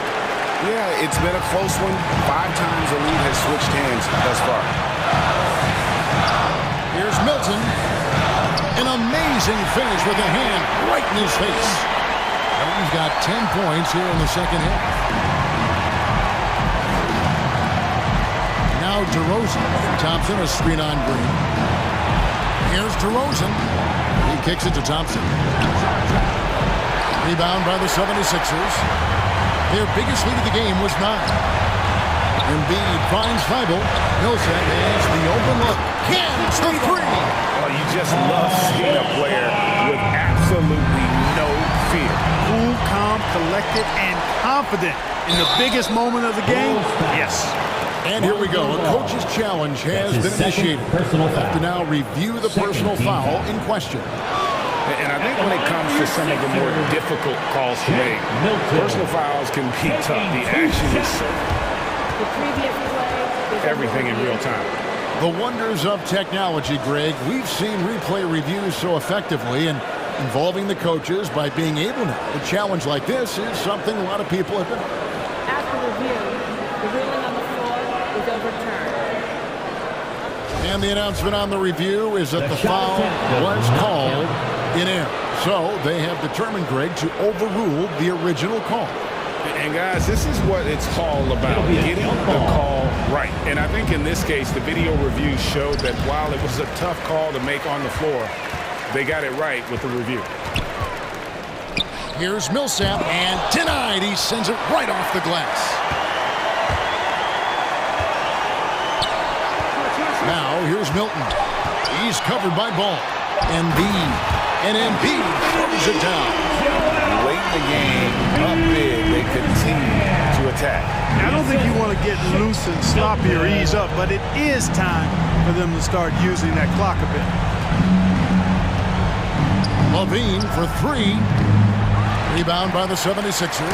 Yeah, it's been a close one. 5 times the lead has switched hands thus far. Here's Milton. An amazing finish with a hand right in his face. And he's got 10 points here in the second half. Now DeRozan. Thompson, a screen on Green. Here's DeRozan. He kicks it to Thompson. Rebound by the 76ers. Their biggest lead of the game was 9. Embiid finds Feibel. Millsap has the open look. Cans the 3. Oh, you just love seeing a player with absolutely no fear. Cool, calm, collected, and confident in the biggest moment of the game. Yes. And here we go. A coach's challenge has been initiated. Have to now review the personal foul in question. And I think when it comes to some of the more difficult calls to make, personal fouls can be tough. The action is everything in real time. The wonders of technology, Greg. We've seen replay reviews so effectively, and involving the coaches by being able to. A challenge like this is something a lot of people have been. After review, the ruling on the floor is overturned. And the announcement on the review is that the foul was called in error. So they have determined, Greg, to overrule the original call. And guys, this is what it's all about, getting the call right. And I think in this case, the video review showed that while it was a tough call to make on the floor, they got it right with the review. Here's Millsap, and denied. He sends it right off the glass. Now, here's Milton. He's covered by Ball. Embiid. And Embiid throws it down. Late in the game, up big, they continue to attack. I don't think you want to get loose and sloppy or ease up, but it is time for them to start using that clock a bit. Levine for 3. Rebound by the 76ers.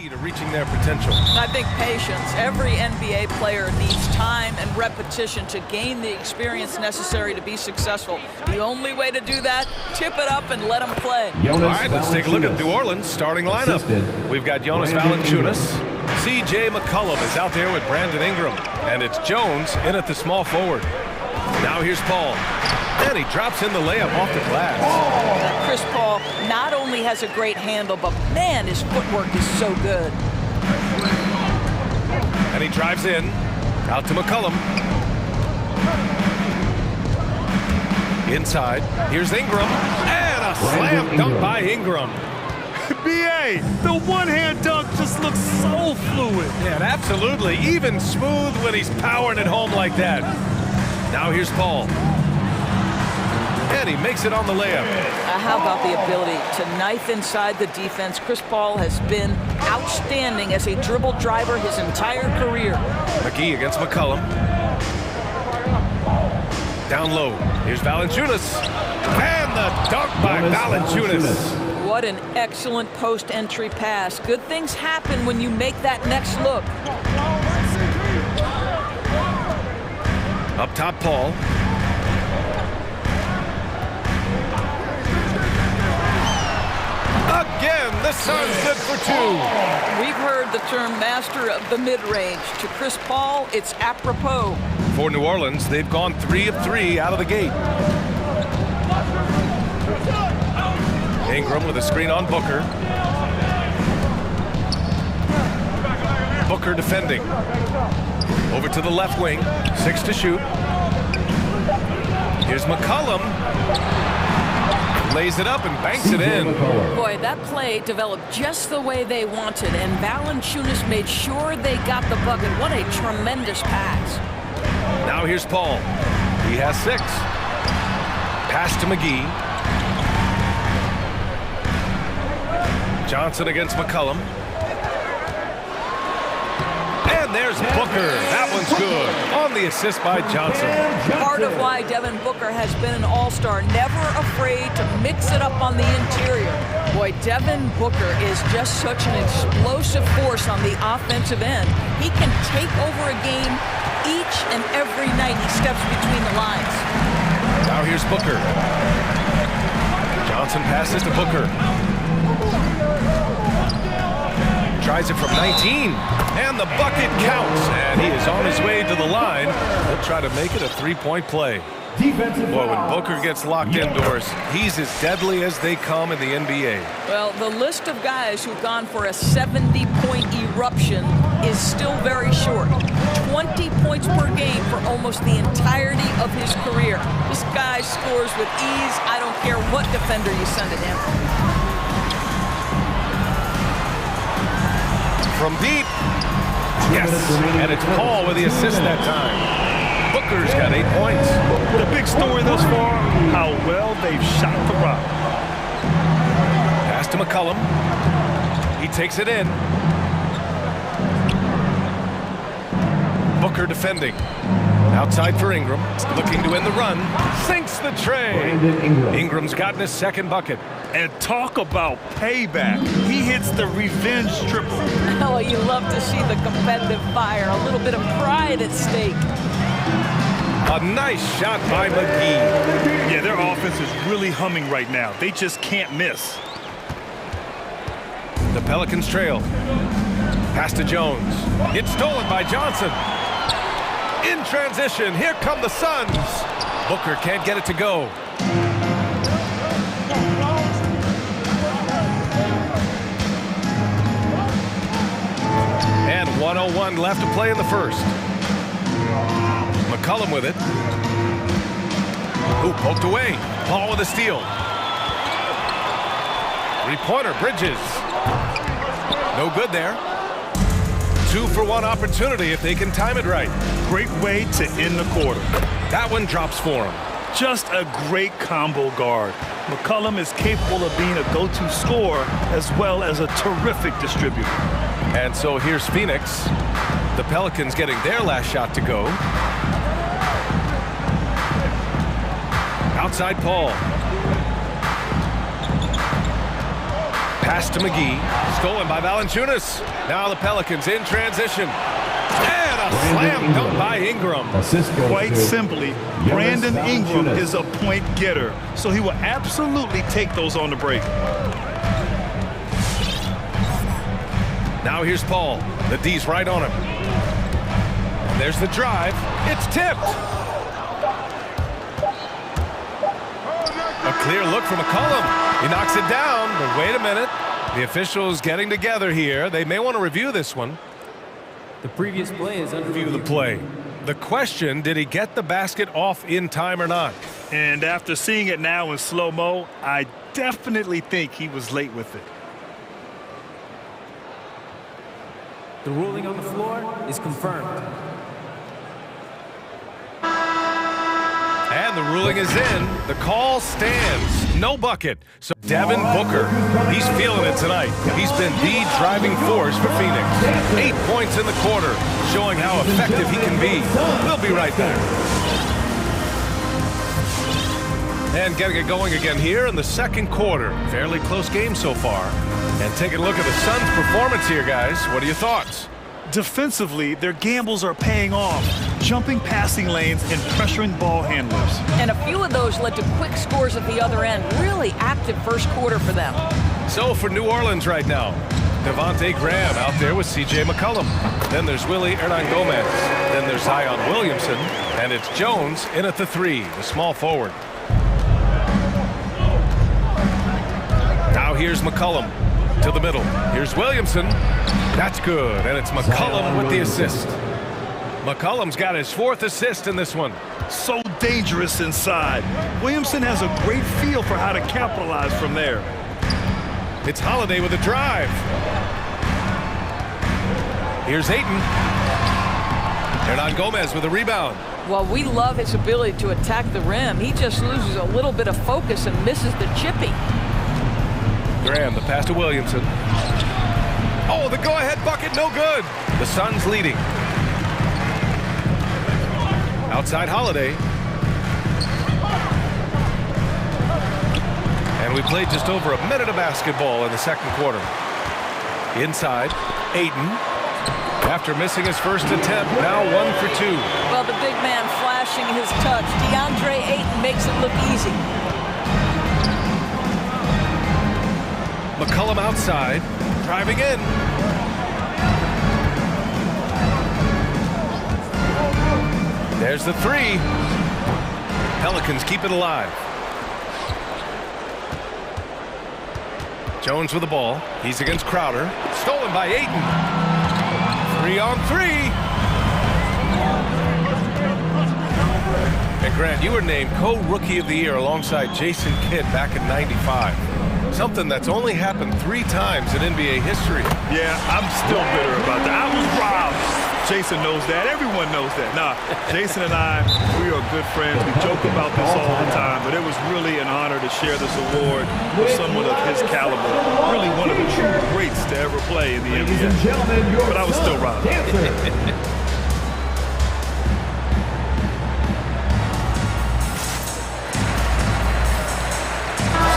key to reaching their potential. I think patience. Every NBA player needs time and repetition to gain the experience necessary to be successful. The only way to do that, tip it up and let them play. All right, let's take a look at New Orleans' starting lineup. We've got Jonas Valanciunas. C.J. McCollum is out there with Brandon Ingram. And it's Jones in at the small forward. Now here's Paul. And he drops in the layup off the glass. Chris Paul not only has a great handle, but man, his footwork is so good. And he drives in. Out to McCollum. Inside. Here's Ingram. And a slam dunk by Ingram. B.A., the one-hand dunk just looks so fluid. Yeah, absolutely. Even smooth when he's powering it home like that. Now here's Paul. And he makes it on the layup. How about the ability to knife inside the defense? Chris Paul has been outstanding as a dribble driver his entire career. McGee against McCollum. Down low. Here's Valanciunas. And the dunk by Valanciunas. What an excellent post-entry pass. Good things happen when you make that next look. Up top, Paul. Again, the Suns good for two. We've heard the term master of the mid-range. To Chris Paul, it's apropos. For New Orleans, they've gone 3 of 3 out of the gate. Ingram with a screen on Booker. Booker defending. Over to the left wing. 6 to shoot. Here's McCollum. Lays it up and banks it in. Boy, that play developed just the way they wanted, and Valanciunas made sure they got the bucket. What a tremendous pass. Now here's Paul. He has 6. Pass to McGee. Johnson against McCollum. And there's Booker. That one's good. On the assist by Johnson. Part of why Devin Booker has been an all-star, never afraid to mix it up on the interior. Boy, Devin Booker is just such an explosive force on the offensive end. He can take over a game each and every night he steps between the lines. Now here's Booker. Johnson passes to Booker. Tries it from 19, and the bucket counts, and he is on his way to the line. He'll try to make it a three-point play. Boy, when Booker gets locked indoors, he's as deadly as they come in the NBA. Well, the list of guys who've gone for a 70-point eruption is still very short. 20 points per game for almost the entirety of his career. This guy scores with ease. I don't care what defender you send at him. From deep. Yes, and it's Paul with the assist that time. Booker's got 8 points. The big story thus far, how well they've shot the rock. Pass to McCollum. He takes it in. Booker defending. Outside for Ingram. Looking to end the run. Sinks the tray. Ingram's gotten his second bucket. And talk about payback. He hits the revenge triple. Oh, you love to see the competitive fire. A little bit of pride at stake. A nice shot by McGee. Yeah, their offense is really humming right now. They just can't miss. The Pelicans trail. Pass to Jones. It's stolen by Johnson. In transition, here come the Suns. Booker can't get it to go. And 1:01 left to play in the first. McCollum with it. Ooh, poked away. Paul with a steal. Three-pointer, Bridges. No good there. 2-for-1 opportunity if they can time it right. Great way to end the quarter. That one drops for him. Just a great combo guard. McCollum is capable of being a go-to scorer as well as a terrific distributor. And so here's Phoenix. The Pelicans getting their last shot to go. Outside Paul. Pass to McGee. Stolen by Valanciunas. Now the Pelicans in transition. And a slam dunk by Ingram. Quite simply, Brandon Ingram is a point getter, so he will absolutely take those on the break. Now here's Paul. The D's right on him. And there's the drive. It's tipped. A clear look from McCollum. He knocks it down, but wait a minute. The officials getting together here. They may want to review this one. The previous play is under review. The play. The question, did he get the basket off in time or not? And after seeing it now in slow-mo, I definitely think he was late with it. The ruling on the floor is confirmed. And the ruling is in. The call stands. No bucket. So Devin Booker, he's feeling it tonight. He's been the driving force for Phoenix. 8 points in the quarter, showing how effective he can be. We'll be right back. And getting it going again here in the second quarter. Fairly close game so far. And taking a look at the Suns' performance here, guys. What are your thoughts? Defensively, their gambles are paying off, jumping passing lanes and pressuring ball handlers. And a few of those led to quick scores at the other end. Really active first quarter for them. So for New Orleans right now, Devontae Graham out there with C.J. McCollum. Then there's Willie Hernan-Gomez. Then there's Zion Williamson. And it's Jones in at the 3, the small forward. Now here's McCollum to the middle. Here's Williamson. That's good, and it's McCollum with the assist. McCollum's got his 4th assist in this one. So dangerous inside. Williamson has a great feel for how to capitalize from there. It's Holiday with a drive. Here's Ayton. Hernan-Gomez with a rebound. Well, we love his ability to attack the rim. He just loses a little bit of focus and misses the chippy. Graham, the pass to Williamson. Oh, the go-ahead bucket, no good. The Suns leading. Outside Holiday. And we played just over a minute of basketball in the second quarter. Inside, Ayton. After missing his first attempt, now 1 for 2. Well, the big man flashing his touch. DeAndre Ayton makes it look easy. McCollum outside, driving in. There's the 3. Pelicans keep it alive. Jones with the ball. He's against Crowder. Stolen by Ayton. 3-on-3. And Grant, you were named co-rookie of the year alongside Jason Kidd back in '95. Something that's only happened 3 times in NBA history. Yeah, I'm still bitter about that. I was robbed. Jason knows that. Everyone knows that. Nah, Jason and I, we are good friends. We joke about this all the time, but it was really an honor to share this award with someone of his caliber. Really one of the true greats to ever play in the NBA. But I was still robbed.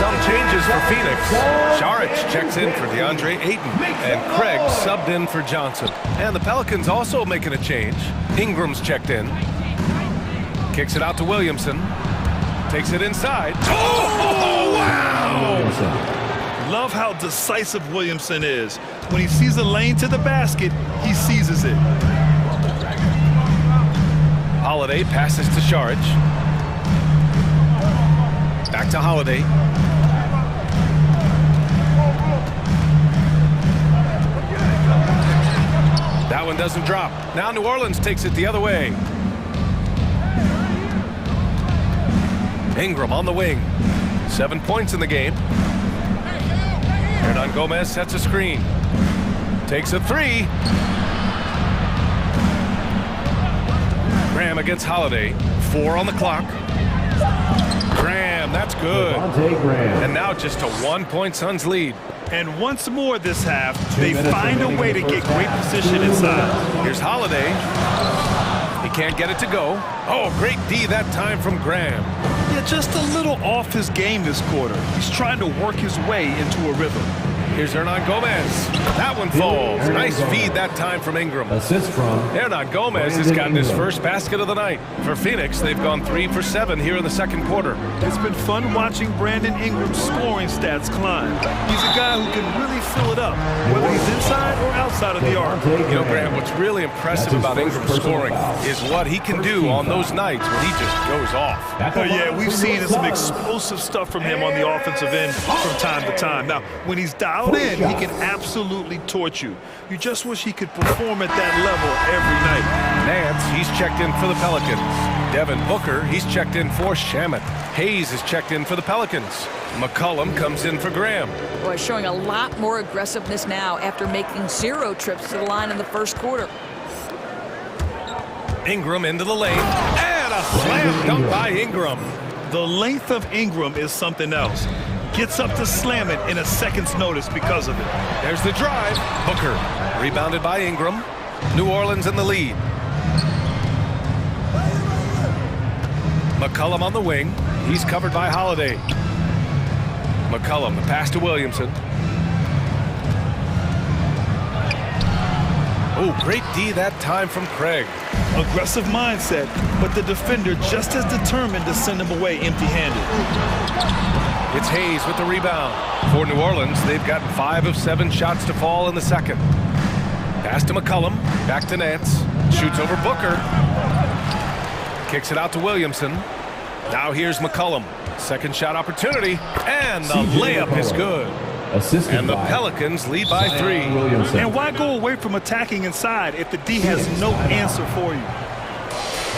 Some changes for Phoenix. Saric checks in for DeAndre Ayton, and Craig subbed in for Johnson. And the Pelicans also making a change. Ingram's checked in. Kicks it out to Williamson. Takes it inside. Oh, wow! Love how decisive Williamson is. When he sees a lane to the basket, he seizes it. Holiday passes to Saric. Back to Holiday. That one doesn't drop. Now New Orleans takes it the other way. Ingram on the wing. 7 points in the game. Hernan-Gomez sets a screen. Takes a 3. Graham against Holiday. 4 on the clock. Graham, that's good. And now just a 1-point Suns lead. And once more this half, they find a way to get great position inside. Here's Holiday. He can't get it to go. Oh, great D that time from Graham. Yeah, just a little off his game this quarter. He's trying to work his way into a rhythm. Here's Hernan Gomez. That one falls. Nice feed that time from Ingram. Assist from Hernan Gomez has gotten his first basket of the night. For Phoenix, they've gone 3 for 7 here in the second quarter. It's been fun watching Brandon Ingram's scoring stats climb. He's a guy who can really fill it up, whether he's inside or outside of the arc. You know, Graham, what's really impressive about Ingram's scoring is what he can do on those nights when he just goes off. Oh, yeah, we've seen some explosive stuff from him on the offensive end from time to time. Now, when he's dialed in, he can absolutely torch you. You just wish he could perform at that level every night. Nance, he's checked in for the Pelicans. Devin Booker, he's checked in for Shamet. Hayes is checked in for the Pelicans. McCollum comes in for Graham. Boy, showing a lot more aggressiveness now after making 0 trips to the line in the first quarter. Ingram into the lane, and a slam dunk by Ingram. The length of Ingram is something else. Gets up to slam it in a second's notice because of it. There's the drive. Booker, rebounded by Ingram. New Orleans in the lead. McCollum on the wing. He's covered by Holiday. McCollum, the pass to Williamson. Oh, great D that time from Craig. Aggressive mindset, but the defender just as determined to send him away empty-handed. It's Hayes with the rebound. For New Orleans, they've gotten 5 of 7 shots to fall in the second. Pass to McCollum, back to Nance. Shoots over Booker. Kicks it out to Williamson. Now here's McCollum. Second shot opportunity, and the layup is good. And the Pelicans lead by 3. And why go away from attacking inside if the D has no answer for you?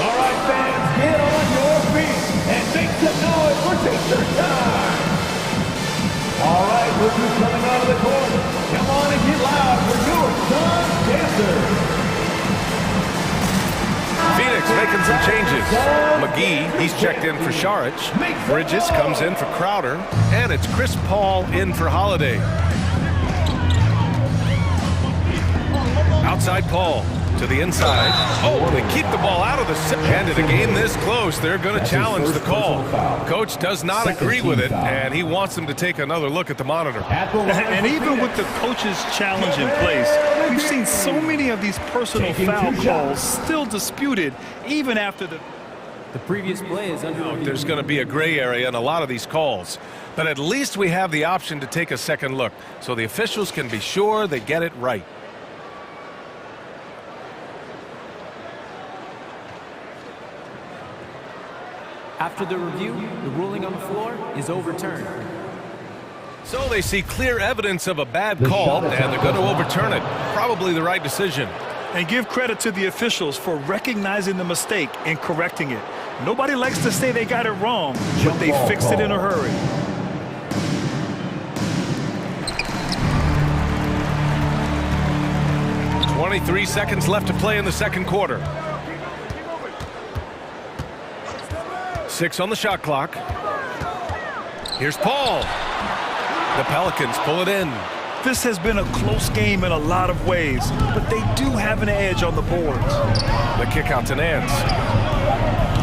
All right, fans, get on your feet and make some noise for teacher time. All right, look who's coming out of the court. Come on and get loud for your son dancers. Phoenix making some changes. McGee, he's checked in for Saric. Bridges comes in for Crowder. And it's Chris Paul in for Holiday. Outside Paul to the inside. Oh, they keep the ball out of the set. And in a game this close, they're going to challenge the call. Coach does not agree with it, and he wants them to take another look at the monitor. And even with the coach's challenge in place, we've seen so many of these personal foul calls still disputed even after the previous play is under review. There's going to be a gray area in a lot of these calls, but at least we have the option to take a second look so the officials can be sure they get it right. After the review, the ruling on the floor is overturned. So they see clear evidence of a bad call, and they're going to overturn it. Probably the right decision. And give credit to the officials for recognizing the mistake and correcting it. Nobody likes to say they got it wrong, but they fixed it in a hurry. .23 seconds left to play in the second quarter. 6 on the shot clock. Here's Paul. The Pelicans pull it in. This has been a close game in a lot of ways, but they do have an edge on the boards. The kick out to Nance.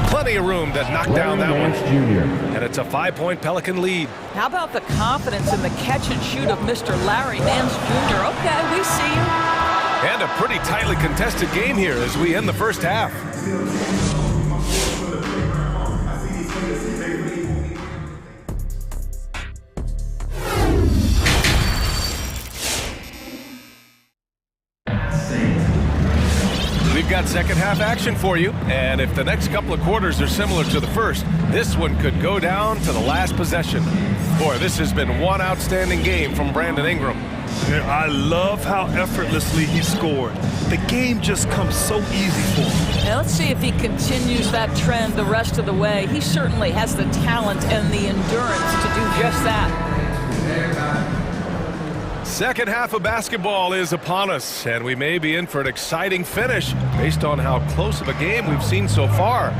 Plenty of room to knock down that one. And it's a 5-point Pelican lead. How about the confidence in the catch and shoot of Mr. Larry Nance Jr.? Okay, we see you. And a pretty tightly contested game here as we end the first half. We've got second half action for you, and if the next couple of quarters are similar to the first, this one could go down to the last possession. Boy, this has been one outstanding game from Brandon Ingram. I love how effortlessly he scored. The game just comes so easy for him. Now let's see if he continues that trend the rest of the way. He certainly has the talent and the endurance to do just that. Second half of basketball is upon us, and we may be in for an exciting finish based on how close of a game we've seen so far.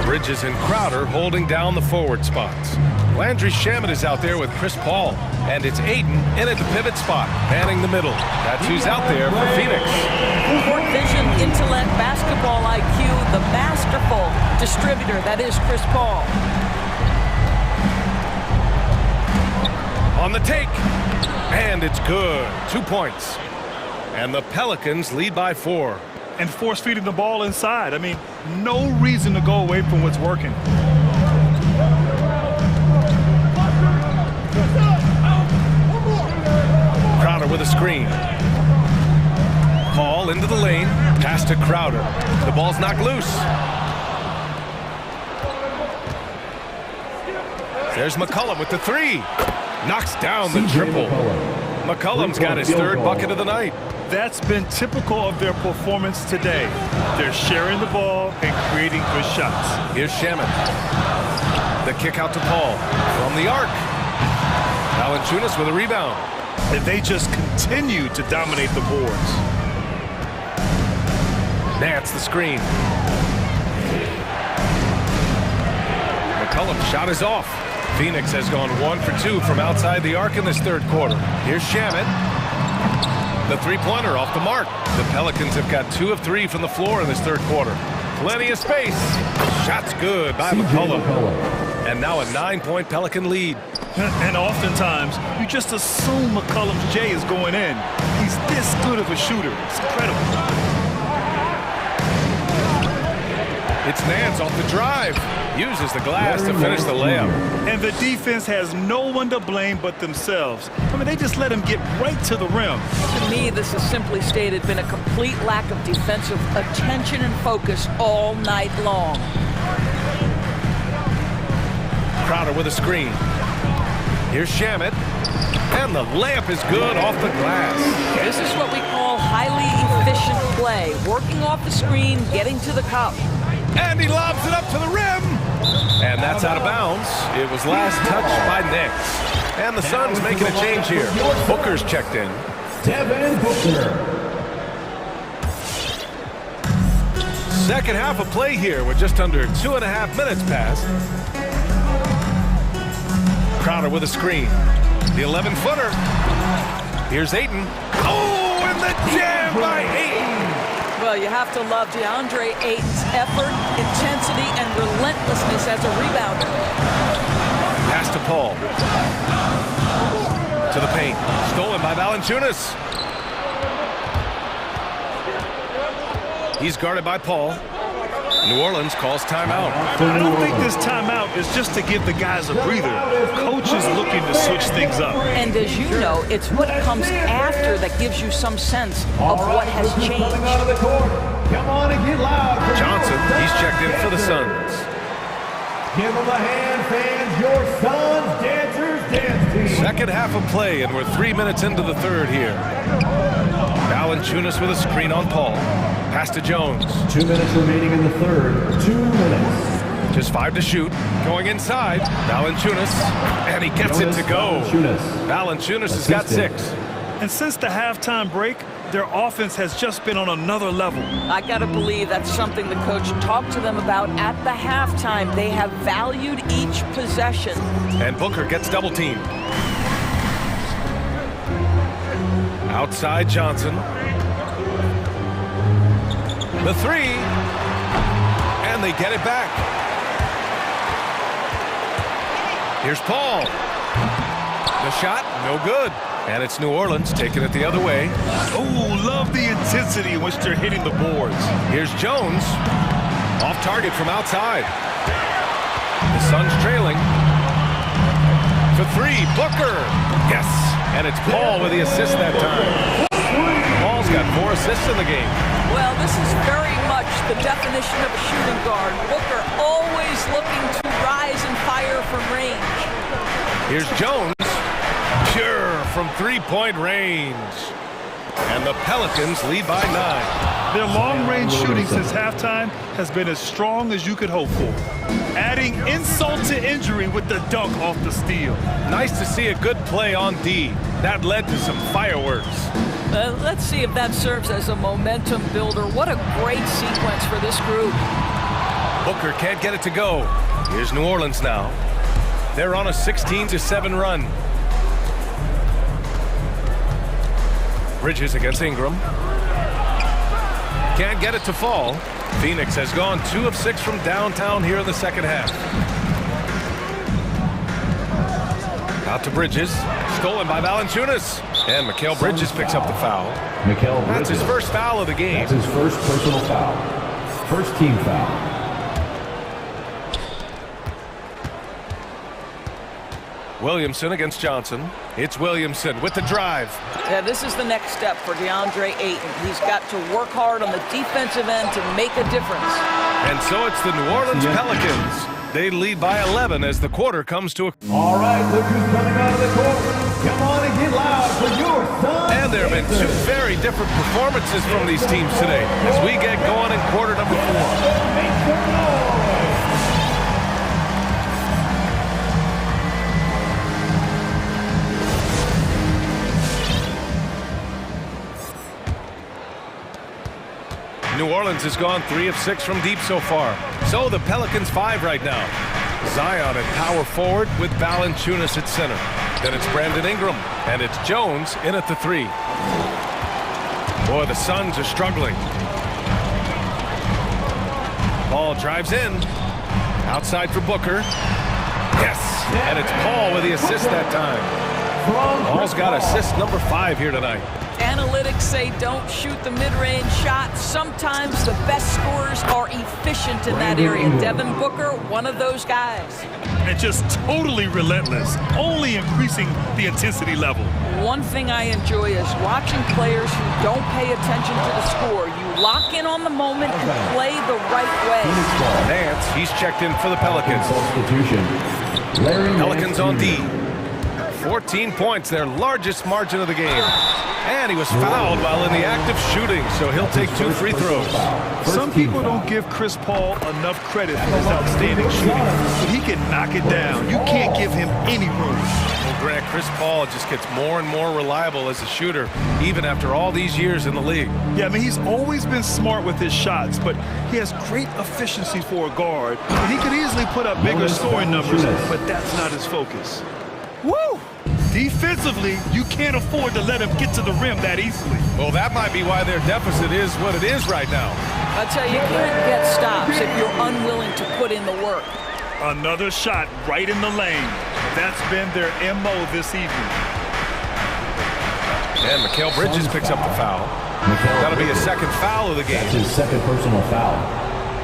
Bridges and Crowder holding down the forward spots. Landry Shamet is out there with Chris Paul, and it's Ayton in at the pivot spot, manning the middle. That's who's out there for Phoenix. Court vision, intellect, basketball IQ, the masterful distributor that is Chris Paul. On the take. And it's good. 2 points. And the Pelicans lead by 4. And force-feeding the ball inside. I mean, no reason to go away from what's working. Crowder with a screen. Paul into the lane. Pass to Crowder. The ball's knocked loose. There's McCollum with the 3. Knocks down the triple. McCollum's got his 3rd bucket of the night. That's been typical of their performance today. They're sharing the ball and creating good shots. Here's Shaman. The kick out to Paul. From the arc. Valanciunas with a rebound. And they just continue to dominate the boards. Nance the screen. McCollum's shot is off. Phoenix has gone 1 for 2 from outside the arc in this 3rd quarter. Here's Shaman. The 3-pointer off the mark. The Pelicans have got 2 of 3 from the floor in this 3rd quarter. Plenty of space. Shot's good by McCollum. And now a 9-point Pelican lead. And oftentimes, you just assume McCollum's J is going in. He's this good of a shooter. It's incredible. It's Nance off the drive. Uses the glass to finish the layup. And the defense has no one to blame but themselves. I mean, they just let him get right to the rim. To me, this has simply stated been a complete lack of defensive attention and focus all night long. Crowder with a screen. Here's Shamet. And the layup is good off the glass. This is what we call highly efficient play. Working off the screen, getting to the cup. And he lobs it up to the rim. And that's out of bounds. It was last touched by Nick. And the Suns making a change here. Booker's checked in. Devin Booker. Second half of play here with just under 2.5 minutes passed. Crowder with a screen. The 11-footer. Here's Ayton. Oh, and the jam by Ayton. Well, you have to love DeAndre Ayton's effort, intensity, and relentlessness as a rebounder. Pass to Paul. To the paint. Stolen by Valanciunas. He's guarded by Paul. New Orleans calls timeout. I don't think this timeout is just to give the guys a breather. Coach is looking to switch things up. And as you know, it's what comes after that gives you some sense of what has changed. Come on and get loud. Johnson, he's checked in for the Suns. Give them a hand, fans. Your Suns dancers dance team. Second half of play, and we're 3 minutes into the 3rd here. Valanciunas with a screen on Paul. Pass to Jones. 2 minutes remaining in the 3rd. 2 minutes. Just 5 to shoot. Going inside. Valanciunas. And he gets it to go. Valanciunas has got 6. And since the halftime break, their offense has just been on another level. I got to believe that's something the coach talked to them about at the halftime. They have valued each possession. And Booker gets double teamed. Outside Johnson. The 3. And they get it back. Here's Paul. The shot, no good. And it's New Orleans taking it the other way. Oh, love the intensity in which they're hitting the boards. Here's Jones. Off target from outside. The Suns trailing. For 3, Booker. Yes. And it's Paul with the assist that time. Paul's got 4 assists in the game. Well, this is very much the definition of a shooting guard. Booker always looking to rise and fire from range. Here's Jones. Pure from 3-point range. And the Pelicans lead by 9. Their long-range shooting since halftime has been as strong as you could hope for. Adding insult to injury with the dunk off the steal. Nice to see a good play on D. That led to some fireworks. Let's see if that serves as a momentum builder. What a great sequence for this group. Booker can't get it to go. Here's New Orleans now. They're on a 16-7 run. Bridges against Ingram. Can't get it to fall. Phoenix has gone 2 of 6 from downtown here in the second half. Out to Bridges. Stolen by Valanciunas. And Mikal Bridges picks up the foul. That's his first foul of the game. That's his first personal foul. First team foul. Williamson against Johnson. It's Williamson with the drive. Yeah, this is the next step for DeAndre Ayton. He's got to work hard on the defensive end to make a difference. And so it's the New Orleans Pelicans. They lead by 11 as the quarter comes to a... All right, look who's coming out of the court. Come on and get loud for your son. And there have been two very different performances from these teams today as we get going in quarter number 4. Make some noise. New Orleans has gone 3 of 6 from deep so far. So the Pelicans 5 right now. Zion at power forward with Valanciunas at center. Then it's Brandon Ingram, and it's Jones in at the 3. Boy, the Suns are struggling. Ball drives in. Outside for Booker. Yes, and it's Paul with the assist that time. Paul's got assist number 5 here tonight. Analytics say don't shoot the mid-range shot. Sometimes the best scorers are efficient in that area. Devin Booker, one of those guys. And just totally relentless, only increasing the intensity level. One thing I enjoy is watching players who don't pay attention to the score. You lock in on the moment and play the right way. Nance, he's checked in for the Pelicans. Pelicans on D. 14 points, their largest margin of the game. And he was fouled while in the act of shooting, so he'll take 2 free throws. Some people don't give Chris Paul enough credit for his outstanding shooting, but he can knock it down. You can't give him any room. Well, Grant, Chris Paul just gets more and more reliable as a shooter, even after all these years in the league. Yeah, I mean, he's always been smart with his shots, but he has great efficiency for a guard. And he could easily put up bigger scoring numbers, but that's not his focus. Woo! Defensively, you can't afford to let him get to the rim that easily. Well, that might be why their deficit is what it is right now. I tell you, you can't get stops if you're unwilling to put in the work. Another shot right in the lane. That's been their MO this evening. And Mikal Bridges picks up the foul. That'll be his second foul of the game. That's his second personal foul.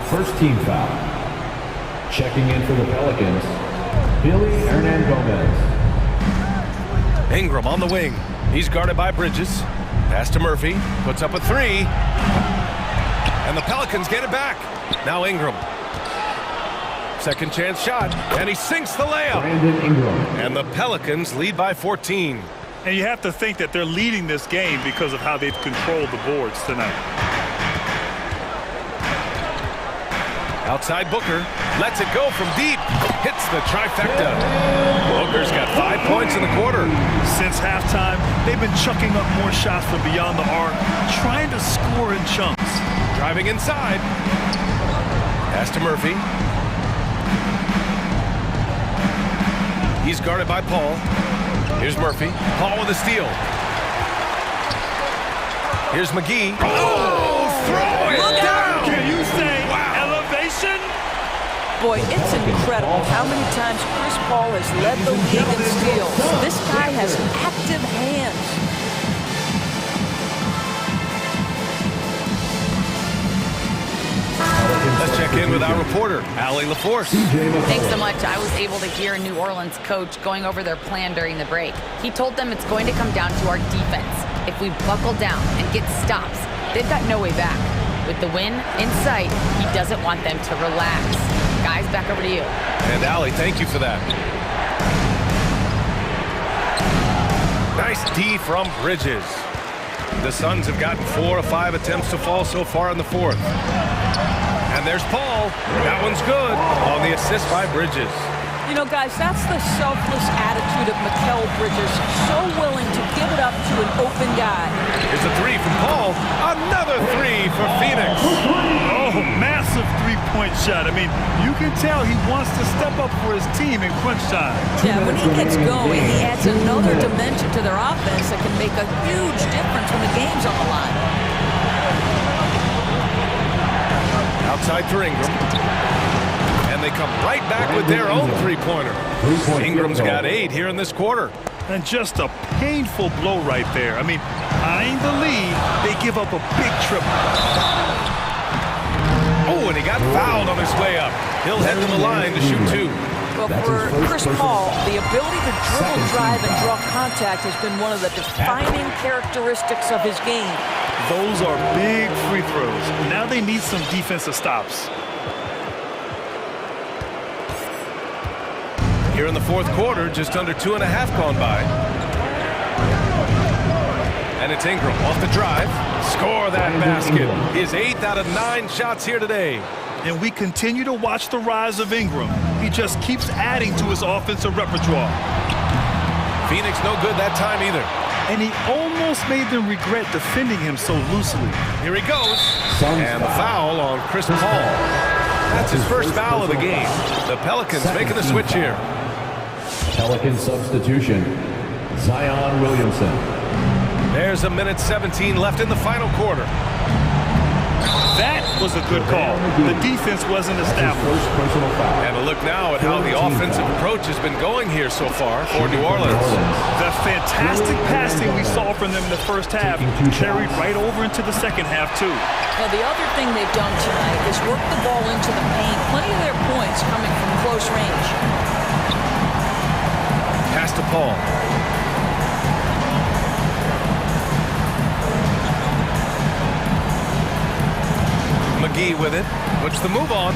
First team foul. Checking in for the Pelicans, Billy Hernangomez. Ingram on the wing. He's guarded by Bridges. Pass to Murphy. Puts up a 3. And the Pelicans get it back. Now Ingram. Second chance shot. And he sinks the layup. Brandon Ingram. And the Pelicans lead by 14. And you have to think that they're leading this game because of how they've controlled the boards tonight. Outside Booker. Lets it go from deep. Hits the trifecta. Booker's got 5 points in the quarter. Since halftime, they've been chucking up more shots from beyond the arc, trying to score in chunks. Driving inside. Pass to Murphy. He's guarded by Paul. Here's Murphy. Paul with a steal. Here's McGee. Oh, throw it down! Can you say elevation? Boy, it's incredible how many times Chris Paul has led the league in steals. This guy has active hands. Let's check in with our reporter, Allie LaForce. Thanks so much. I was able to hear a New Orleans coach going over their plan during the break. He told them it's going to come down to our defense. If we buckle down and get stops, they've got no way back. With the win in sight, he doesn't want them to relax. Guys, back over to you. And Allie, thank you for that. Nice D from Bridges. The Suns have gotten 4 of 5 attempts to fall so far in the fourth. And there's Paul. That one's good on the assist by Bridges. You know, guys, that's the selfless attitude of Mikal Bridges. So willing to give it up to an open guy. Here's a 3 from Paul. Another 3 for Phoenix. Oh, massive three-point shot. I mean, you can tell he wants to step up for his team in crunch time. Yeah, when he gets going, he adds another dimension to their offense that can make a huge difference when the game's on the line. Outside for Ingram. And And they come right back with their own three-pointer. Ingram's got 8 here in this quarter. And just a painful blow right there. I mean, eyeing the lead, they give up a big triple. Oh, and he got fouled on his way up. He'll head to the line to shoot 2. Well, for Chris Paul, the ability to dribble, drive, and draw contact has been one of the defining characteristics of his game. Those are big free throws. Now they need some defensive stops. Here in the fourth quarter, just under 2.5 gone by. And it's Ingram off the drive. Score that basket. His 8th out of 9 shots here today. And we continue to watch the rise of Ingram. He just keeps adding to his offensive repertoire. Phoenix no good that time either. And he almost made them regret defending him so loosely. Here he goes. And the foul on Chris Paul. That's his first foul of the game. The Pelicans making the switch here. Pelican substitution, Zion Williamson. There's a minute 17 left in the final quarter. That was a good call. The defense wasn't established. And a look now at how the offensive approach has been going here so far for New Orleans. The fantastic passing we saw from them in the first half carried right over into the second half, too. Now, the other thing they've done tonight is work the ball into the paint. Plenty of their points coming from close range. Pass to Paul. McGee with it. Puts the move on.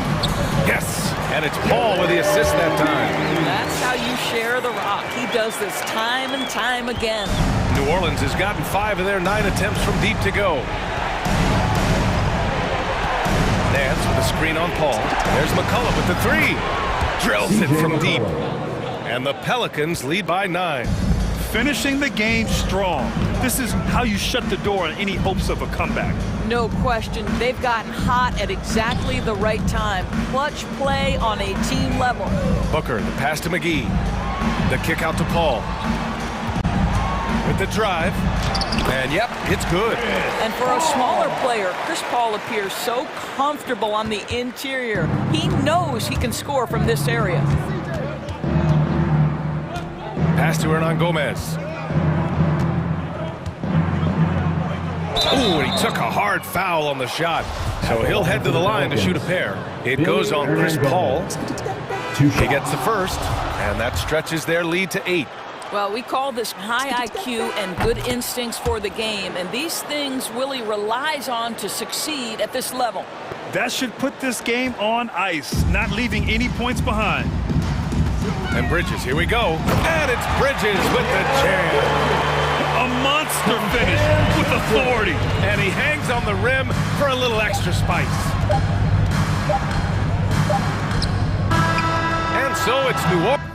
Yes. And it's Paul with the assist that time. That's how you share the rock. He does this time and time again. New Orleans has gotten 5 of their 9 attempts from deep to go. Nance with a screen on Paul. There's McCullough with the 3. Drills it from deep. And the Pelicans lead by 9. Finishing the game strong. This is how you shut the door on any hopes of a comeback. No question. They've gotten hot at exactly the right time. Clutch play on a team level. Booker, the pass to McGee. The kick out to Paul. With the drive. And yep, it's good. And for a smaller player, Chris Paul appears so comfortable on the interior. He knows he can score from this area. Pass to Hernan Gomez. Ooh, and he took a hard foul on the shot. So he'll head to the line to shoot a pair. It goes on Chris Paul. He gets the first, and that stretches their lead to 8. Well, we call this high IQ and good instincts for the game, and these things Willie relies on to succeed at this level. That should put this game on ice, not leaving any points behind. And Bridges, here we go. And it's Bridges with the jam. A monster finish with authority. And he hangs on the rim for a little extra spice. And so it's New Orleans.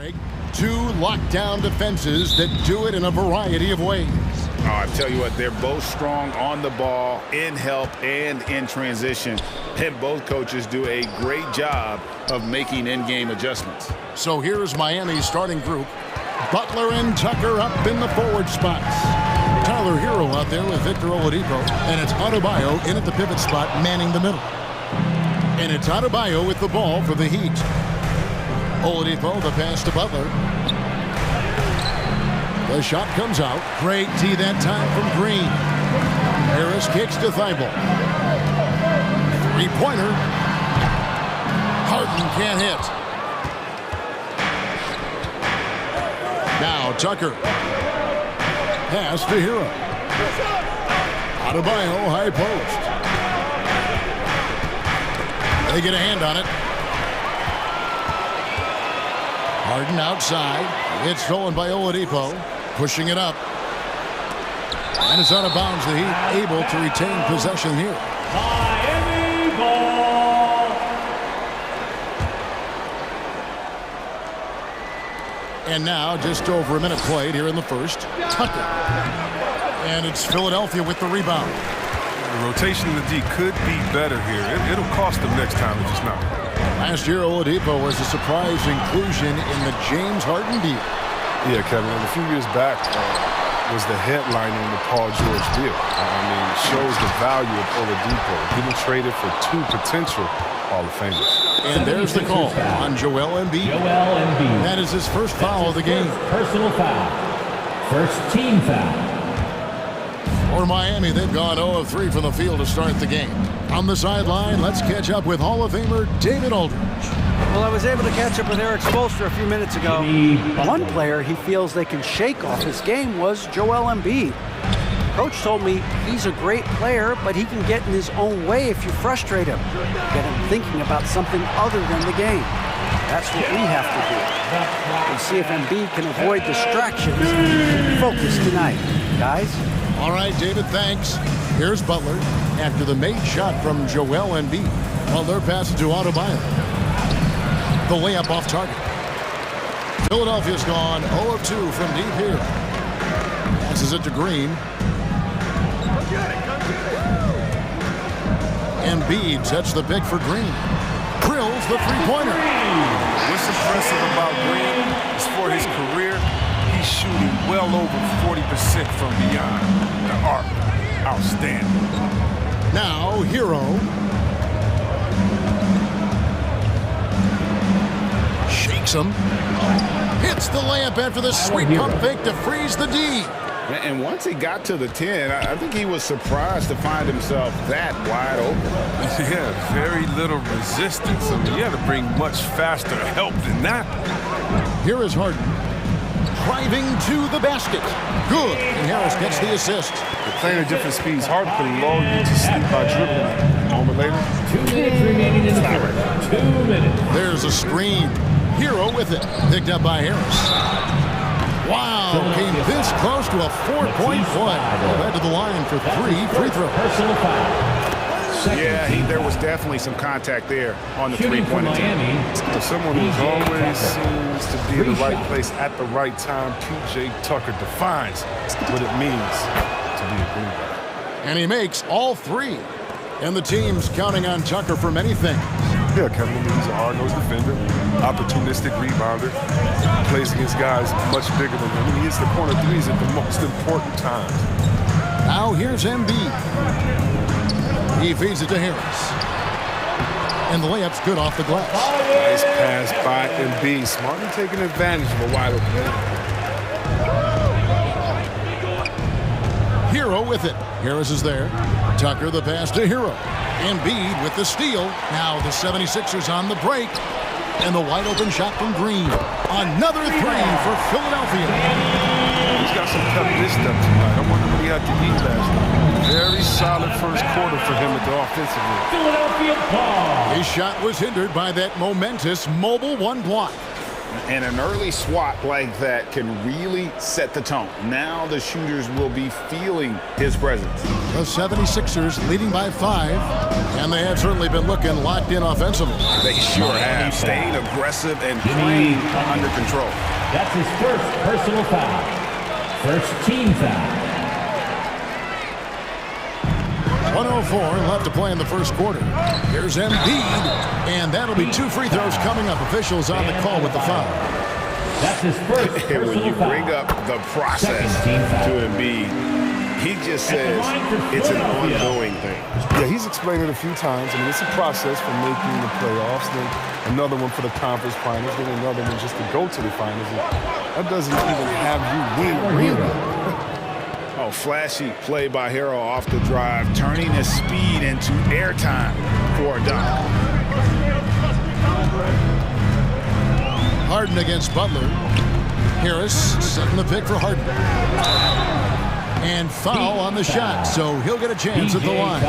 Greg, two lockdown defenses that do it in a variety of ways. Oh, I tell you what, they're both strong on the ball, in help, and in transition. And both coaches do a great job of making in-game adjustments. So here's Miami's starting group. Butler and Tucker up in the forward spots. Tyler Hero out there with Victor Oladipo. And it's Adebayo in at the pivot spot, manning the middle. And it's Adebayo with the ball for the Heat. Oladipo, the pass to Butler. The shot comes out. Great D that time from Green. Harris kicks to Thibault. Three-pointer. Harden can't hit. Now Tucker. Pass to Hero. Adebayo, high post. They get a hand on it. Harden outside. It's stolen by Oladipo. Pushing it up. And it's out of bounds. The Heat able to retain possession here. Miami ball. And now just over a minute played here in the first. Tucker. And it's Philadelphia with the rebound. The rotation in the D could be better here. It'll cost them next time if it's not. Last year, Oladipo was a surprise inclusion in the James Harden deal. Yeah, Kevin, and a few years back was the headline on the Paul George deal. I mean, it shows the value of Oladipo getting traded for two potential Hall of Famers. And there's the call on Joel Embiid. That is his first foul of the game. Personal foul. First team foul. For Miami, they've gone 0 of 3 from the field to start the game. On the sideline, let's catch up with Hall of Famer David Aldridge. Well, I was able to catch up with Eric Spoelstra a few minutes ago. One player he feels they can shake off his game was Joel Embiid. Coach told me he's a great player, but he can get in his own way if you frustrate him. Get him thinking about something other than the game. That's what we have to do. We'll see if Embiid can avoid distractions and focus tonight. Guys? All right, David, thanks. Here's Butler after the made shot from Joel Embiid. Well, they're passing to Adebayo. The layup off target. Philadelphia's gone 0 of 2 from deep here. Passes it to Green. Embiid sets the pick for Green. Drills the three-pointer. What's impressive about Green is for his career, he's shooting well over 40% from beyond the arc. Outstanding. Now, Hero. Shakes him. Hits the layup after the sweet pump fake to freeze the D. And once he got to the 10, I think he was surprised to find himself that wide open. Yeah, very little resistance. I mean, you had to bring much faster help than that. Here is Harden. Driving to the basket. Good. And Harris gets the assist. They're playing at different speeds. Hard to lull you to sleep by dribbling. A moment later. 2 minutes remaining in the fourth. 2 minutes. There's a screen. Hero with it. Picked up by Harris. Wow. Came this close to a 4-point play. Led to the line for 3 free throws. Personal foul. Yeah, there was definitely some contact there on the three-point attempt. For someone who always seems to be in the right place at the right time, P.J. Tucker defines what it means to be a green guy. And he makes all 3. And the team's counting on Tucker for many things. Yeah, Kevin, he's a hard-nosed defender, opportunistic rebounder, plays against guys much bigger than him. He hits the corner threes at the most important times. Now here's Embiid. He feeds it to Harris. And the layup's good off the glass. Nice pass by Embiid. Smartly taking advantage of a wide open man. Hero with it. Harris is there. Tucker the pass to Hero. Embiid with the steal. Now the 76ers on the break. And the wide open shot from Green. Another 3 for Philadelphia. He's got some tough this stuff tonight. I wonder what he had to eat last night. Very solid first quarter for him at the offensive end. Philadelphia ball. His shot was hindered by that momentous mobile 1 block. And an early swat like that can really set the tone. Now the shooters will be feeling his presence. The 76ers leading by 5, and they have certainly been looking locked in offensively. They sure have, staying aggressive and playing under control. That's his first personal foul. First team foul. 1:04 left to play in the first quarter. Here's Embiid, and that'll be 2 free throws coming up. Officials on the call with the foul. That's his first And when you bring up the process to Embiid, he just says it's an ongoing thing. Yeah, he's explained it a few times. I mean, it's a process for making the playoffs, then another one for the conference finals, then another one just to go to the finals. And that doesn't even have you win, really. Oh, flashy play by Hero off the drive, turning his speed into airtime for a dunk. Harden against Butler. Harris setting the pick for Harden. And foul on the shot, so he'll get a chance at the line.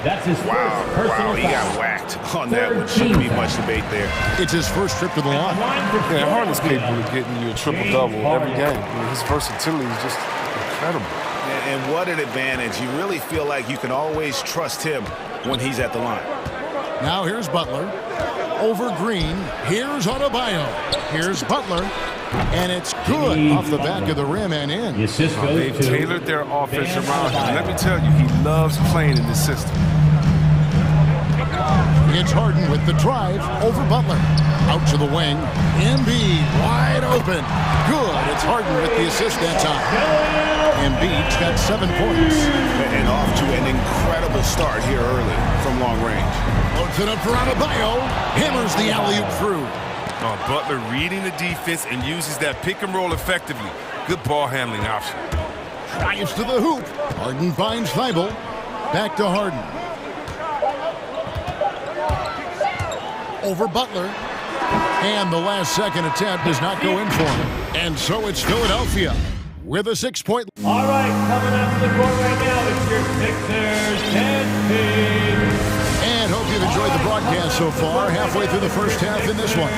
That's his Wow, he got whacked on that one. Shouldn't be much debate there. It's his first trip to the line. Yeah, Harden's capable of getting you a triple-double every game. I mean, his versatility is just incredible. And what an advantage. You really feel like you can always trust him when he's at the line. Now here's Butler. Over Green. Here's Adebayo. Here's Butler. And it's good off the back of the rim and in. They've tailored their offense around him. Let me tell you, he loves playing in this system. It's Harden with the drive over Butler. Out to the wing. Embiid wide open. Good. It's Harden with the assist that time. Embiid's got 7 points. And off to an incredible start here early from long range. Puts it up for Adebayo. Hammers the alley-oop through. Butler reading the defense and uses that pick and roll effectively. Good ball handling option. Drives to the hoop. Harden finds Thibault. Back to Harden. Over Butler. And the last second attempt does not go in for him. And so it's Philadelphia with a 6-point. All right, coming out to the court right now, it's your Sixers 10-speed. And hope you've enjoyed the broadcast so far. Halfway through the first half in this one.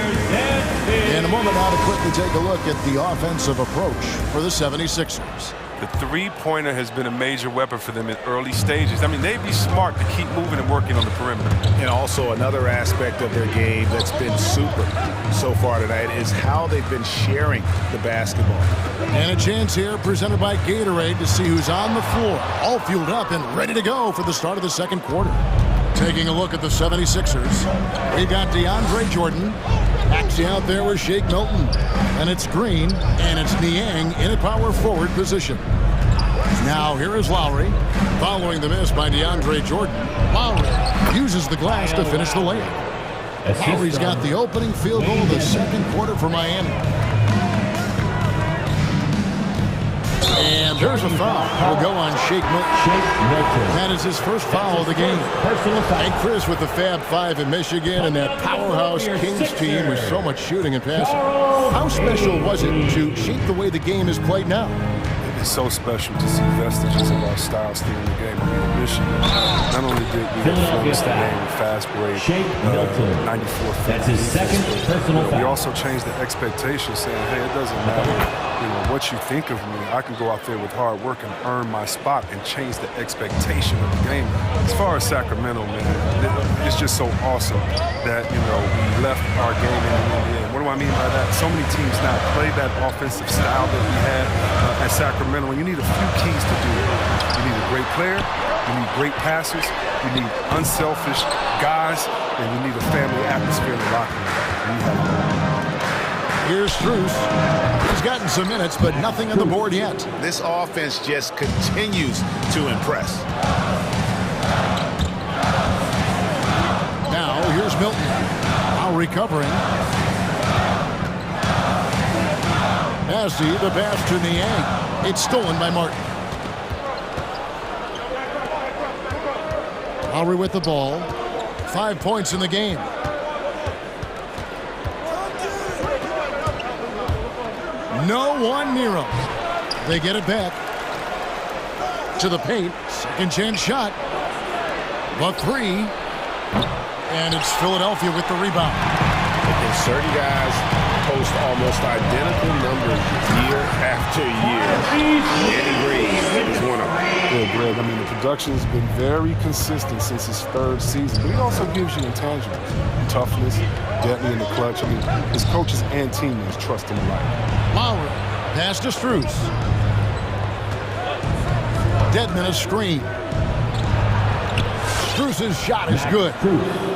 In a moment now to quickly take a look at the offensive approach for the 76ers. The three-pointer has been a major weapon for them in early stages. I mean, they'd be smart to keep moving and working on the perimeter. And also another aspect of their game that's been super so far tonight is how they've been sharing the basketball. And a chance here presented by Gatorade to see who's on the floor. All fueled up and ready to go for the start of the second quarter. Taking a look at the 76ers, we've got DeAndre Jordan. Actually out there with Shake Milton. And it's Green, and it's Niang in a power forward position. Now here is Lowry. Following the miss by DeAndre Jordan, Lowry uses the glass to finish the layup. Lowry's got the opening field goal of the second quarter for Miami. And there's a foul. Will go on Shake Milton. That is his first foul of the game. And Chris with the Fab Five in Michigan and that powerhouse Kings team with so much shooting and passing. How special was it to shape the way the game is played now? It's so special to see vestiges of our style still in the game. I mean, in Michigan, not only did we influence the game with fast break, 94. That's his second personal foul. We also changed the expectation, saying, hey, it doesn't matter what you think of me. I can go out there with hard work and earn my spot and change the expectation of the game. As far as Sacramento, man, it's just so awesome that, we left our game in the end. What do I mean by that? So many teams now play that offensive style that we had at Sacramento, and you need a few keys to do it. You need a great player, you need great passers, you need unselfish guys, and you need a family atmosphere in the locker room. Here's Strus. He's gotten some minutes, but nothing on the board yet. This offense just continues to impress. Now, here's Milton. Now recovering. Massey, the pass to Niang. It's stolen by Martin. Lowry with the ball. 5 points in the game. No one near him. They get it back. To the paint. Second chance shot. The three. And it's Philadelphia with the rebound. Certain guys post almost identical numbers year after year. Danny Green is one of them. Yeah, Greg, I mean, the production's been very consistent since his third season, but he also gives you intangibles. Toughness, deadly in the clutch. I mean, his coaches and teammates trust him alike. Lowry, pass to Strus. Dedmon a screen. Strus's shot is good.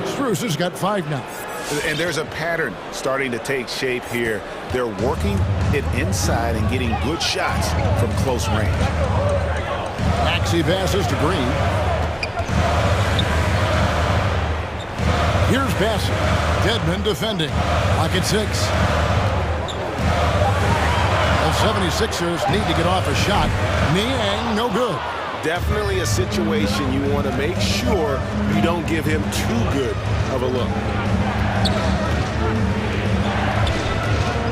Strus has got 5 now. And there's a pattern starting to take shape here. They're working it inside and getting good shots from close range. Maxey passes to Green. Here's Bassett. Dedmon defending. Lock at 6. The 76ers need to get off a shot. Niang, no good. Definitely a situation you want to make sure you don't give him too good of a look.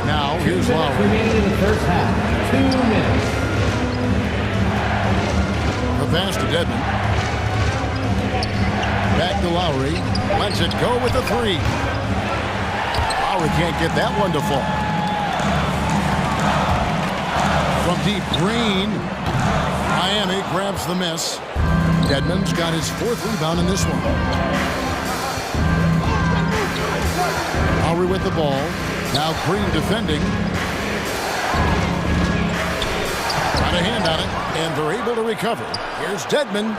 Now, here's Lowry. Remaining in the first half. 2 minutes. The pass to Dedmon. Back to Lowry. Lets it go with the 3. Lowry can't get that one to fall. From deep, Green. Miami grabs the miss. Dedmon's got his 4th rebound in this one. Lowry with the ball. Now Green defending. Got a hand on it, and they're able to recover. Here's Dedmon.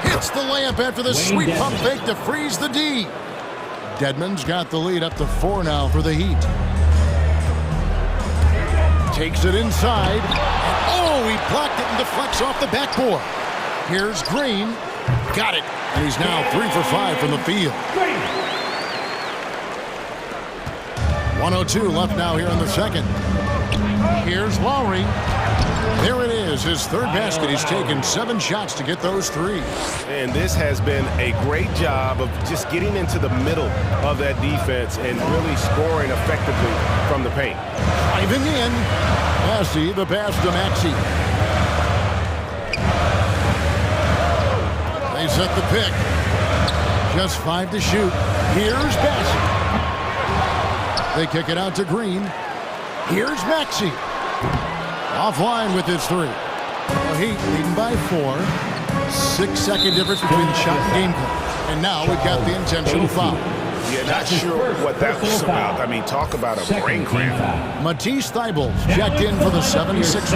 Hits the layup after the sweet pump fake to freeze the D. Dedmon's got the lead up to 4 now for the Heat. Takes it inside. Oh, he blocked it and deflects off the backboard. Here's Green. Got it. And he's now 3 for 5 from the field. 1:02 left now here in the second. Here's Lowry. There it is, his 3rd basket. He's taken 7 shots to get those 3. And this has been a great job of just getting into the middle of that defense and really scoring effectively from the paint. Driving in. Massey, the pass to Maxey. They set the pick. Just 5 to shoot. Here's Bassett. They kick it out to Green. Here's Maxey. Offline with his 3. The Heat leading by 4. 6-second difference between shot and game clock. And now we've got the intentional foul. Yeah, not sure what that was about. I mean, talk about a brain cramp. Matisse Thybulle's checked in for the 76ers.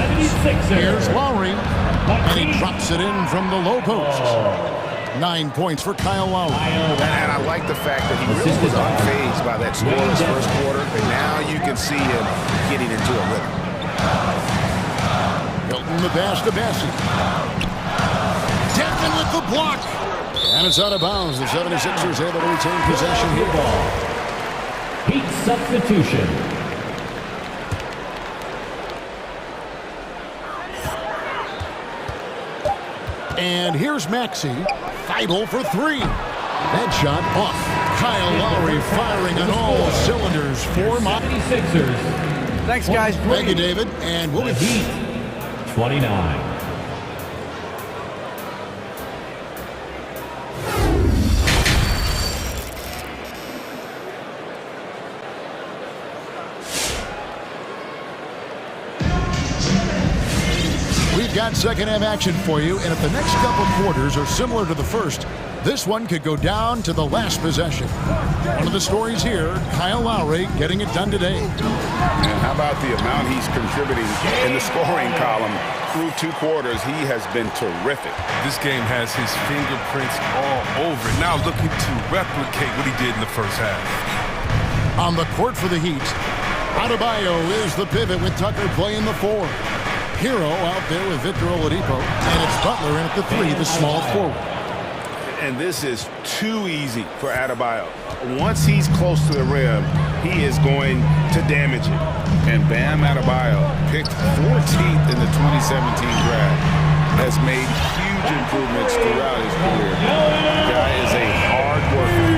Here's Lowry. And he drops it in from the low post. 9 points for Kyle Lowry. And I like the fact that he really was unfazed by that scoreless first quarter. And now you can see him getting into a rhythm. Hilton the pass to Bassett. Dedmon with the block. And it's out of bounds. The 76ers able to retain possession here. Heat substitution. And here's Maxey. Thibault for 3. That shot off. Kyle Lowry firing on all cylinders for Miami. 76ers. Thanks, guys. Thank you, David. And we'll be Heat 29. We've got second half action for you, and if the next couple quarters are similar to the first, this one could go down to the last possession. One of the stories here, Kyle Lowry getting it done today. And how about the amount he's contributing in the scoring column through 2 quarters? He has been terrific. This game has his fingerprints all over it. Now looking to replicate what he did in the first half. On the court for the Heat, Adebayo is the pivot with Tucker playing the 4. Hero out there with Victor Oladipo, and it's Butler in at the 3, the small forward. And this is too easy for Adebayo. Once he's close to the rim, he is going to damage it. And Bam Adebayo, picked 14th in the 2017 draft, has made huge improvements throughout his career. The guy is a hard worker.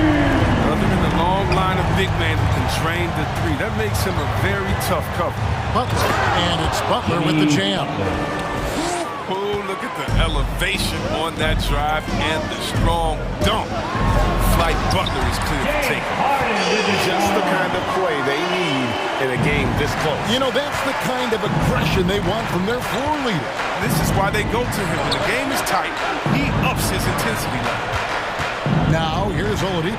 Other than the long line of big men who can drain the 3, that makes him a very tough cover. Butler, and it's Butler with the jam. Oh, look at the elevation on that drive and the strong dunk. Flight Butler is clear to take him. Just the kind of play they need this close. You know, that's the kind of aggression they want from their floor leader. This is why they go to him. When the game is tight, he ups his intensity level. Now, here's Oladipo.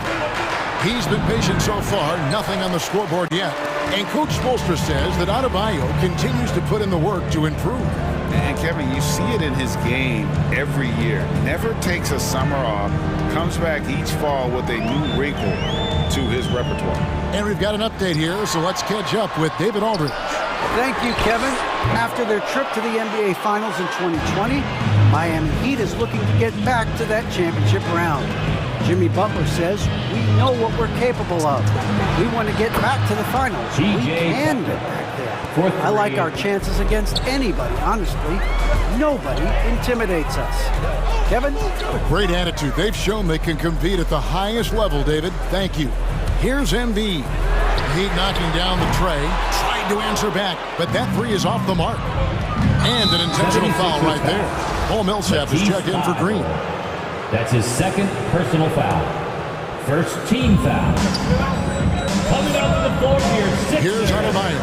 He's been patient so far, nothing on the scoreboard yet. And Coach Spoelstra says that Adebayo continues to put in the work to improve. And Kevin, you see it in his game every year. Never takes a summer off, comes back each fall with a new wrinkle to his repertoire. And we've got an update here, so let's catch up with David Aldridge. Thank you, Kevin. After their trip to the NBA Finals in 2020, Miami Heat is looking to get back to that championship round. Jimmy Butler says, we know what we're capable of. We want to get back to the finals. We can get back there. I like our chances against anybody, honestly. Nobody intimidates us. Kevin? Great attitude. They've shown they can compete at the highest level, David. Thank you. Here's Embiid. Heat knocking down the tray. Tried to answer back, but that three is off the mark. And an intentional foul right there. Paul Millsap is checked in for Green. That's his second personal foul. First team foul. Coming out to the floor here, Sixers. Here's Adebayo.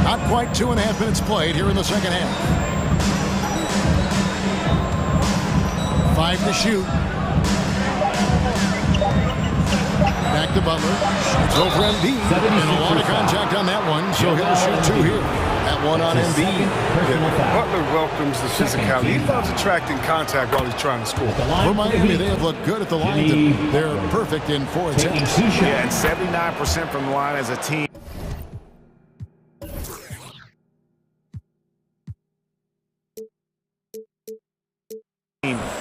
Not quite 2.5 minutes played here in the second half. 5 to shoot. Back to Butler. It's over Embiid. And a lot of contact on that one, so he'll shoot 2 here. That one on Embiid. Butler welcomes the physicality. He loves attracting contact while he's trying to score. For Miami, they have looked good at the line. They're perfect in 4 attempts. Yeah, and 79% from the line as a team.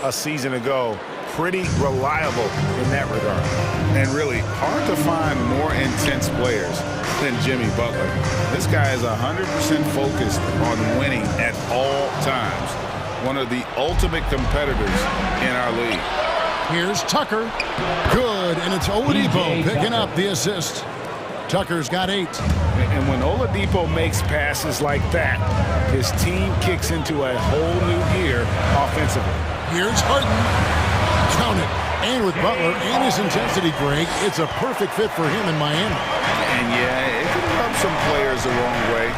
A season ago, pretty reliable in that regard. And really hard to find more intense players than Jimmy Butler. This guy is 100% focused on winning at all times. One of the ultimate competitors in our league. Here's Tucker. Good, and it's Oladipo picking up the assist. Tucker's got 8. And when Oladipo makes passes like that, his team kicks into a whole new gear offensively. Here's Harden. Count it. And with Butler and his intensity break, it's a perfect fit for him in Miami. And yeah, it can rub some players the wrong way,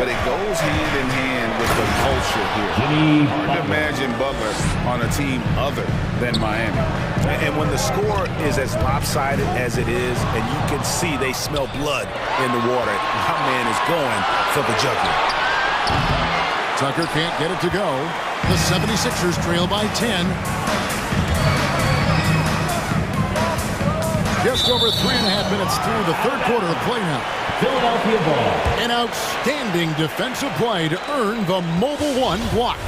but it goes hand in hand with the culture here. Hard to imagine Butler on a team other than Miami. And when the score is as lopsided as it is, and you can see they smell blood in the water, my man is going for the jugular. Tucker can't get it to go. The 76ers trail by 10. Just over 3.5 minutes through the third quarter of play now. Philadelphia ball. An outstanding defensive play to earn the mobile 1 block.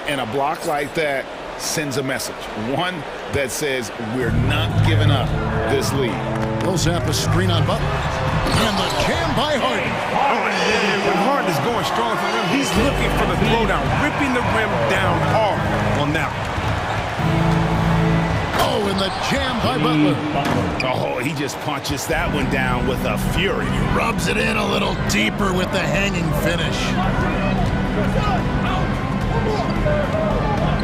And a block like that sends a message. One that says we're not giving up this lead. Millsap a screen on Butler. And the jam by Harden. When Harden is going strong for the rim, he's looking for the throwdown, ripping the rim down hard on that one. Oh, and the jam by Butler. Oh, he just punches that one down with a fury. He rubs it in a little deeper with the hanging finish.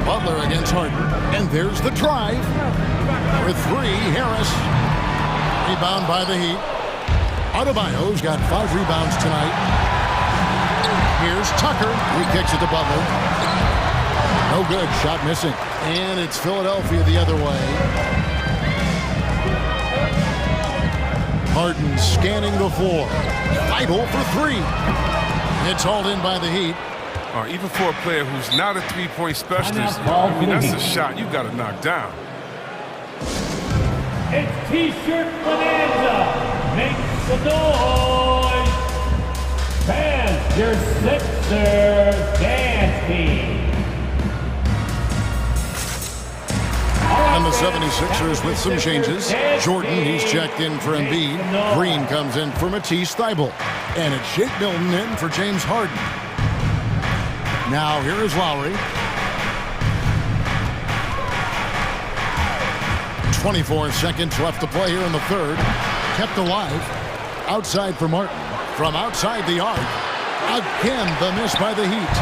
Butler against Harden. And there's the drive. For 3, Harris. Rebound by the Heat. Adebayo's got 5 rebounds tonight. Here's Tucker. He kicks it to Butler. No good. Shot missing. And it's Philadelphia the other way. Harden scanning the floor. Vital for 3. It's hauled in by the Heat. Even for a player who's not a three-point specialist, I mean, that's a shot you got to knock down. It's T-shirt Bonanza. Make the noise. Fans, your Sixers dance team. And the 76ers with some changes. Jordan, he's checked in for Embiid. Green comes in for Matisse Thybulle. And it's Shake Milton in for James Harden. Now here is Lowry. 24 seconds left to play here in the third. Kept alive. Outside for Martin. From outside the arc. Again, the miss by the Heat.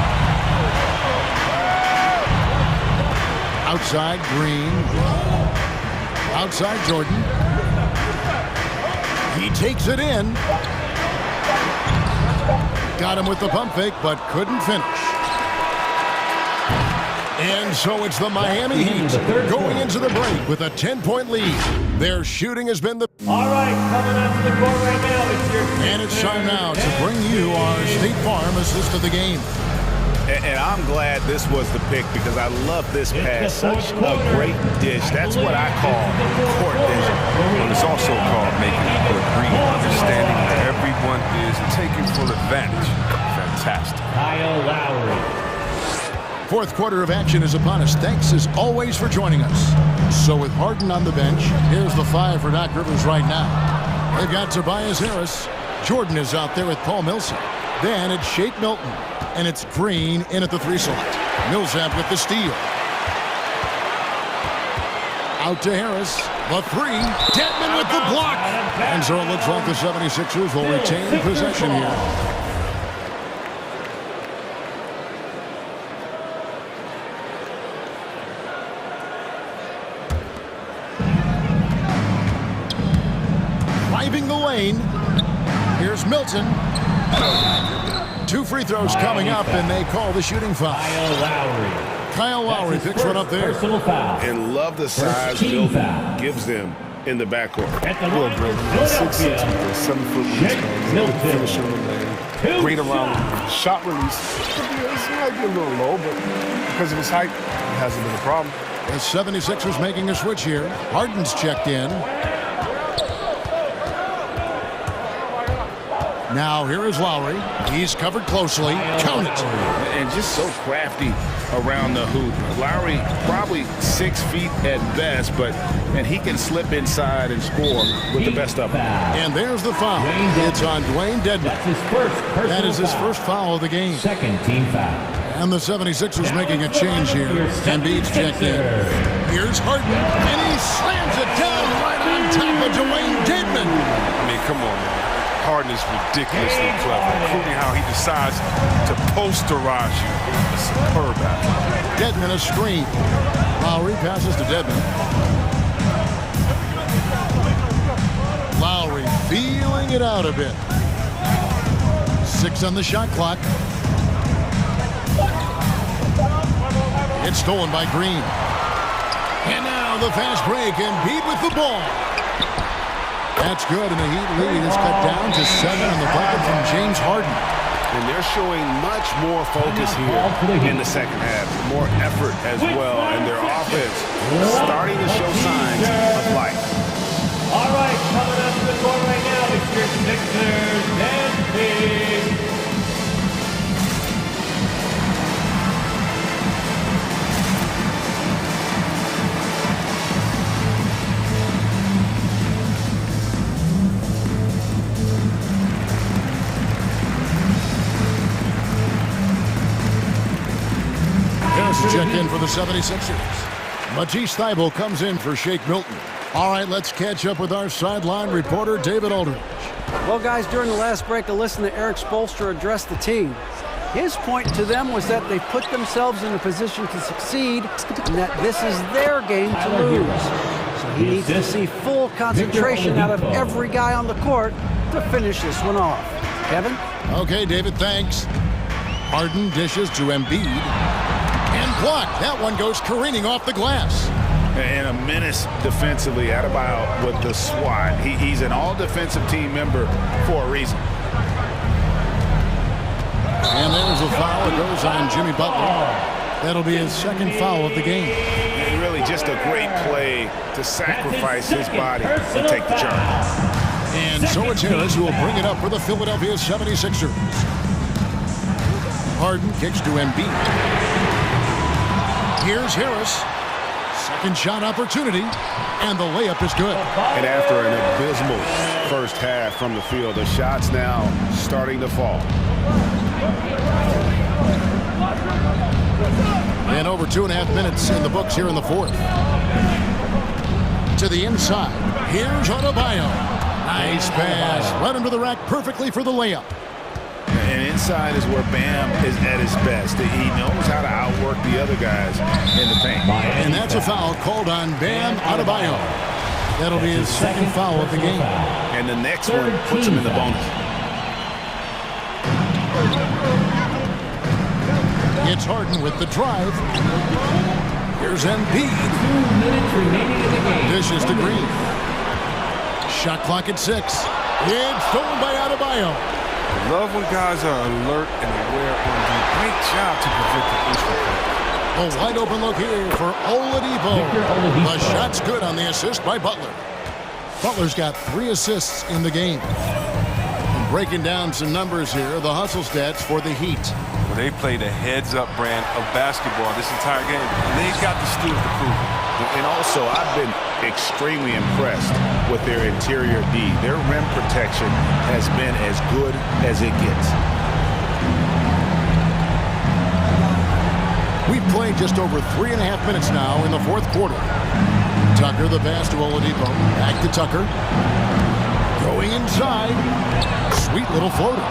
Outside Green. Outside Jordan. He takes it in. Got him with the pump fake, but couldn't finish. And so it's the Miami Heat going into the break with a 10-point lead. Their shooting has been the... All right, coming up to the court right now, it's your... And it's time now to bring you our State Farm assist of the game. And I'm glad this was the pick because I love this pass. Such a great dish. That's what I call court vision. But it's also called making a good read, understanding where everyone is and taking full advantage. Fantastic. Kyle Lowry. Fourth quarter of action is upon us. Thanks as always for joining us. So with Harden on the bench, here's the 5 for Doc Rivers right now. They've got Tobias Harris. Jordan is out there with Paul Millsap. Then it's Shake Milton. And it's Green in at the 3 slot. Millsap with the steal. Out to Harris. The 3. Dedmon with the block. And so it looks like the 76ers will retain possession here. Driving the lane. Here's Milton. 2 free throws coming up, and they call the shooting foul. Kyle Lowry picks one up there. And love the size Milton gives them in the backcourt. Well, bro, 6'6", 7-foot wingspan, finisher in the lane. Great around shot release. It might be a little low, but because of his height, it hasn't been a problem. The 76ers making a switch here. Harden's checked in. Now here is Lowry. He's covered closely. Count it. And just so crafty around the hoop. Lowry probably 6 feet at best, and he can slip inside and score with the best of them. And there's the foul. It's on Dwayne Dedmon. That is his first foul of the game. Second team foul. And the 76ers making a change here. Embiid's checked in. Here's Harden, and he slams it down right on top of Dwayne Dedmon. I mean, come on, man. Harden is ridiculously clever, including how he decides to posterize you. Superb athlete. Dedmon a screen. Lowry passes to Dedmon. Lowry feeling it out a bit. 6 on the shot clock. It's stolen by Green. And now the fast break, and Embiid with the ball. That's good, and the Heat lead is cut down to 7 on the bucket from James Harden. And they're showing much more focus here in the second half. More effort as well, and their offense starting to show signs of life. All right, coming up to the court right now, it's your Sixers and Big. Check in for the 76ers. Matisse Thybulle comes in for Shake Milton. All right, let's catch up with our sideline reporter, David Aldridge. Well, guys, during the last break, I listened to Eric Spoelstra address the team. His point to them was that they put themselves in a position to succeed and that this is their game to lose. So he needs to see full concentration out of every guy on the court to finish this one off. Kevin? Okay, David, thanks. Harden dishes to Embiid. And blocked. That one goes careening off the glass. And a menace defensively. Adebayo with the swat. He's an all-defensive team member for a reason. And there's a foul. It goes on Jimmy Butler. That'll be his second foul of the game. And really just a great play to sacrifice his body and take the charge. And so it's Harris who will bring it up for the Philadelphia 76ers. Harden kicks to Embiid. Here's Harris. Second shot opportunity, and the layup is good. And after an abysmal first half from the field, the shots now starting to fall. And over 2.5 minutes in the books here in the fourth. To the inside. Here's Adebayo. Nice pass. Right under the rack perfectly for the layup. And inside is where Bam is at his best. He knows how to outwork the other guys in the paint. And that's a foul called on Bam Adebayo. That'll be his second foul of the game. And the next one puts him in the bonus. It's Harden with the drive. Here's Embiid. 2 minutes remaining in the game. Dishes to Green. Shot clock at 6. It's stolen by Adebayo. I love when guys are alert and aware on the great job to prevent the issue. A wide open look here for Oladipo. The shot's good on the assist by Butler. Butler's got 3 assists in the game. And breaking down some numbers here, the hustle stats for the Heat. Well, they played a heads-up brand of basketball this entire game, and they've got the steals to prove it. And also, I've been extremely impressed with their interior D. Their rim protection has been as good as it gets. We've played just over 3.5 minutes now in the fourth quarter. Tucker, the pass to Oladipo. Back to Tucker. Going inside. Sweet little floater.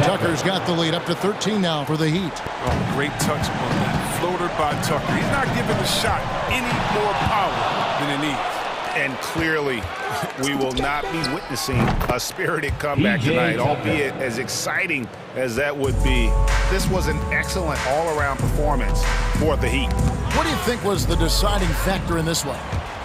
Tucker's got the lead up to 13 now for the Heat. Oh, great touch on that floater by Tucker. He's not giving the shot any more power than it needs. And clearly, we will not be witnessing a spirited comeback tonight, albeit as exciting as that would be. This was an excellent all-around performance for the Heat. What do you think was the deciding factor in this one?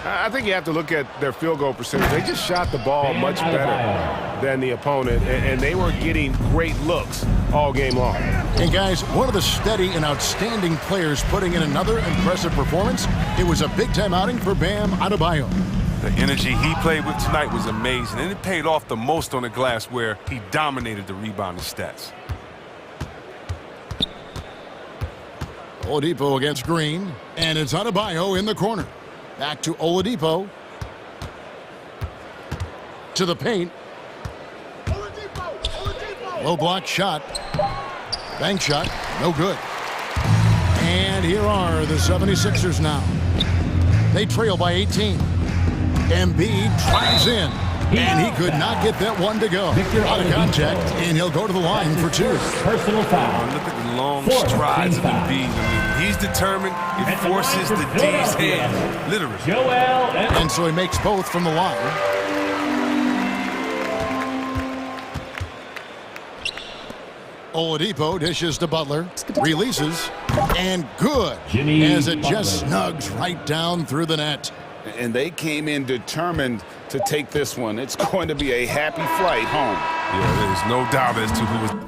I think you have to look at their field goal percentage. They just shot the ball much better than the opponent, and they were getting great looks all game long. And guys, one of the steady and outstanding players putting in another impressive performance, it was a big-time outing for Bam Adebayo. The energy he played with tonight was amazing, and it paid off the most on the glass where he dominated the rebounding stats. Oladipo against Green, and it's Adebayo in the corner. Back to Oladipo. To the paint. Low block shot. Bank shot. No good. And here are the 76ers now. They trail by 18. Embiid drives in. And he could not get that one to go. Out of contact, and he'll go to the line for 2. Personal foul. Look at the long strides of Embiid. I mean, he's determined. He forces the D's hand, literally. And so he makes both from the line. Oladipo dishes to Butler, releases, and good, as it just snugs right down through the net. And they came in determined to take this one. It's going to be a happy flight home. Yeah, there's no doubt as to who was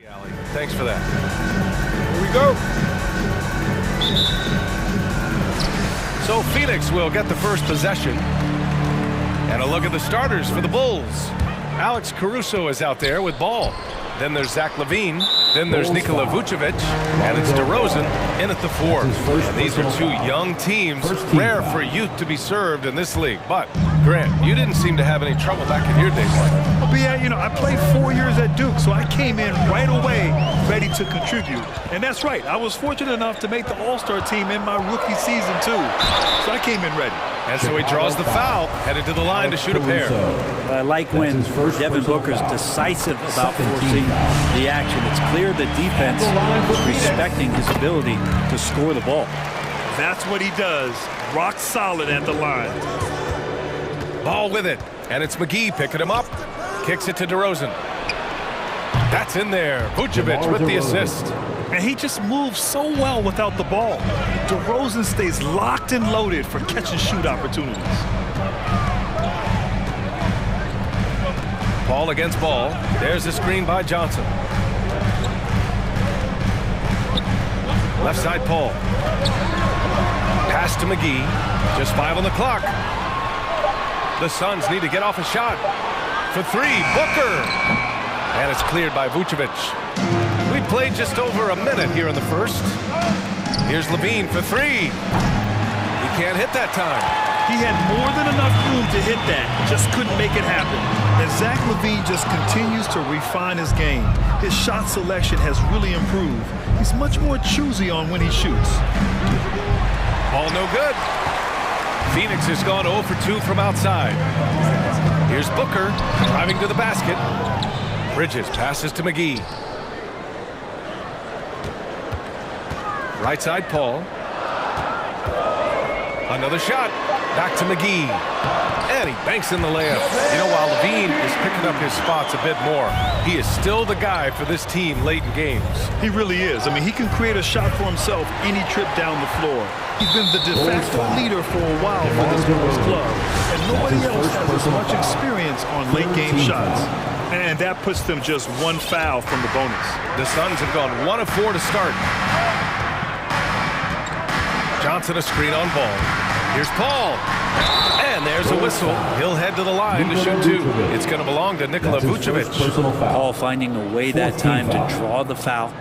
Thanks for that. Here we go. So Phoenix will get the first possession. And a look at the starters for the Bulls. Alex Caruso is out there with ball. Then there's Zach LaVine. Then there's Nikola Vucevic. And it's DeRozan in at the 4. And these are two young teams. Rare for youth to be served in this league. But, Grant, you didn't seem to have any trouble back in your day. But yeah, you know, I played 4 years at Duke, so I came in right away ready to contribute. And that's right. I was fortunate enough to make the All-Star team in my rookie season, too. So I came in ready. And so he draws the foul, headed to the line to shoot a pair. I like when Devin Booker's decisive about forcing the action. It's clear the defense is respecting his ability to score the ball. That's what he does. Rock solid at the line. Ball with it. And it's McGee picking him up. Kicks it to DeRozan. That's in there. Vucevic with the assist. And he just moves so well without the ball. DeRozan stays locked and loaded for catch-and-shoot opportunities. Ball against ball. There's a screen by Johnson. Left side, Paul. Pass to McGee. Just 5 on the clock. The Suns need to get off a shot. For 3, Booker. And it's cleared by Vucevic. We played just over a minute here in the first. Here's LaVine for 3. He can't hit that time. He had more than enough room to hit that, just couldn't make it happen. And Zach LaVine just continues to refine his game. His shot selection has really improved. He's much more choosy on when he shoots. Ball no good. Phoenix has gone 0 for 2 from outside. Here's Booker driving to the basket. Bridges passes to McGee. Right side, Paul. Another shot. Back to McGee. And he banks in the layup. You know, while LaVine is picking up his spots a bit more, he is still the guy for this team late in games. He really is. I mean, he can create a shot for himself any trip down the floor. He's been the de facto leader for a while for this Bulls club. And nobody else has as much experience on late game shots. And that puts them just 1 foul from the bonus. The Suns have gone 1 of 4 to start. Johnson a screen on ball. Here's Paul. And there's a whistle. He'll head to the line to shoot 2. It's going to belong to Nikola Vucevic. Paul finding a way that time to draw the foul.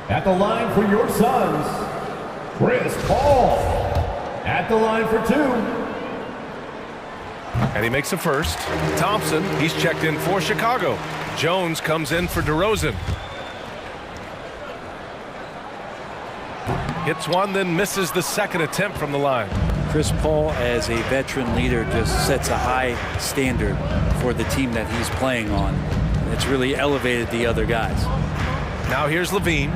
At the line for your Suns, Chris Paul. At the line for 2. And he makes a first. Thompson, he's checked in for Chicago. Jones comes in for DeRozan. Hits one, then misses the second attempt from the line. Chris Paul, as a veteran leader, just sets a high standard for the team that he's playing on. It's really elevated the other guys. Now here's LaVine.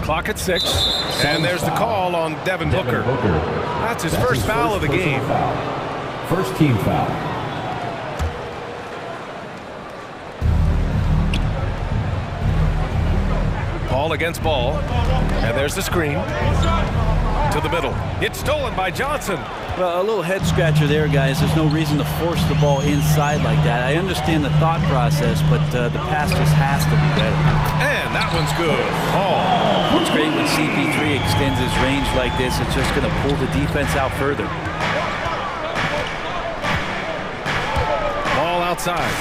Clock at 6. And there's the call on Devin Booker. That's his first foul of the game. First team foul. Ball against ball. And there's the screen. To the middle. It's stolen by Johnson. Well, a little head scratcher there, guys. There's no reason to force the ball inside like that. I understand the thought process, but the pass just has to be better. And that one's good. Oh. It's great when CP3 extends his range like this. It's just going to pull the defense out further. Ball outside.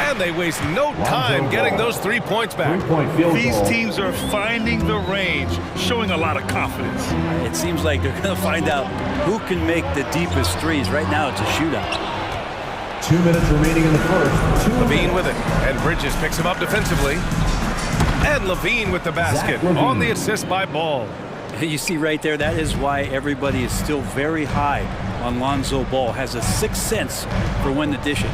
And they waste no time getting those 3 points back. These teams are finding the range, showing a lot of confidence. It seems like they're going to find out who can make the deepest threes. Right now, it's a shootout. 2 minutes remaining in the first. LaVine with it. And Bridges picks him up defensively. And LaVine with the basket on the assist by Ball. You see right there, that is why everybody is still very high on Lonzo Ball. Has a sixth sense for when to dish it.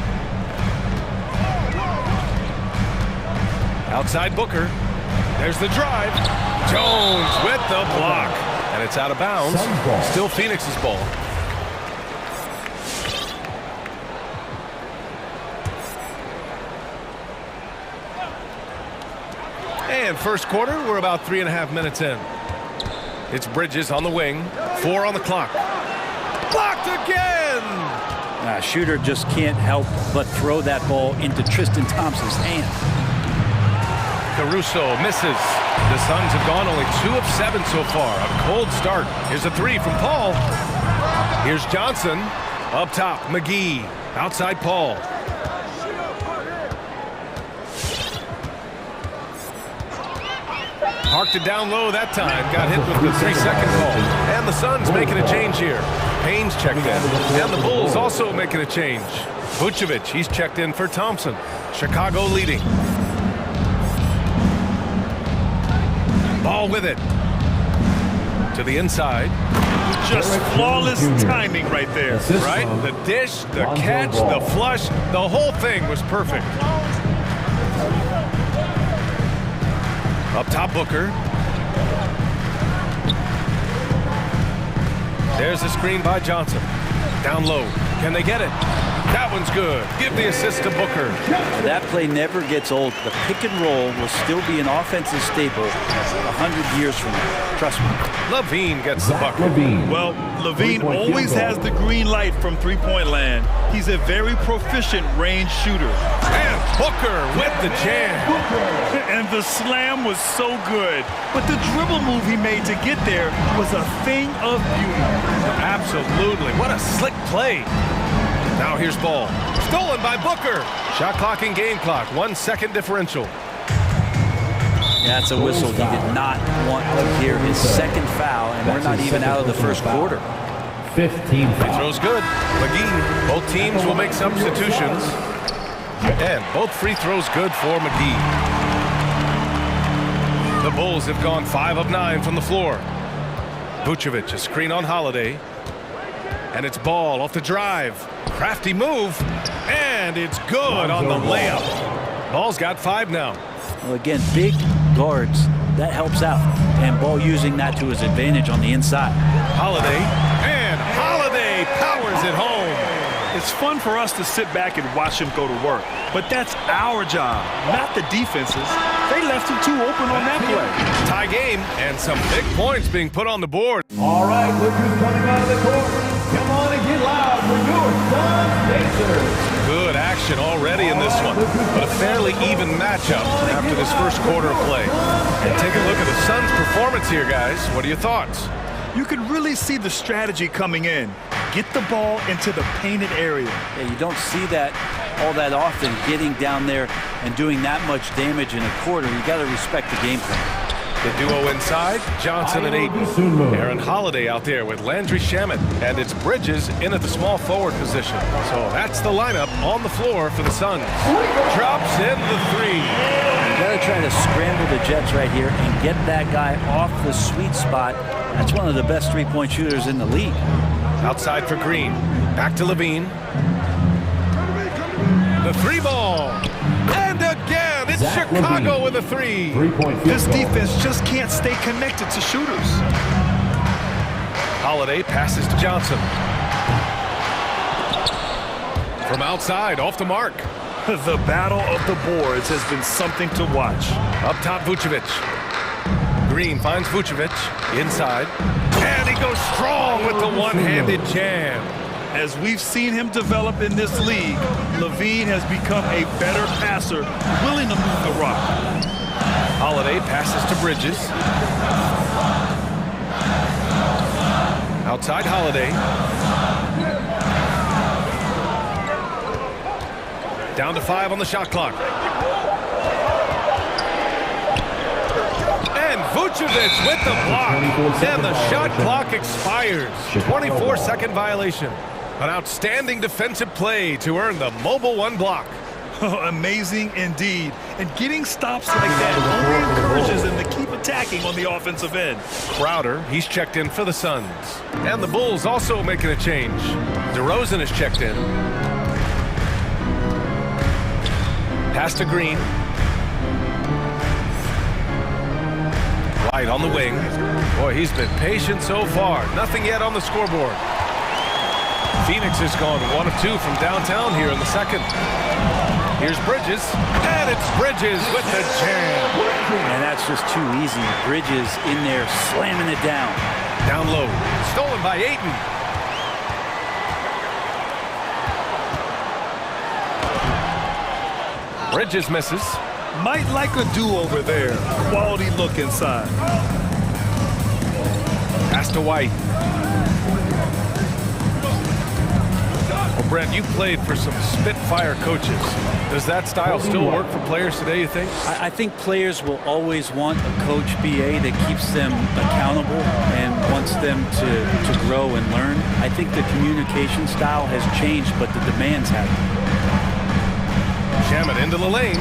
Outside Booker. There's the drive. Jones with the block. And it's out of bounds. Still Phoenix's ball. And first quarter, we're about 3.5 minutes in. It's Bridges on the wing. 4 on the clock. Blocked again! Shooter just can't help but throw that ball into Tristan Thompson's hand. Caruso misses. The Suns have gone only 2 of 7 so far. A cold start. Here's a 3 from Paul. Here's Johnson. Up top, McGee. Outside Paul. Parked it down low that time. Got hit with the 3-second call. And the Suns making a change here. Payne's checked in. And the Bulls also making a change. Vucevic, he's checked in for Thompson. Chicago leading. Ball with it. To the inside. Just flawless timing right there. Right? The dish, the catch, the flush, the whole thing was perfect. Up top, Booker. There's the screen by Johnson. Down low. Can they get it? That one's good. Give the assist to Booker. That play never gets old. The pick and roll will still be an offensive staple 100 years from now. Trust me. LaVine gets the bucket. Well, LaVine always has the green light from three-point land. He's a very proficient range shooter. And Booker with the jam. And the slam was so good. But the dribble move he made to get there was a thing of beauty. Absolutely. What a slick play. Now here's ball. Stolen by Booker. Shot clock and game clock. 1 second differential. That's a whistle. He did not want to hear his second foul, and we're not even out of the first quarter. 15 free throws good. McGee. Both teams will make substitutions. And both free throws good for McGee. The Bulls have gone 5 of 9 from the floor. Vucevic, a screen on Holiday. And it's Ball off the drive. Crafty move. And it's good on the layup. Ball's got 5 now. Well, again, big guards. That helps out. And Ball using that to his advantage on the inside. Holiday. And Holiday powers it home. It's fun for us to sit back and watch him go to work. But that's our job, not the defense's. They left him too open on that play. Tie game and some big points being put on the board. All right, look who's coming out of the court. Come on and get loud for your Suns Pacers. Good action already in this one, but a fairly even matchup after this first quarter of play. And take a look at the Suns' performance here, guys. What are your thoughts? You can really see the strategy coming in. Get the ball into the painted area. Yeah, you don't see that all that often, getting down there and doing that much damage in a quarter. You got to respect the game plan. The duo inside, Johnson and Ayton. Aaron Holiday out there with Landry Shamet. And it's Bridges in at the small forward position. So that's the lineup on the floor for the Suns. Drops in the 3. You got to try to scramble the Jets right here and get that guy off the sweet spot. That's one of the best three-point shooters in the league. Outside for Green. Back to Levine. The 3 ball. And again, it's Chicago with a 3. This defense just can't stay connected to shooters. Holiday passes to Johnson. From outside, off the mark. The battle of the boards has been something to watch. Up top, Vucevic. Green finds Vucevic inside. And he goes strong with the one-handed jam. As we've seen him develop in this league, LaVine has become a better passer, willing to move the rock. Holiday passes to Bridges. Outside Holiday. Down to 5 on the shot clock. And Vucevic with the block. And the shot clock expires. 24-second violation. An outstanding defensive play to earn the mobile 1 block. Amazing indeed. And getting stops like that only encourages them to keep attacking on the offensive end. Crowder, he's checked in for the Suns. And the Bulls also making a change. DeRozan is checked in. Pass to Green. White on the wing. Boy, he's been patient so far. Nothing yet on the scoreboard. Phoenix has gone 1 of 2 from downtown here in the second. Here's Bridges, and it's Bridges with the jam. And that's just too easy. Bridges in there slamming it down. Down low, stolen by Ayton. Bridges misses. Might like a do-over there. Quality look inside. Pass to White. Well, Brent, you played for some Spitfire coaches. Does that style still work for players today, you think? I think players will always want a coach BA that keeps them accountable and wants them to grow and learn. I think the communication style has changed, but the demands haven't. Jam it into the lane.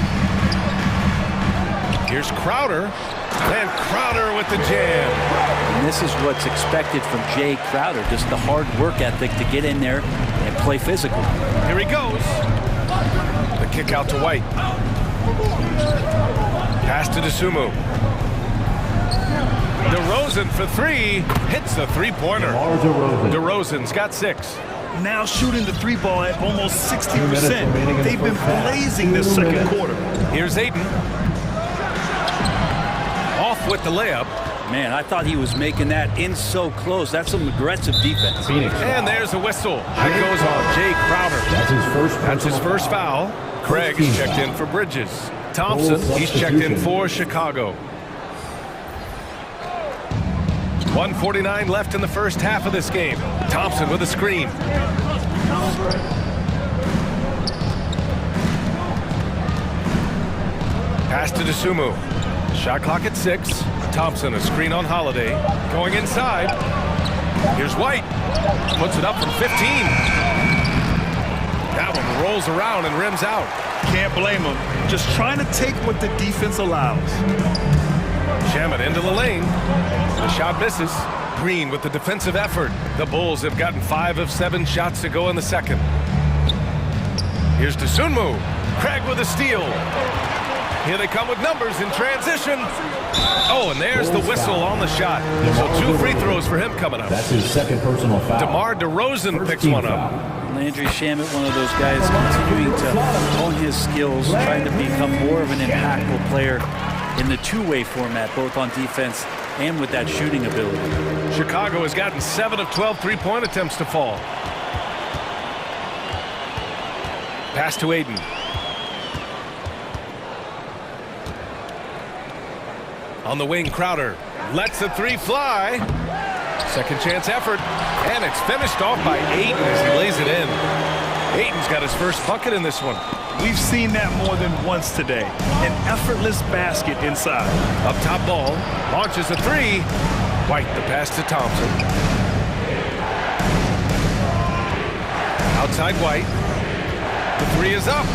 Here's Crowder. And Crowder with the jam. And this is what's expected from Jay Crowder, just the hard work ethic to get in there and play physical. Here he goes. The kick out to White. Pass to DeSumo. DeRozan for three. Hits the three-pointer. DeRozan's got 6. Now shooting the 3 ball at almost 60%. They've been blazing this second quarter. Here's Ayton. Off with the layup. Man, I thought he was making that in so close. That's some aggressive defense. And there's a whistle. That goes on Jay Crowder. That's his first foul. Craig is checked in for Bridges. Thompson, he's checked in for Chicago. 1:49 left in the first half of this game. Thompson with a screen. Pass to DeSumo. Shot clock at 6. Thompson, a screen on Holiday. Going inside. Here's White. Puts it up from 15. That one rolls around and rims out. Can't blame him. Just trying to take what the defense allows. Jam it into the lane. The shot misses. Green with the defensive effort. The Bulls have gotten 5 of 7 shots to go in the second. Here's DeSumo. Craig with a steal. Here they come with numbers in transition. Oh, and there's the whistle on the shot. So 2 free throws for him coming up. That's his second personal foul. DeMar DeRozan picks one up. Landry Shamet, one of those guys continuing to hone his skills, trying to become more of an impactful player in the two-way format, both on defense and with that shooting ability. Chicago has gotten 7 of 12 three-point attempts to fall. Pass to Ayton. On the wing, Crowder lets the 3 fly. Second chance effort, and it's finished off by Ayton as he lays it in. Ayton's got his first bucket in this one. We've seen that more than once today. An effortless basket inside. Up top ball, launches a 3. White the pass to Thompson. Outside White. The 3 is up.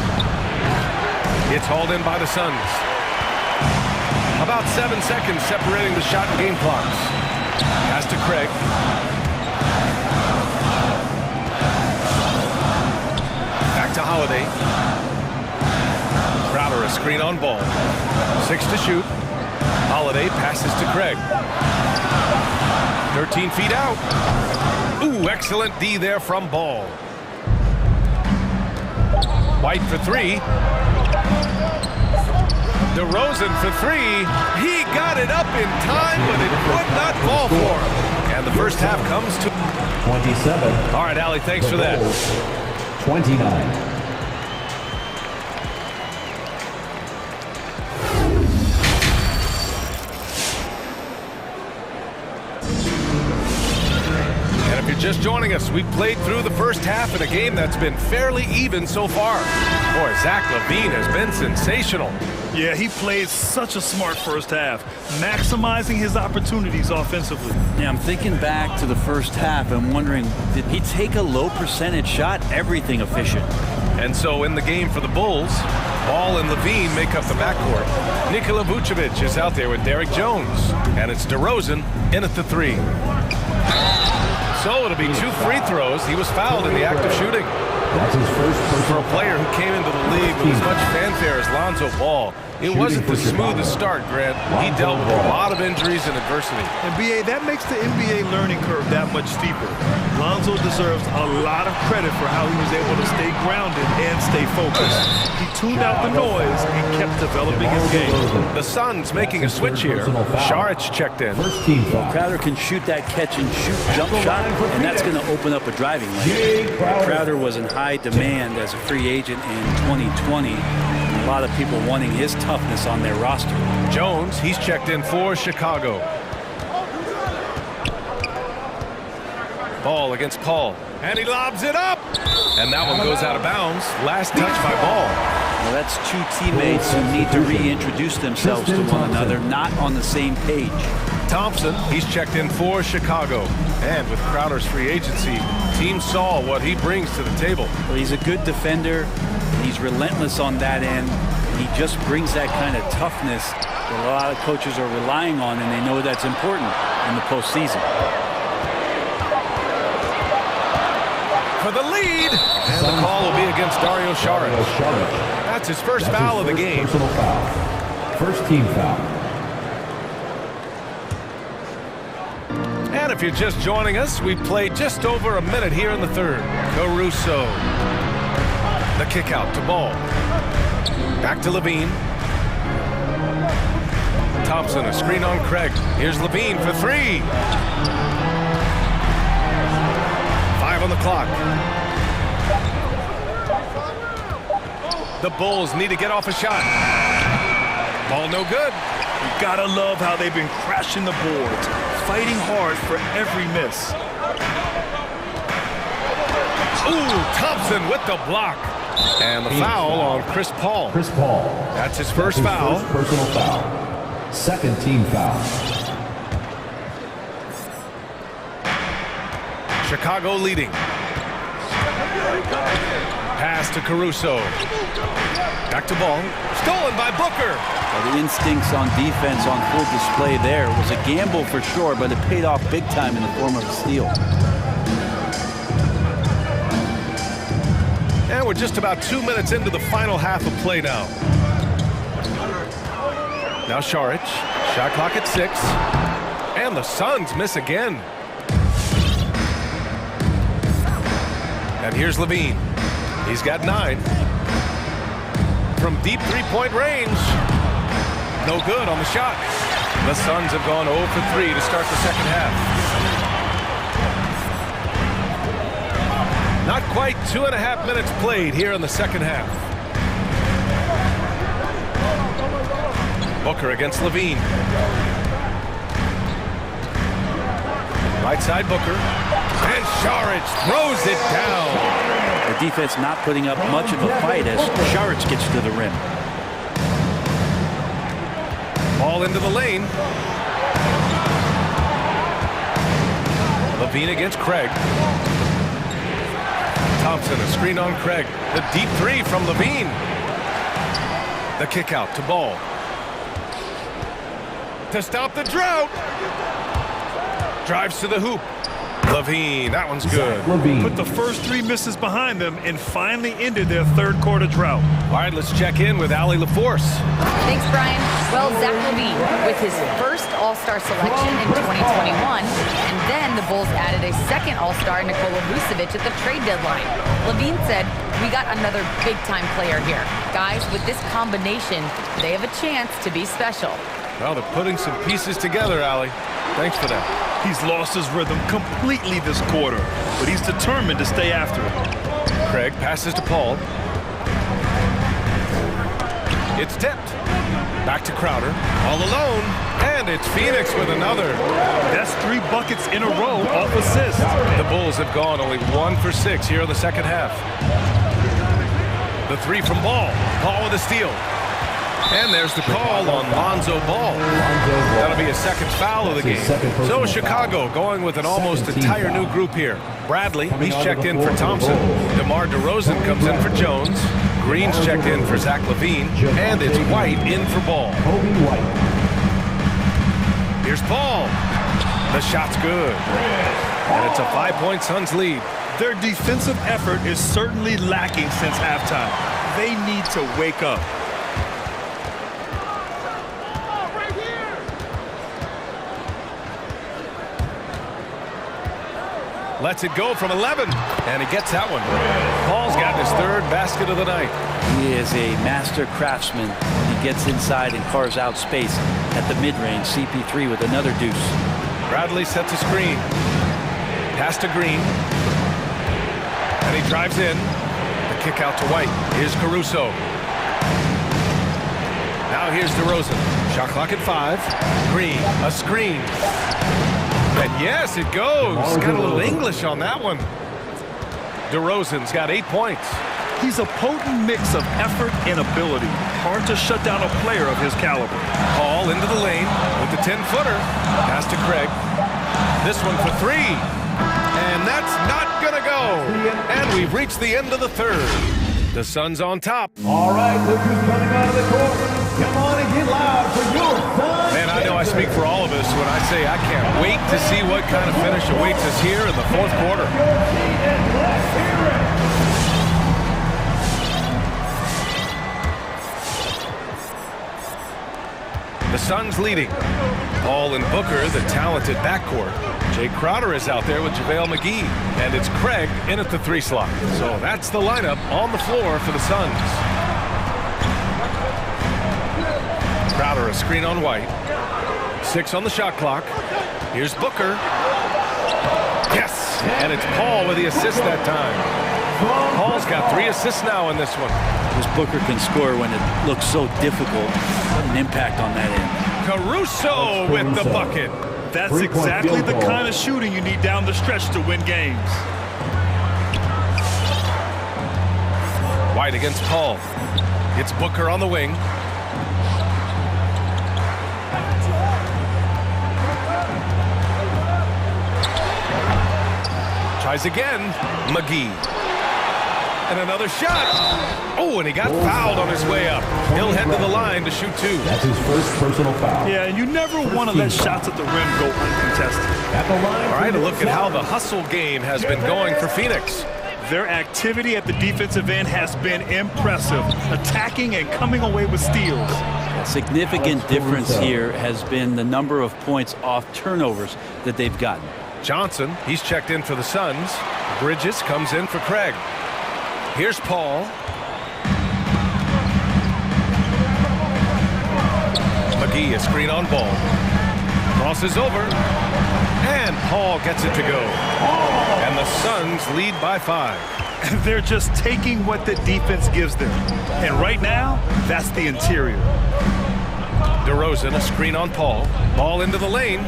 It's hauled in by the Suns. About 7 seconds separating the shot and game clocks. Pass to Craig. Back to Holiday. Crowder a screen on ball. 6 to shoot. Holiday passes to Craig. 13 feet out. Ooh, excellent D there from Ball. White for 3. DeRozan for 3. He got it up in time, but it would not fall for him. And the first half comes to 27. All right, Allie, thanks for that. 29. Just joining us, we've played through the first half in a game that's been fairly even so far. Boy, Zach LaVine has been sensational. Yeah, he played such a smart first half, maximizing his opportunities offensively. Yeah, I'm thinking back to the first half and wondering, did he take a low percentage shot? Everything efficient. And so in the game for the Bulls, Ball and LaVine make up the backcourt. Nikola Vucevic is out there with Derrick Jones. And it's DeRozan in at the 3. So it'll be 2 free throws. He was fouled in the act of shooting. That's his first for a player who came into the league with as much fanfare as Lonzo Ball. It wasn't the smoothest start, Grant. He dealt with a lot of injuries and adversity. And BA, that makes the NBA learning curve that much steeper. Lonzo deserves a lot of credit for how he was able to stay grounded and stay focused. He tuned out the noise and kept developing his game. The Suns making a switch here. Saric checked in. Crowder can shoot that catch and shoot jump shot, and that's going to open up a driving lane. Crowder was in high demand as a free agent in 2020. a lot of people wanting his toughness on their roster. Jones, he's checked in for Chicago. Ball against Paul, and he lobs it up, and that one goes out of bounds. Last touch by Ball. Well, that's two teammates who need to reintroduce themselves to one another, not on the same page. Thompson, he's checked in for Chicago. And with Crowder's free agency, team saw what he brings to the table. Well, he's a good defender. He's relentless on that end. He just brings that kind of toughness that a lot of coaches are relying on, and they know that's important in the postseason. For the lead, and the call will be against Dario Saric. That's his first foul of the game. First team foul. And if you're just joining us, we've played just over a minute here in the third. Caruso. The kick out to Ball. Back to Levine. Thompson, a screen on Craig. Here's Levine for three. 5 on the clock. The Bulls need to get off a shot. Ball no good. You gotta love how they've been crashing the boards, fighting hard for every miss. Ooh, Thompson with the block. And the foul on Chris Paul. Chris Paul. That's his first foul. First personal foul. Second team foul. Chicago leading. Pass to Caruso. Back to Ball. Stolen by Booker. Well, the instincts on defense on full display there. Was a gamble for sure, but it paid off big time in the form of a steal. And we're just about 2 minutes into the final half of play now. Now Saric. Shot clock at 6. And the Suns miss again. And here's Levine. He's got 9. From deep three-point range. No good on the shot. The Suns have gone 0 for 3 to start the second half. Not quite 2.5 minutes played here in the second half. Booker against Levine. Right side Booker. And Saric throws it down. The defense not putting up much of a fight as Saric gets to the rim. Ball into the lane. Levine against Craig. Thompson, a screen on Craig. The deep three from Levine. The kick out to Ball. To stop the drought. Drives to the hoop. Levine, that one's good. Put the first 3 misses behind them and finally ended their third quarter drought. All right, let's check in with Allie LaForce. Thanks, Brian. Well, Zach Levine with his first All-Star selection in 2021, and then the Bulls added a second All-Star, Nikola Vucevic, at the trade deadline. Levine said, "We got another big-time player here. Guys, with this combination, they have a chance to be special." Well, they're putting some pieces together, Allie. Thanks for that. He's lost his rhythm completely this quarter, but he's determined to stay after it. Craig passes to Paul. It's tipped. Back to Crowder. All alone. And it's Phoenix with another. That's 3 buckets in a row off assists. The Bulls have gone only 1 for 6 here in the second half. The 3 from Ball. Ball with a steal. And there's the call on Lonzo Ball. That'll be a second foul of the game. So Chicago going with an almost entire new group here. Bradley, he's checked in for Thompson. DeMar DeRozan comes in for Jones. Green's checked in for Zach Levine. And it's White in for Ball. Here's Ball. The shot's good. And it's a 5-point Suns lead. Their defensive effort is certainly lacking since halftime. They need to wake up. Lets it go from 11, and he gets that one. Paul's got his 3rd basket of the night. He is a master craftsman. He gets inside and carves out space at the mid-range. CP3 with another deuce. Bradley sets a screen. Pass to Green. And he drives in. The kick out to White. Here's Caruso. here's DeRozan. Shot clock at 5. Green, a screen. And yes, it goes. Got a little English on that one. DeRozan's got 8 points. He's a potent mix of effort and ability. Hard to shut down a player of his caliber. Paul into the lane with the 10-footer. Pass to Craig. This one for 3. And that's not gonna go. And we've reached the end of the third. The Suns on top. All right, look who's coming out of the court. Come on and get loud for your Suns. Man, I know I speak for all of us when I say I can't wait to see what kind of finish awaits us here in the fourth quarter. The Suns leading. Paul and Booker, the talented backcourt. Jay Crowder is out there with JaVale McGee. And it's Craig in at the 3 slot. So that's the lineup on the floor for the Suns. Crowder a screen on White. 6 on the shot clock. Here's Booker. Yes! And it's Paul with the assist that time. Paul's got 3 assists now in this one. This Booker can score when it looks so difficult. An impact on that end. Caruso with the bucket. That's exactly the kind of shooting you need down the stretch to win games. White against Paul. It's Booker on the wing. Tries again. McGee. And another shot. Oh, and he got fouled on his way up. He'll head to the line to shoot 2. That's his first personal foul. Yeah, and you never want to let shots at the rim go uncontested. At the line. All right, a look at how the hustle game has been going for Phoenix. Their activity at the defensive end has been impressive, attacking and coming away with steals. A significant difference here has been the number of points off turnovers that they've gotten. Johnson, he's checked in for the Suns. Bridges comes in for Craig. Here's Paul. McGee, a screen on Ball. Crosses over. And Paul gets it to go. And the Suns lead by 5. They're just taking what the defense gives them. And right now, that's the interior. DeRozan, a screen on Paul. Ball into the lane.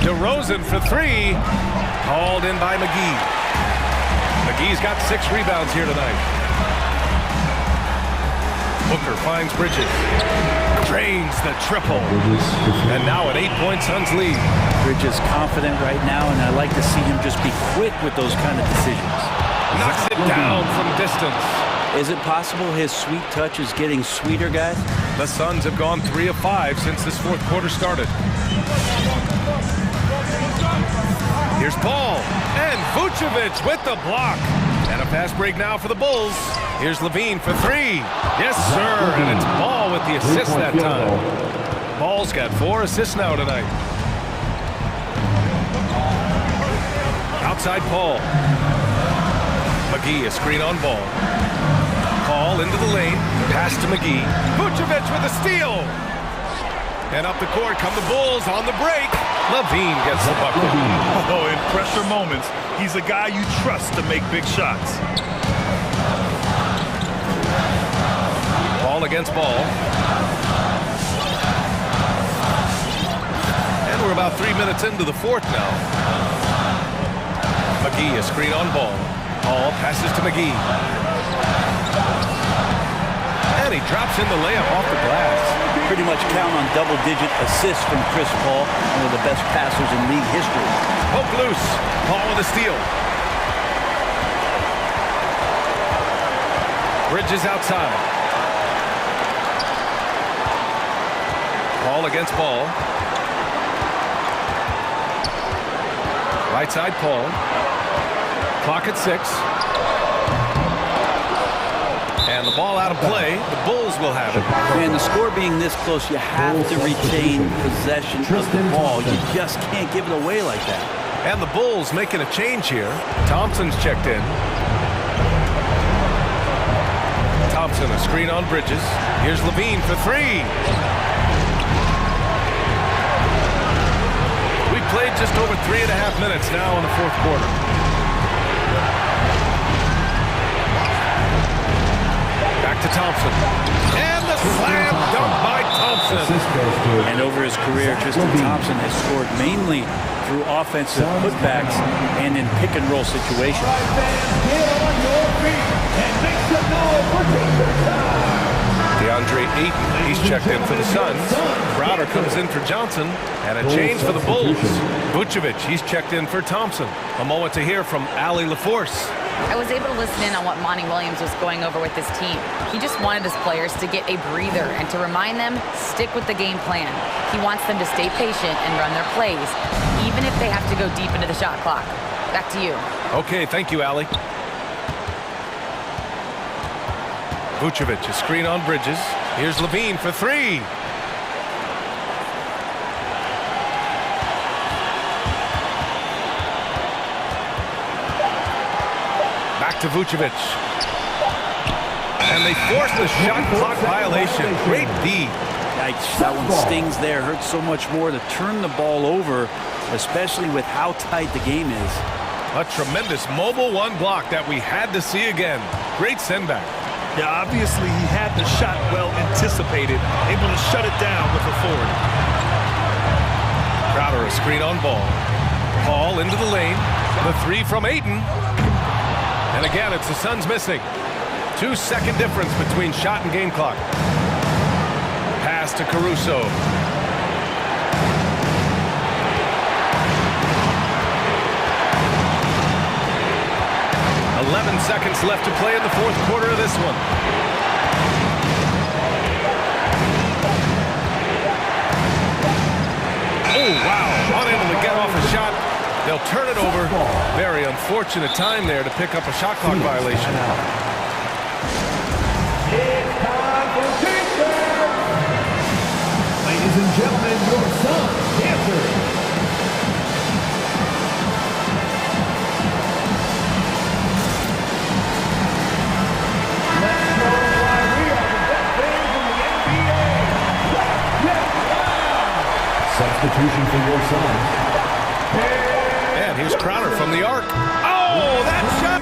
DeRozan for 3. Hauled in by McGee. McGee's got 6 rebounds here tonight. Booker finds Bridges. Drains the triple. And now an 8-point Suns lead. Bridges confident right now, and I like to see him just be quick with those kind of decisions. Knocks it down from distance. Is it possible his sweet touch is getting sweeter, guys? The Suns have gone 3 of 5 since this fourth quarter started. Here's Paul. And Vucevic with the block. And a fast break now for the Bulls. Here's Levine for 3. Yes, sir. And it's Ball with the assist that time. Ball's got 4 assists now tonight. Outside Paul. McGee, a screen on Ball. Paul into the lane. Pass to McGee. Vucevic with a steal. And up the court come the Bulls on the break. Levine gets the bucket. Oh, in pressure moments, he's a guy you trust to make big shots. Ball against Ball. And we're about 3 minutes into the fourth now. McGee, a screen on Ball. Ball passes to McGee. And he drops in the layup off the glass. Pretty much count on double-digit assists from Chris Paul, one of the best passers in league history. Poke loose. Paul with a steal. Bridges outside. Paul against Ball. Right side Paul. Clock at 6. And the ball out of play. The Bulls will have it. And the score being this close, you have to retain possession of the ball. You just can't give it away like that. And the Bulls making a change here. Thompson's checked in. Thompson, a screen on Bridges. Here's Levine for 3. We've played just over 3.5 minutes now in the fourth quarter. Back to Thompson. And the slam dunk by over his career, Tristan Thompson has scored mainly through offensive putbacks and in pick-and-roll situations. DeAndre Ayton, he's checked in for the Suns. Crowder comes in for Johnson, and a change for the Bulls. Vucevic, he's checked in for Thompson. A moment to hear from Allie LaForce. I was able to listen in on what Monty Williams was going over with his team. He just wanted his players to get a breather and to remind them, stick with the game plan. He wants them to stay patient and run their plays, even if they have to go deep into the shot clock. Back to you. Okay, thank you, Allie. Vucevic, a screen on Bridges. Here's Levine for three. Back to Vucevic. And they force the shot clock violation. Great D. Yikes, that one stings there. Hurts so much more to turn the ball over, especially with how tight the game is. A tremendous mobile one block that we had to see again. Great send back. Yeah, obviously he had the shot well anticipated, able to shut it down with authority. Crowder, a screen on Ball. Paul into the lane. The three from Ayton. And again, it's the Suns missing. 2-second difference between shot and game clock. Pass to Caruso. "11 seconds left to play in the fourth quarter of this one. Oh, wow. Unable to get off a shot. They'll turn it over. Very unfortunate time there to pick up a shot clock violation. It's time for Teacher! Ladies and gentlemen, your son, Dancer. Let's know why we are the best fans in the NBA. Substitution for your son. And here's Crowder from the arc. Oh, that shot!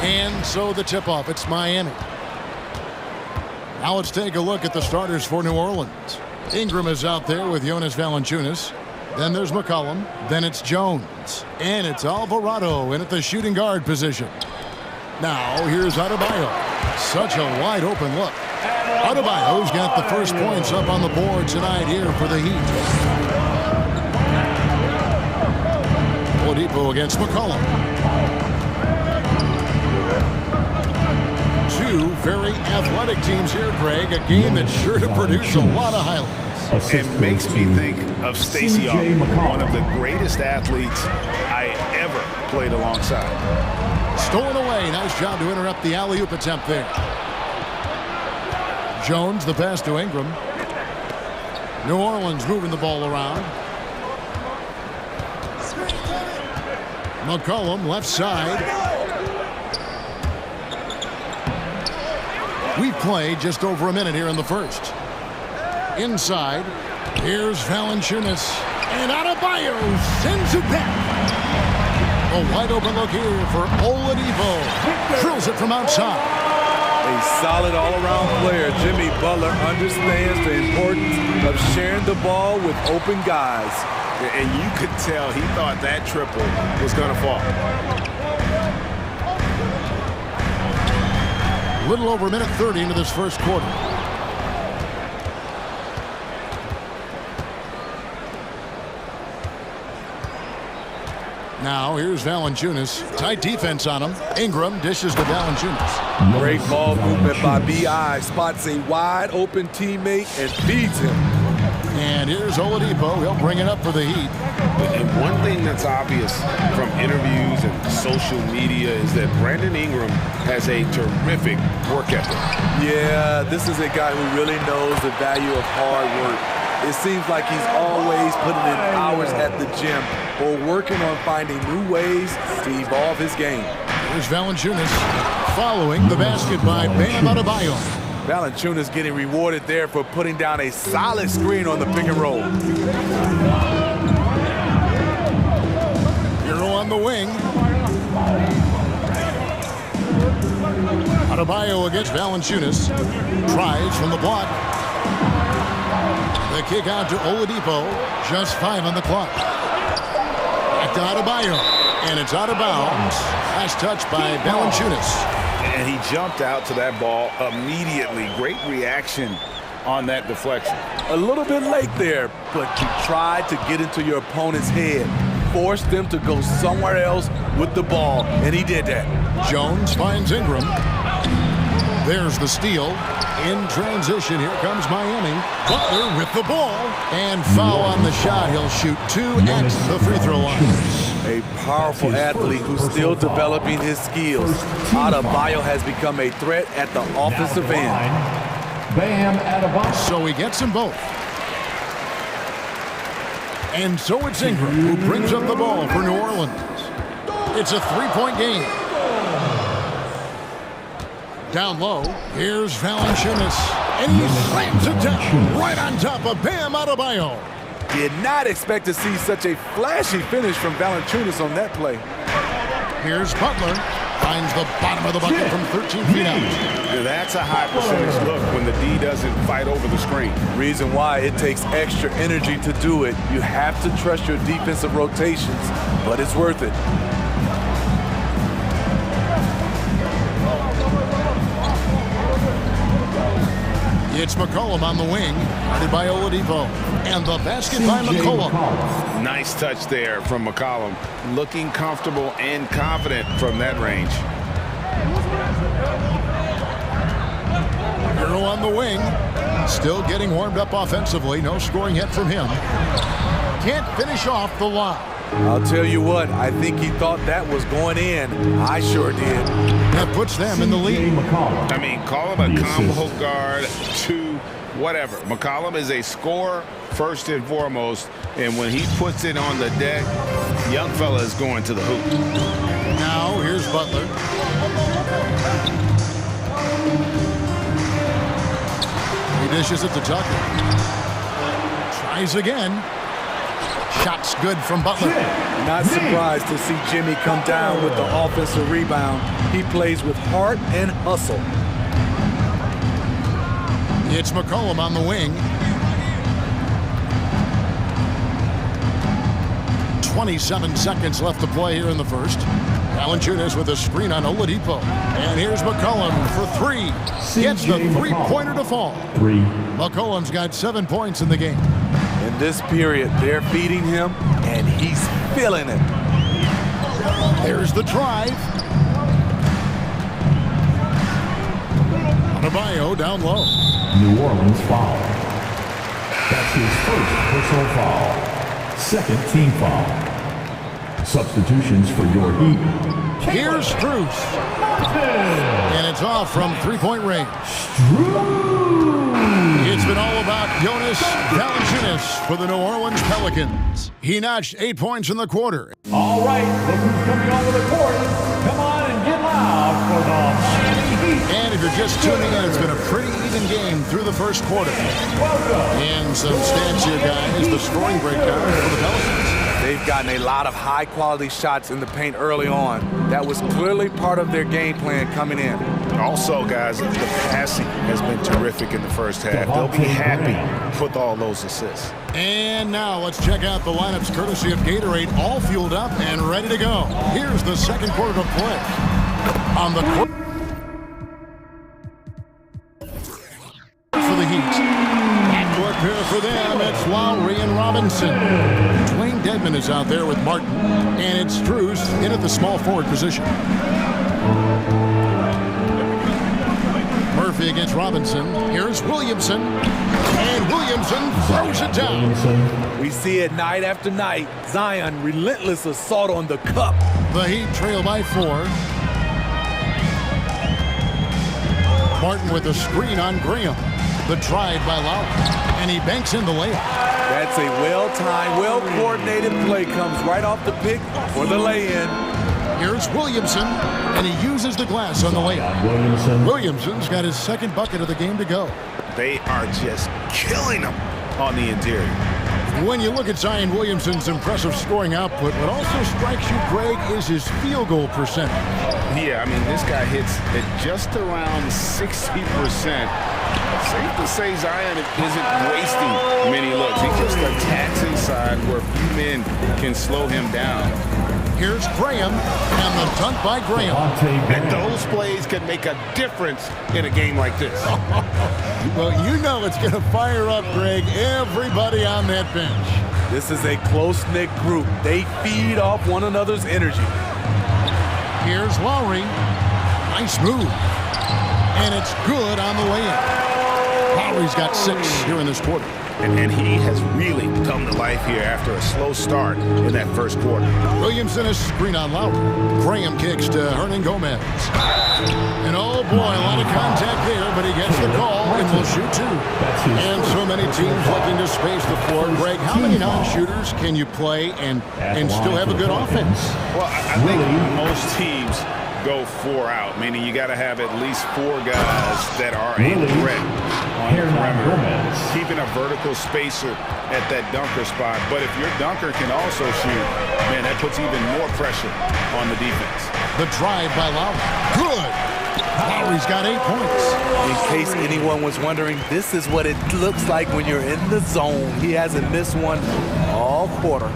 And so the tip-off, it's Miami. Now let's take a look at the starters for New Orleans. Ingram is out there with Jonas Valanciunas. Then there's McCollum. Then it's Jones. And it's Alvarado in at the shooting guard position. Now here's Adebayo. Such a wide open look. Adebayo's got the first points up on the board tonight here for the Heat. Oladipo against McCollum. Two very athletic teams here, Greg. A game that's sure to produce a lot of highlights. It makes me think of Stacey Young, one of the greatest athletes I ever played alongside. Stolen away. Nice job to interrupt the alley-oop attempt there. Jones, the pass to Ingram. New Orleans moving the ball around. McCollum, left side. We've played just over a minute here in the first. Inside, here's Valanciunas. And Adebayo sends it back. A wide open look here for Oladipo. Drills it from outside. A solid all-around player. Jimmy Butler understands the importance of sharing the ball with open guys. And you could tell he thought that triple was going to fall. A little over a minute 30 into this first quarter. Now here's Valanciunas. Tight defense on him. Ingram dishes to Valanciunas. Great ball movement by B.I. Spots a wide open teammate and feeds him. And here's Oladipo. He'll bring it up for the Heat. And one thing that's obvious from interviews and social media is that Brandon Ingram has a terrific work ethic. Yeah, this is a guy who really knows the value of hard work. It seems like he's always putting in hours at the gym or working on finding new ways to evolve his game. Here's Valanciunas following the basket by Bam Adebayo. Valanciunas getting rewarded there for putting down a solid screen on the pick and roll. Hero on the wing. Adebayo against Valanciunas. Tries from the block. The kick out to Oladipo. Just 5 on the clock. Back to Adebayo. And it's out of bounds. Last touch by Valanciunas. And he jumped out to that ball immediately. Great reaction on that deflection. A little bit late there, but you tried to get into your opponent's head. Force them to go somewhere else with the ball, and he did that. Jones finds Ingram. There's the steal. In transition, here comes Miami. Butler with the ball. And foul on the shot. He'll shoot 2 at the free throw line. A powerful athlete who's still developing his skills. Adebayo has become a threat at the offensive end. Bam Adebayo. So he gets them both. And so it's Ingram who brings up the ball for New Orleans. It's a 3-point game. Down low, here's Valanciunas. And he slams it down right on top of Bam Adebayo. Did not expect to see such a flashy finish from Valanciunas on that play. Here's Butler. Finds the bottom of the bucket from 13 feet out. That's a high percentage look when the D doesn't fight over the screen. Reason why it takes extra energy to do it. You have to trust your defensive rotations, but it's worth it. It's McCollum on the wing, guarded by Oladipo. And the basket by McCollum. Nice touch there from McCollum. Looking comfortable and confident from that range. Hero on the wing. Still getting warmed up offensively. No scoring yet from him. Can't finish off the lob. I'll tell you what, I think he thought that was going in. I sure did. That puts them in the lead. I mean, call him a combo guard, 2, whatever. McCollum is a scorer first and foremost, and when he puts it on the deck, young fella is going to the hoop. Now here's Butler. He dishes it to Tucker. Tries again. Shot's good from Butler. Not surprised to see Jimmy come down with the offensive rebound. He plays with heart and hustle. It's McCollum on the wing. 27 seconds left to play here in the first. Valanciunas with a screen on Oladipo. And here's McCollum for three. Gets the three-pointer to fall. McCollum's got 7 points in the game. In this period, they're feeding him, and he's feeling it. There's the drive. Adebayo down low. New Orleans foul. That's his first personal foul. Second team foul. Substitutions for your Heat. Here's Strus. And it's off from three-point range. It's been all about Jonas Valanciunas for the New Orleans Pelicans. He notched 8 points in the quarter. All right, look who's coming onto the court. Come on and get loud for the Miami Heat. And if you're just tuning in, it's been a pretty even game through the first quarter. And some stats here, guys. The scoring breakdown for the Pelicans. They've gotten a lot of high-quality shots in the paint early on. That was clearly part of their game plan coming in. Also, guys, the passing has been terrific in the first half. They'll be happy with all those assists. And now let's check out the lineups courtesy of Gatorade, all fueled up and ready to go. Here's the second quarter to play. On the court for the Heat. Backcourt pair for them, it's Lowry and Robinson. Dwayne Dedmon is out there with Martin, and it's Strus in at the small forward position. Murphy against Robinson. Here's Williamson. And Williamson throws it down. We see it night after night. Zion, relentless assault on the cup. The Heat trail by 4. Martin with a screen on Graham. The drive by Lowry. And he banks in the layup. That's a well-timed, well-coordinated play. Comes right off the pick for the lay-in. Here's Williamson, and he uses the glass on the layup. Williamson's got his second bucket of the game to go. They are just killing them on the interior. When you look at Zion Williamson's impressive scoring output, what also strikes you, Greg, is his field goal percentage. Yeah, I mean, this guy hits at just around 60%. Safe to say Zion isn't wasting many looks. He just attacks inside where few men can slow him down. Here's Graham, and the dunk by Graham. And those plays can make a difference in a game like this. Well, you know it's going to fire up, Greg, everybody on that bench. This is a close-knit group. They feed off one another's energy. Here's Lowry. Nice move. And it's good on the way in. Lowry's got 6 here in this quarter. And he has really come to life here after a slow start in that first quarter. Williamson is screen on Lowry. Graham kicks to Hernan Gomez. And oh boy, a lot of contact there, but he gets the call and will shoot 2. And so many teams looking to space the floor. Greg, how many non-shooters can you play and still have a good offense? Well, I think most teams go 4 out, meaning you got to have at least 4 guys that are a threat on the perimeter, keeping a vertical spacer at that dunker spot. But if your dunker can also shoot, man, that puts even more pressure on the defense. The drive by Lowry. Good. Lowry's got 8 points. In case anyone was wondering, this is what it looks like when you're in the zone. He hasn't missed one all quarter.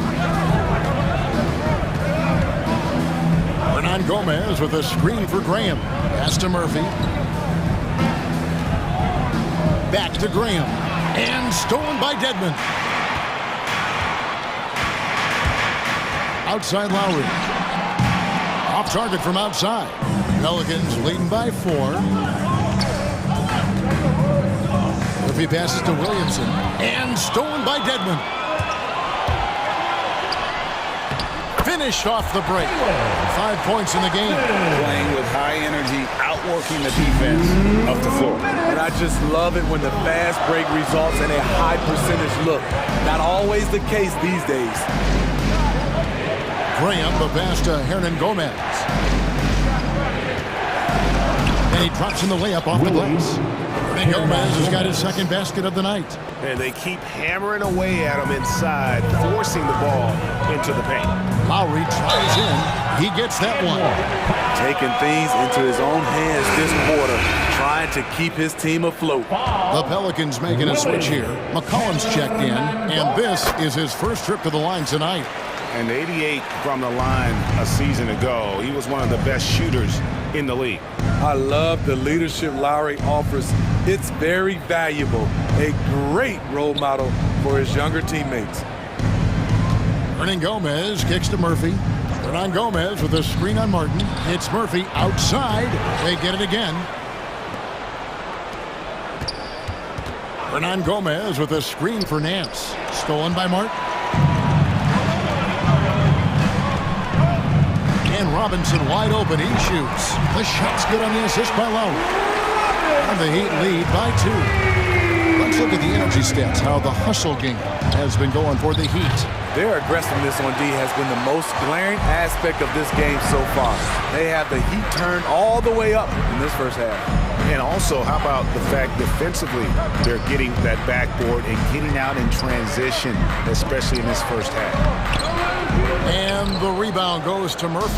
Hernan Gomez with a screen for Graham. Pass to Murphy. Back to Graham. And stolen by Dedmon. Outside Lowry. Off target from outside. Pelicans leading by 4. Murphy passes to Williamson. And stolen by Dedmon. Finished off the break. 5 points in the game. Playing with high energy, outworking the defense up the floor. And I just love it when the fast break results in a high percentage look. Not always the case these days. Graham, the pass to Hernan Gomez. And he drops in the layup off the glass. And Gomez has got his second basket of the night. And they keep hammering away at him inside, forcing the ball into the paint. Lowry tries in. He gets that one. Taking things into his own hands this quarter, trying to keep his team afloat. The Pelicans making a switch here. McCollum's checked in, and this is his first trip to the line tonight. And 88 from the line a season ago. He was one of the best shooters in the league. I love the leadership Lowry offers. It's very valuable. A great role model for his younger teammates. Hernan Gomez kicks to Murphy. Hernan Gomez with a screen on Martin. It's Murphy outside. They get it again. Hernan Gomez with a screen for Nance. Stolen by Martin. And Robinson wide open. He shoots. The shot's good on the assist by Lowry. And the Heat lead by 2. Let's look at the energy stats, how the hustle game has been going for the Heat. Their aggressiveness on D has been the most glaring aspect of this game so far. They have the Heat turned all the way up in this first half. And also, how about the fact defensively, they're getting that backboard and getting out in transition, especially in this first half. And the rebound goes to Murphy.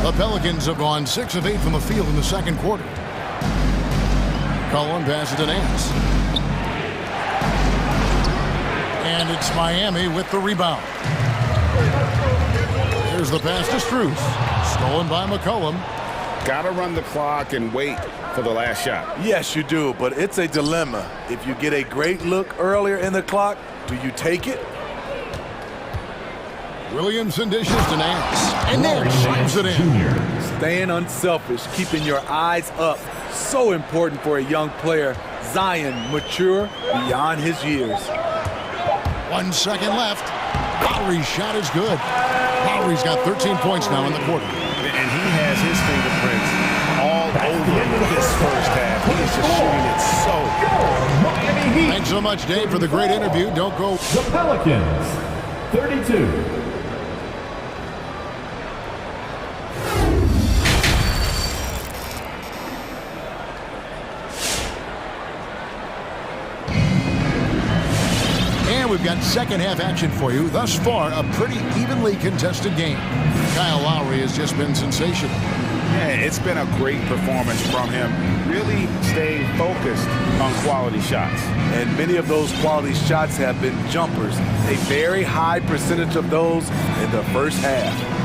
The Pelicans have gone 6 of 8 from the field in the second quarter. Cullen passes to Nance. And it's Miami with the rebound. Here's the pass to Strus. Stolen by McCollum. Got to run the clock and wait for the last shot. Yes, you do, but it's a dilemma. If you get a great look earlier in the clock, do you take it? Williamson dishes to Nance. And Nance slams it in. Staying unselfish, keeping your eyes up. So important for a young player. Zion, mature beyond his years. 1 second left. Lowry's shot is good. Lowry's got 13 points now in the quarter. And he has his fingerprints all over this first half. He is just shooting it so good. Thanks so much, Dave, for the great interview. Don't go. The Pelicans, 32. We've got second half action for you. Thus far, a pretty evenly contested game. Kyle Lowry has just been sensational. Yeah, it's been a great performance from him. Really staying focused on quality shots. And many of those quality shots have been jumpers. A very high percentage of those in the first half.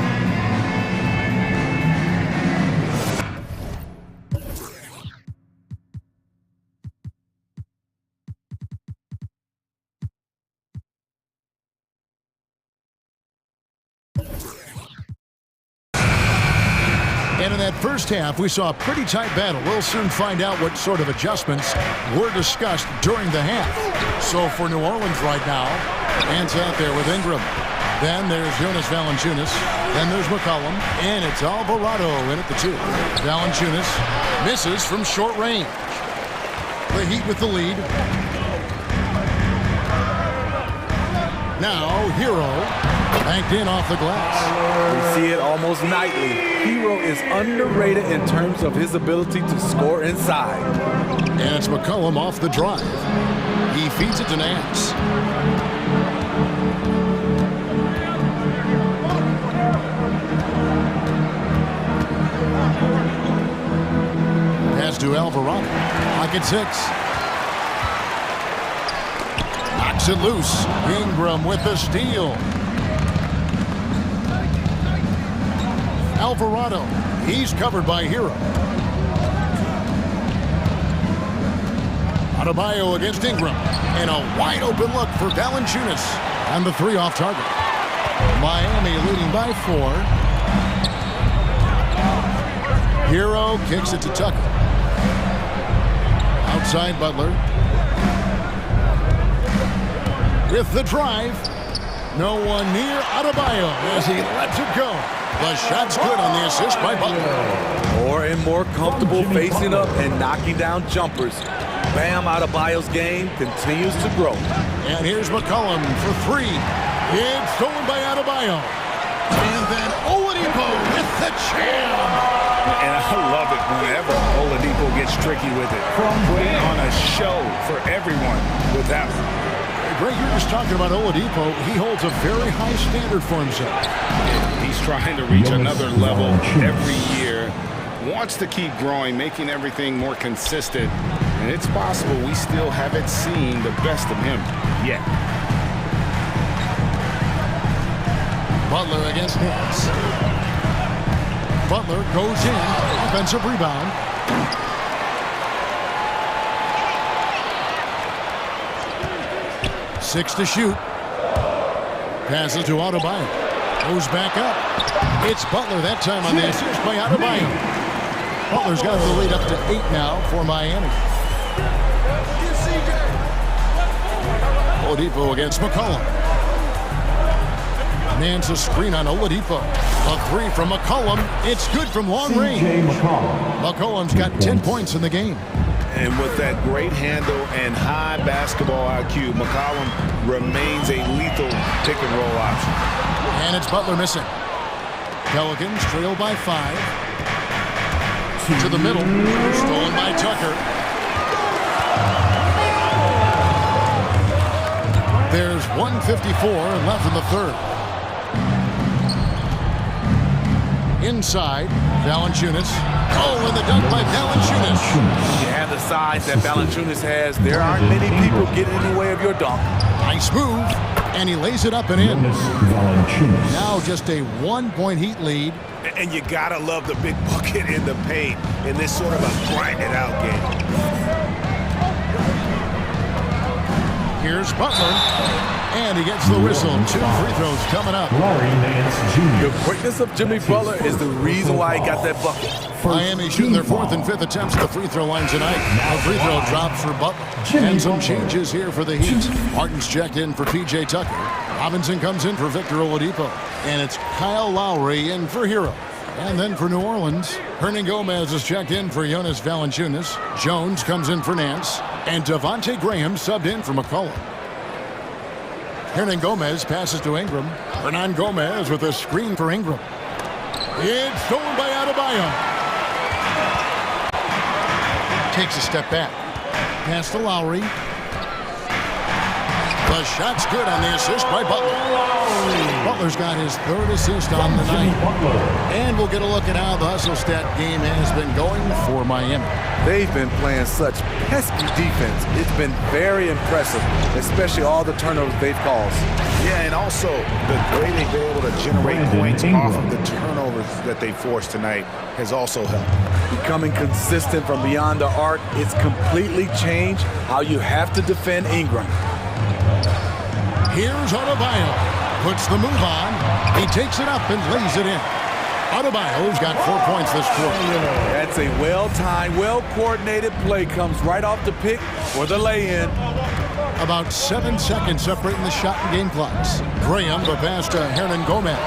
And in that first half, we saw a pretty tight battle. We'll soon find out what sort of adjustments were discussed during the half. So for New Orleans right now, Ants out there with Ingram. Then there's Jonas Valanciunas. Then there's McCollum. And it's Alvarado in at the 2. Valanciunas misses from short range. The Heat with the lead. Now, Hero banked in off the glass. We see it almost nightly. Hero is underrated in terms of his ability to score inside. And it's McCollum off the drive. He feeds it to Nance. Pass to Alvarado. Pocket 6. Knocks it loose. Ingram with the steal. Alvarado. He's covered by Hero. Adebayo against Ingram. And a wide open look for Valanciunas. And the 3 off target. Miami leading by 4. Hero kicks it to Tucker. Outside Butler. With the drive. No one near Adebayo as he lets it go. The shot's good on the assist by Butler. More and more comfortable facing up and knocking down jumpers. Bam Adebayo's game continues to grow. And here's McCollum for 3. It's stolen by Adebayo. And then Oladipo with the jam. And I love it whenever Oladipo gets tricky with it. Putting on a show for everyone with that one. Greg, you're just talking about Oladipo. He holds a very high standard for himself. He's trying to reach another level every year. Wants to keep growing, making everything more consistent. And it's possible we still haven't seen the best of him yet. Butler against Nance. Butler goes in. Offensive rebound. Six to shoot. Passes to Adebayo. Goes back up. It's Butler that time on the assist by Adebayo. Butler's got the lead up to 8 now for Miami. Oladipo against McCollum. Nance a screen on Oladipo. A three from McCollum. It's good from long range. McCollum's got 10 points in the game. And with that great handle and high basketball IQ, McCollum remains a lethal pick-and-roll option. And it's Butler missing. Pelicans trail by 5. To the middle. Stolen by Tucker. There's 1:54 left in the third. Inside, Valanciunas. Oh, and the dunk by Valanciunas. You have the size that Valanciunas has. There aren't many people getting in the way of your dunk. Nice move, and he lays it up and in. Now just a 1-point Heat lead. And you gotta love the big bucket in the paint in this sort of a grind-it-out game. Here's Butler, and he gets the whistle. 2 free throws coming up. The quickness of Jimmy Butler is the reason why he got that bucket. Miami shooting their 4th and 5th attempts at the free throw line tonight. A free throw drops for Butler. And some changes here for the Heat. Martin's checked in for P.J. Tucker. Robinson comes in for Victor Oladipo. And it's Kyle Lowry in for Hero. And then for New Orleans, Hernan Gomez is checked in for Jonas Valanciunas. Jones comes in for Nance. And Devontae Graham subbed in for McCollum. Hernan Gomez passes to Ingram. Hernan Gomez with a screen for Ingram. It's stolen by Adebayo. Takes a step back. Pass to Lowry. The shot's good on the assist by Butler. Butler's got his 3rd assist on the night. And we'll get a look at how the hustle stat game has been going for Miami. They've been playing such pesky defense. It's been very impressive, especially all the turnovers they've caused. Yeah, and also the way they've been able to generate points off of the turnovers that they forced tonight has also helped. Becoming consistent from beyond the arc, it's completely changed how you have to defend Ingram. Here's Adebayo. Puts the move on. He takes it up and lays it in. Adebayo's got 4 points this quarter. That's a well-timed, well-coordinated play. Comes right off the pick for the lay-in. About 7 seconds separating the shot and game clocks. Graham, the pass to Hernan Gomez.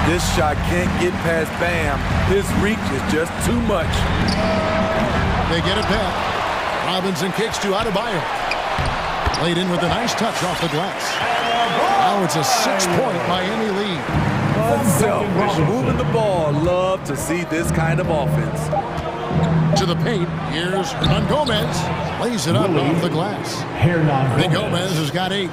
This shot can't get past Bam. His reach is just too much. They get it back. Robinson kicks to Adebayo. Laid in with a nice touch off the glass. Now it's a 6-point Miami lead. Unselfish, moving the ball. Love to see this kind of offense. To the paint, here's Hernan Gomez. Lays it up off the glass. Hernan Gomez has got 8.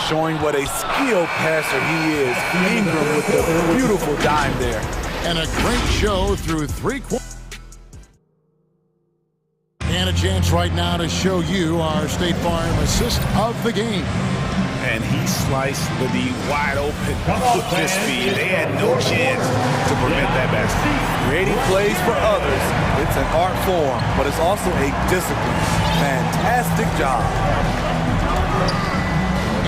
Showing what a skilled passer he is. Ingram with a beautiful dime there. And a great show through 3 quarters. And a chance right now to show you our State Farm assist of the game. And he sliced the D wide open with his feet. They had no chance to prevent that basket. Creating plays for others. It's an art form, but it's also a discipline. Fantastic job.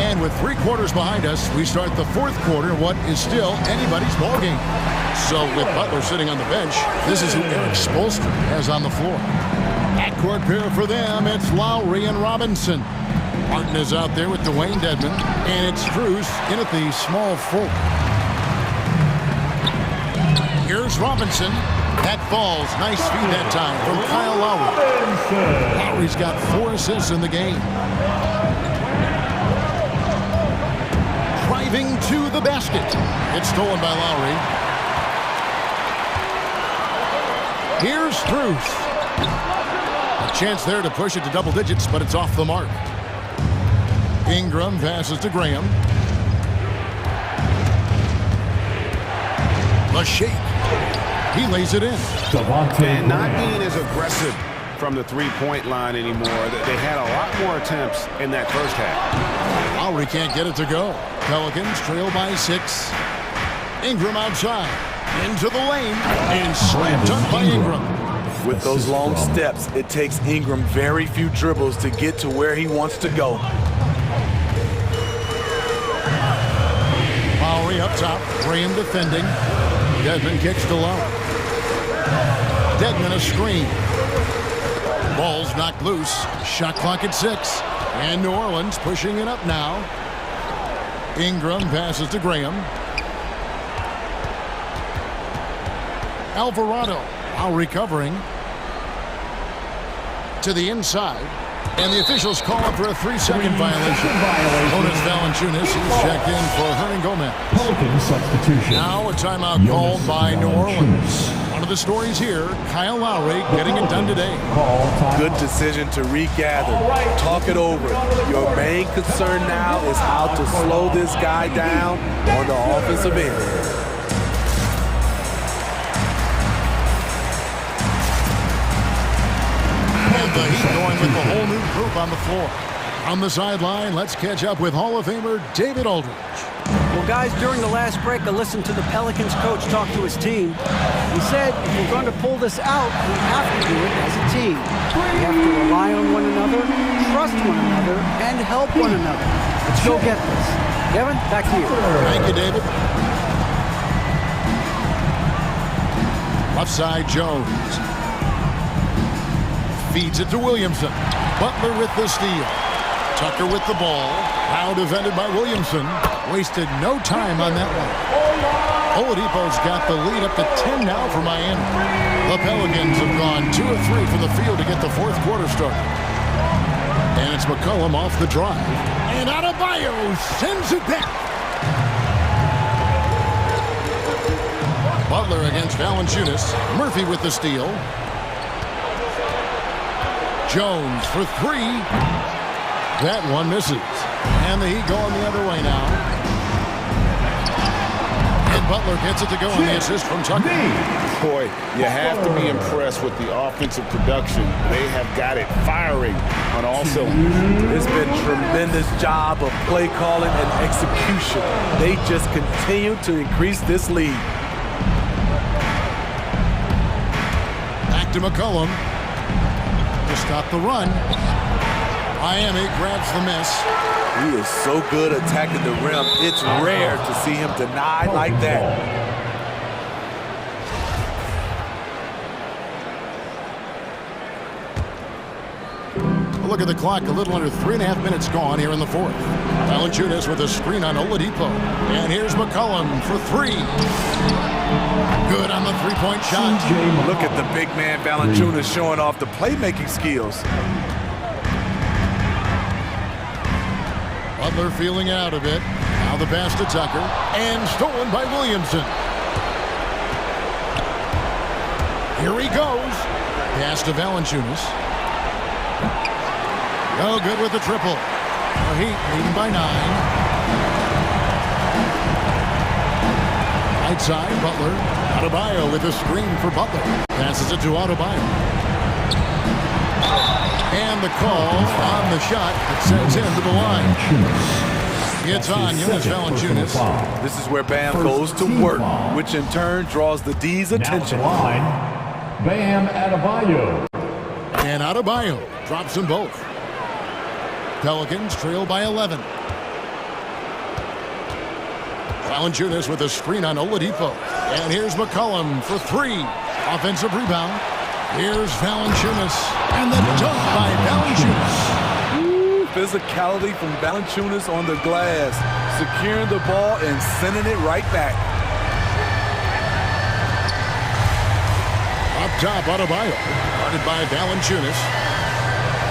And with 3 quarters behind us, we start the 4th quarter, what is still anybody's ball game. So with Butler sitting on the bench, this is who Eric Spoelstra has on the floor. Backcourt pair for them, it's Lowry and Robinson. Martin is out there with Dwayne Dedmon, and it's Cruz in at the small forward. Here's Robinson. That falls. Nice feed that time from Kyle Lowry. Lowry's got 4 assists in the game. Driving to the basket. It's stolen by Lowry. Here's Cruz. A chance there to push it to double digits, but it's off the mark. Ingram passes to Graham. The shake. He lays it in. And not being as aggressive from the three-point line anymore. They had a lot more attempts in that first half. Lowry can't get it to go. Pelicans trail by 6. Ingram outside. Into the lane. And slam dunk by Ingram. With those long steps, it takes Ingram very few dribbles to get to where he wants to go. Lowry up top. Graham defending. Dedmon kicks to Lowry. Dedmon a screen. Ball's knocked loose. Shot clock at 6. And New Orleans pushing it up now. Ingram passes to Graham. Alvarado now recovering. To the inside. And the officials call up for a 3-second violation. Jonas Valanciunas is checked in for Hernan-Gomez. Pelican substitution. Now a timeout called by New Orleans. One of the stories here, Kyle Lowry getting it done today. Good decision to regather. Talk it over. Your main concern now is how to slow this guy down on the offensive end. The Heat going with the whole new group on the floor. On the sideline, let's catch up with Hall of Famer David Aldridge. Well, guys, during the last break, I listened to the Pelicans coach talk to his team. He said, if we're going to pull this out, we have to do it as a team. We have to rely on one another, trust one another, and help one another. Let's go get this. Kevin, back to you. Thank you, David. Left side, Jones. Feeds it to Williamson. Butler with the steal. Tucker with the ball. Now defended by Williamson. Wasted no time on that one. Oladipo's got the lead up to 10 now for Miami. The Pelicans have gone 2 of 3 from the field to get the fourth quarter started. And it's McCollum off the drive. And Adebayo sends it back. Butler against Valanciunas. Murphy with the steal. Jones for 3. That one misses. And the Heat going the other way now. And Butler gets it to go on the assist from Tucker. Boy, you have to be impressed with the offensive production. They have got it firing on all cylinders. It's been a tremendous job of play calling and execution. They just continue to increase this lead. Back to McCollum. To stop the run. Miami grabs the miss. He is so good attacking the rim. It's rare to see him denied like that. Look at the clock. A little under 3.5 minutes gone here in the fourth. Valanciunas with a screen on Oladipo. And here's McCollum for 3. Good on the three-point shot. Look at the big man Valanciunas showing off the playmaking skills. Butler feeling out a bit. Now the pass to Tucker. And stolen by Williamson. Here he goes. Pass to Valanciunas. No good with the triple. The Heat leading by 9. Right side, Butler. Adebayo with a screen for Butler. Passes it to Adebayo. And the call on the shot that sends him to the line. It's on Jonas Valanciunas. This is where Bam goes to work, which in turn draws the D's attention. Bam Adebayo. And Adebayo drops them both. Pelicans trail by 11. Valanciunas with a screen on Oladipo. And here's McCollum for 3. Offensive rebound. Here's Valanciunas. And the dunk by Valanciunas. Ooh, physicality from Valanciunas on the glass. Securing the ball and sending it right back. Up top, Adebayo. Guarded by Valanciunas.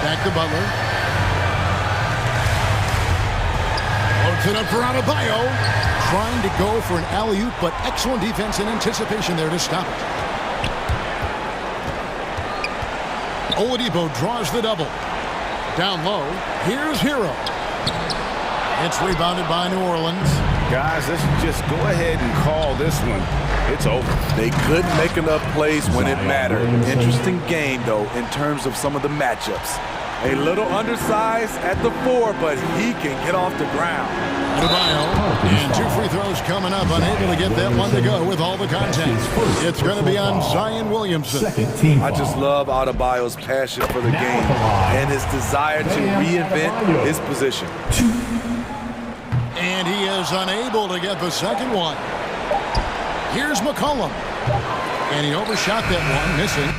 Back to Butler. Works it up for Adebayo. Trying to go for an alley-oop, but excellent defense and anticipation there to stop it. Oladipo draws the double. Down low, here's Hero. It's rebounded by New Orleans. Guys, let's just go ahead and call this one. It's over. They couldn't make enough plays when it mattered. Interesting game, though, in terms of some of the matchups. A little undersized at the 4, but he can get off the ground. And 2 free throws coming up, unable to get that one to go with all the contact. It's going to be on Zion Williamson. I just love Adebayo's passion for the game and his desire to reinvent his position. And he is unable to get the second one. Here's McCollum. And he overshot that one, missing.